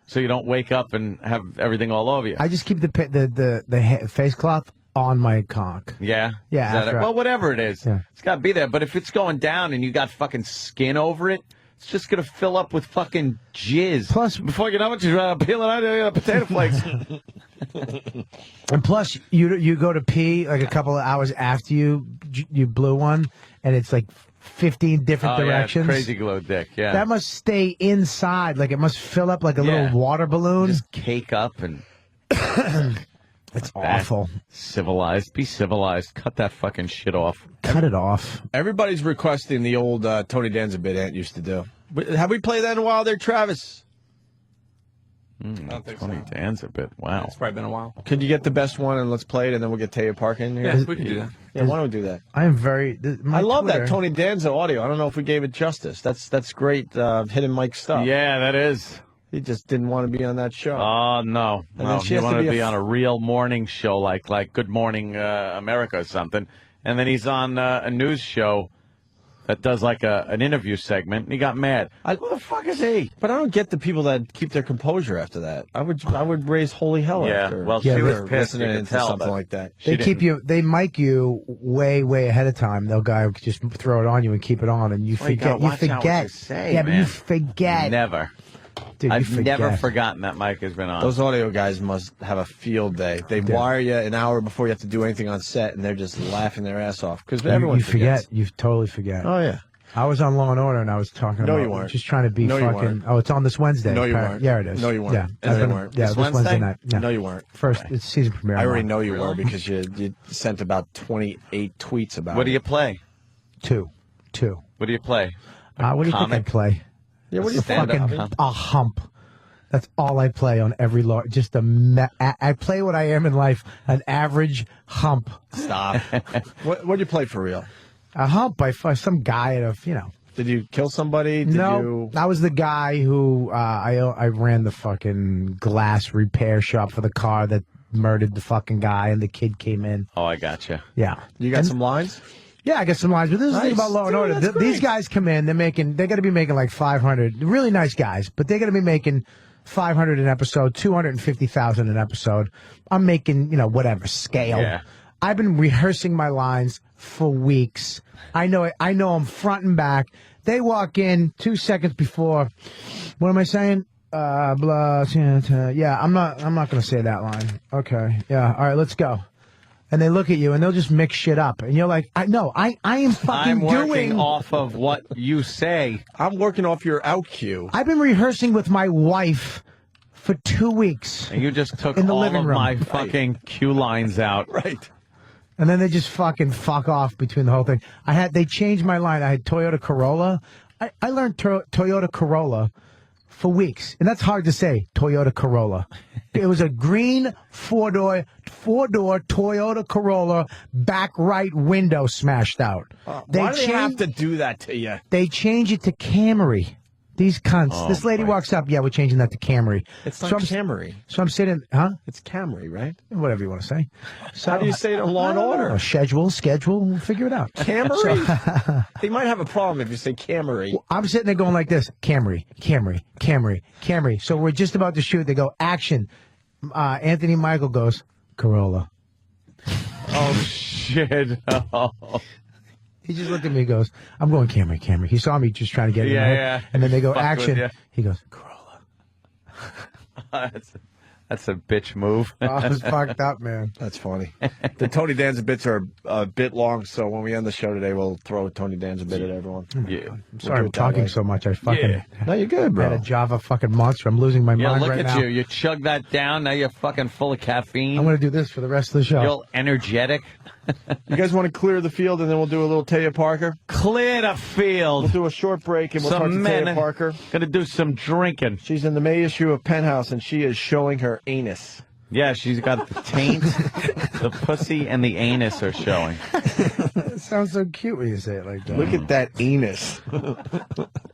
so you don't wake up and have everything all over you. I just keep the face cloth on my cock. Yeah? Yeah, Is that after it? I- Well, whatever it is. Yeah. It's got to be there. But if it's going down and you got fucking skin over it, it's just going to fill up with fucking jizz. Plus, before you know it, you're peeling out potato flakes. And plus, you go to pee like a couple of hours after you blew one, and it's like 15 different directions. Yeah, crazy glow dick, yeah. That must stay inside. Like it must fill up like a little water balloon. Just cake up and... It's awful. Civilized. Be civilized. Cut that fucking shit off. Cut it off. Everybody's requesting the old Tony Danza bit Ant used to do. Have we played that in a while there, Travis? Tony Danza bit. Wow. It's probably been a while. Could you get the best one and let's play it, and then we'll get Taya Parker in here? Yeah, we can do that. Yeah, why don't we do that? I am very. I love that Tony Danza audio. I don't know if we gave it justice. That's great hidden mic stuff. Yeah, that is. He just didn't want to be on that show. Oh, no. And No, then she he has to wanted be to a be on a real morning show like Good Morning America or something. And then he's on a news show that does like an interview segment, and he got mad. Who the fuck is he? But I don't get the people that keep their composure after that. I would raise holy hell Yeah, after. well, she was after pissed, listening you could into tell, something but like that. They keep you. They mic you way ahead of time. They'll guy just throw it on you and keep it on, and you Well, you forget. gotta watch out what you say, yeah, but you man. forget. Never. Dude, you I've forget. never forgotten that mic has been on. Those audio guys must have a field day. They wire you an hour before you have to do anything on set, and they're just laughing their ass off because everyone you forgets. forget. You totally forget. Oh yeah. I was on Law and Order and I was talking No, about you weren't. just trying to be No, you fucking. weren't. Oh, it's on this Wednesday. No, you apparently. weren't. Yeah, it is. No, you weren't. Yeah, No, I've you been- weren't. Yeah, This this Wednesday? night. Yeah. No, you weren't. First, it's season premiere. I already tomorrow. know you were because you sent about 28 tweets about What do it. you play? Two. What do you play? What do you think I Comic? play? Yeah, what do you Stand-up fucking comedy? a hump. That's all I play on every law. Just I play what I am in life, an average hump. Stop. What do you play for real? A hump by some guy at a. Did you kill somebody? Did No, you... I was the guy who I ran the fucking glass repair shop for the car that murdered the fucking guy, and the kid came in. Oh, I gotcha. Yeah, You got some lines? Yeah, I got some lines, but this is the thing Nice. about Law and Dude, Order. that's These great. guys come in, they're going to be making like 500. Really nice guys, but they're going to be making 500 an episode, 250,000 an episode. I'm making, whatever scale. Yeah. I've been rehearsing my lines for weeks. I know them front and back. They walk in 2 seconds before. What am I saying? Blah. Yeah, I'm not going to say that line. Okay. Yeah. All right, let's go. And they look at you and they'll just mix shit up. And you're like, I am fucking I'm working doing. off of what you say. I'm working off your out cue. I've been rehearsing with my wife for 2 weeks. And you just took In the all living of room. my fucking cue lines out. Right. And then they just fucking fuck off between the whole thing. They changed my line. I had Toyota Corolla. I learned Toyota Corolla for weeks. And that's hard to say, Toyota Corolla. It was a green four-door Toyota Corolla, back right window smashed out. Why do they have to do that to you? They changed it to Camry. These cunts. Oh, This lady walks up. Yeah, we're changing that to Camry. It's not so I'm, Camry. So I'm sitting, huh? It's Camry, right? Whatever you want to say. So, How do you say it in Law and Order? Schedule. We'll figure it out. Camry? So, They might have a problem if you say Camry. I'm sitting there going like this. Camry. So we're just about to shoot. They go, action. Anthony Michael goes, Corolla. Oh, shit. Oh. He just looked at me and goes, I'm going Camry. He saw me just trying to get it. Yeah. And then they go, Fuck with action. ya. He goes, That's a bitch move. oh, I was fucked up, man. That's funny. The Tony Danza bits are a bit long, so when we end the show today, we'll throw a Tony Danza bit at everyone. Yeah. I'm sorry I'm talking so much. I fucking No, you're good, bro. had a Java fucking monster. I'm losing my Yeah, mind look right at now. you. You chug that down. Now you're fucking full of caffeine. I'm going to do this for the rest of the show. You're all energetic. You guys want to clear the field, and then we'll do a little Taya Parker? Clear the field. We'll do a short break, and we'll talk to Taya Parker. Gonna do some drinking. She's in the May issue of Penthouse, and she is showing her anus. Yeah, she's got the taint, the pussy, and the anus are showing. It sounds so cute when you say it like that. Look at that anus.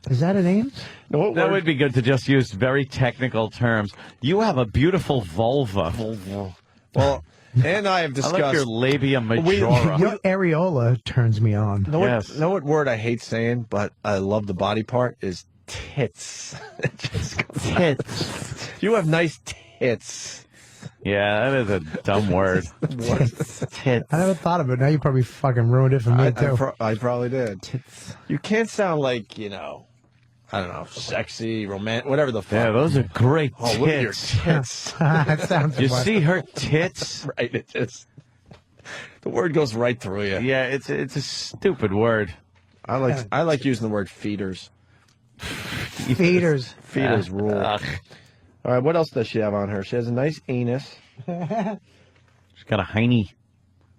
Is that an anus? No, that would be good to just use very technical terms. You have a beautiful vulva. Well, and I have discussed. I like your labia majora. Your areola turns me on. Know what word I hate saying, but I love the body part is tits. Tits. You have nice tits. Yeah, that is a dumb word. Tits. I never thought of it. Now you probably fucking ruined it for me, too. I probably did. Tits. You can't sound like, I don't know, sexy, romantic, whatever the fuck. Yeah, those are great Oh, tits. look at your tits. That sounds You funny. see her tits? Right, it just, the word goes right through you. Yeah, it's a stupid word. I like using the word feeders. Feeders. Feeders rule. All right, what else does she have on her? She has a nice anus. She's got a hiney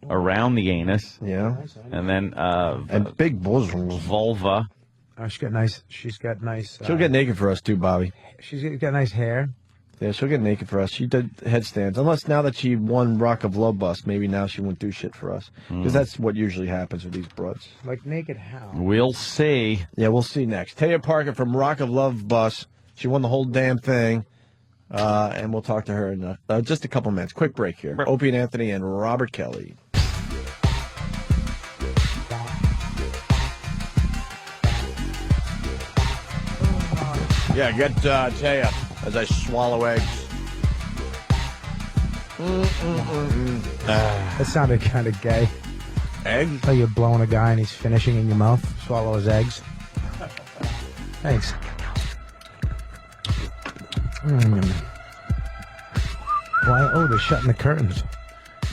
around the anus. Yeah. And then and big bosoms. Vulva. Oh, she's got nice. She'll get naked for us too, Bobby. She's got nice hair. Yeah, she'll get naked for us. She did headstands. Unless now that she won Rock of Love Bus, maybe now she won't do shit for us. Because that's what usually happens with these broads. Like naked how? We'll see. Yeah, we'll see next. Taya Parker from Rock of Love Bus. She won the whole damn thing. And we'll talk to her in just a couple minutes. Quick break here. Opie and Anthony and Robert Kelly. Yeah, get Taya as I swallow eggs. That sounded kind of gay. Eggs? Like you're blowing a guy and he's finishing in your mouth. Swallow his eggs. Thanks. Why? Oh, they're shutting the curtains.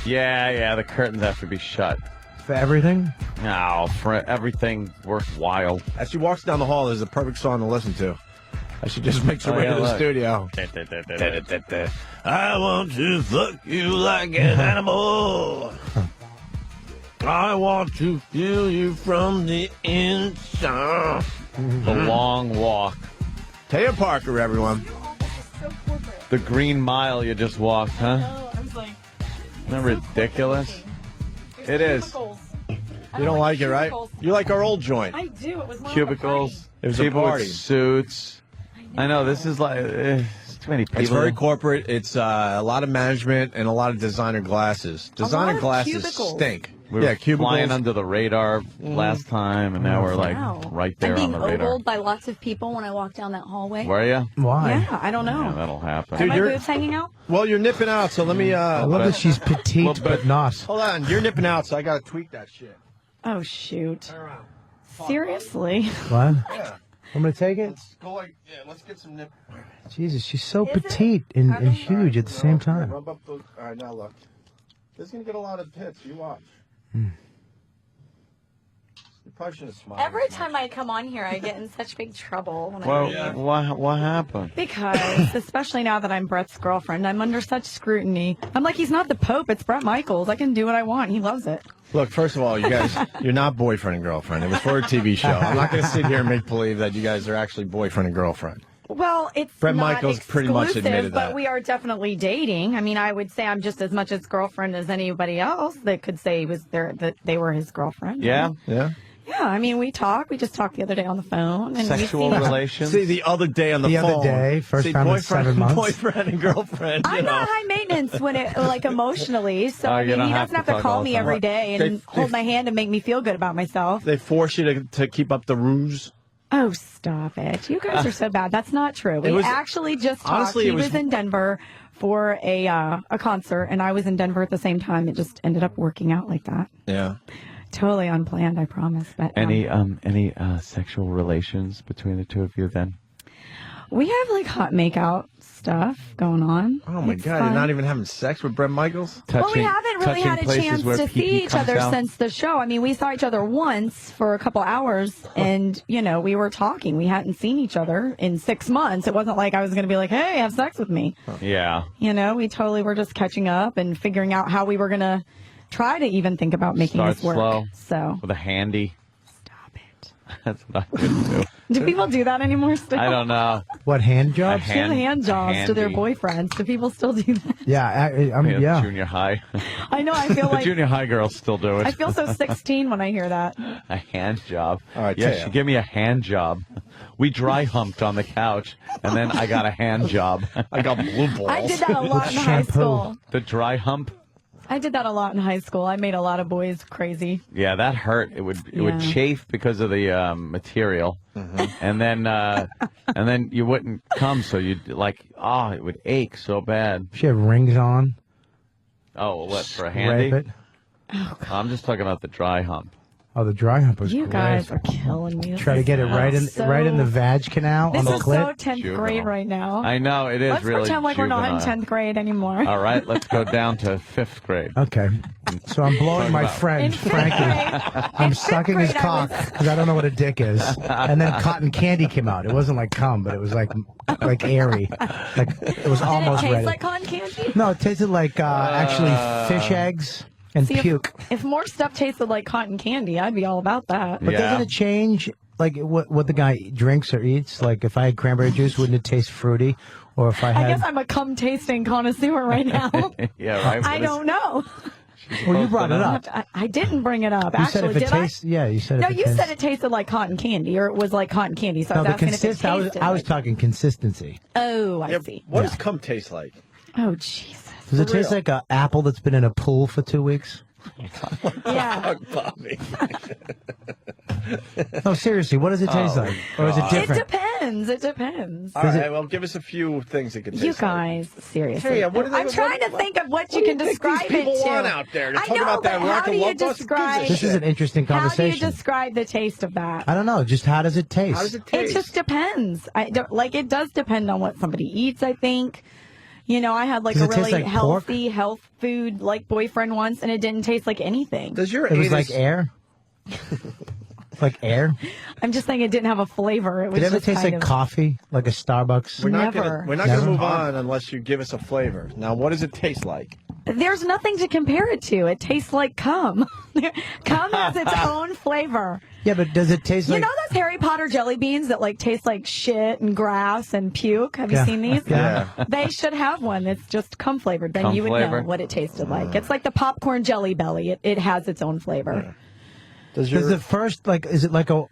Yeah, the curtains have to be shut. For everything? No, for everything worthwhile. As she walks down the hall, there's a perfect song to listen to. As she just makes her way to the studio. I want to fuck you like an animal. I want to feel you from the inside. The long walk. Taya Parker, everyone. The Green Mile you just walked, huh? Isn't that ridiculous? It is. You don't like it, right? You like our old joint. I do. It was more Cubicles. It was a people party. with suits. I know, this is like it's too many people. It's very corporate. It's a lot of management and a lot of designer glasses. Designer glasses stink. We were cubicles. flying under the radar last time, and now we're like right there I'm on being the radar. ogled by lots of people when I walk down that hallway. Were you? Why? Yeah, I don't know. Yeah, that'll happen. Are my boobs hanging out? Well, you're nipping out, so let me. I love that she's petite but not. Hold on, you're nipping out, so I gotta tweak that shit. Oh, shoot. Seriously? What? Yeah. I'm going to take it? Let's get some nip. Jesus, she's so petite and huge at the same time. Rub up those. All right, now look. This is gonna get a lot of hits. You watch. You probably should have smiled. Every time I come on here, I get in such big trouble. When Well, what happened? Because, especially now that I'm Brett's girlfriend, I'm under such scrutiny. I'm like, he's not the Pope, it's Brett Michaels. I can do what I want. He loves it. Look, first of all, you guys, you're not boyfriend and girlfriend. It was for a TV show. I'm not going to sit here and make believe that you guys are actually boyfriend and girlfriend. Well, it's Brett not Michaels pretty much exclusive, admitted but that. we are definitely dating. I mean, I would say I'm just as much his girlfriend as anybody else that could say he was that they were his girlfriend. Yeah? Yeah. Yeah, I mean, we talk. We just talked the other day on the phone. And Sexual we see relations? See, the other day on the phone. The other day, first time in 7 months. Boyfriend and girlfriend. I'm not high maintenance when it like emotionally. So I you mean, don't he have doesn't have to to talk call all the me time. every day and hold my hand and make me feel good about myself. They force you to keep up the ruse. Oh, stop it! You guys are so bad. That's not true. We actually just talked. Honestly, He it was in Denver for a concert, and I was in Denver at the same time. It just ended up working out like that. Yeah. Totally unplanned, I promise. But Any sexual relations between the two of you then? we have like hot makeout stuff going on. Oh my It's God! fun. You're not even having sex with Brett Michaels? Well, we haven't really had a chance to see each other since the show. I mean, we saw each other once for a couple hours, and, you know, we were talking. We hadn't seen each other in 6 months. It wasn't like I was going to be like, hey, have sex with me. Yeah. You know, we totally were just catching up and figuring out how we were going to try to even think about making Start this work. slow. So, With a handy. Stop it. That's what I would do. do people do that anymore still? I don't know. What, hand jobs? Give hand jobs to their boyfriends. Do people still do that? Yeah, yeah. Junior high. I know, I feel The like junior high girls still do it. I feel so 16 when I hear that. A hand job. All right, yeah, Taya. she gave me a hand job. We dry humped on the couch, and then I got a hand job. I got blue balls. I did that a lot in high school. The dry hump. I did that a lot in high school. I made a lot of boys crazy. Yeah, that hurt. It would Yeah. chafe because of the material, and then you wouldn't come, so you'd it would ache so bad. She had rings on. Oh, what for a handy? Rape it. I'm just talking about the dry hump. Oh, the dry hump was You great. guys are killing me. This Try to is get it right in the vag canal This on the is clit. so 10th grade right now. I know it is Let's really. pretend like we're not in juvenile. 10th grade anymore. All right, let's go down to 5th grade. Okay. So I'm blowing Talking my about- friend, Frankie. I'm sucking his cock because I don't know what a dick is. And then cotton candy came out. It wasn't like cum, but it was like airy. Like it was almost Did it taste ready. like cotton candy? No, it tasted like actually fish eggs and See, puke. If more stuff tasted like cotton candy, I'd be all about that. But doesn't it change like what the guy drinks or eats? Like if I had cranberry juice, wouldn't it taste fruity? Or if I I had guess I'm a cum tasting connoisseur right now. Yeah, right. I don't know. Well, you brought it up. I didn't bring it up. You said Actually, if it did I? tastes, yeah, you said No, if it you tastes. said it tasted like cotton candy, or it was like cotton candy. So No, I the was asking if it tasted. I was talking consistency. Oh, I see. What does cum taste like? Oh, Jesus. Does it For taste real. like an apple that's been in a pool for 2 weeks? Yeah. Bobby. No, seriously, what does it taste like? Or is it It different? depends. It depends. All right, well, give us a few things it could taste You like. guys, seriously. Hey, what do they- I'm trying to think of what you can do you think describe these people it to. want out there to I talk know, about that but rock how and do you roll? Who gives a describe? This is an interesting How do you conversation. describe the taste of that? I don't know. Just how does it taste? How does it It taste? just depends. It does depend on what somebody eats, I think. You know, I had like Does a it taste really like pork? healthy health food like boyfriend once, and it didn't taste like anything. Does your It was anus... like air? Like air? I'm just saying it didn't have a flavor. It was Did it ever just taste kind like of, coffee? Like a Starbucks? We're not Never. gonna Never? move on unless you give us a flavor. Now, what does it taste like? There's nothing to compare it to. It tastes like cum. Cum has its own flavor. Yeah, but does it taste You like... know those Harry Potter jelly beans that like taste like shit and grass and puke? Have you Yeah. seen these? Yeah. They should have one that's just cum flavored. Then Cum you would flavored? know what it tasted like. It's like the popcorn jelly belly. It has its own flavor. Does Does the first, like, is it like a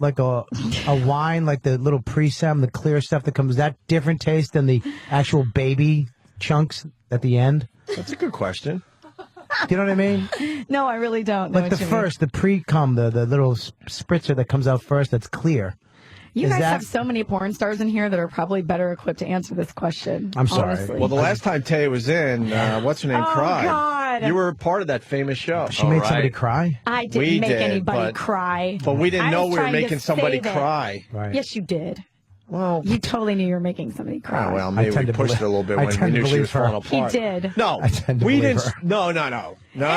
wine, like the little pre-sem, the clear stuff that comes, that different taste than the actual baby chunks at the end? That's a good question. Do you know what I mean? No, I really don't know Like what the you mean. first, the pre-cum, the little spritzer that comes out first that's clear. You Is guys that- have so many porn stars in here that are probably better equipped to answer this question. I'm sorry. honestly. Well, the last time Taya was in, what's her name, Oh, cried. God. You were a part of that famous show. She made somebody cry? I didn't We make did, anybody but- cry. But we didn't I know was we were trying to making somebody save it. cry. Right. Yes, you did. Well, You totally knew you were making somebody cry. oh, well, maybe tend we to pushed believe- it a little bit I when we tend to knew she believe was her. falling He apart. did. No, I tend to we believe didn't. her. No. And then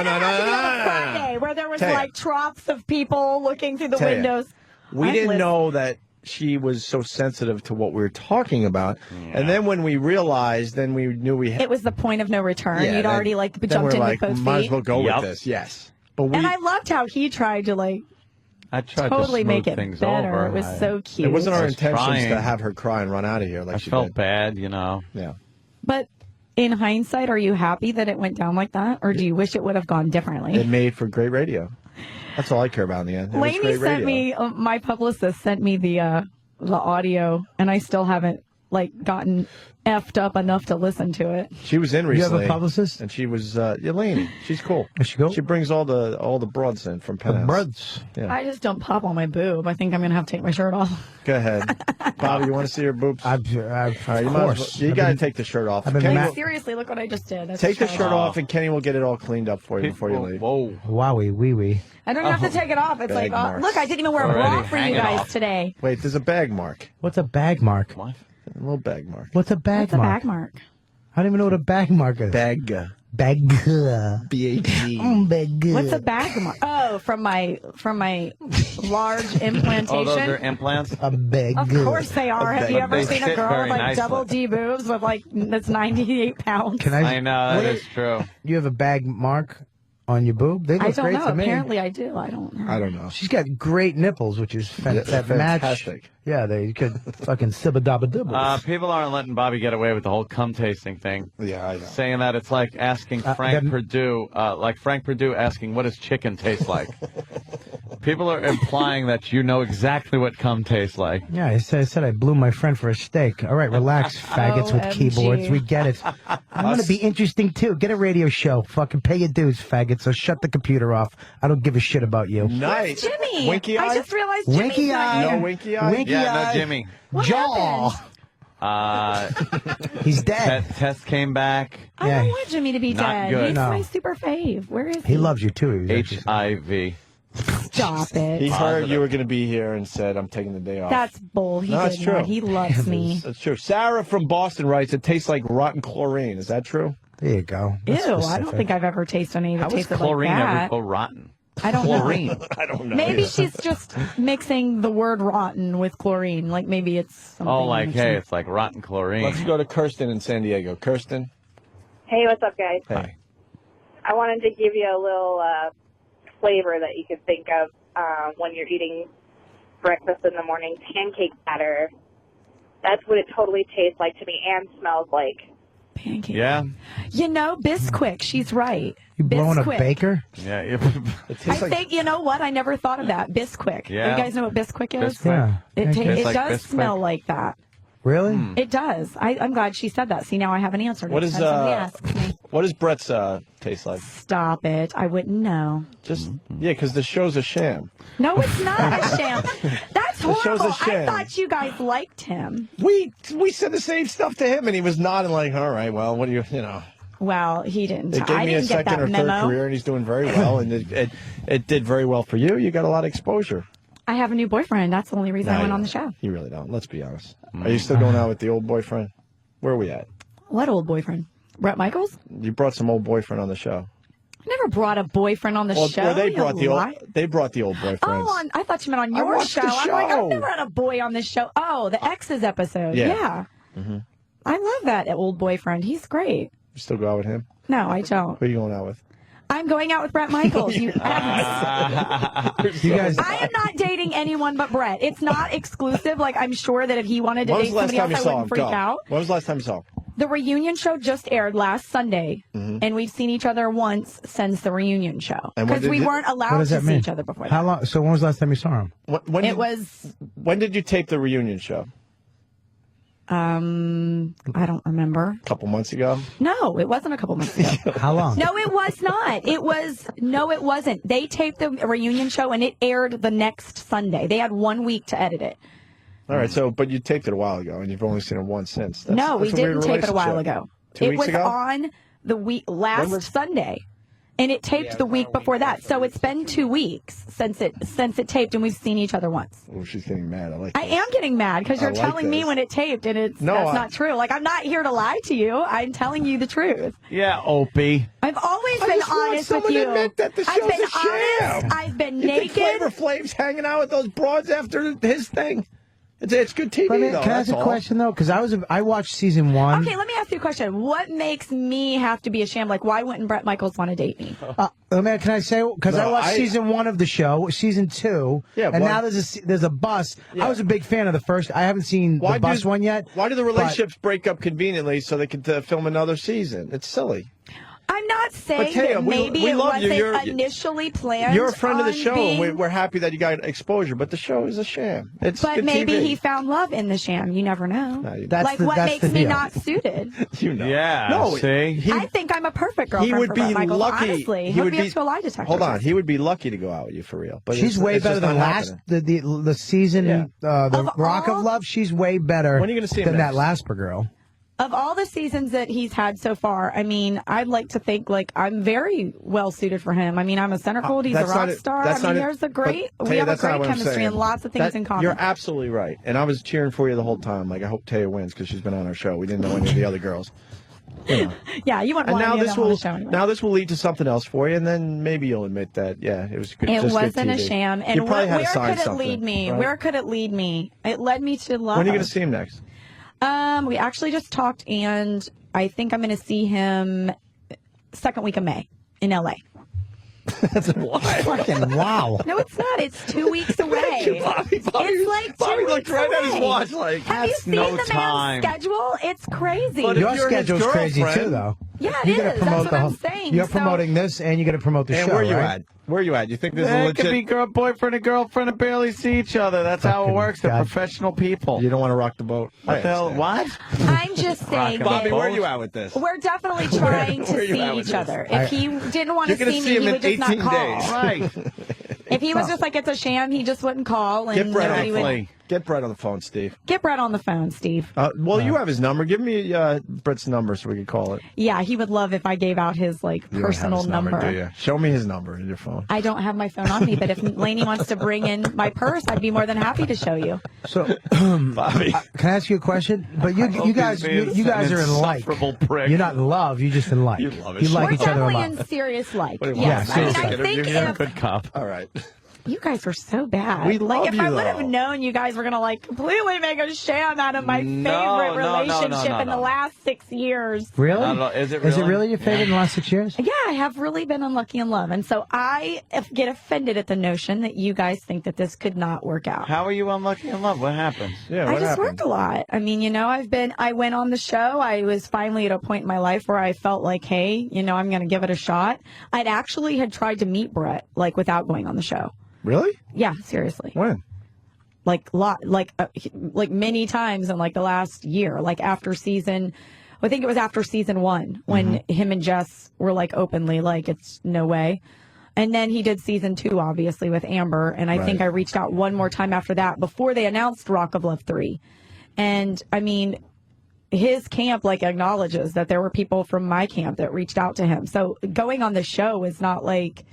on Friday, where there was Taya. like troughs of people looking through the Taya, windows. We I didn't listened. know that she was so sensitive to what we were talking about. And then when we realized, then we knew we had. It was the point of no return. Yeah, You'd then- already like then jumped we're in like, with both might feet. as well go Yep. with this. Yes. But we. And I loved how he tried to like I tried totally to make smooth it things better. over. It was so cute. It wasn't I our was intentions trying. to have her cry and run out of here like I she felt did. bad, you know. Yeah. But in hindsight, are you happy that it went down like that, or do you wish it would have gone differently? It made for great radio. That's all I care about in the end. It was Lainey great sent radio. me, my publicist sent me the audio, and I still haven't gotten effed up enough to listen to it. She was in You recently. have a publicist? And she was Lainey. She's cool. Is she cool? She brings all the broads in from Penthouse. Broads. Yeah. I just don't pop on my boob. I think I'm going to have to take my shirt off. Go ahead. Bobby, you want to see your boobs? Of course. You got to take the shirt off. I've been Kenny ma- will- Seriously, look what I just did. That's Take the just shirt right. off, and Kenny will get it all cleaned up for you before you leave. Whoa. Wowie, wee wee. I don't even have to take it off. It's Bag like, marks. look, I didn't even wear a bra for you guys today. Wait, there's a bag mark. What's a bag mark? What? A little bag mark. What's a bag What's a mark? bag mark? I don't even know what a bag mark is. Bag. Bag. B-A-G. Bag. What's a bag mark? Oh, from my large implantation. Oh, those are implants? A bag. Of course they are. Have you ever They seen a sit girl very with nicely. double D boobs with that's 98 pounds? Can I know, what that is true. You have a bag mark on your boob? They look I don't great know. to me. Apparently I do. I don't know. I don't know. She's got great nipples, which is that match. Fantastic. Yeah, they could fucking sibba-dabba-dibbles. People aren't letting Bobby get away with the whole cum tasting thing. Yeah, I know. Saying that it's like asking Frank Perdue, Frank Perdue asking, what does chicken taste like? People are implying that you know exactly what cum tastes like. Yeah, I said I blew my friend for a steak. All right, relax, faggots with OMG. keyboards. We get it. I'm going to be interesting, too. Get a radio show. Fucking pay your dues, faggots. So shut the computer off. I don't give a shit about you. Nice. Jimmy. Winky Eye? I just realized Jimmy's Winky not Eye. here. No Winky Eye? Winky Yeah, Eye. no Jimmy. What Jaw. He's dead. Test came back. I Yeah. don't want Jimmy to be Not dead. good. He's No. my super fave. Where is he? He loves you, too. He was actually- HIV. Stop it. He heard you were going to be here and said, I'm taking the day off. That's bull. He No, did that's true. not. He loves me. That's true. Sarah from Boston writes, it tastes like rotten chlorine. Is that true? There you go. Ew, That's I don't specific. think I've ever tasted any that How is tasted chlorine like ever that. go rotten? I don't know. Chlorine. I don't know. Maybe Yeah. she's just mixing the word rotten with chlorine. Like maybe it's something. Oh, like, mixing. hey, it's like rotten chlorine. Let's go to Kirsten in San Diego. Kirsten? Hey, what's up, guys? Hey. I wanted to give you a little flavor that you could think of when you're eating breakfast in the morning. Pancake batter. That's what it totally tastes like to me and smells like. Pancake. Yeah. You know, Bisquick. She's right. You blowing a Bisquick. baker? Yeah. It I tastes like think, you know what? I never thought of that. Bisquick. Yeah. You guys know what Bisquick is? Bisquick. Yeah. It, Tastes it like does Bisquick. smell like that. Really? It does. I'm glad she said that. See, now I have an answer. What next is time somebody asks me. what does Brett's taste like? Stop it. I wouldn't know. Just yeah, because the show's a sham. No, it's not a sham. That's The show's horrible. a sham. I thought you guys liked him. We said the same stuff to him, and he was nodding like, all right, well, what do you know? Well, he didn't. It gave I me a didn't get second that or third memo. career, and he's doing very well, and it did very well for you. You got a lot of exposure. I have a new boyfriend. That's the only reason I No, went you on the don't. show. You really don't. Let's be honest. Are you still going out with the old boyfriend? Where are we at? What old boyfriend? Brett Michaels? You brought some old boyfriend on the show. I never brought a boyfriend on the show. Well, they You brought the old. lie. They brought the old boyfriends. Oh, I thought you meant on I your watched show. the I'm like, show. I've never had a boy on this show. Oh, the exes episode. Yeah. Yeah. Mm-hmm. I love that old boyfriend. He's great. You still go out with him? No, I don't. Who are you going out with? I'm going out with Brett Michaels. You You guys. I am not dating anyone but Brett. It's not exclusive. Like, I'm sure that if he wanted to When was date the last somebody time else, you I saw him? wouldn't freak Go. out. When was the last time you saw him? The reunion show just aired last Sunday, Mm-hmm. and we've seen each other once since the reunion show. And when Because did we you- weren't What allowed does to that see mean? each other before How that. long? So when was the last time you saw him? When It was, When did you tape the reunion show? I don't remember. A couple months ago. No, it wasn't a couple months ago. How long? No, it was not. It wasn't. They taped the reunion show, and it aired the next Sunday. They had 1 week to edit it. All right. So, but you taped it a while ago, and you've only seen it once since. No, we that's a weird didn't tape it a while relationship. ago. 2 It weeks was ago? on the last Sunday, and it taped the week before that. So it's been 2 weeks since it taped, and we've seen each other once. Oh, she's getting mad. I like. I am getting mad because you're I like telling me this. when it taped, and that's I- not true. Like, I'm not here to lie to you. I'm telling you the truth. Yeah, Opie. I've always I been just want honest with someone you. to admit that the I've show's been a sham. honest. I've been You think naked. Flavor Flav's hanging out with those broads after his thing? It's good TV, Let me, though. can I that's ask a all. question though? Because I watched season 1. Okay, let me ask you a question. What makes me have to be a sham? Like, why wouldn't Brett Michaels want to date me? Can I say because No, I watched I- season 1 of the show, season 2, Yeah, and why- now there's a bus. Yeah. I was a big fan of the first. I haven't seen the bus one yet. Why do the relationships break up conveniently so they can film another season? It's silly. I'm not saying Taya, that we maybe it love you. wasn't initially planned. You're a friend of the on show, being- and we're happy that you got exposure. But the show is a sham. It's But good maybe TV. he found love in the sham. You never know. That's Like, the- what that's makes the me deal. not suited? You know. Yeah. No, see? I think I'm a perfect He girlfriend would for be Brett Michaels. lucky. Honestly, he'll be up to a lie detector. Hold on. He would be lucky to go out with you for real. But She's way it's better just than not last happening. the season. Yeah. The Rock of Love. She's way better. When are you gonna see him than next? that Lasper girl? Of all the seasons that he's had so far, I mean, I'd like to think like I'm very well suited for him. I mean, I'm a centerfold. He's a That's rock not it. star. That's I mean, not it. there's a great. But, We Taya, have a that's not great what I'm chemistry saying. and lots of things in common. You're absolutely right. And I was cheering for you the whole time. Like, I hope Taya wins because she's been on our show. We didn't know any of the other girls. You know. Yeah, you wouldn't And want now any of this them on will the show anyway. now this will lead to something else for you, and then maybe you'll admit that it was good. It just good wasn't a TV. sham. You And probably had where to sign could it something, lead me? right? Where could it lead me? It led me to love. When are you going to see him next? We actually just talked, and I think I'm going to see him second week of May in LA. That's why. Fucking wow. No, it's not. It's 2 weeks away. Bobby, It's like 2 Bobby weeks looked right at his away. watch like, Have you that's seen no the time. man's schedule? It's crazy. But if Your you're his schedule's crazy girlfriend- too, though. Yeah, You it gotta is. promote That's the what whole- I'm saying. You're So- promoting this, and you got to promote the And show. where you right? at? Where you at? You think there's a It legit? could be boyfriend and girlfriend and barely see each other. That's how it works. They're professional people. You don't want to rock the boat. What the hell? What? I'm just saying Bobby, that where are you at with this? we're definitely trying Where to you see at with each this? other. If he didn't want You're to gonna see see me, him he in would just not 18 call. days. Right. If he was just like, it's a sham, he just wouldn't call. And Get Brett on nobody the would phone. Get Brett on the phone, Steve. Get Brett on the phone, Steve. Well, you have his number. Give me Brett's number so we can call it. Yeah, he would love if I gave out his like You don't have personal his number. do you? Show me his number in your phone. I don't have my phone on me, but if Lainey wants to bring in my purse, I'd be more than happy to show you. So, Bobby, can I ask you a question? But you guys are in like. Prick. You're not in love. You're just in like. You love You like We're each other a definitely lot. in serious like. What do you Yes, want? I mean, Yeah, I think You're a if good cop. All right. you guys are so bad. We like love if you, I would have though. known you guys were gonna like completely make a sham out of my favorite relationship in the last 6 years. Really? I don't know. Is it Is it really? really your favorite in the last 6 years? Yeah, I have really been unlucky in love, and so I get offended at the notion that you guys think that this could not work out. How are you unlucky in love? What happened? Yeah, I what just happened? work a lot. I mean, I went on the show. I was finally at a point in my life where I felt like, hey, I'm going to give it a shot. I'd actually had tried to meet Brett, like, without going on the show. Really? Yeah, seriously. When? Like many times in like the last year, like after season, I think it was after season 1 when him and Jess were like openly like, it's no way. And then he did season 2, obviously, with Amber. And I think I reached out one more time after that before they announced Rock of Love 3. And I mean, his camp like acknowledges that there were people from my camp that reached out to him. So going on the show is not like,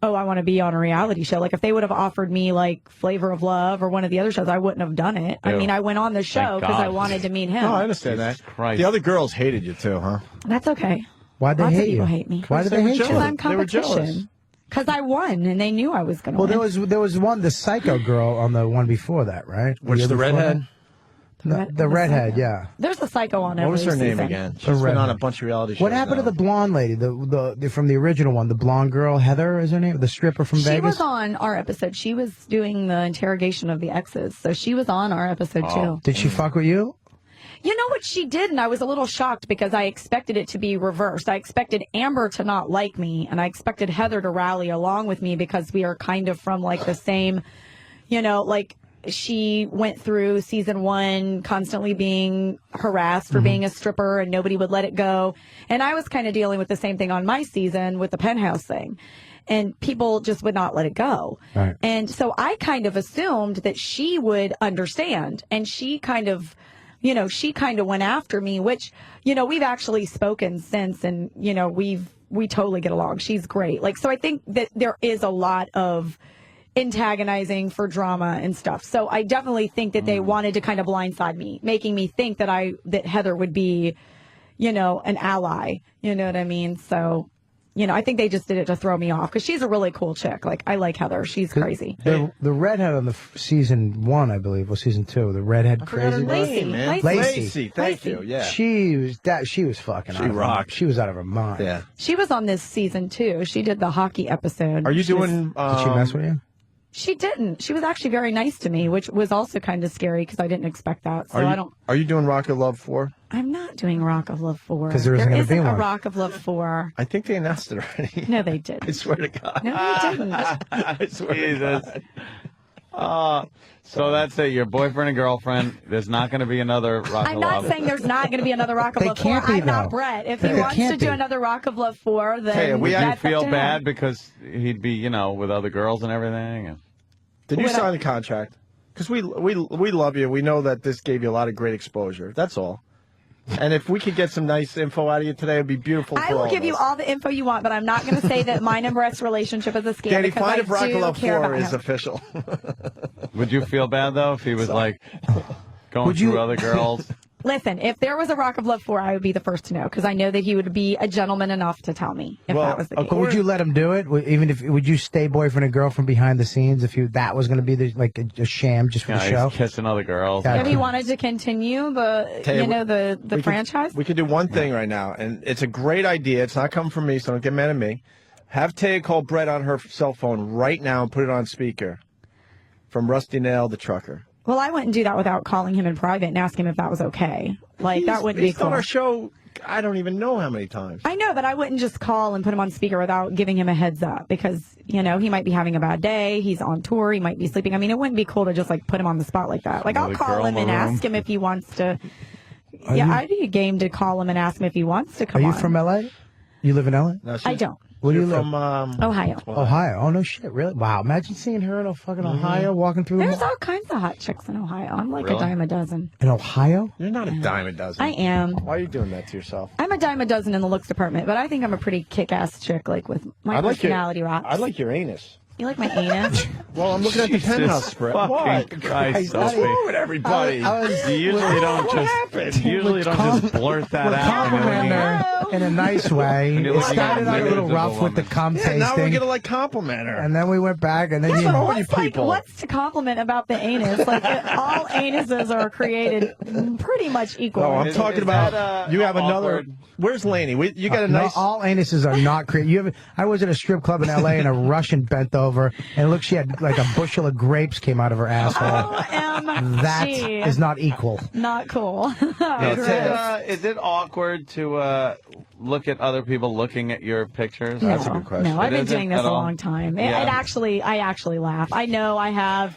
oh, I want to be on a reality show. Like if they would have offered me like Flavor of Love or one of the other shows, I wouldn't have done it. I Ew. mean, I went on the show Thank because I God. wanted to meet him. No, I understand Jesus that. Christ. The other girls hated you too, huh? That's okay. Why'd they Lots of hate people you? hate me. Why did they hate Because you? I'm They were jealous. competition. Because I won and they knew I was going to Well, win. there was one, the psycho girl on the one before that, right? Which year the before redhead? that? The redhead, yeah. There's a psycho on every What was her name season. again? The She's been on redhead. a bunch of reality shows. What happened to the blonde lady, the from the original one, the blonde girl, Heather is her name, the stripper from She Vegas? was on our episode. She was doing the interrogation of the exes. So she was on our episode too. Did she fuck with you? You know what she did, and I was a little shocked because I expected it to be reversed. I expected Amber to not like me, and I expected Heather to rally along with me because we are kind of from like the same, like she went through season 1 constantly being harassed for being a stripper and nobody would let it go. And I was kind of dealing with the same thing on my season with the Penthouse thing. And people just would not let it go. Right. And so I kind of assumed that she would understand. And she kind of went after me, which, we've actually spoken since and, we totally get along. She's great. Like, so I think that there is a lot of antagonizing for drama and stuff. So I definitely think that they wanted to kind of blindside me, making me think that Heather would be, an ally. You know what I mean? So, I think they just did it to throw me off because she's a really cool chick. Like, I like Heather. She's crazy. The redhead on the season 1, I believe, or season 2, the redhead crazy girl. Lacey, man. Lacey, thank you. Yeah. She was fucking. She rocked. She was out of her mind. Yeah. She was on this season too. She did the hockey episode. Are you She was- doing? Did she mess with you? She didn't. She was actually very nice to me, which was also kind of scary because I didn't expect that. So I don't. Are you doing Rock of Love 4? I'm not doing Rock of Love 4. 'Cause there isn't gonna be a one. Rock of Love 4. I think they announced it already. No, they didn't. I swear to God. No, they didn't. I swear to God. So that's it. Your boyfriend and girlfriend. There's not going to be another Rock I'm of not Love. saying there's not going to be another Rock of They Love 4. can't be, I'm not though. Brett. If They he wants to can't do be. another Rock of Love 4, then Hey, would you that's up feel to him. bad because he'd be, with other girls and everything? And... Did you sign the contract? Because we love you. We know that this gave you a lot of great exposure. That's all. And if we could get some nice info out of you today, it'd be beautiful. I will give you all the info you want, but I'm not going to say that mine and Brett's relationship is a scam. Danny, because find I if Rock of do Love care 4 about is him. official. Would you feel bad though if he was like going through other girls? Listen, if there was a Rock of Love 4, I would be the first to know because I know that he would be a gentleman enough to tell me if that was the case. But would you let him do it? Even if would you stay boyfriend and girlfriend behind the scenes if that was going to be a sham just for the show? He's kissing other girls. If he wanted to continue the franchise? We could do one thing right now, and it's a great idea. It's not coming from me, so don't get mad at me. Have Taya call Brett on her cell phone right now and put it on speaker from Rusty Nail, the trucker. Well, I wouldn't do that without calling him in private and asking him if that was okay. That wouldn't be He's cool. on our show, I don't even know how many times. I know, but I wouldn't just call and put him on speaker without giving him a heads up because, he might be having a bad day. He's on tour. He might be sleeping. I mean, it wouldn't be cool to just put him on the spot like that. I'll call him and ask him if he wants to. I'd be game to call him and ask him if he wants to come on. Are you from L.A.? You live in L.A.? No, I don't. Where do you live? From Ohio. Ohio. Oh, no shit. Really? Wow. Imagine seeing her in fucking Ohio walking through There's all kinds of hot chicks in Ohio. I'm like Really? a dime a dozen. In Ohio? You're not a dime a dozen. I am. Why are you doing that to yourself? I'm a dime a dozen in the looks department, but I think I'm a pretty kick-ass chick, with my personality rocks. I like your anus. You like my anus? Well, I'm looking at the penthouse spread. What? Christ, What's Opie. wrong with everybody? You usually don't just blurt that out. Compliment her in a nice way. You're It looking started at out a little millions of rough with the women. cum tasting. Now we're gonna compliment her. And then we went back, and then Yeah, you but know what's to compliment about the anus? All anuses are created pretty much equal. No, I'm talking about you have another. awkward? Where's Lainey? You got a no, nice. all anuses are not created. I was at a strip club in L.A. and a Russian bent over, and look, she had like a bushel of grapes came out of her asshole. That is not equal. Not cool. Is it awkward to look at other people looking at your pictures? No, That's a good question. No, I've It been isn't doing this at a all? long time. Yeah. I actually laugh. I know I have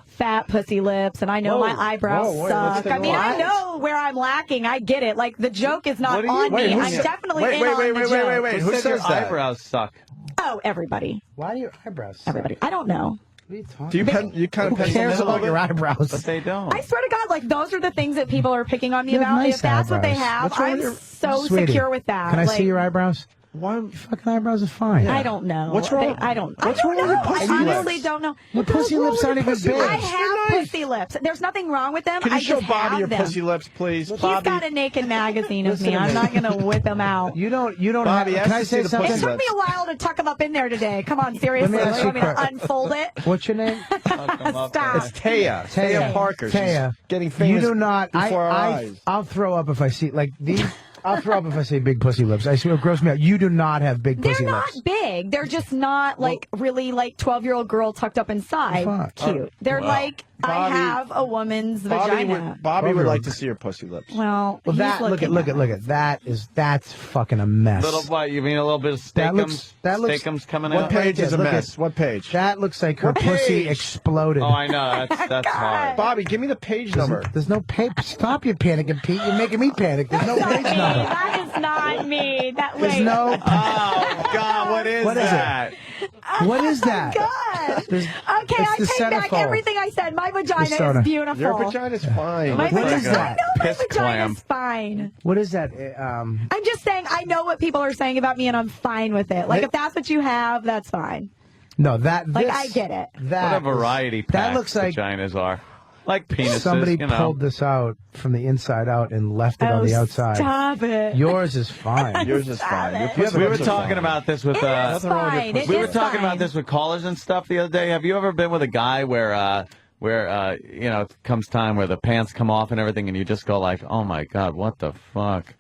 fat pussy lips, and I know my eyebrows whoa, wait, let's suck. take I a mean, look. I know where I'm lacking. I get it. The joke is not on me. I'm definitely in on the joke. Who says your that? eyebrows suck? Oh, everybody. Why do your eyebrows suck? Everybody. I don't know. What are you talking Do you kind of Who cares about your eyebrows? But they don't. I swear to God, those are the things that people are picking on me You have about. nice If that's what they eyebrows. have, What's wrong I'm with your- so Sweetie, secure with that. Can I see your eyebrows? Why? Your fucking eyebrows are fine. I don't know. What's wrong? I don't What's wrong with know. your pussy I honestly lips? don't know. Your pussy lips aren't even big. I have pussy lips. There's nothing wrong with them. Can you I show just Bobby have your them. pussy lips, please? He's Bobby. got a naked magazine of Listen me. to I'm me. not going to whip him out. You don't Bobby, have. ask Can I to see say the something? It took me a while to tuck him up in there today. Come on, seriously. Let me ask You want me you to a que- unfold it? What's your name? Stop. It's Taya Parker. She's Taya. getting famous You do not. before our eyes. I'll throw up if I see these. I'll throw up if I see big pussy lips. I swear, it grosses me out. You do not have big They're pussy not lips. big. They're just not really 12-year-old girl tucked up inside. Fuck. Cute. They're like I have a woman's vagina. Bobby would like to see your pussy lips. Well, Well, he's that look looking at that's fucking a mess. Little what? You mean a little bit of That steakums? looks- Coming What out. page is a Look at- mess? What page? That looks like her What pussy page? exploded. Oh, I know. That's hard. Bobby, give me the page number. There's no page. Stop your panicking, Pete. You're making me panic. There's no page number. That is not me. There's no. Oh God! What is What is that? What is that? God. There's- Okay, it's I the take back centerfold. everything I said. My vagina soda. is beautiful. Your vagina's fine. My What vagina, is that? I know my Piss vagina's clam. fine. What is that? I'm just saying I know what people are saying about me and I'm fine with it. If that's what you have, that's fine. No, that. I get it. That What a variety is- that pack looks like vaginas are. Like penises, somebody you know. pulled this out from the inside out and left it on the outside. Stop it. Yours is fine. Yours is fine. Your We pussy were lips are talking fine. about this with It's fine. It we were is talking fine. about this with callers and stuff the other day. Have you ever been with a guy where it comes time where the pants come off and everything, and you just go like, "Oh my God, what the fuck?"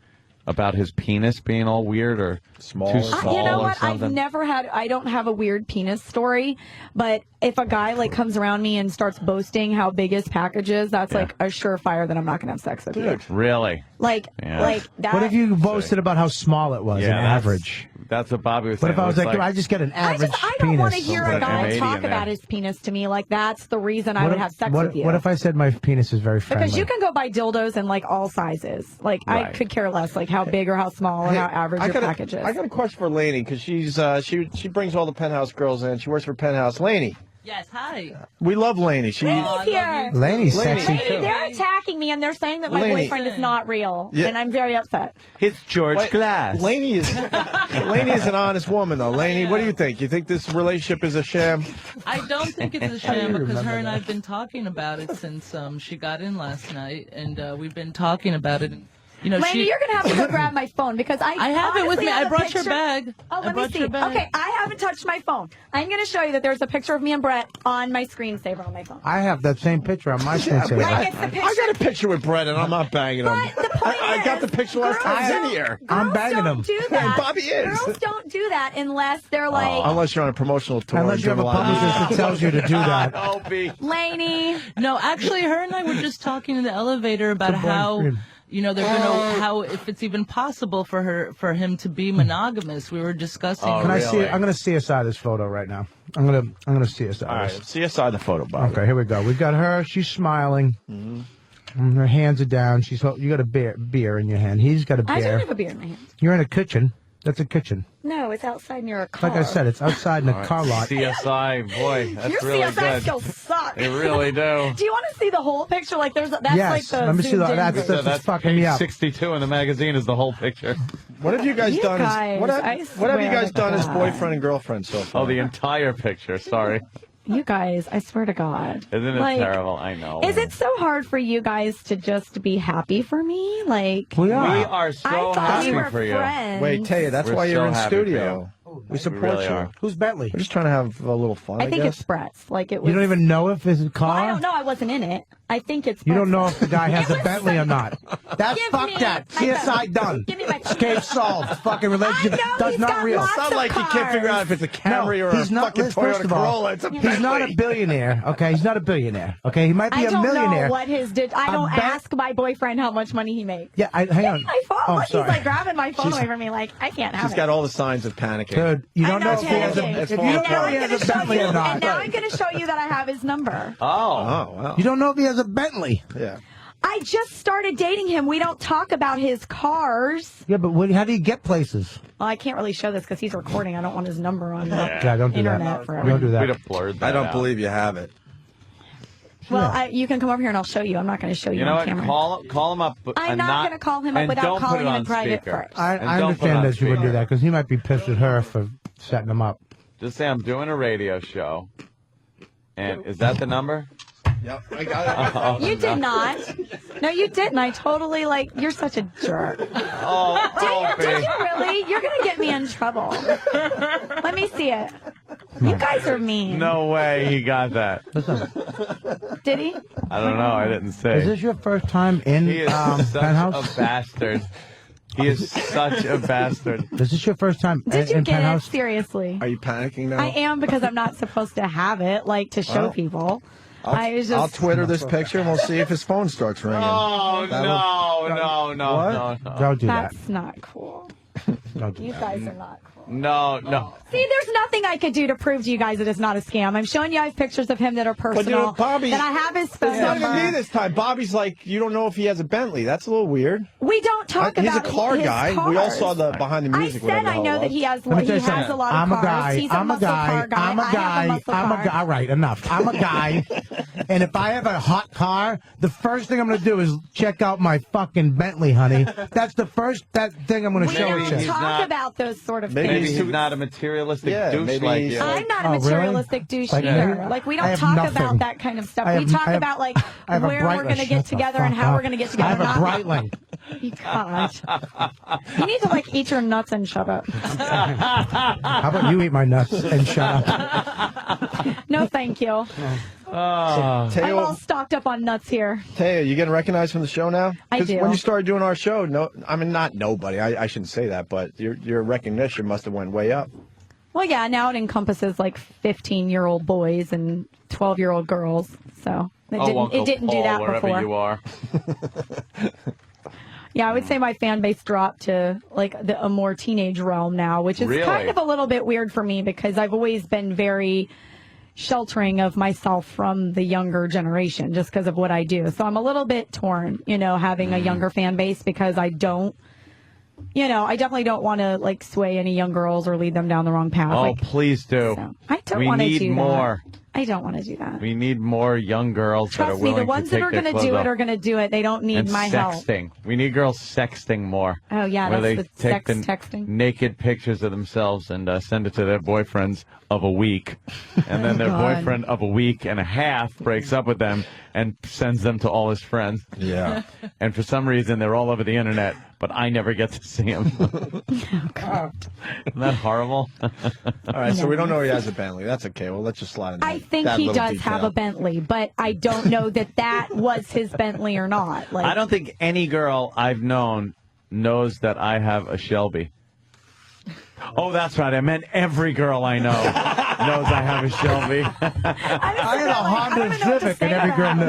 about his penis being all weird or small, too small You know or what? something? I don't have a weird penis story, but if a guy like comes around me and starts boasting how big his package is, that's like a surefire that I'm not going to have sex with you. Really? Like that. What if you boasted about how small it was, an average? That's what Bobby was What saying. if I was like, I just get an average penis? I don't want to hear a guy talk about his penis to me. Like, that's the reason I would have sex with you. What if I said my penis is very friendly? Because you can go buy dildos in like all sizes. Like I could care less like how big or how small or how average your package is. I got a question for Lainey because she brings all the Penthouse girls in. She works for Penthouse. Lainey. Yes, hi. We love Lainey. Lainey's here. Lainey's sexy too. They're attacking me and they're saying that my Lainey. boyfriend is not real, Yeah. and I'm very upset. It's George Glass. Lainey is an honest woman, though. Lainey, what do you think? You think this relationship is a sham? I don't think it's a sham because her and I have been talking about it since she got in last night, and we've been talking about it. You know, Lainey, you're going to have to go grab my phone because I have it with honestly me. have I a brought your picture. bag. Oh, I let me brought see. your bag. Okay, I haven't touched my phone. I'm going to show you that there's a picture of me and Brett on my screensaver on my phone. I have that same picture on my screensaver. Like it's the picture. I got a picture with Brett, and I'm not banging him. I got the picture last time I was in here. I'm banging him. Do that. Bobby is. Girls don't do that unless they're like Unless you're on a promotional tour. Unless you have a publicist that tells you to do that. Opie. Lainey. No, actually, her and I were just talking in the elevator about how, you know, they're gonna how if it's even possible for him to be monogamous. We were discussing. Can I see? I'm going to CSI this photo right now. I'm going to CSI. All right, this. CSI the photo, Bob. Okay, here we go. We've got her. She's smiling. And her hands are down. You got a beer in your hand. He's got a beer. I don't have a beer in my hand. You're in a kitchen. That's a kitchen. No, it's outside near a car. Like I said, it's outside in a car lot. CSI, boy, that's Your really CSI good. skills suck. They really do. Do you want to see the whole picture? Like that's Yes, like the let me see zoomed that. in. That's fucking me up. 62 in the magazine is the whole picture. What have you guys done? What have you guys done as boyfriend and girlfriend so far? Oh, the entire picture. Sorry. You guys, I swear to God. Isn't it Like, terrible? I know. Is it so hard for you guys to just be happy for me? Like we are. We are so I thought happy we were for you. friends. Wait, Taya, that's We're why you're so in happy for studio. We support really you. are. Who's Bentley? We're just trying to have a little fun. I think it's Brett's. Like it was. You don't even know if it's a Well, car? I don't know. I wasn't in it. I think it's. You don't know Brett's. if the guy has a It was Bentley or not. That's Give fuck me that. my CSI phone. done. Give me my phone. Case solved. Fucking relationship I know, does he's not got real. lots It's not of like you can't figure out if it's a Camry or a he's not, fucking first Toyota of all, Corolla. It's a he's not a billionaire. Okay, he's not a billionaire. Okay, he might be I a don't millionaire. know what his did. I don't ask my boyfriend how much money he makes. Yeah, hang Give on. me my phone. Oh, Look, he's sorry. like grabbing my phone away from me. Like I can't have She's it. got all the signs of panicking. Dude, you don't I'm know not if he has a, panicking. if you falling don't know apart. if he has a Bentley or not. And now I'm going to show you that I have his number. Oh, wow. You don't know if he has a Bentley. Yeah. I just started dating him. We don't talk about his cars. Yeah, but how do you get places? Well, I can't really show this because he's recording. I don't want his number on the Yeah, don't do internet that. forever. Don't do that. We'd have blurred that I don't out. believe you have it. Well, you can come over here and I'll show you. I'm not going to show you, You know on what? camera. Call him up. I'm and not going to call him up and without don't put calling it him on in private speaker. first. I And don't put it understand on that you would do speaker. that because he might be pissed at her for setting him up. Just say I'm doing a radio show. And is that the number? Yep, I got You did not. No, you didn't. I totally, you're such a jerk. Oh, Did you really? You're going to get me in trouble. Let me see it. You guys are mean. No way he got that. Did he? I don't know. I didn't say. Is this your first time in He is such Penthouse? a bastard. He is such a bastard. Is this your first time Did you in get it? Penthouse? Seriously. Are you panicking now? I am because I'm not supposed to have it, to show Well, people. I was just. I'll Twitter this picture and we'll see if his phone starts ringing. Oh, That'll- no. Don't do that. That's not cool. Don't do You that. guys are not cool. No. See, there's nothing I could do to prove to you guys that it's not a scam. I'm showing you guys pictures of him that are personal. But you know, Bobby, that I have his phone it's not number. even me this time. Bobby's like, you don't know if he has a Bentley. That's a little weird. We don't talk He's about a car his guy. Cars. We all saw the behind the I music. said whatever the I hell know it that was. he has. Let me He tell you has something. a lot I'm of a cars. guy. He's a I'm a muscle guy. car guy. I'm a I have guy. muscle I'm a car. guy. All right, enough. I'm a guy. And if I have a hot car, the first thing I'm going to do is check out my fucking Bentley, honey. That's the first thing I'm going to We show don't you. talk about those sort of Maybe things. he's not a materialistic douche maybe like he's you. I'm not a Oh, really? materialistic douche Like either. me? We I don't have talk nothing. about that kind of stuff. I We have- talk I have- about I have a where we're Breitling. going to get Shut the together and fuck how up. we're going to get together. I have a not- Breitling. God. You need to eat your nuts and shut up. How about you eat my nuts and shut up? No, thank you. I'm all stocked up on nuts here. Taya, you getting recognized from the show now? I 'Cause do. When you started doing our show, not nobody. I shouldn't say that, but your recognition must have went way up. Well, yeah, now it encompasses like 15-year-old boys and 12-year-old girls. So it didn't do that wherever before. you are. Yeah, I would say my fan base dropped to like a more teenage realm now, which is kind of a little bit weird for me because I've always been very sheltering of myself from the younger generation just because of what I do. So I'm a little bit torn, having a younger fan base because I don't, I definitely don't want to like sway any young girls or lead them down the wrong path. Oh, please do. So, I don't we want to need do more. that. I don't want to do that. We need more young girls that are Trust me, willing the ones to that take are their going to clothes do off. it are going to do it. They don't need And my help. sexting. We need girls sexting more. Oh, yeah, where that's they the take sex the texting. naked pictures of themselves and send it to their boyfriends of a week. And then their God. boyfriend of a week and a half breaks up with them and sends them to all his friends. Yeah. And for some reason, they're all over the internet, but I never get to see them. Isn't that horrible? All right, so we don't know he has a Bentley. That's okay. Well, let's just slide in I think that he little does have detail. a Bentley, but I don't know that was his Bentley or not. Like, I don't think any girl I've known knows that I have a Shelby. Oh, that's right. I meant every girl I know knows I have a Shelby. I had a Honda Civic, and every girl knew.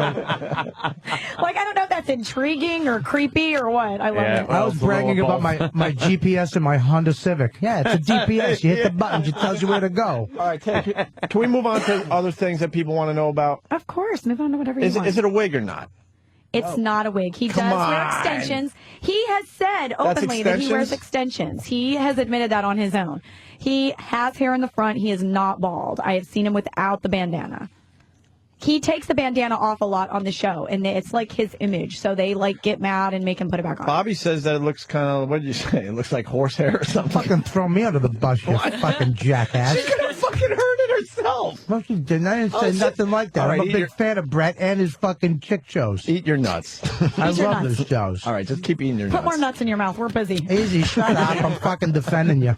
Like, I don't know if that's intriguing or creepy or what. I love it. I was bragging about my GPS and my Honda Civic. Yeah, it's a GPS. You hit the buttons, it tells you where to go. All right, can we move on to other things that people want to know about? Of course, move on to whatever you want. Is it a wig or not? It's not a wig. He Come does wear on. extensions. He has said openly that he wears extensions. He has admitted that on his own. He has hair in the front. He is not bald. I have seen him without the bandana. He takes the bandana off a lot on the show, and it's like his image. So they like get mad and make him put it back on. Bobby says that it looks kind of, what did you say? It looks like horsehair or something. Fucking throw me under the bus, you fucking jackass. She could have fucking heard it herself. Well, she didn't. I didn't say nothing like that. All right, I'm a big fan of Brett and his fucking chick shows. Eat your nuts. I Eat your love nuts. those shows. All right, just keep eating your Put nuts. more nuts in your mouth. We're busy. Easy, shut up. I'm fucking defending you.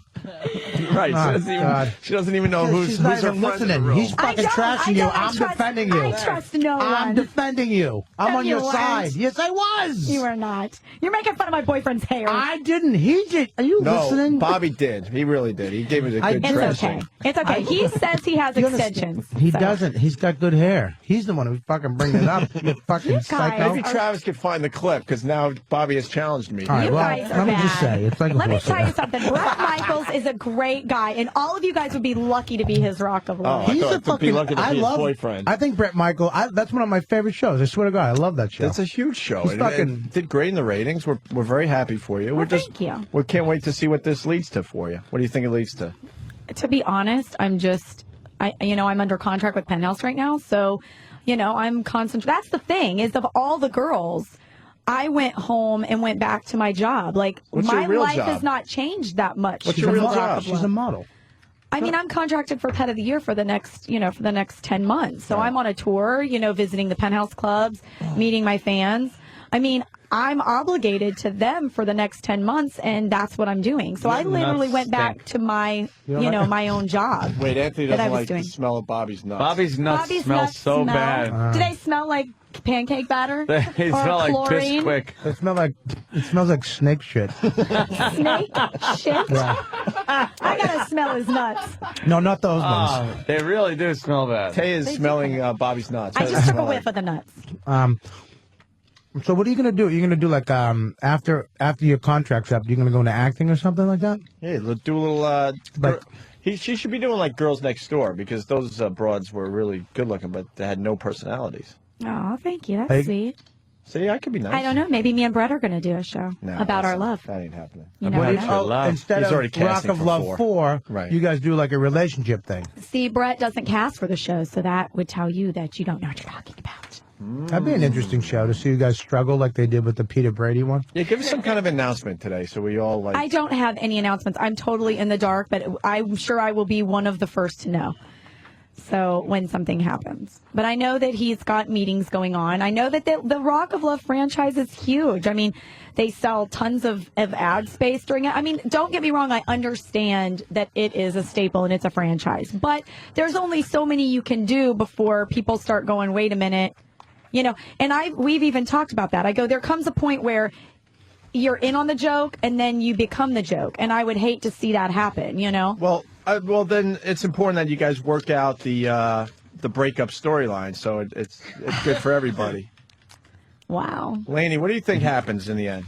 Right, Oh, she doesn't even know who's She's not her even friend in the listening. room. He's fucking trashing you. I'm defending you. I trust no I'm one. defending you. I'm No, on you your weren't. side. Yes, I was. You are not. You're making fun of my boyfriend's hair. I didn't. He did. Are you No, listening? Bobby did. He really did. He gave it a good It's trashing. okay. It's okay. He says he has You understand? extensions. He so. doesn't. He's got good hair. He's the one who's fucking bringing it up. You fucking psycho. Maybe Travis could find the clip because now Bobby has challenged me. All right, You well, guys are let me bad. just say, it's like a Let me horse tell hair. you something. Brett Michaels is a great guy, and all of you guys would be lucky to be his rock of love. He's a fucking. lucky to I be his love. boyfriend. I think Brett Michael. That's one of my favorite shows. I swear to God, I love that show. That's a huge show. He's It fucking- did great in the ratings. We're very happy for you. Well, thank you. We can't wait to see what this leads to for you. What do you think it leads to? To be honest, I'm under contract with Penthouse right now, so I'm concentrating. That's the thing is, of all the girls, I went home and went back to my job. Like, What's your my real life job? has not changed that much. What's your real Rock job? of She's Love. a model. I mean, I'm contracted for Pet of the Year for the next 10 months. So I'm on a tour, visiting the Penthouse clubs, meeting my fans. I mean, I'm obligated to them for the next 10 months, and that's what I'm doing. So I literally went back to my, my own job. Wait, Anthony that I doesn't was like doing. the smell of Bobby's nuts. Bobby's nuts Bobby's smell nuts so smell- bad. Do they smell like pancake batter? They or smell like chlorine? Bisquick. It smells like snake shit. Snake shit? I gotta smell his nuts. No, not those Oh, ones. they really do smell bad. Tay is smelling Bobby's nuts. I What does just it took a smell whiff like? of the nuts. So what are you gonna do? You're gonna do like after your contract's up, you're gonna go into acting or something like that? Yeah, let's do a little. She should be doing like Girls Next Door because those broads were really good looking, but they had no personalities. Oh, thank you. That's sweet. See, I could be nice. I don't know. Maybe me and Brett are going to do a show about our love. That ain't happening. You never know. Instead He's already of Rock casting of for Love 4, Right. you guys do like a relationship thing. See, Brett doesn't cast for the show, so that would tell you that you don't know what you're talking about. That'd be an interesting show to see you guys struggle like they did with the Peter Brady one. Yeah, give us some kind of announcement today so we all like. I don't have any announcements. I'm totally in the dark, but I'm sure I will be one of the first to know. So when something happens. But I know that he's got meetings going on. I know that the Rock of Love franchise is huge. I mean, they sell tons of ad space during it. I mean, don't get me wrong. I understand that it is a staple and it's a franchise. But there's only so many you can do before people start going, wait a minute. You know, and we've even talked about that. I go, there comes a point where you're in on the joke and then you become the joke. And I would hate to see that happen, you know? Well, then it's important that you guys work out the breakup storyline, so it's good for everybody. Wow. Lainey, what do you think happens in the end?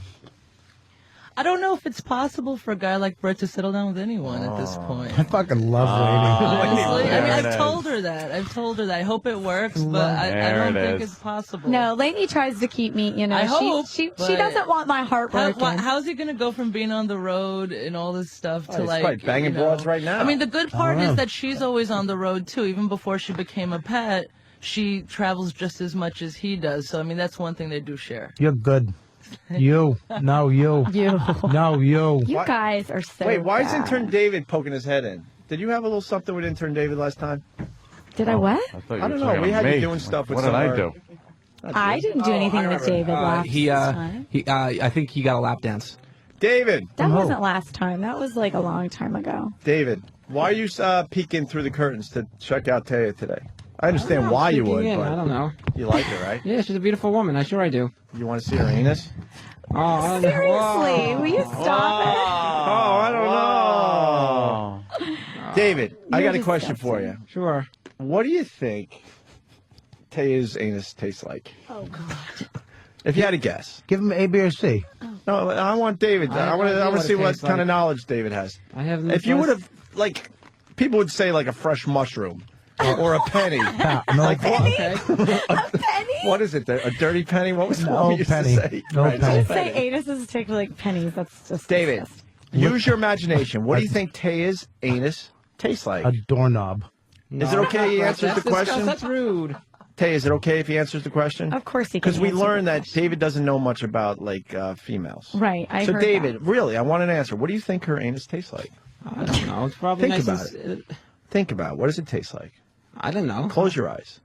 I don't know if it's possible for a guy like Brett to settle down with anyone at this point. I fucking love Lainey. Honestly, I mean, I've told her that. I hope it works, but I don't think it's possible. No, Lainey tries to keep me, you know. I hope, she doesn't want my heart broken. How's he going to go from being on the road and all this stuff to he's probably banging broads right now. I mean, the good part is that she's always on the road too. Even before she became a pet, she travels just as much as he does. So I mean, that's one thing they do share. You're good. You. No, you. You. No, you. You guys are so Wait, why is bad. intern David poking his head in? Did you have a little something with intern David last time? Did I what? I don't know. We had you doing stuff with What did I do? I didn't do anything with David last time. I think he got a lap dance. David. That wasn't last time. That was like a long time ago. David, why are you peeking through the curtains to check out Taya today? I understand why you would, but I don't know. You like her, right? Yeah, she's a beautiful woman. I sure I do. You want to see her anus? Oh, Seriously, will you stop it? Oh, I don't know. David, I got a question for you. Sure. What do you think Taya's anus tastes like? Oh, God. If you had to guess. Give him A, B, or C. No, I want David. I want to see what kind of knowledge David has. I have. If you would have, like, people would say like a fresh mushroom. Or a penny. Like, penny? A penny? What is it? A dirty penny? What was No what we used penny. to say? No Right, penny. Say anuses take like pennies. That's just David, use your imagination. What do you think Taya's anus tastes like? A doorknob. Is it okay he answers the question? That's rude. Tay, is it okay if he answers the question? Of course he can. Because we answer learned the that David doesn't know much about like females. Right. I So heard David, that. really, I want an answer. What do you think her anus tastes like? I don't know. It's probably Think nice about and it. Think about it. What does it taste like? I don't know. Close your eyes.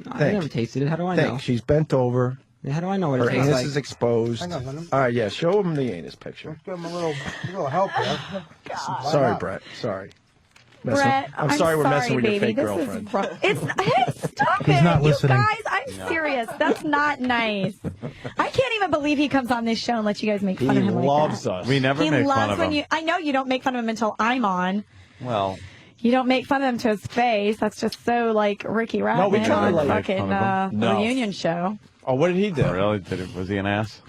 I never tasted it. How do I know? She's bent over. Yeah, how do I know what Her it tastes anus like? is exposed. Hang on, let him- All right, yeah, show him the anus picture. Give him a little help there. Sorry, Brett. Sorry. Brett, I'm sorry we're messing with baby. your fake This girlfriend. Is rough. Hey, stop He's it. not listening. You guys, I'm serious. That's not nice. I can't even believe he comes on this show and lets you guys make fun of him like that. us. We never He make loves fun of when him. I know you don't make fun of him until I'm on. Well, You don't make fun of him to his face. That's just so like Ricky No, we Ratman kinda on like make fucking fun of him. No. reunion show. Oh, what did he do? Oh, really? Was he an ass?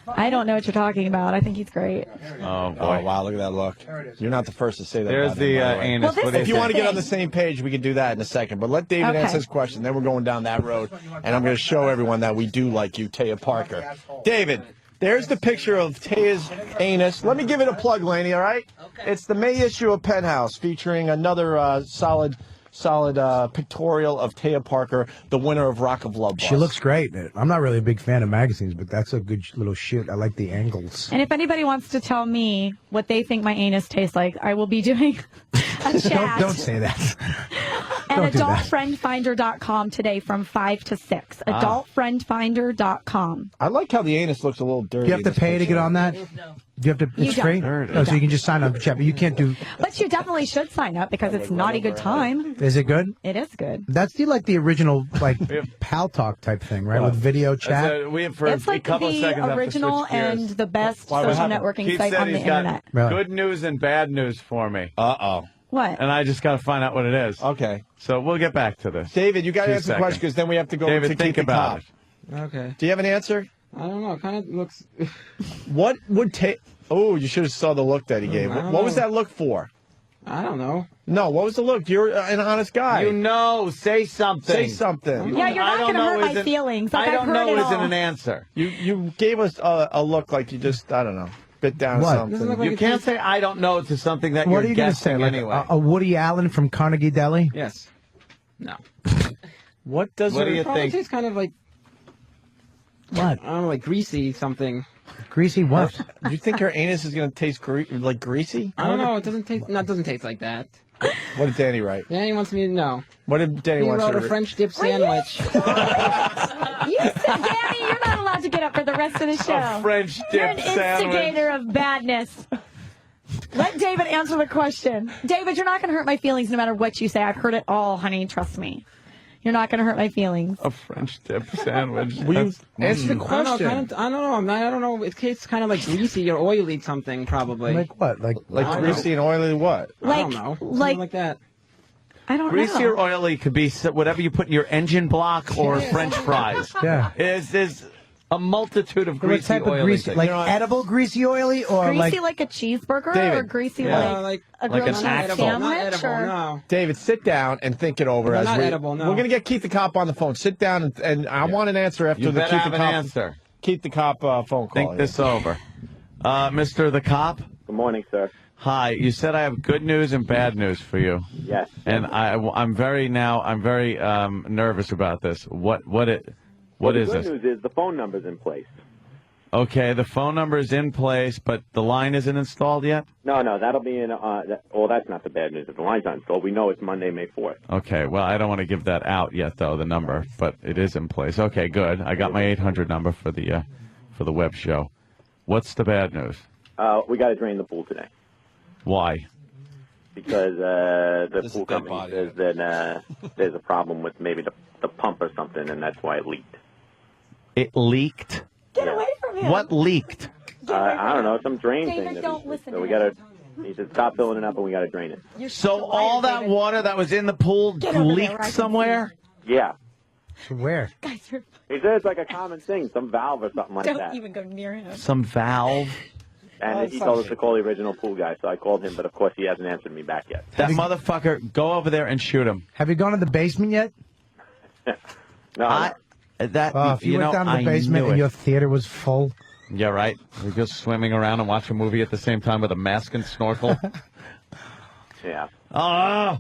I don't know what you're talking about. I think he's great. Oh, boy. Oh, wow, look at that look. You're not the first to say that. There's about him, the by way. anus. Well, this What do If you you want to think? get on the same page, we can do that in a second. But let David Okay. answer his question. Then we're going down that road. And I'm going to show everyone that we do like you, Taya Parker. David, there's the picture of Taya's anus. Let me give it a plug, Lainey, all right? Okay. It's the May issue of Penthouse featuring another solid pictorial of Taya Parker, the winner of Rock of Love. She looks great. I'm not really a big fan of magazines, but that's a good little shoot. I like the angles. And if anybody wants to tell me what they think my anus tastes like, I will be doing a chat Don't say that. at don't do that. adultfriendfinder.com today from 5 to 6. Adultfriendfinder.com. I like how the anus looks a little dirty. Do you have to pay to get on that? Do you have to? You It's don't. free. You Oh, so don't. you can just sign up for chat, but you can't do. But you definitely should sign up because it's naughty good time. Is it good? It is good. That's the original like Pal Talk type thing, right? With video chat. We have for It's like a couple of the seconds have to original switch gears. and the best Why, what social happened? networking Keith site said on the he's got internet. Really? Good news and bad news for me. Uh-oh. What? And I just got to find out what it is. Okay. So we'll get back to this. David, you got to 2 answer the seconds. question because then we have to go David, to think Keep the about Cop. it. Okay. Do you have an answer? I don't know. It kind of looks. What would take... Oh, you should have saw the look that he gave. I don't What was know. that look for? I don't know. No, what was the look? You're an honest guy. You know, say something. Say something. Yeah, you're not going to hurt my feelings. Like, I don't I've heard know it isn't all. an answer. You gave us a look like you just, I don't know, bit down What? something. Doesn't look like You it can't tastes- say I don't know to something that What you're are you going to say? guessing Like anyway. a Woody Allen from Carnegie Deli? Yes. No. What does What do it... you Probably think? tastes kind of like, What? I don't know, like greasy something. Greasy what? Do you think her anus is going to taste like greasy? I don't know. It doesn't taste. No, it doesn't taste like that. What did Danny write? Danny wants me to know. What did Danny He want you wrote to a read? French dip sandwich. You said, Danny, you're not allowed to get up for the rest of the show. A French dip You're an sandwich. instigator of badness. Let David answer the question. David, you're not going to hurt my feelings no matter what you say. I've heard it all, honey. Trust me. You're not going to hurt my feelings. A French dip sandwich. Will you answer the question? I don't know. I don't know. It tastes kind of like greasy or oily something, probably. Like what? Like greasy and oily what? I don't know. Something like that. I don't Greasy know. or oily could be whatever you put in your engine block or French fries. Yeah. There's a multitude of What greasy, type of oily greasy? things. Like edible greasy oily or Greasy like a cheeseburger David. or greasy Yeah. like a Like grilled an cheese actual- sandwich? Not edible, or... no. David, sit down and think it over. No, as not we, edible, no. We're going to get Keith the Cop on the phone. Sit down and I want an answer after You the better Keith have the an Cop. answer. Keith the Cop phone call. Think this over. Mr. the Cop? Good morning, sir. Hi. You said I have good news and bad news for you. Yes. And I'm very nervous about this. What is The it? good news is the phone number's in place. Okay, the phone number is in place, but the line isn't installed yet? No, that'll be in. Well, that's not the bad news. If the line's not installed, we know it's Monday, May 4th. Okay, well, I don't want to give that out yet, though, the number, but it is in place. Okay, good. I got my 800 number for the web show. What's the bad news? We got to drain the pool today Why? because the pool company says that there's a problem with maybe the pump or something, and that's why it leaked. It leaked? Get away from him. What leaked? I don't know, some drain David, thing. That don't he, listen so to we him. got to. He said stop filling it up, and we got to drain it. So all that water that was in the pool Get over there, leaked I can somewhere? Yeah. Where? Guys, you're... He said it's like a common thing, some valve or something like Don't that. even go near him. Some valve? And he told us to call the original pool guy, so I called him, but of course he hasn't answered me back yet. That motherfucker, go over there and shoot him. Have you gone to the basement yet? No, If you went down to the I basement knew and it. your theater was full. Yeah, right. We're just swimming around and watch a movie at the same time with a mask and snorkel. Yeah. Oh,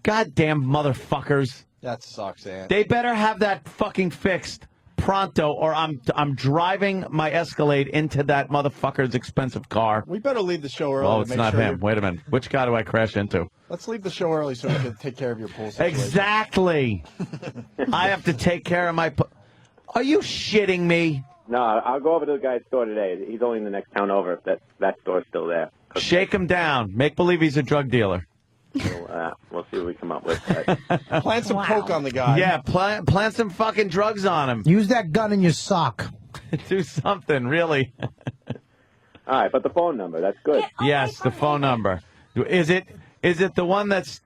goddamn motherfuckers! That sucks, Ant. They better have that fucking fixed pronto, or I'm driving my Escalade into that motherfucker's expensive car. We better leave the show early. Oh, to it's make not sure him. Wait a minute. Which guy do I crash into? Let's leave the show early so we can take care of your pool situation. Exactly. I have to take care of my. Are you shitting me? No, I'll go over to the guy's store today. He's only in the next town over if that store's still there. Shake him down. Make believe he's a drug dealer. We'll see what we come up with. Plant some coke on the guy. Yeah, plant some fucking drugs on him. Use that gun in your sock. Do something, really. All right, but the phone number, that's good. Yes, the phone number. Is it the one that's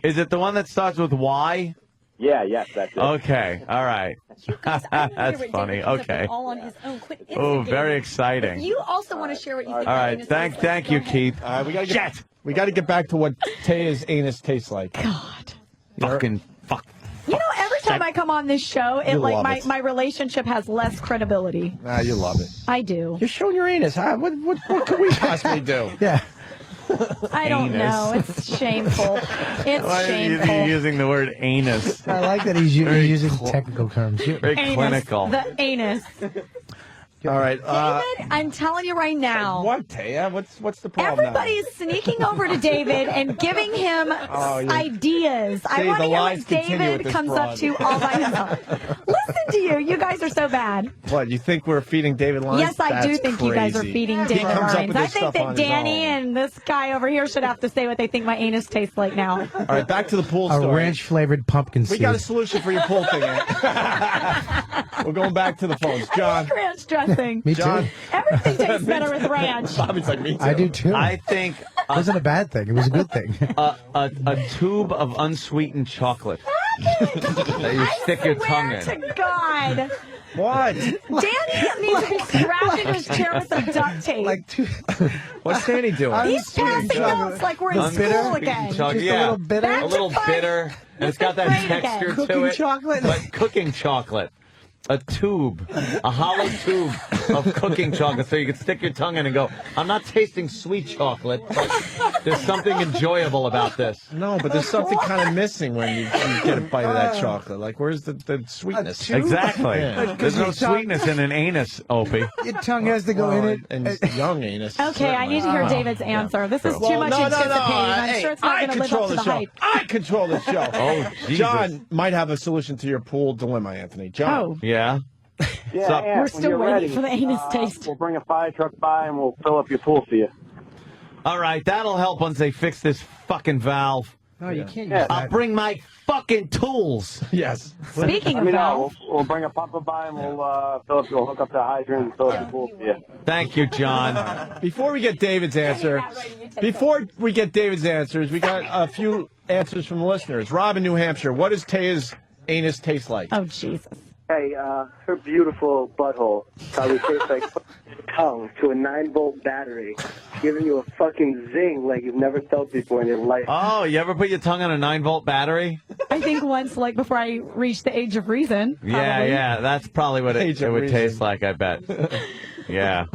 is it the one that starts with Y? Yeah, yes, that's it. Okay, all right. That's funny. Okay. All on his own. Quit Oh, instigating. very exciting. If you also want to share what you think. All about right, anus thank you, Keith. We gotta get back to what Taya's anus tastes like. God. Fucking fuck. You know, every time I come on this show, it You like love my, it. my relationship has less credibility. You love it. I do. You're showing your anus. Huh? What could we possibly do? Yeah. I don't know. It's shameful. It's Why are shameful. you using the word anus? I like that he's Very using technical terms. Very Anus, clinical. The anus. All right. David, I'm telling you right now. What, Taya? What's the problem Everybody is sneaking over to David and giving him ideas. I See, want to the hear lies what continue with David this comes broad. up to all by himself. Listen to you. You guys are so bad. now? What, you think we're feeding David lines? Yes, I do That's think you guys are crazy. feeding He David comes up lines. with I this think stuff that on his Danny own. and this guy over here should have to say what they think my anus tastes like now. All right, back to the pool A story. ranch flavored pumpkin We seed. got a solution for your pool thing, Ant. We're going back to the phones. John. Ranch dressing. Me too. John. Everything tastes better with ranch. Bobby's like, me too. I do too. I think It wasn't a bad thing. It was a good thing. a tube of unsweetened chocolate that you stick your tongue in. To God. What? Danny needs to be strapped into his chair with some duct tape. What's Danny doing? He's passing notes like we're in school again. Chocolate, Just yeah. a little bitter. Back A to little fun. bitter, and it's got that Right again. texture to Cooking it. chocolate. But cooking chocolate. a tube, a hollow tube of cooking chocolate so you can stick your tongue in and go, I'm not tasting sweet chocolate, but there's something enjoyable about this. No, but there's something kind of missing when you get a bite of that chocolate. Like, where's the sweetness? Exactly. Yeah. There's no sweetness in an anus, Opie. Your tongue has to go in it. And young anus. Okay, I need to hear David's answer. This is too much anticipating. I'm sure it's not going to live up to the hype. I control the show. Oh, Jesus. John might have a solution to your pool dilemma, Anthony. John. Oh. Yeah. Yeah, We're still waiting for the anus taste. We'll bring a fire truck by and we'll fill up your pool for you. All right, that'll help once they fix this fucking valve. No, you can't use Yeah. I'll bring my fucking tools. Yes. Speaking of Let me know. valve, We'll bring a pumper by and we'll hook up the hydrant and fill up the pool for you. Thank you, John. Before we get David's answer, we got a few answers from the listeners. Rob in New Hampshire, what does Taya's anus taste like? oh Jesus. Hey, her beautiful butthole probably tastes like tongue to a 9-volt battery, giving you a fucking zing like you've never felt before in your life. Oh, you ever put your tongue on a 9-volt battery? I think once, like before I reached the age of reason. Yeah, that's probably what Age it of would reason. taste like, I bet. Yeah.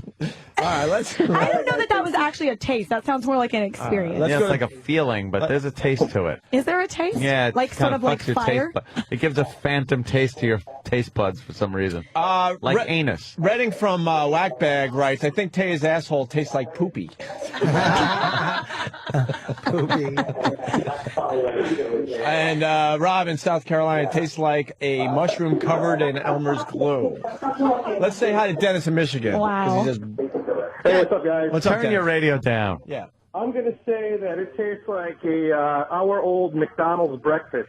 All right, let's. I don't know that was actually a taste. That sounds more like an experience. Let's Yeah, go it's to- like a feeling, but there's a taste to it. Is there a taste? Yeah, it like sort kinda of like fucks your fire. taste bud. It gives a phantom taste to your taste buds for some reason. Like anus. Redding from Whackbag writes, I think Taya's asshole tastes like poopy. Poopy. And Rob in South Carolina tastes like a mushroom covered in Elmer's glue. Let's say hi to Dennis in Michigan. 'cause Wow. he just- Hey, what's up, guys? What's up, Turn your Dennis? radio down. Yeah. I'm going to say that it tastes like a hour-old McDonald's breakfast.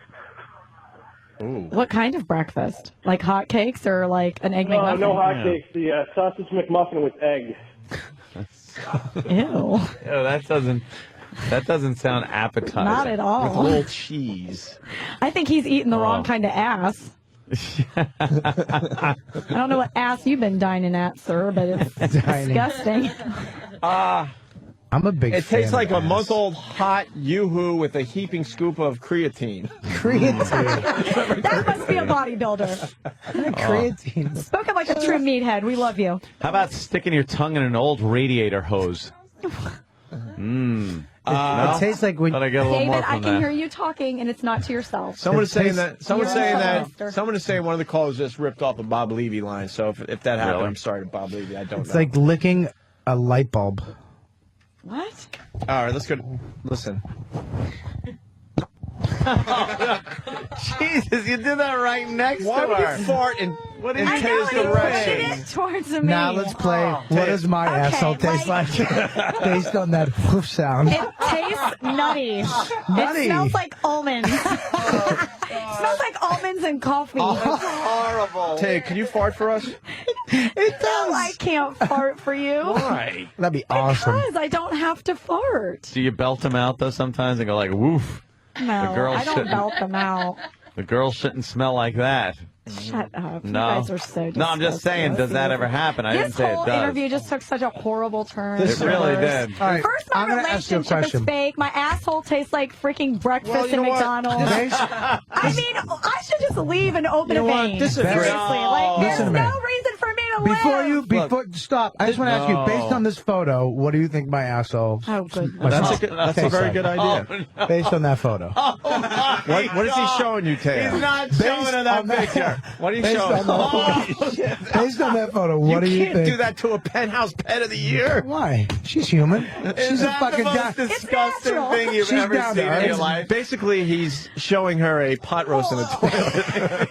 What kind of breakfast? Like hotcakes or like an egg McMuffin? No hotcakes, the sausage McMuffin with egg. Ew. Oh, that doesn't sound appetizing. Not at all. With a little cheese. I think he's eating the wrong kind of ass. I don't know what ass you've been dining at, sir, but it's disgusting. I'm a big It fan tastes like of a ass. month-old hot yoo-hoo with a heaping scoop of creatine. Creatine. That must be a bodybuilder. Creatine. Spoken like a true meathead. We love you. How about sticking your tongue in an old radiator hose? It tastes like when Thought I get a little more David, from I can that. hear you talking, and it's not to yourself. Someone is saying tastes- that. Someone is saying one of the callers just ripped off a Bob Levy line. So if that happened, Really? I'm sorry to Bob Levy. I don't it's know. like licking a light bulb. What? All right, let's go. Listen. Jesus, you did that right next Why to would her. you fart in What I did know you he taste the pushed rain? it towards me. Now let's play. What does my Okay, asshole taste like? Based on that whoof sound. It tastes nutty. Nutty. It smells like almonds. It smells like almonds and coffee. Horrible. Tay, can you fart for us? It No, I can't fart for you. Why? That'd be awesome. Because I don't have to fart. Do you belt them out though sometimes and go like, woof? No, girls I don't shouldn't. belt them out. The girls shouldn't smell like that. Shut up. No. You guys are so disgusting. No, I'm just saying, does that ever happen? I didn't This say whole it does. interview just took such a horrible turn. It really did. All right, First, my I'm gonna ask you a relationship is question. fake. My asshole tastes like freaking breakfast Well, you at know what? McDonald's. Based- I mean, I should just leave and open You know a what? vein. This is Seriously. great. Like, there's Listen to me. no reason for me to live. Stop. I just want to ask you, based on this photo, what do you think my asshole? Oh, good. That's a very good idea. Based on that photo. What is he showing you, Tay? He's not showing her that on that- picture. What are you Based showing? on that photo. Based on that photo, what do you can't think? do that to a Penthouse Pet of the Year. Why? She's human. She's Is a that fucking the guy. most disgusting natural. thing you've She's ever down seen there. in your life? Basically, he's showing her a pot roast in a toilet.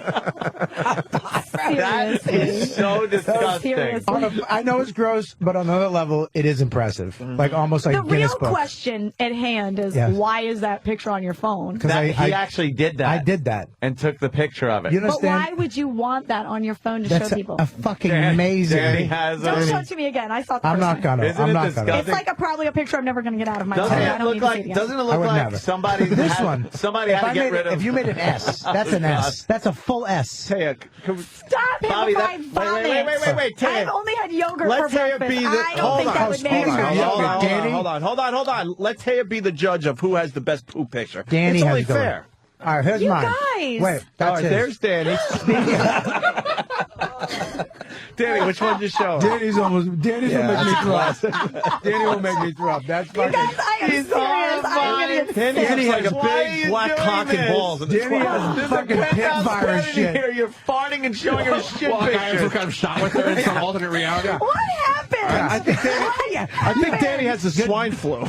That is so disgusting. Seriously. I know it's gross, but on another level, it is impressive. Like almost like The Guinness real Book. question at hand is Yes. why is that picture on your phone? Because He actually did that. I did that. And took the picture of it. You But understand? why would you want that on your phone to That's show people? a fucking Dan- amazing. Danny has Don't a- show it to me again. I saw the I'm first not time. gonna. Isn't I'm it not disgusting? It's like probably a picture I'm never going to get out of my Doesn't phone. I it don't look need to see like? it again. Doesn't it I look would like never. somebody? This had- one. Somebody If had I to get made rid it, of. if you made an S, that's an S. That's a full S. Taya, Stop it Bobby, before that- I vomit. wait, Taya. I've only had yogurt Let for Taya breakfast. be the. I don't think that would make hold it on, right. Hold on. Let Taya be the judge of who has the best poop picture. Danny it's has only to go in. fair. All right, here's You mine. guys. Wait, All that's right, his. there's Danny. Danny, which one you show? Danny's will make me throw up. Danny will make me throw up. That's fucking. He's horrified. Danny has like a big black cock and balls. Danny has fucking pit virus shit. Here, you're farting and showing her shit I have pictures. some kind of shot with her in some alternate reality. What happened? I think Danny has the swine flu.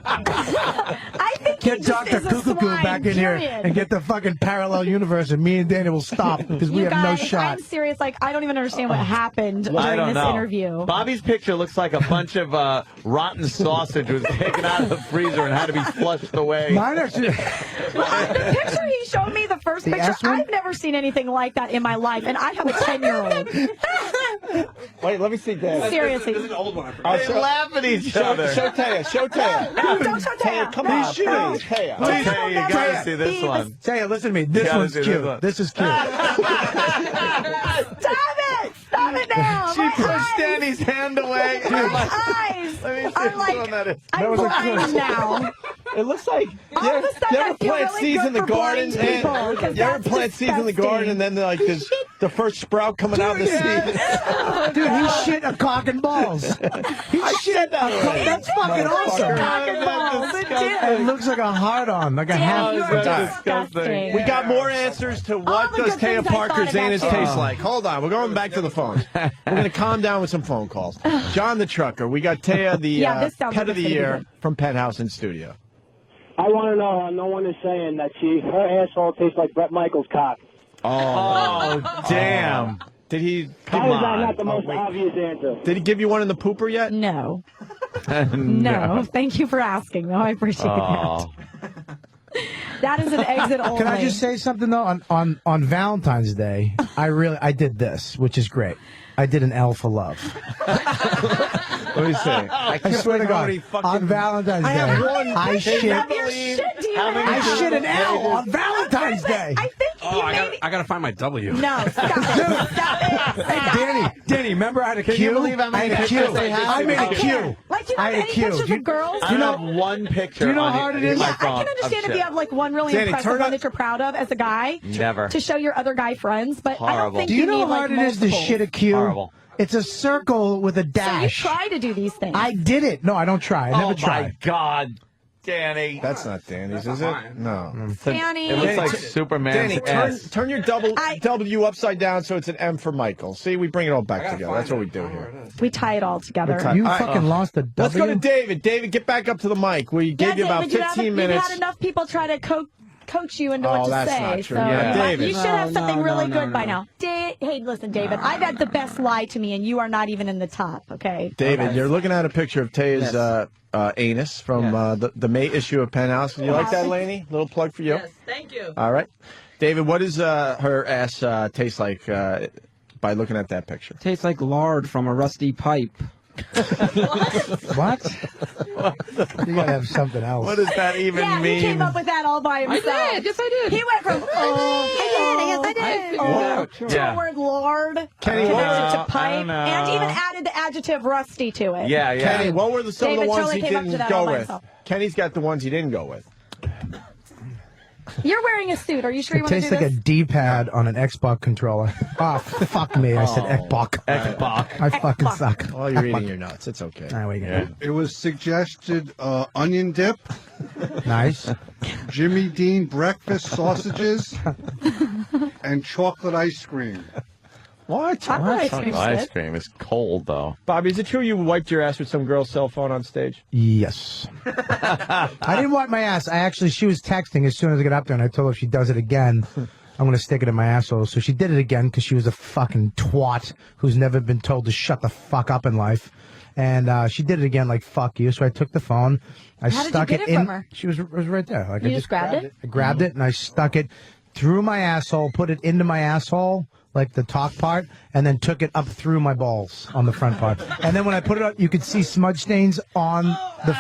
I think Get Dr. Cuckoo back in here and get the fucking parallel universe, and me and Danny will stop because we You have no guys, shot. I'm serious. Like, I don't even understand what happened I during don't this know. interview. Bobby's picture looks like a bunch of rotten sausage was taken out of the freezer and had to be flushed away. Mine actually. The picture he showed me, the first The picture, S one? I've never seen anything like that in my life, and I have a 10-year-old. Wait, let me see Danny. Seriously. This is an old one. They laugh at each other. Show Taya. Show Taya. No, don't show Taya. Come No, on. no. Taya. Okay, you gotta see this Be one. Taya, listen to me. This gotta one's see this cute. one. This is cute. Stop it! Stop it now! She pushed Danny's hand away. My eyes Let me see are which like, one that is. I'm blind now. It looks like All of a sudden, you I ever feel plant really seeds good in the for garden, blind people, 'cause and you ever that's plant seeds in the garden, and then like there's the first sprout coming out of the seed. Dude, he shit a cock and balls. He shit a cock. That's fucking awesome. Cock and balls. It did. It looks like a hard on, like a half. You are disgusting. We got more answers to what the does good things Taya I Parker's thought about anus you. taste like. Hold on, we're going back to the phones. We're going to calm down with some phone calls. John the Trucker, we got Taya, the Yeah, this sounds Pet like of the it's gonna be Year good. from Penthouse in studio. I want to know how no one is saying that her asshole tastes like Bret Michaels' cock. Oh, damn. Did he? How is that not the most obvious answer? Did he give you one in the pooper yet? No. No. Thank you for asking, though. I appreciate Oh. that. That is an exit only. Can I just say something though? On Valentine's Day, I did this, which is great. I did an L for love. Let me see. I swear to God, on Valentine's Day, I shit. I shit an L on Valentine's Day. I think I gotta find my W. No, stop it. Stop it. Danny, remember I had a Q? Can you believe how many I had a Q. pictures they have? I made a Q. Like, do you I know had a any Q. pictures of girls? I have one picture. Do you know on how hard it is? my Yeah, I phone can understand of if you shit. have like one really Danny, impressive turn one up- that you're proud of as a guy. Never. To show your other guy friends, but I don't Horrible. think Do you know need how hard like it is to multiples. shit a Q? Horrible. It's a circle with a So you dash. try to do these things. I did it. No, I don't try. I never Oh try. my God, Danny. That's not Danny's, is it? No. Danny. It looks Danny, like t- Superman's Danny, ass. turn your W upside down so it's an M for Michael. See, we bring it all back together. That's what we do here. We tie it all together. You All right. fucking lost a W. Let's go to David. David, get back up to the mic. We gave you about David, 15 you've minutes. had enough people try to coach you into Oh, what to that's say. not true. So Yeah, David. you should have something really no, good by now. Hey, listen, David, I've had the best lie to me, and you are not even in the top. Okay. David, you're looking at a picture of Taya's anus from the May issue of Penthouse. You like that, Lainey? Little plug for you. Yes, thank you. All right. David, what does her ass taste like by looking at that picture? Tastes like lard from a rusty pipe. What? You gotta have something else. What does that even Yeah, mean? he came up with that all by himself. I did. Yes, I did. He went from I did to Yeah. the word lard, Kenny, connected I to don't pipe, know. and even added the adjective rusty to it. Yeah, yeah. Kenny, what were some of the David ones totally he came up to didn't that all go by with? himself. Kenny's got the ones he didn't go with. You're wearing a suit. Are you sure you It want to do tastes like this? a D-pad on an Xbox controller. Oh, fuck me. I said Xbox. Xbox. I fucking suck. Oh, you're eating your nuts. It's okay. There we go. Yeah. It was suggested onion dip, Nice. Jimmy Dean breakfast sausages, and chocolate ice cream. What? Chocolate ice cream's Ice good. cream is cold, though. Bobby, is it true you wiped your ass with some girl's cell phone on stage? Yes. I didn't wipe my ass. She was texting as soon as I got up there, and I told her if she does it again, I'm going to stick it in my asshole. So she did it again because she was a fucking twat who's never been told to shut the fuck up in life. And she did it again like, fuck you. So I took the phone. I How did stuck you get it in. from her? She was right there. Like, You I just grabbed it? I grabbed it and I stuck it through my asshole, put it into my asshole, like the talk part, and then took it up through my balls on the front part. And then when I put it up, you could see smudge stains on the,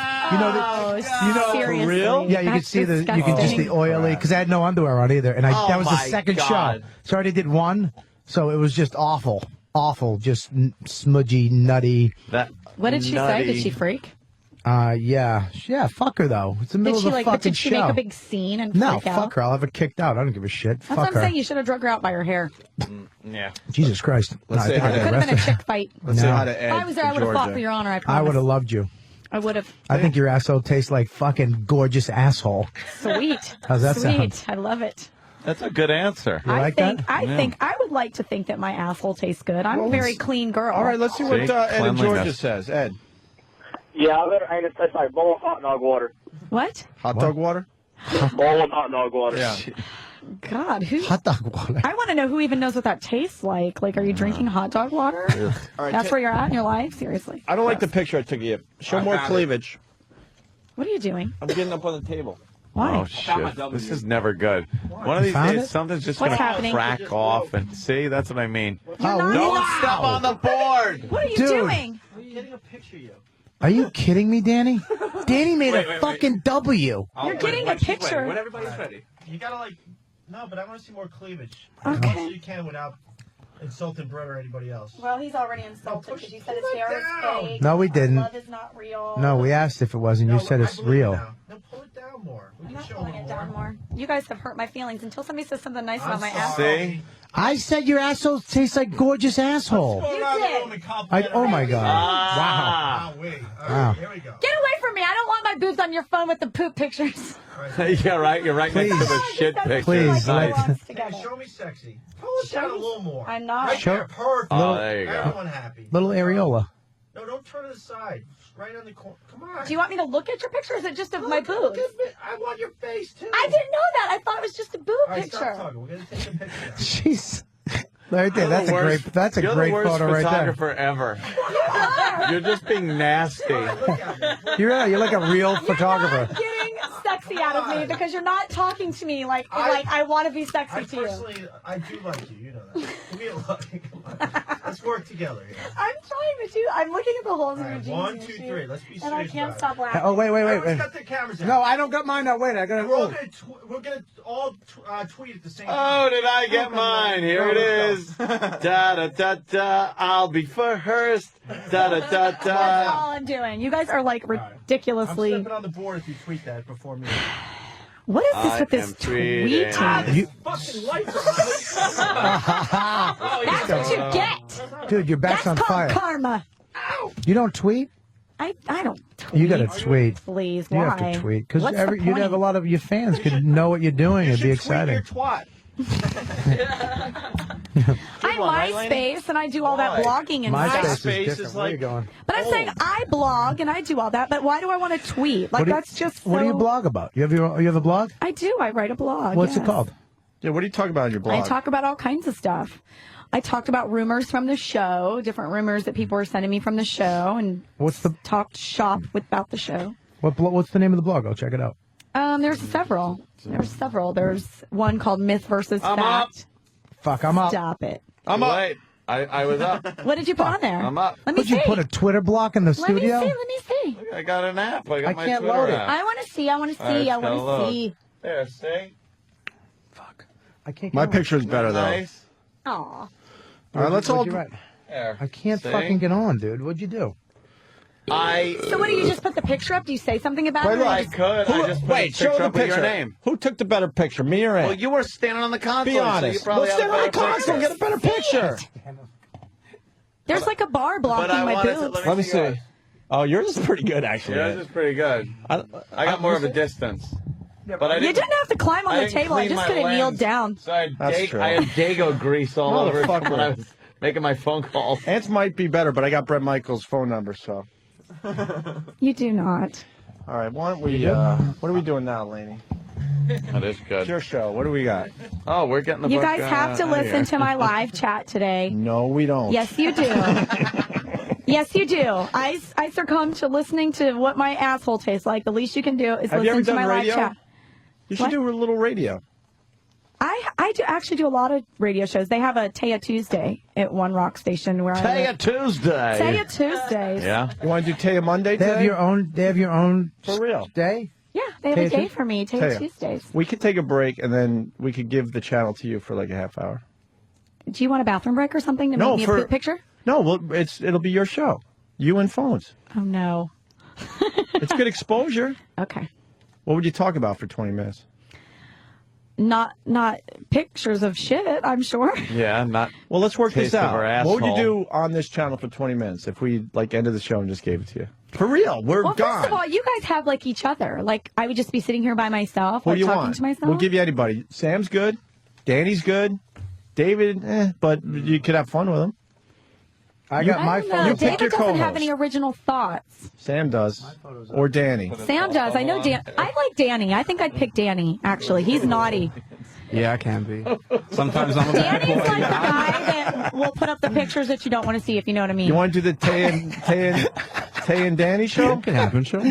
Seriously. real? yeah, you could That's see you can just the oily, because I had no underwear on either. And that was the my second God. shot. So I already did one, so it was just awful, just smudgy, nutty. That What did she say? nutty- Did she freak? Yeah, fuck her though. It's the middle of the fucking did she show. make a big scene and No, freak out? fuck her. I'll have her kicked out. I don't give a shit. That's fuck what I'm her. saying. You should have drug her out by her hair. Yeah. Jesus Christ. Let's say I hi think to- I'd Could have been a arrest her. chick fight. Let's say hi to If Ed. I was there, I would have fought for your honor. I I promise. would have loved you. I would have. I think your asshole tastes like fucking gorgeous asshole. Sweet. How's that Sweet. sound? I love it. That's a good answer. You like think that? I would like to think that my asshole tastes good. I'm a very clean girl. All right, let's see what Ed in Georgia says. Ed. Yeah, I better ain't it tastes like bowl of hot dog water. What? Hot dog water? Bowl of hot dog water. Yeah. God, who? Hot dog water. I want to know who even knows what that tastes like. Like, are you drinking hot dog water? All right, That's where you're at in your life? Seriously. I don't like the picture I took of you. Show more cleavage. What are you doing? I'm getting up on the table. Why? Oh shit! This is never good. One of these found days, it? something's just What's gonna happening? crack off, and see, that's what I mean. not Don't step on the board. What are you Dude. doing? I'm getting a picture of you. Are you kidding me, Danny? Danny made a fucking W. You're getting a picture. When everybody's ready. You gotta like, no, but I want to see more cleavage. Okay. So you can without insulting Brett or anybody else. Well, he's already insulted because you said his hair is fake. No, we didn't. Love is not real. No, we asked if it was, and you said it's real. No, pull it down more. I'm not pulling it down more. You guys have hurt my feelings until somebody says something nice about my ass. See? I said your asshole tastes like gorgeous asshole. You did. Oh my god! Ah. Wow. Here we go. Get away from me. I don't want my boobs on your phone with the poop pictures. Yeah, right. You're right next to the shit picture. Please, Nice. Hey, show me sexy. Pull it down a little more. I'm not. Right there, perfect. Oh, there you go. Everyone happy. Little areola. No, don't turn to the side. Right on the corner. Come on. Do you want me to look at your picture or is it just of my boobs? Look at me. I want your face, too. I didn't know that. I thought it was just a boob All right, picture. stop talking. We're going to take a picture now. Jeez. Right there. That's a You're great. the That's a You're great the worst photo right there. photographer ever. You're just being nasty. You're like a real photographer. Getting sexy out of me because you're not talking to me like I want to be sexy to you. Personally, I do like you. You know that. Give me a look. Come on. Let's work together here. I'm trying to do. I'm looking at the holes in All your right, jeans. 1, and 2, shit, 3. Let's be serious. and I can't about stop it. laughing. Oh wait. Everyone's got their cameras out. No, I don't got mine out. Wait, I gotta. We're gonna all tweet at the same Oh, time. did I get mine? Here it is. Da da da da. I'll be first. Da da da That's da. all I'm doing. You guys are like I'm ridiculously. stepping on the board if you tweet that before me. What is this I with this am tweeting. tweeting? Fucking lights are That's what you get. Dude, your back's That's on called fire. karma. You don't tweet? I don't tweet. You gotta tweet. Please, You why? have to tweet because What's the you'd have a point? lot of your fans could know what you're doing. It'd be exciting. Your twat. I'm MySpace and I do all that blogging and MySpace stuff. is different. Where are you going? But I'm saying I blog and I do all that. But why do I want to tweet? Like What do you- that's just. What do you so- blog about? You have a blog? I do. I write a blog. What's yes. it called? Yeah, what do you talk about in your blog? I talk about all kinds of stuff. I talked about rumors from the show, different rumors that people were sending me from the show, and talked shop about the show. What's the name of the blog? I'll check it out. There's several. There's one called Myth versus I'm Fact. Fuck, I'm up. Stop it. I'm up. I was up. What did you put on there? I'm up. Let me Would you see. put a Twitter block in the Let me studio? see. Let me see. I got an app. I got I my can't Twitter load it. app. I want to see. I want to see. All right, I want look. to see. There, see? I can't. My get on. picture's better, though. Nice. Aw. All right, let's What'd all. you write? There. I can't See? fucking get on, dude. What'd you do? So what do you just put the picture up? Do you say something about Wait, it? look. I could. I just put a Wait, show picture the up with your picture. name. Who took the better picture, me or Ed? Well, you were standing on the console. Be honest. So you probably Well, had stand a on the better console, picture. get a better picture. There's like a bar But blocking I my wanted to boobs. Let me see. Oh, yours is pretty good, actually. Yours is pretty good. I got more of a distance. But I You didn't have to climb on I the didn't table. I clean just my could have lens. kneeled down. So I That's had, true. I had Dago grease all over it Motherfucker. when I was making my phone calls. Ants might be better, but I got Brett Michaels' phone number, so. You do not. All right, why don't we, what are we doing now, Lainey? That is good. It's your show. What do we got? Oh, we're getting the You book, guys have to out listen here. to my live chat today. No, we don't. Yes, you do. Yes, you do. I succumb to listening to what my asshole tastes like. The least you can do is Have you ever listen to done my radio? live chat. You should What? do a little radio. I do actually do a lot of radio shows. They have a Taya Tuesday at one rock station where I Taya live. Tuesday. Taya Tuesdays. Yeah. You want to do Taya Monday They today? have your own For real. day. Yeah, they have a Taya day Tues- for me. Taya Taya. Tuesdays. We could take a break, and then we could give the channel to you for like a half hour. Do you want a bathroom break or something to No, make me for- a poop picture? No, well, it'll be your show. You and phones. Oh no. It's good exposure. Okay. What would you talk about for 20 minutes? Not pictures of shit, I'm sure. Yeah, not. Well, let's work this taste of out. our What would you asshole. do on this channel for 20 minutes if we ended the show and just gave it to you? For real, we're Well, gone. first of all, you guys have like each other. Like I would just be sitting here by myself, What like do you talking want? to myself. We'll give you anybody. Sam's good. Danny's good. David, but you could have fun with him. I got my I don't know. phone. You pick David your doesn't have co-host. any original thoughts. Sam does. Or Danny. Sam does. I know Dan. I like Danny. I think I'd pick Danny, actually. He's naughty. Yeah, I can be. Sometimes I'm a bad Danny's boy. like the guy that will put up the pictures that you don't want to see, if you know what I mean. You want to do the Tay and Danny show? Can happen, sure.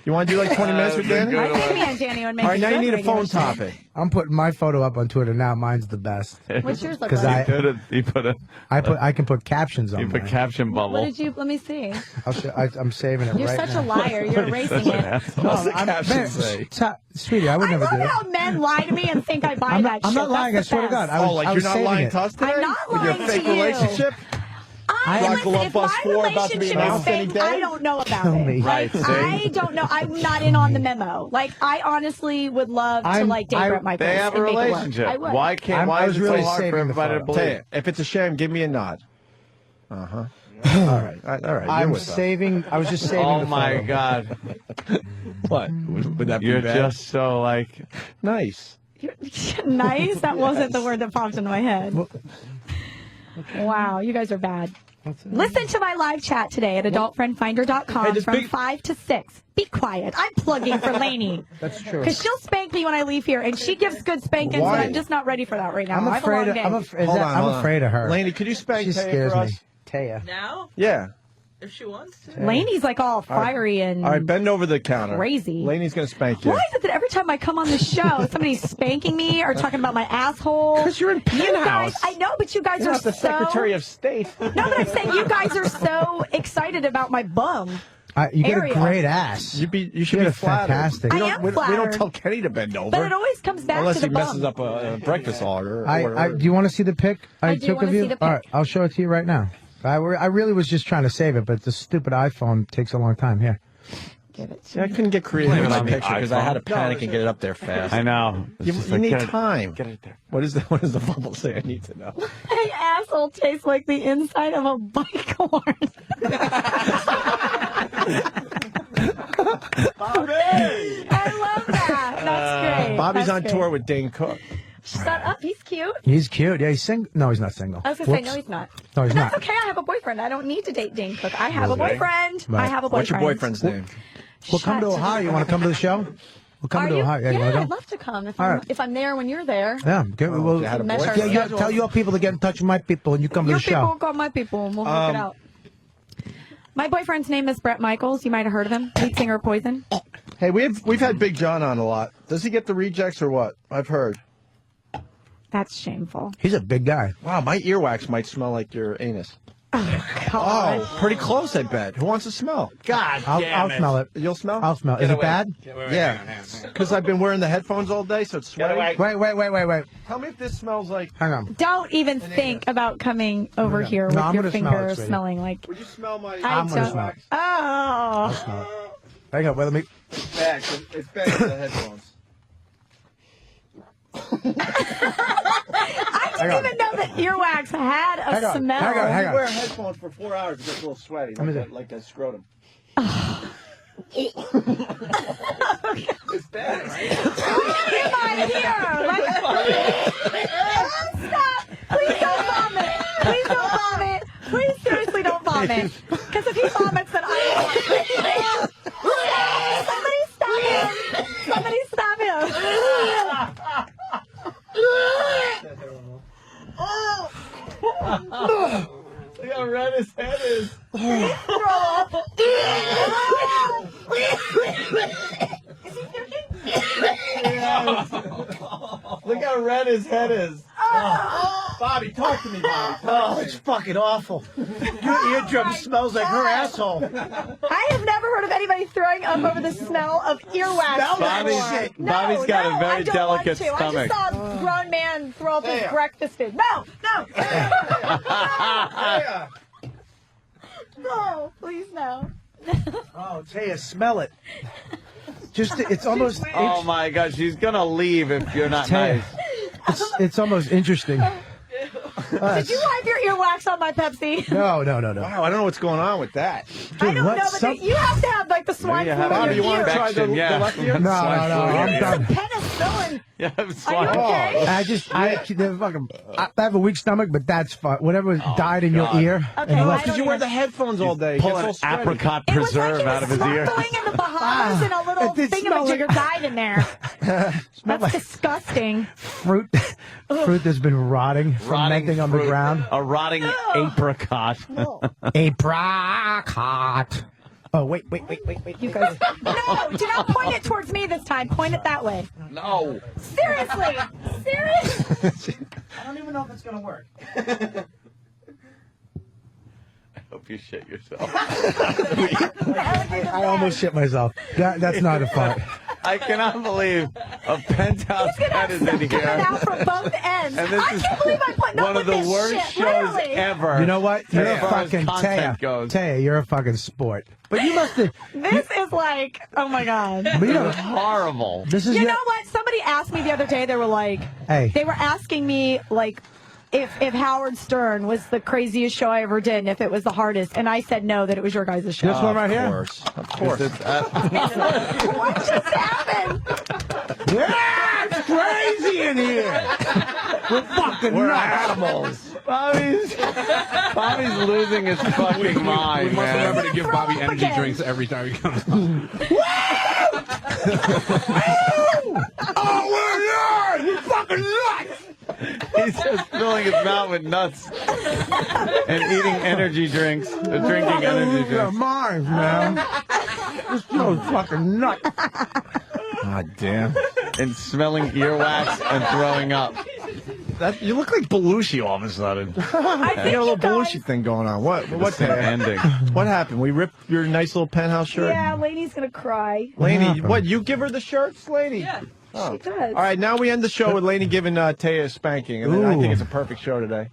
You want to do like 20 minutes with Danny? I think me and Danny would make All right, a now you good need a radio phone show. topic. I'm putting my photo up on Twitter now. Mine's the best. What's yours look Because like? I can put captions on. You put mine. caption What bubble. did you? Let me see. I'm saving it You're right such now. a liar. You're erasing it. What's the I'm- caption man, say? Sweetie, I would never do I love it. how men lie to me and think I buy I'm that not, I'm shit. not lying. I That's the swear to God. best. I was, Oh, like I you're was not saving lying it. to us today? I'm not With your lying fake to you. relationship? Listen, Buckle up, if bus my 4 about to be relationship announced is any fake, day? I don't know about Tell it. me. Like, Right, see? I don't know. I'm not in on the memo. Like, I honestly would love to like date Brett Michaels. They have a and make it work. relationship. I would. Why can't? I Why was is it really so hard for saving the everybody to photo. Tell believe? you, if it's a sham, give me a nod. Uh-huh. All right. All right. You're I'm with us. saving. I was just saving. Oh the my photo. God! What? Would that be You're bad? just so like. Nice. Nice. That wasn't the word that popped into my head. Wow, you guys are bad. Listen to my live chat today at adultfriendfinder.com Hey, this from big- 5 to 6. Be quiet. I'm plugging for Lainey. That's true. Because she'll spank me when I leave here, and she gives good spankings, Why? but I'm just not ready for that right now. I'm I have a afraid. long Of, day. I'm Hold on, I'm afraid of her. Lainey, could you spank She Taya scares for me. us? Taya. Now? Yeah. If she wants to. Lainey's like all fiery and All right, bend over the counter. crazy. Lainey's going to spank you. Why is it that every time I come on the show, somebody's spanking me or talking about my asshole? Because you're in You guys, Penthouse. I know, but you guys You're are not the so... Secretary of State. No, but I'm saying you guys are so excited about my bum. You get area. a great ass. You should You're be flattered. fantastic. We I don't, am we don't flattered. tell Kenny to bend over. But it always comes back unless to the he messes bum. up a breakfast order. Do you want to see the pic I do took wanna of you? see the All pic. right, I'll show it to you right now. I really was just trying to save it, but the stupid iPhone takes a long time. Here. Give it to See, I me. couldn't get creative Blame with it my on the picture because I had to iPhone. panic and get it up there fast. I know. It's You, just you like, need get it- time. Get it there. What does the bubble say? I need to know. My asshole tastes like the inside of a bike horn. Bobby! I love that. That's great. Bobby's That's on great. tour with Dane Cook. Shut up. He's cute. He's cute. Yeah, he's single. No, he's not single. I was going to say, Whoops. no, he's not. No, he's But not. that's okay. I have a boyfriend. I don't need to date Dane Cook. I have a Okay. boyfriend. Right. I have a boyfriend. What's your boyfriend's name? We'll come to Ohio. You want to come to the show? We'll come Are to you? Ohio. Yeah, you Yeah, want to I'd go? love to come All right. if I'm there when you're there. Yeah. Okay, we'll you had a Mesh our boyfriend? schedules. tell your people to get in touch with my people, and you come to Your the people show. call my people, and we'll work it out. My boyfriend's name is Brett Michaels. You might have heard of him. Lead singer of Poison. Hey, we've had Big John on a lot. Does he get the rejects or what? I've heard. That's shameful. He's a big guy. Wow, my earwax might smell like your anus. Oh, God. Oh, pretty close, I bet. Who wants to smell? God I'll smell it. You'll smell? I'll smell it. Is it bad? Yeah, because I've been wearing the headphones all day, so it's sweaty. Wait. Tell me if this smells like... Hang on. Don't even think about coming over here with No, I'm your gonna smell it, fingers sweetie. smelling like. Would you smell my... I'm going to smell it. Oh. Hang on. Wait, let me... It's bad. It's bad with the headphones. I didn't even know that earwax had a Hang on, smell. hang on, hang You on. wear headphones for 4 hours, it gets a little sweaty, me like a scrotum. It's bad, right? Come on here. Stop. Please don't vomit. Please don't vomit. Please seriously don't vomit. Because if he vomits, then I will. Somebody stop him. Somebody stop him. Look how red his head is. Throw up. Is he puking? Look how red his head is. Bobby, talk to me, Bobby. Oh, it's fucking awful. Your eardrum smells like her asshole. I have never heard of anybody throwing up over the smell of earwax before. Bobby's got a very I don't delicate want to. stomach. I just saw a grown man throw up his breakfast food. No. No, please no. Oh, Taya, smell it. Just, it's almost. Oh my God, she's gonna leave if you're not Taya, nice. It's almost interesting. Did you wipe your earwax on my Pepsi? No. Wow, I don't know what's going on with that. I don't know, but you have to have like the swine flu in Bobby, your you want ear. to try the left ear? No, I'm done. Penicillin. Yeah, Are you okay? I have a weak stomach, but that's fine. Whatever died in your ear. Okay, and well, left- Because you wear the headphones all day. Pull It an gets all sweaty. apricot preserve out of his ear. Snorkeling in the Bahamas and a little thingamajigger died in there. That's disgusting. fruit that's been rotting, fermenting on the ground. A rotting apricot. Apricot. Oh, wait. You guys. No, do not point it towards me this time. Point it that way. No. Seriously. I don't even know if it's going to work. I hope you shit yourself. I almost shit myself. That's not a fart. I cannot believe a Penthouse Pet is in here. Out from both ends. And this I can't believe I put one of the worst shows ever. You know what? You're as a far as fucking content goes. Taya, you're a fucking sport. But you must have. This is like, oh my God. But you know, horrible. This is You know what? Somebody asked me the other day, they were like, they were asking me, like, if Howard Stern was the craziest show I ever did and if it was the hardest. And I said no, that it was your guys' show. This one right here? Of course. What just happened? Yeah, it's crazy in here. We're nuts. Animals. Bobby's losing his fucking mind, We must man. remember to give Bobby energy drinks every time he comes on. Oh, we're nuts! We're fucking nuts! He's just filling his mouth with nuts and eating energy drinks, drinking energy drinks. Minds, man. This show's fucking nuts. God damn. And smelling earwax and throwing up. You look like Belushi all of a sudden. You got a little Belushi thing going on. What's the ending? What happened? We ripped your nice little penthouse shirt? Yeah, Lainey's going to cry. Lainey, what, you give her the shirts, Lainey? Yeah. Oh. She does. All right, now we end the show with Lainey giving Taya a spanking, and then I think it's a perfect show today.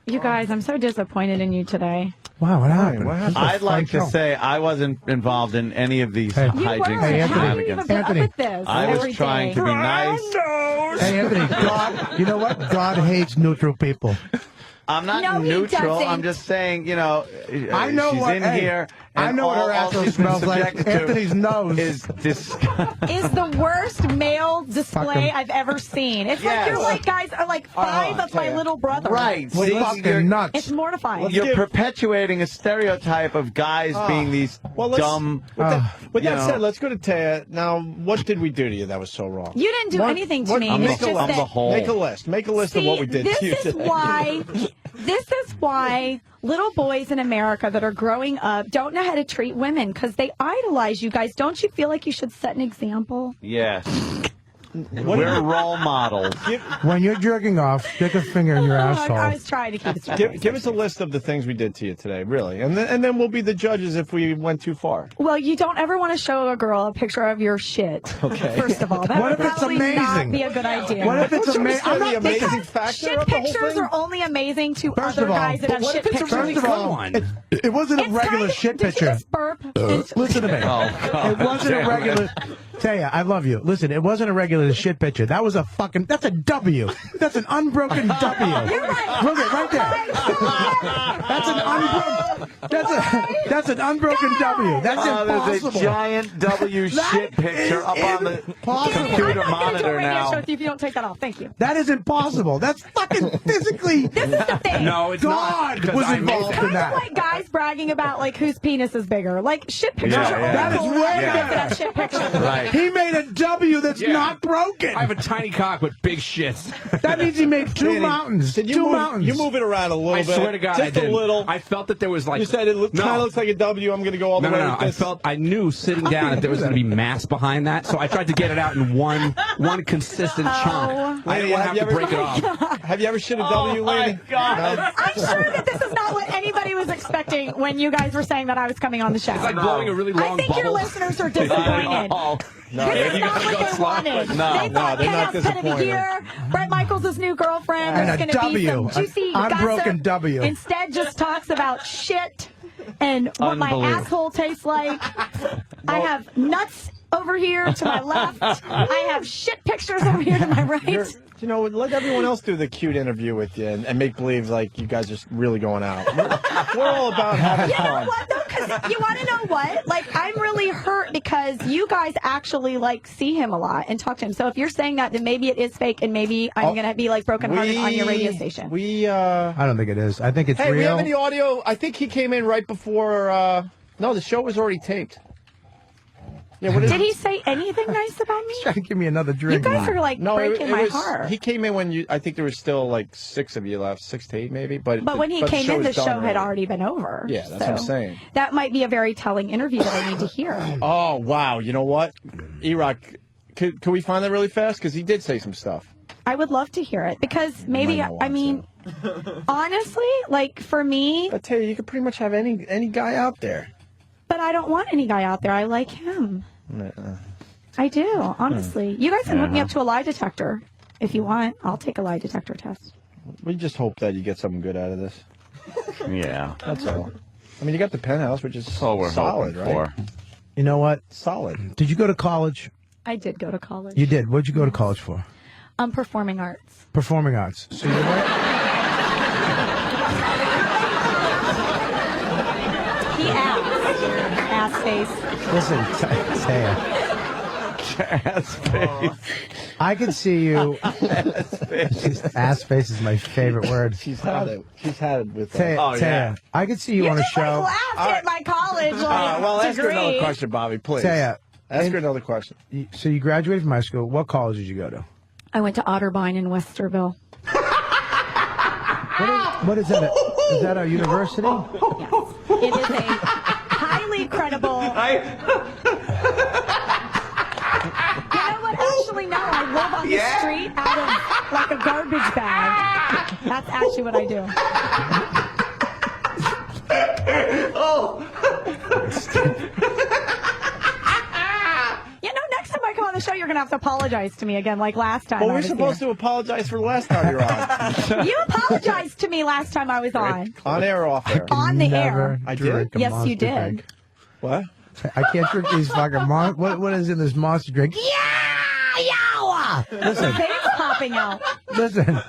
You guys, I'm so disappointed in you today. Wow, what happened? I'd like to say I wasn't involved in any of these hijinks Hey, and Anthony. shenanigans. Anthony. I was trying to be nice. Hey, Anthony, God, you know what? God hates neutral people. I'm not No, he neutral. doesn't. I'm just saying, you know, I know she's what, in hey, here. I And know what her all asshole she's been smells like. subjected to Anthony's nose is disgusting. Is the worst male display Fucking- I've ever seen. It's Yes. like you're like guys are like five of my little brothers. Right. We're See, fucking nuts. It's mortifying. You're perpetuating a stereotype of guys being these dumb. With that said, let's go to Taya. Now, what did we do to you that was so wrong? You didn't do anything to me. It's just that- Make a list. Make a list of what we did this to you is today. why. This is why little boys in America that are growing up don't know how to treat women because they idolize you guys. Don't you feel like you should set an example? Yes. We're role models. When you're jerking off, stick a finger in your asshole. I was trying to keep it straight. Give us a list of the things we did to you today, really, and then we'll be the judges if we went too far. Well, you don't ever want to show a girl a picture of your shit. Okay. First of all, that What would if it's probably amazing? not be a good idea. What if it's amazing? I'm the not amazing thinking. factor Shit of the whole pictures thing? are only amazing to First other of all, guys that but have what shit if it's a pictures. really First of good all, one? it wasn't a It's regular kind of, shit did you picture. just burp? Listen to me. Oh, God. It wasn't a damn it. regular. Taya, I love you. Listen, it wasn't a regular shit picture. That was a fucking. That's a W. That's an unbroken W. You're right. Look at right there. That's an unbroken. That's an unbroken W. That's There's impossible. a giant W shit picture up on the impossible. computer I'm not gonna do a monitor radio now. show with you if you don't take that off. Thank you. That is impossible. That's fucking physically. This is the thing. No, it's not. God because was I made involved that. in that. Like guys bragging about like whose penis is bigger. Like shit pictures Yeah, are yeah. That is cool. way I get better. that shit picture. Right. He made a W that's Yeah. not broken. I have a tiny cock with big shits. That means he made two Danny, mountains. Can you Two move, mountains. You move it around a little I bit. swear to God, just I did. a little. I felt that there was like. You said it kind of looks like a W. I'm going to go all the way. No. with I this. felt, I knew sitting down that there was going to be mass behind that, so I tried to get it out in one consistent chunk. I didn't want to have to break it off. Have you ever shit a W, lady? God. I'm sure that this is not what anybody was expecting when you guys were saying that I was coming on the show. It's like blowing a really I long think your bubble. listeners are disappointed. This is not what they wanted. They thought they're not Penthouse Pet of the disappointed. Year, Brett Michaels' new girlfriend. And There's a going to be W. some juicy An unbroken gossip. W. Instead, just talks about shit. and what my asshole tastes like. I have nuts over here to my left. I have shit pictures over here to my right. You know, let everyone else do the cute interview with you and make believe like you guys are really going out. We're all about having fun. You know what, though? Because you want to know what? Like, I'm really hurt because you guys actually, like, see him a lot and talk to him. So if you're saying that, then maybe it is fake and maybe I'm going to be, like, brokenhearted on your radio station. I don't think it is. I think it's Hey, real. we have any audio? I think he came in right before... no, the show was already taped. Yeah, what is Did he say anything nice about me? Trying to give me another drink. You guys are, like, breaking my heart. He came in when I think there was still like 6 of you left, 6 to 8 maybe. But when he came in, the show had already been over. Yeah, that's what I'm saying. That might be a very telling interview that I need to hear. Oh, wow. You know what? E-Rock, could we find that really fast? Because he did say some stuff. I would love to hear it because maybe, I mean, honestly, like, for me... I tell you, you could pretty much have any guy out there. But I don't want any guy out there. I like him. I do, honestly. You guys can hook me up to a lie detector if you want. I'll take a lie detector test. We just hope that you get something good out of this. Yeah. That's all. I mean, you got the Penthouse, which is we're solid, hoping right? for. You know what? Solid. Did you go to college? I did go to college. You did. What'd you go to college for? Performing arts. Performing arts. So you're right. He ass face. Listen, Taya. Ass face. I can see you. Ass face is my favorite word. She's had it. She's had it with Taya, I can see you on a show. Laughed at my college well, ask her degree. another question, Bobby, please. Taya, ask her another question. So you graduated from high school. What college did you go to? I went to Otterbein in Westerville. What is that? Is that a university? Yes. It is a highly credible. You know what? Actually, no. I live on the street out of like a garbage bag. That's actually what I do. You know, next time I come on the show, you're going to have to apologize to me again, like last time. Well, we're supposed to apologize for the last time you were on. You apologized to me last time I was on. On air or off air? On the air. I did? Yes, you did. Drink. What? I can't drink these fucking what is in this monster drink? Yeah! Listen. Face popping out. Listen.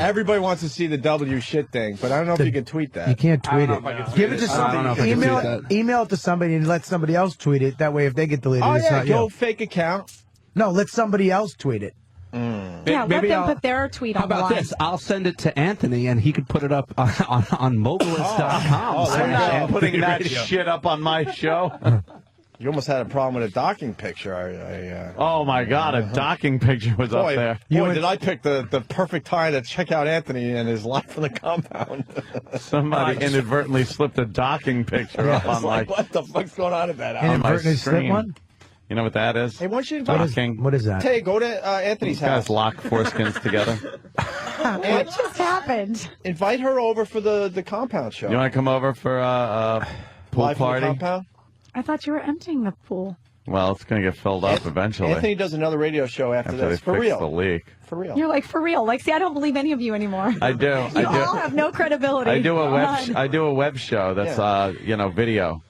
Everybody wants to see the W shit thing, but I don't know if you can tweet that. You can't tweet it. Give it to somebody. Email it to somebody and let somebody else tweet it. That way, if they get deleted, it's not you. Go fake account. No, let somebody else tweet it. Yeah, let them put their tweet on the line. How about this? I'll send it to Anthony, and he could put it up on mogulist.com. I'm not putting that shit up on my show. You almost had a problem with a docking picture. Oh, my God, a docking picture was up there. Boy, did I pick the perfect time to check out Anthony and his life in the compound. Somebody inadvertently slipped a docking picture up on my... What the fuck's going on at that house? Inadvertently slipped one? You know what that is? Hey, why don't you docking? What is that? Hey, go to Anthony's house. Guys lock foreskins together. What just happened? Invite her over for the compound show. You want to come over for a pool Live from the party? compound? I thought you were emptying the pool. Well, it's going to get filled up eventually. Anthony does another radio show after they this. For fix real. the leak. For real. You're like, for real. Like, see, I don't believe any of you anymore. I do. You all have no credibility. I do a None. web show that's video.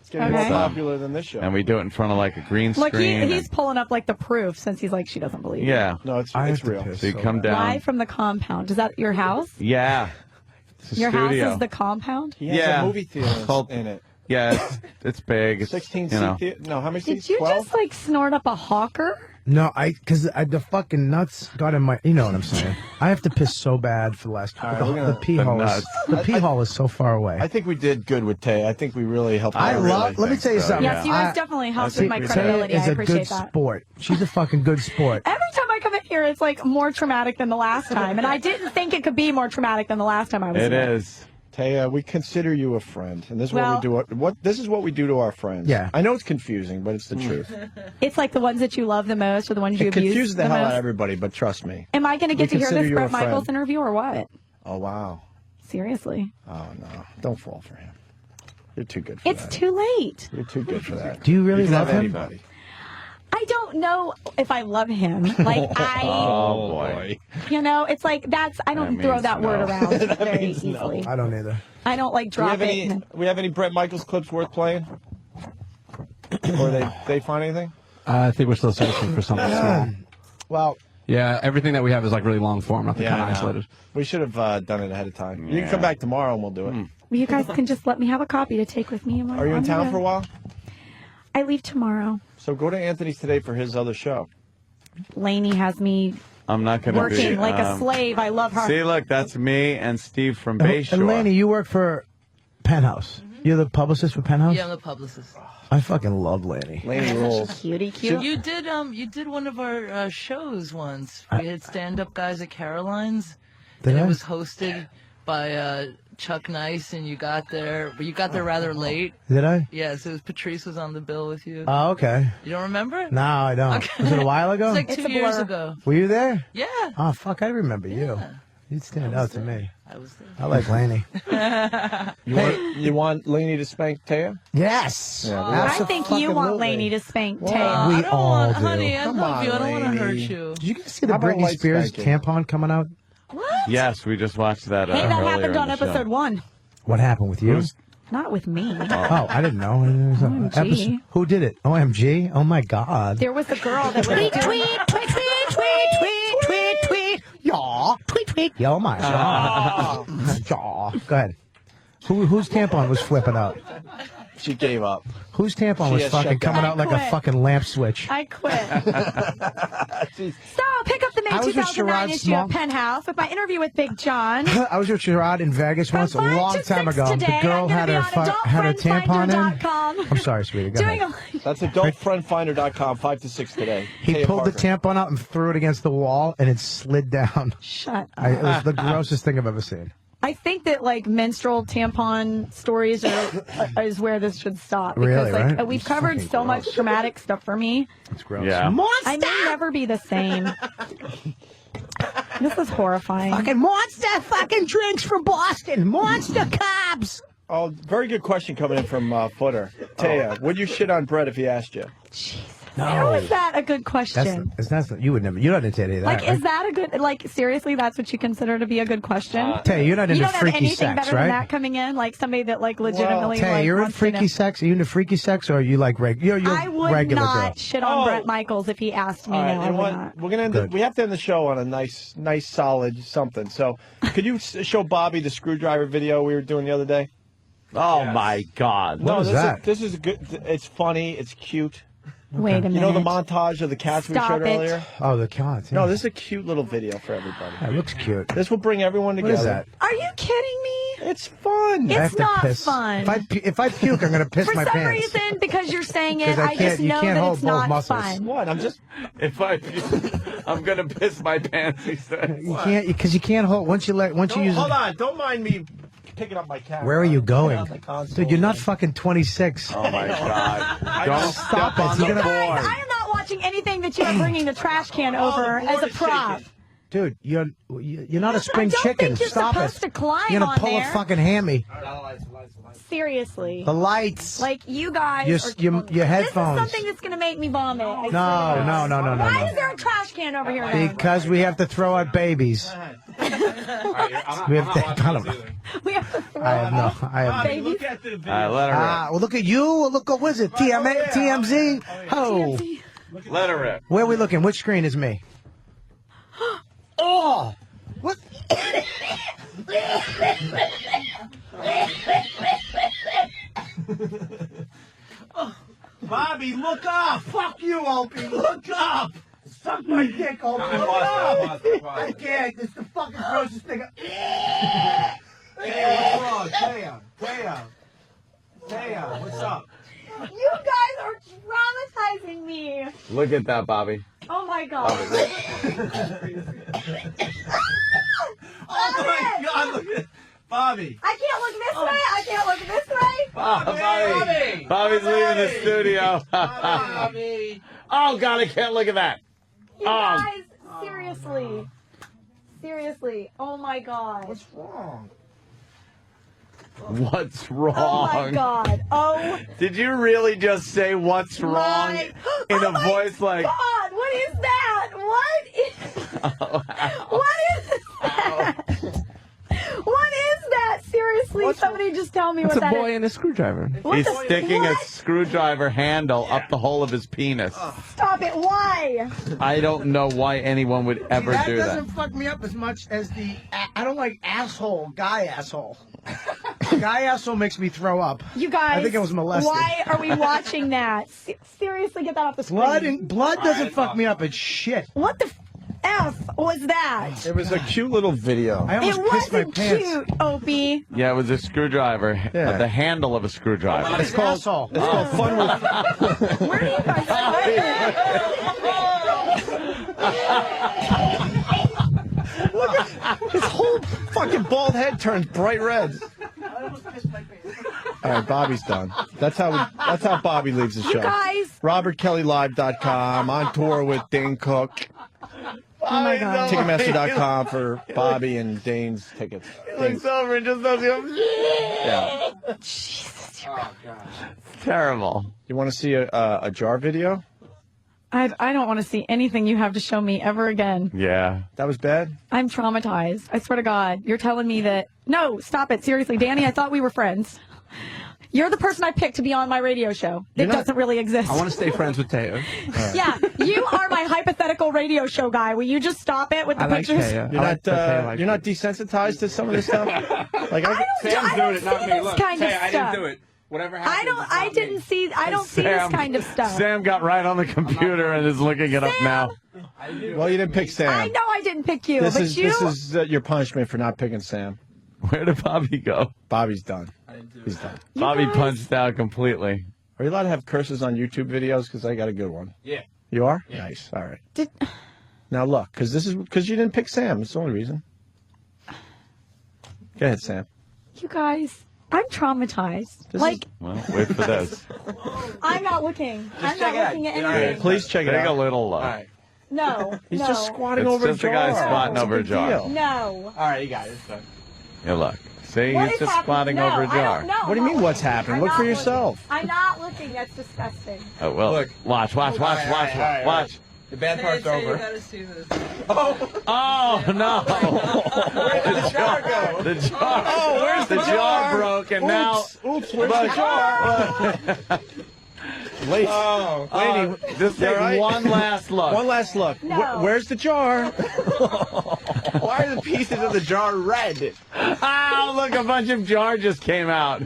It's getting more popular than this show. And we do it in front of like a green screen. Look, he's pulling up like the proof since he's like, she doesn't believe Yeah. No, it's real. So you come down. Live from the compound. Is that your house? Yeah. It's a Your studio. house is the compound? He has a movie theater in it. Yeah, it's big. It's, 16 you know. seat. No, how many seats? Did you 12? just like snort up a hawker? No, because the fucking nuts got in my. You know what I'm saying? I have to piss so bad for the last. The pee hole. The pee hole is so far away. I think we did good with Tay. I think we really helped. Let me tell you something. Yes, you guys definitely helped with my credibility. I Tay is a appreciate good that. sport. She's a fucking good sport. Every time I come in here, it's like more traumatic than the last time, and I didn't think it could be more traumatic than the last time I was here. It is. Taya, we consider you a friend, and this is what we do. This is what we do to our friends. Yeah, I know it's confusing, but it's the truth. It's like the ones that you love the most, or the ones you It abuse confuses the the hell out most. of everybody, but trust me. Am I going to get to hear consider this you a Bret Michaels friend. interview or what? Oh wow! Seriously? Oh no! Don't fall for him. You're too good for that. It's too late. You're too good for that. Do you really can love have him? anybody. I don't don't know if I love him. Like, Oh, boy. you know, it's like, I don't throw that word around very easily. I don't either. I don't like drop it. We have any Bret Michaels clips worth playing? Or they find anything? I think we're still searching for something small. Well, yeah, everything that we have is like really long form, nothing kind of isolated. We should have done it ahead of time. You can come back tomorrow and we'll do it. Well, you guys can just let me have a copy to take with me. Are you in town for a while? I leave tomorrow. So go to Anthony's today for his other show. Lainey has me I'm not going to be working like a slave. I love her. See, look, that's me and Steve from Bayshore. And Lainey, you work for Penthouse. You're the publicist for Penthouse? Yeah, I'm the publicist. I fucking love Lainey. Lainey rules. Cutie cute. You did one of our shows once. We had stand-up guys at Caroline's, and it was hosted by Chuck Nice, and you got there, but you got there rather late. Did I? Yes, it was Patrice was on the bill with you. Oh, okay. You don't remember? No, I don't. Okay. Was it a while ago? It's like 2 years ago. Were you there? Yeah. Oh, fuck, I remember you. You'd stand out to me. I was there. I like Lainey. You want Lainey to spank Taya? Yes. I think you want Lainey to spank Taya. We all do. Honey, I love you. I don't want to hurt you. Did you guys see the Britney Spears tampon coming out? What? Yes, we just watched that. Hey, that earlier happened in on the show. episode 1. What happened with you? Not with me. Oh, I didn't know. OMG. Who did it? OMG? Oh my God. There was a girl that was Tweet, tweet. Yaw. Tweet. Yo, my. Yaw. Go ahead. Whose tampon was flipping out? She gave up. Whose tampon She was has fucking shut down. coming out like a quit. fucking lamp switch? I quit. So, pick up the May I was with 2009 Sherrod issue Small. of Penthouse with my interview with Big John. I was with Sherrod in Vegas once, a From 5 long to time 6 ago. today, The girl I'm had gonna her be on had her tampon in. adultfriendfinder.com. I'm sorry, sweetie. Go Doing ahead. That's adultfriendfinder.com, 5 to 6 today. He Taya pulled the Parker. tampon out and threw it against the wall, and it slid down. Shut up. It was the grossest thing I've ever seen. I think that like menstrual tampon stories is where this should stop because Really, like right? we've It's covered fucking so much gross. traumatic stuff for me. It's gross. Yeah. I may never be the same. This is horrifying. Fucking monster fucking drinks from Boston. Monster Cobs. Oh, very good question coming in from Footer. Taya, would you shit on Brett if he asked you? How is that a good question? You would never. You don't into any of that. Like, right? is that a good, like, seriously, that's what you consider to be a good question? Taya, you're not You into don't have freaky anything sex, better right? than that coming in? Like, somebody that, like, legitimately, Taya, like, you're in wants me to- freaky sex? Are you into freaky sex, or are you like you're I would regular not girl? shit on Bret Michaels if he asked me. All right, No, I you know would what? not. We're gonna end we have to end the show on a nice, solid something. So, could you show Bobby the screwdriver video we were doing the other day? Oh my God! No, What was that? This is good. It's funny. It's cute. Wait a minute. You know the montage of the cats Stop we showed it. earlier? Oh, the cats. Yeah. No, this is a cute little video for everybody. That looks cute. This will bring everyone What together. is that? Are you kidding me? It's fun. I have It's to not piss. fun. If I puke, I'm gonna piss For my some pants. reason, because you're saying it, 'Cause I just you know can't that hold it's both not muscles. fun. What? I'm just. If I'm gonna piss my pants, he said. You can't because you can't hold once you use. Hold on. Don't mind me picking up my camera. Where are you going, On the console. dude? You're not fucking 26. Oh my God! Don't Stop step it. on You're the gonna- Guys, board. I am not watching anything that you are bringing the trash can over the board as a is prop. shaking. Dude, you're not a spring I don't chicken. think you're Stop supposed it. to climb You're gonna on pull there. a fucking hammy. Seriously. The lights. Like, you guys Your are... headphones. This is something that's going to make me vomit. I No, swear. no. Why is there a trash can over here now? Because we have to throw out babies. We have to. We have to throw I have babies. Look at the video. All right, let her rip. Well, look at you. Look, what was it? TMZ. Oh, Let her rip. where are we looking? Which screen is me? Oh, what? Bobby, look up! Fuck you, Opie! Look up! Suck my dick, Opie! Look up! I can't. It's the fucking grossest thing. Taya, what's wrong? Taya, what's up? You guys are traumatizing me. Look at that, Bobby. Oh, my God. Oh my God! Look at Bobby. I can't look this way. I can't look this way. Bobby. Bobby's leaving the studio. Bobby. Oh God, I can't look at that. You guys, seriously. Seriously. Oh, my God. What's wrong? What's wrong? Oh, my God. Oh, Did you really just say what's wrong in a voice like? God, what is that? What is that? What is that? Seriously, somebody just tell me It's what a that boy is. and a screwdriver. He's sticking a screwdriver handle up the hole of his penis. Stop it! Why? I don't know why anyone would ever that do doesn't that. fuck me up as much as I don't like guy asshole. Guy asshole makes me throw up. You guys, I think I was molested. Why are we watching that? Seriously, get that off the screen. Blood doesn't fuck me up. It's shit. What the F was that? It was a cute little video. I almost It pissed my wasn't pants. cute, Opie. Yeah, it was a screwdriver. Yeah. The handle of a screwdriver. It's called asshole. It's called fun with. Where are you guys Look at his whole fucking bald head turns bright red. All right, Bobby's done. That's how Bobby leaves the show. You guys. RobertKellyLive.com, on tour with Dane Cook. Oh my God. Ticketmaster.com for Bobby and Dane's tickets. He looks over and just does him. Yeah. Jesus, Oh, gosh. It's terrible. You want to see a jar video? I don't want to see anything you have to show me ever again. Yeah. That was bad? I'm traumatized. I swear to God. You're telling me that. No, stop it. Seriously, Danny, I thought we were friends. You're the person I picked to be on my radio show. That doesn't really exist. I want to stay friends with Taya. Right. Yeah, you are my hypothetical radio show guy. Will you just stop it with the I like pictures? Taya. You're not desensitized to some of this stuff? Like Sam's doing it, not me. Look, kind of Taya, I stuff. didn't do it. Whatever happened. I don't see this kind of stuff. Sam got right on the computer and is looking it up now. Well, you didn't pick Sam. I know I didn't pick you, This but is your punishment for not picking Sam. Where did Bobby go? Bobby's done. He's done. Bobby punched out completely. Are you allowed to have curses on YouTube videos? Because I got a good one. Yeah. You are? Yeah. Nice. All right. Now look, because you didn't pick Sam. It's the only reason. Go ahead, Sam. You guys, I'm traumatized. Well, wait for this. I'm not looking. I'm check not it out. looking at All right. anything. Please check it Take a out. little look. All right. No. He's no. just squatting It's over just a a jar. guy squatting It's a over a big jar. deal. No. All right, you got it. It's done. Yeah, look. See, What he's is just happening? squatting No, over a I jar. don't know. What do you mean what's happening? Look for yourself. I'm not looking. That's disgusting. Oh, well, Look. watch. All right. The bad part's You over. gotta see this. Oh, no. Where did the jar go? The jar. Oh, where's the jar? broke, and now. Oops, where's the jar? Lady, Oh, Just take one last look. One last look. No. Where's the jar? why are the pieces of the jar red? Oh, look, a bunch of jar just came out.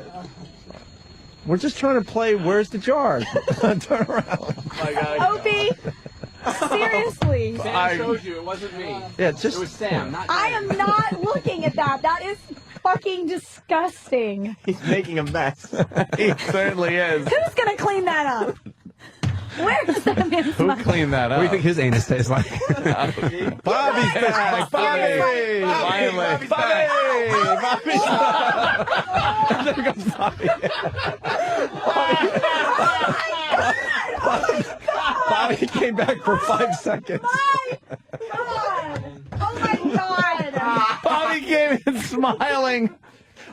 We're just trying to play Where's the Jar? Turn around. Opie, seriously. Sam showed you. It wasn't me. Yeah, It was Sam, not I am not looking at that. That is fucking disgusting. He's making a mess. He certainly is. Who's gonna clean that up? Where's that man's Who mouth? cleaned that up? What do you think his anus tastes like? Bobby's back. Bobby. Finally. Bobby's back. There goes Bobby. Bobby came back for 5 seconds. My God! Oh my God! Bobby came in smiling.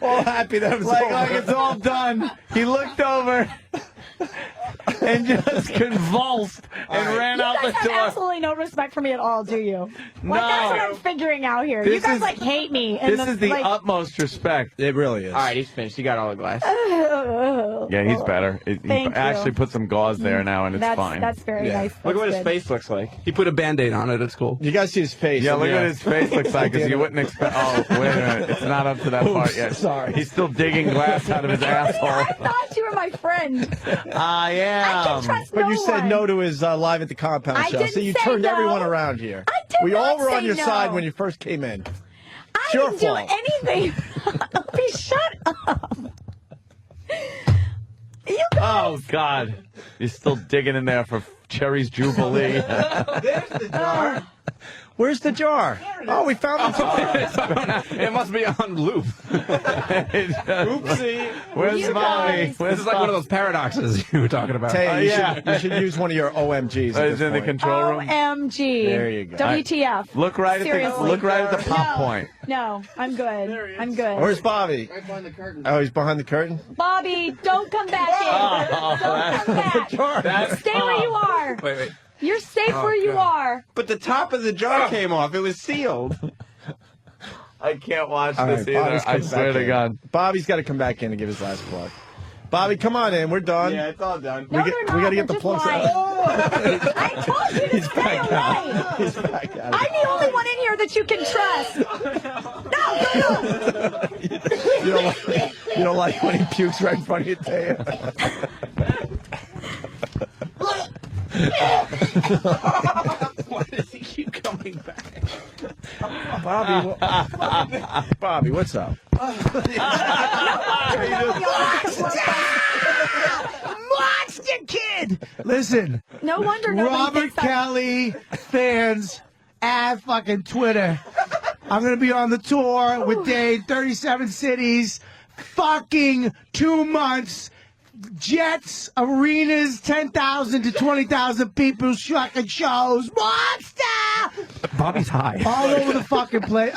All happy that it was Like over. it's all done. He looked over and just convulsed and ran You out guys the have door. absolutely no respect for me at all, do you? No. That's what I'm figuring out here. You This guys is- like hate me. And This is the like, utmost respect. It really is. All right, he's finished. You got all the glass. Yeah, he's better. He Thank you. actually put some gauze there now, and it's fine. That's very Yeah. nice. Look at what That's his good. face looks like. He put a Band-Aid on it. It's cool. You guys see his face. Yeah, and look what his face looks like, because you wouldn't expect. Oh, wait a minute. It's not up to that part yet. Sorry. He's still digging glass out of his asshole. I thought you were my friend. I I am. can trust But no you said one. no to his Live at the Compound I show. didn't So you say turned no. everyone around here. I did We not all were on say your no. side when you first came in. I your didn't fault. do anything. Opie, shut up. You guys. Oh, God. He's still digging in there for Cherry's Jubilee. There's the jar. Where's the jar? Oh, we found the jar. It must be on loop. Oopsie. Where's You Bobby? guys. Where's This is like one of those paradoxes you were talking about. Taya, yeah. you should use one of your OMGs. At He's this in the point. control room. OMG. There you go. WTF. Look right at the Seriously. pop No. point. No, I'm good. I'm good. Where's Bobby? Right behind the curtain. Oh, he's behind the curtain? Bobby, don't come back Stay where you are. Wait. You're safe where you are. But the top of the jar came off. It was sealed. I can't watch All this right, either. Bobby's I coming swear back to in. God. Bobby's got to come back in and give his last plug. Bobby, come on in. We're done. Yeah, it's all done. We got to get the plugs out. I told you to stay away. He's back out. I'm the only one in here that you can trust. No. You don't like when he pukes right in front of you, Taya? Why does he keep coming back? Bobby, what's up? Monster Kid! Listen. No wonder nobody Robert thinks Kelly fans at fucking Twitter. I'm going to be on the tour with Dane, 37 cities, fucking 2 months. Jets, arenas, 10,000 to 20,000 people, fucking shows. Monster! Bobby's high. All over the fucking place.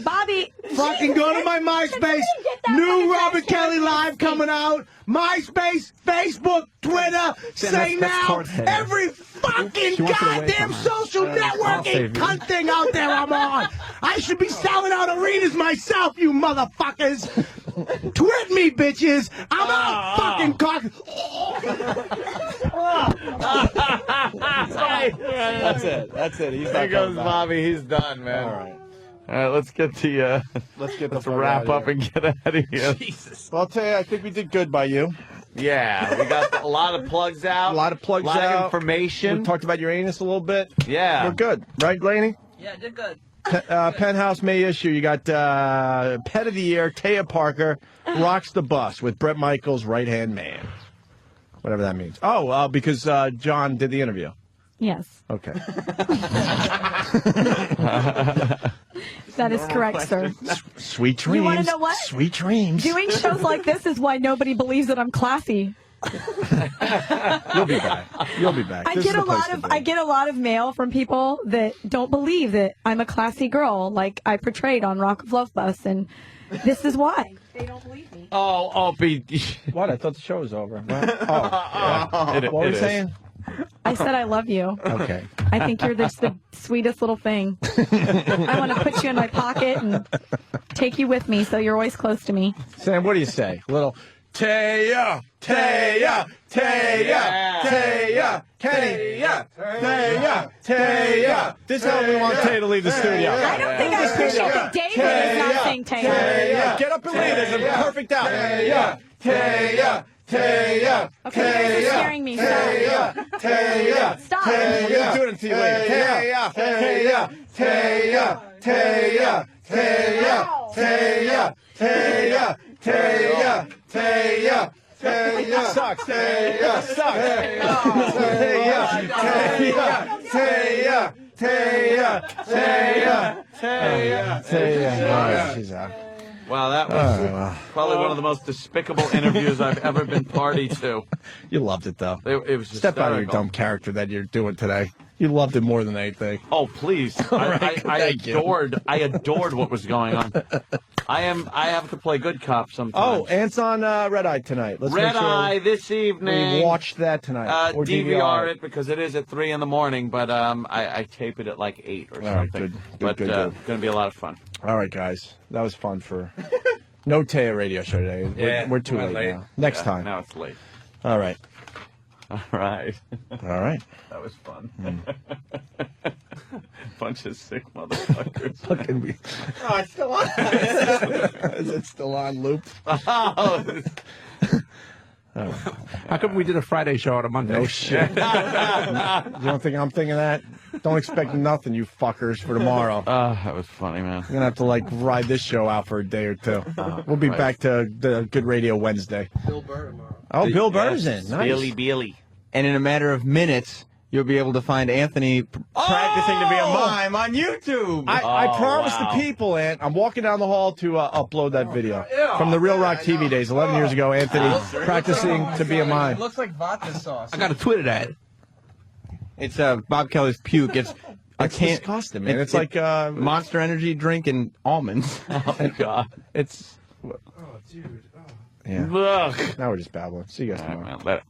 Bobby. Fucking go to my MySpace. New Robert Kelly Live coming out. MySpace, Facebook, Twitter. Say now. Every fucking goddamn social networking cunt thing out there I'm on. I should be selling out arenas myself, you motherfuckers. Twit me, bitches. I'm out fucking cock. That's it. He's There goes Bobby. He's done, man. All right, let's get the let's wrap up and get out of here. Jesus. Well, I'll tell you, I think we did good by you. Yeah, we got a lot of plugs out. A lot of plugs out. A lot out. of information. We talked about your anus a little bit. Yeah. We're good. Right, Lainey? Yeah, did good. Penthouse May issue. You got Pet of the Year, Taya Parker, rocks the bus with Bret Michaels' right-hand man. Whatever that means. Oh, because John did the interview. Yes. Okay. That is correct, sir. Sweet dreams. You want to know what? Sweet dreams. Doing shows like this is why nobody believes that I'm classy. You'll be back. You'll be back. I get a lot of mail from people that don't believe that I'm a classy girl like I portrayed on Rock of Love Bus, and this is why. They don't believe me. Oh, Opie. What? I thought the show was over. What were you saying? I said I love you. Okay. I think you're just the sweetest little thing. I want to put you in my pocket and take you with me so you're always close to me. Sam, what do you say? Little Taya, Taya, Taya, Taya, Taya, Taya, Taya. This is how we want Taya to leave the studio. I don't think I appreciate that David is not saying Taya. Get up and leave. There's a perfect out. Taya, Taya. Taya, okay, you guys are scaring me. Taya, Stop. We're gonna do it until you leave. Taya, Taya, Taya, Taya, Taya, Taya, Taya, Taya, Taya. Taya sucks. Taya sucks. Taya, Taya, Taya, Taya, Taya, Taya. All right, she's out. Wow, that was probably one of the most despicable interviews I've ever been party to. You loved it, though. It was Step out of your hysterical. dumb character that you're doing today. You loved it more than anything. Oh, please. I adored what was going on. I have to play good cop sometimes. Oh, Ant's on Red Eye tonight. Let's Red make sure Eye this evening. we watch that tonight. Or DVR it because it is at 3 in the morning, but I tape it at like 8 or All right, something. good. Going to be a lot of fun. All right, guys. That was fun for no Taya radio show today. We're too late now. Next time. Now it's late. All right. All right. All right. That was fun. Bunch of sick motherfuckers. Fucking Oh, it's still on. Is it still on loop? How come we did a Friday show on a Monday? No shit. You don't think I'm thinking that? Don't expect nothing, you fuckers, for tomorrow. That was funny, man. You're going to have to, ride this show out for a day or two. We'll be right. back to the Good Radio Wednesday. Bill Burr tomorrow. Oh, Bill Burr's in. Nice. Billy. And in a matter of minutes, you'll be able to find Anthony practicing to be a mime on YouTube. I promised the people, Ant, I'm walking down the hall to upload that video from the Real Rock TV days, 11 years ago, Anthony practicing to be a mime. It looks like vodka sauce. I got to Twitter that. It's Bob Kelly's puke. It's disgusting, man. It's like Monster Energy drink and almonds. Oh, God. It's... Oh, dude. Yeah. Now we're just babbling. See you guys tomorrow. Later.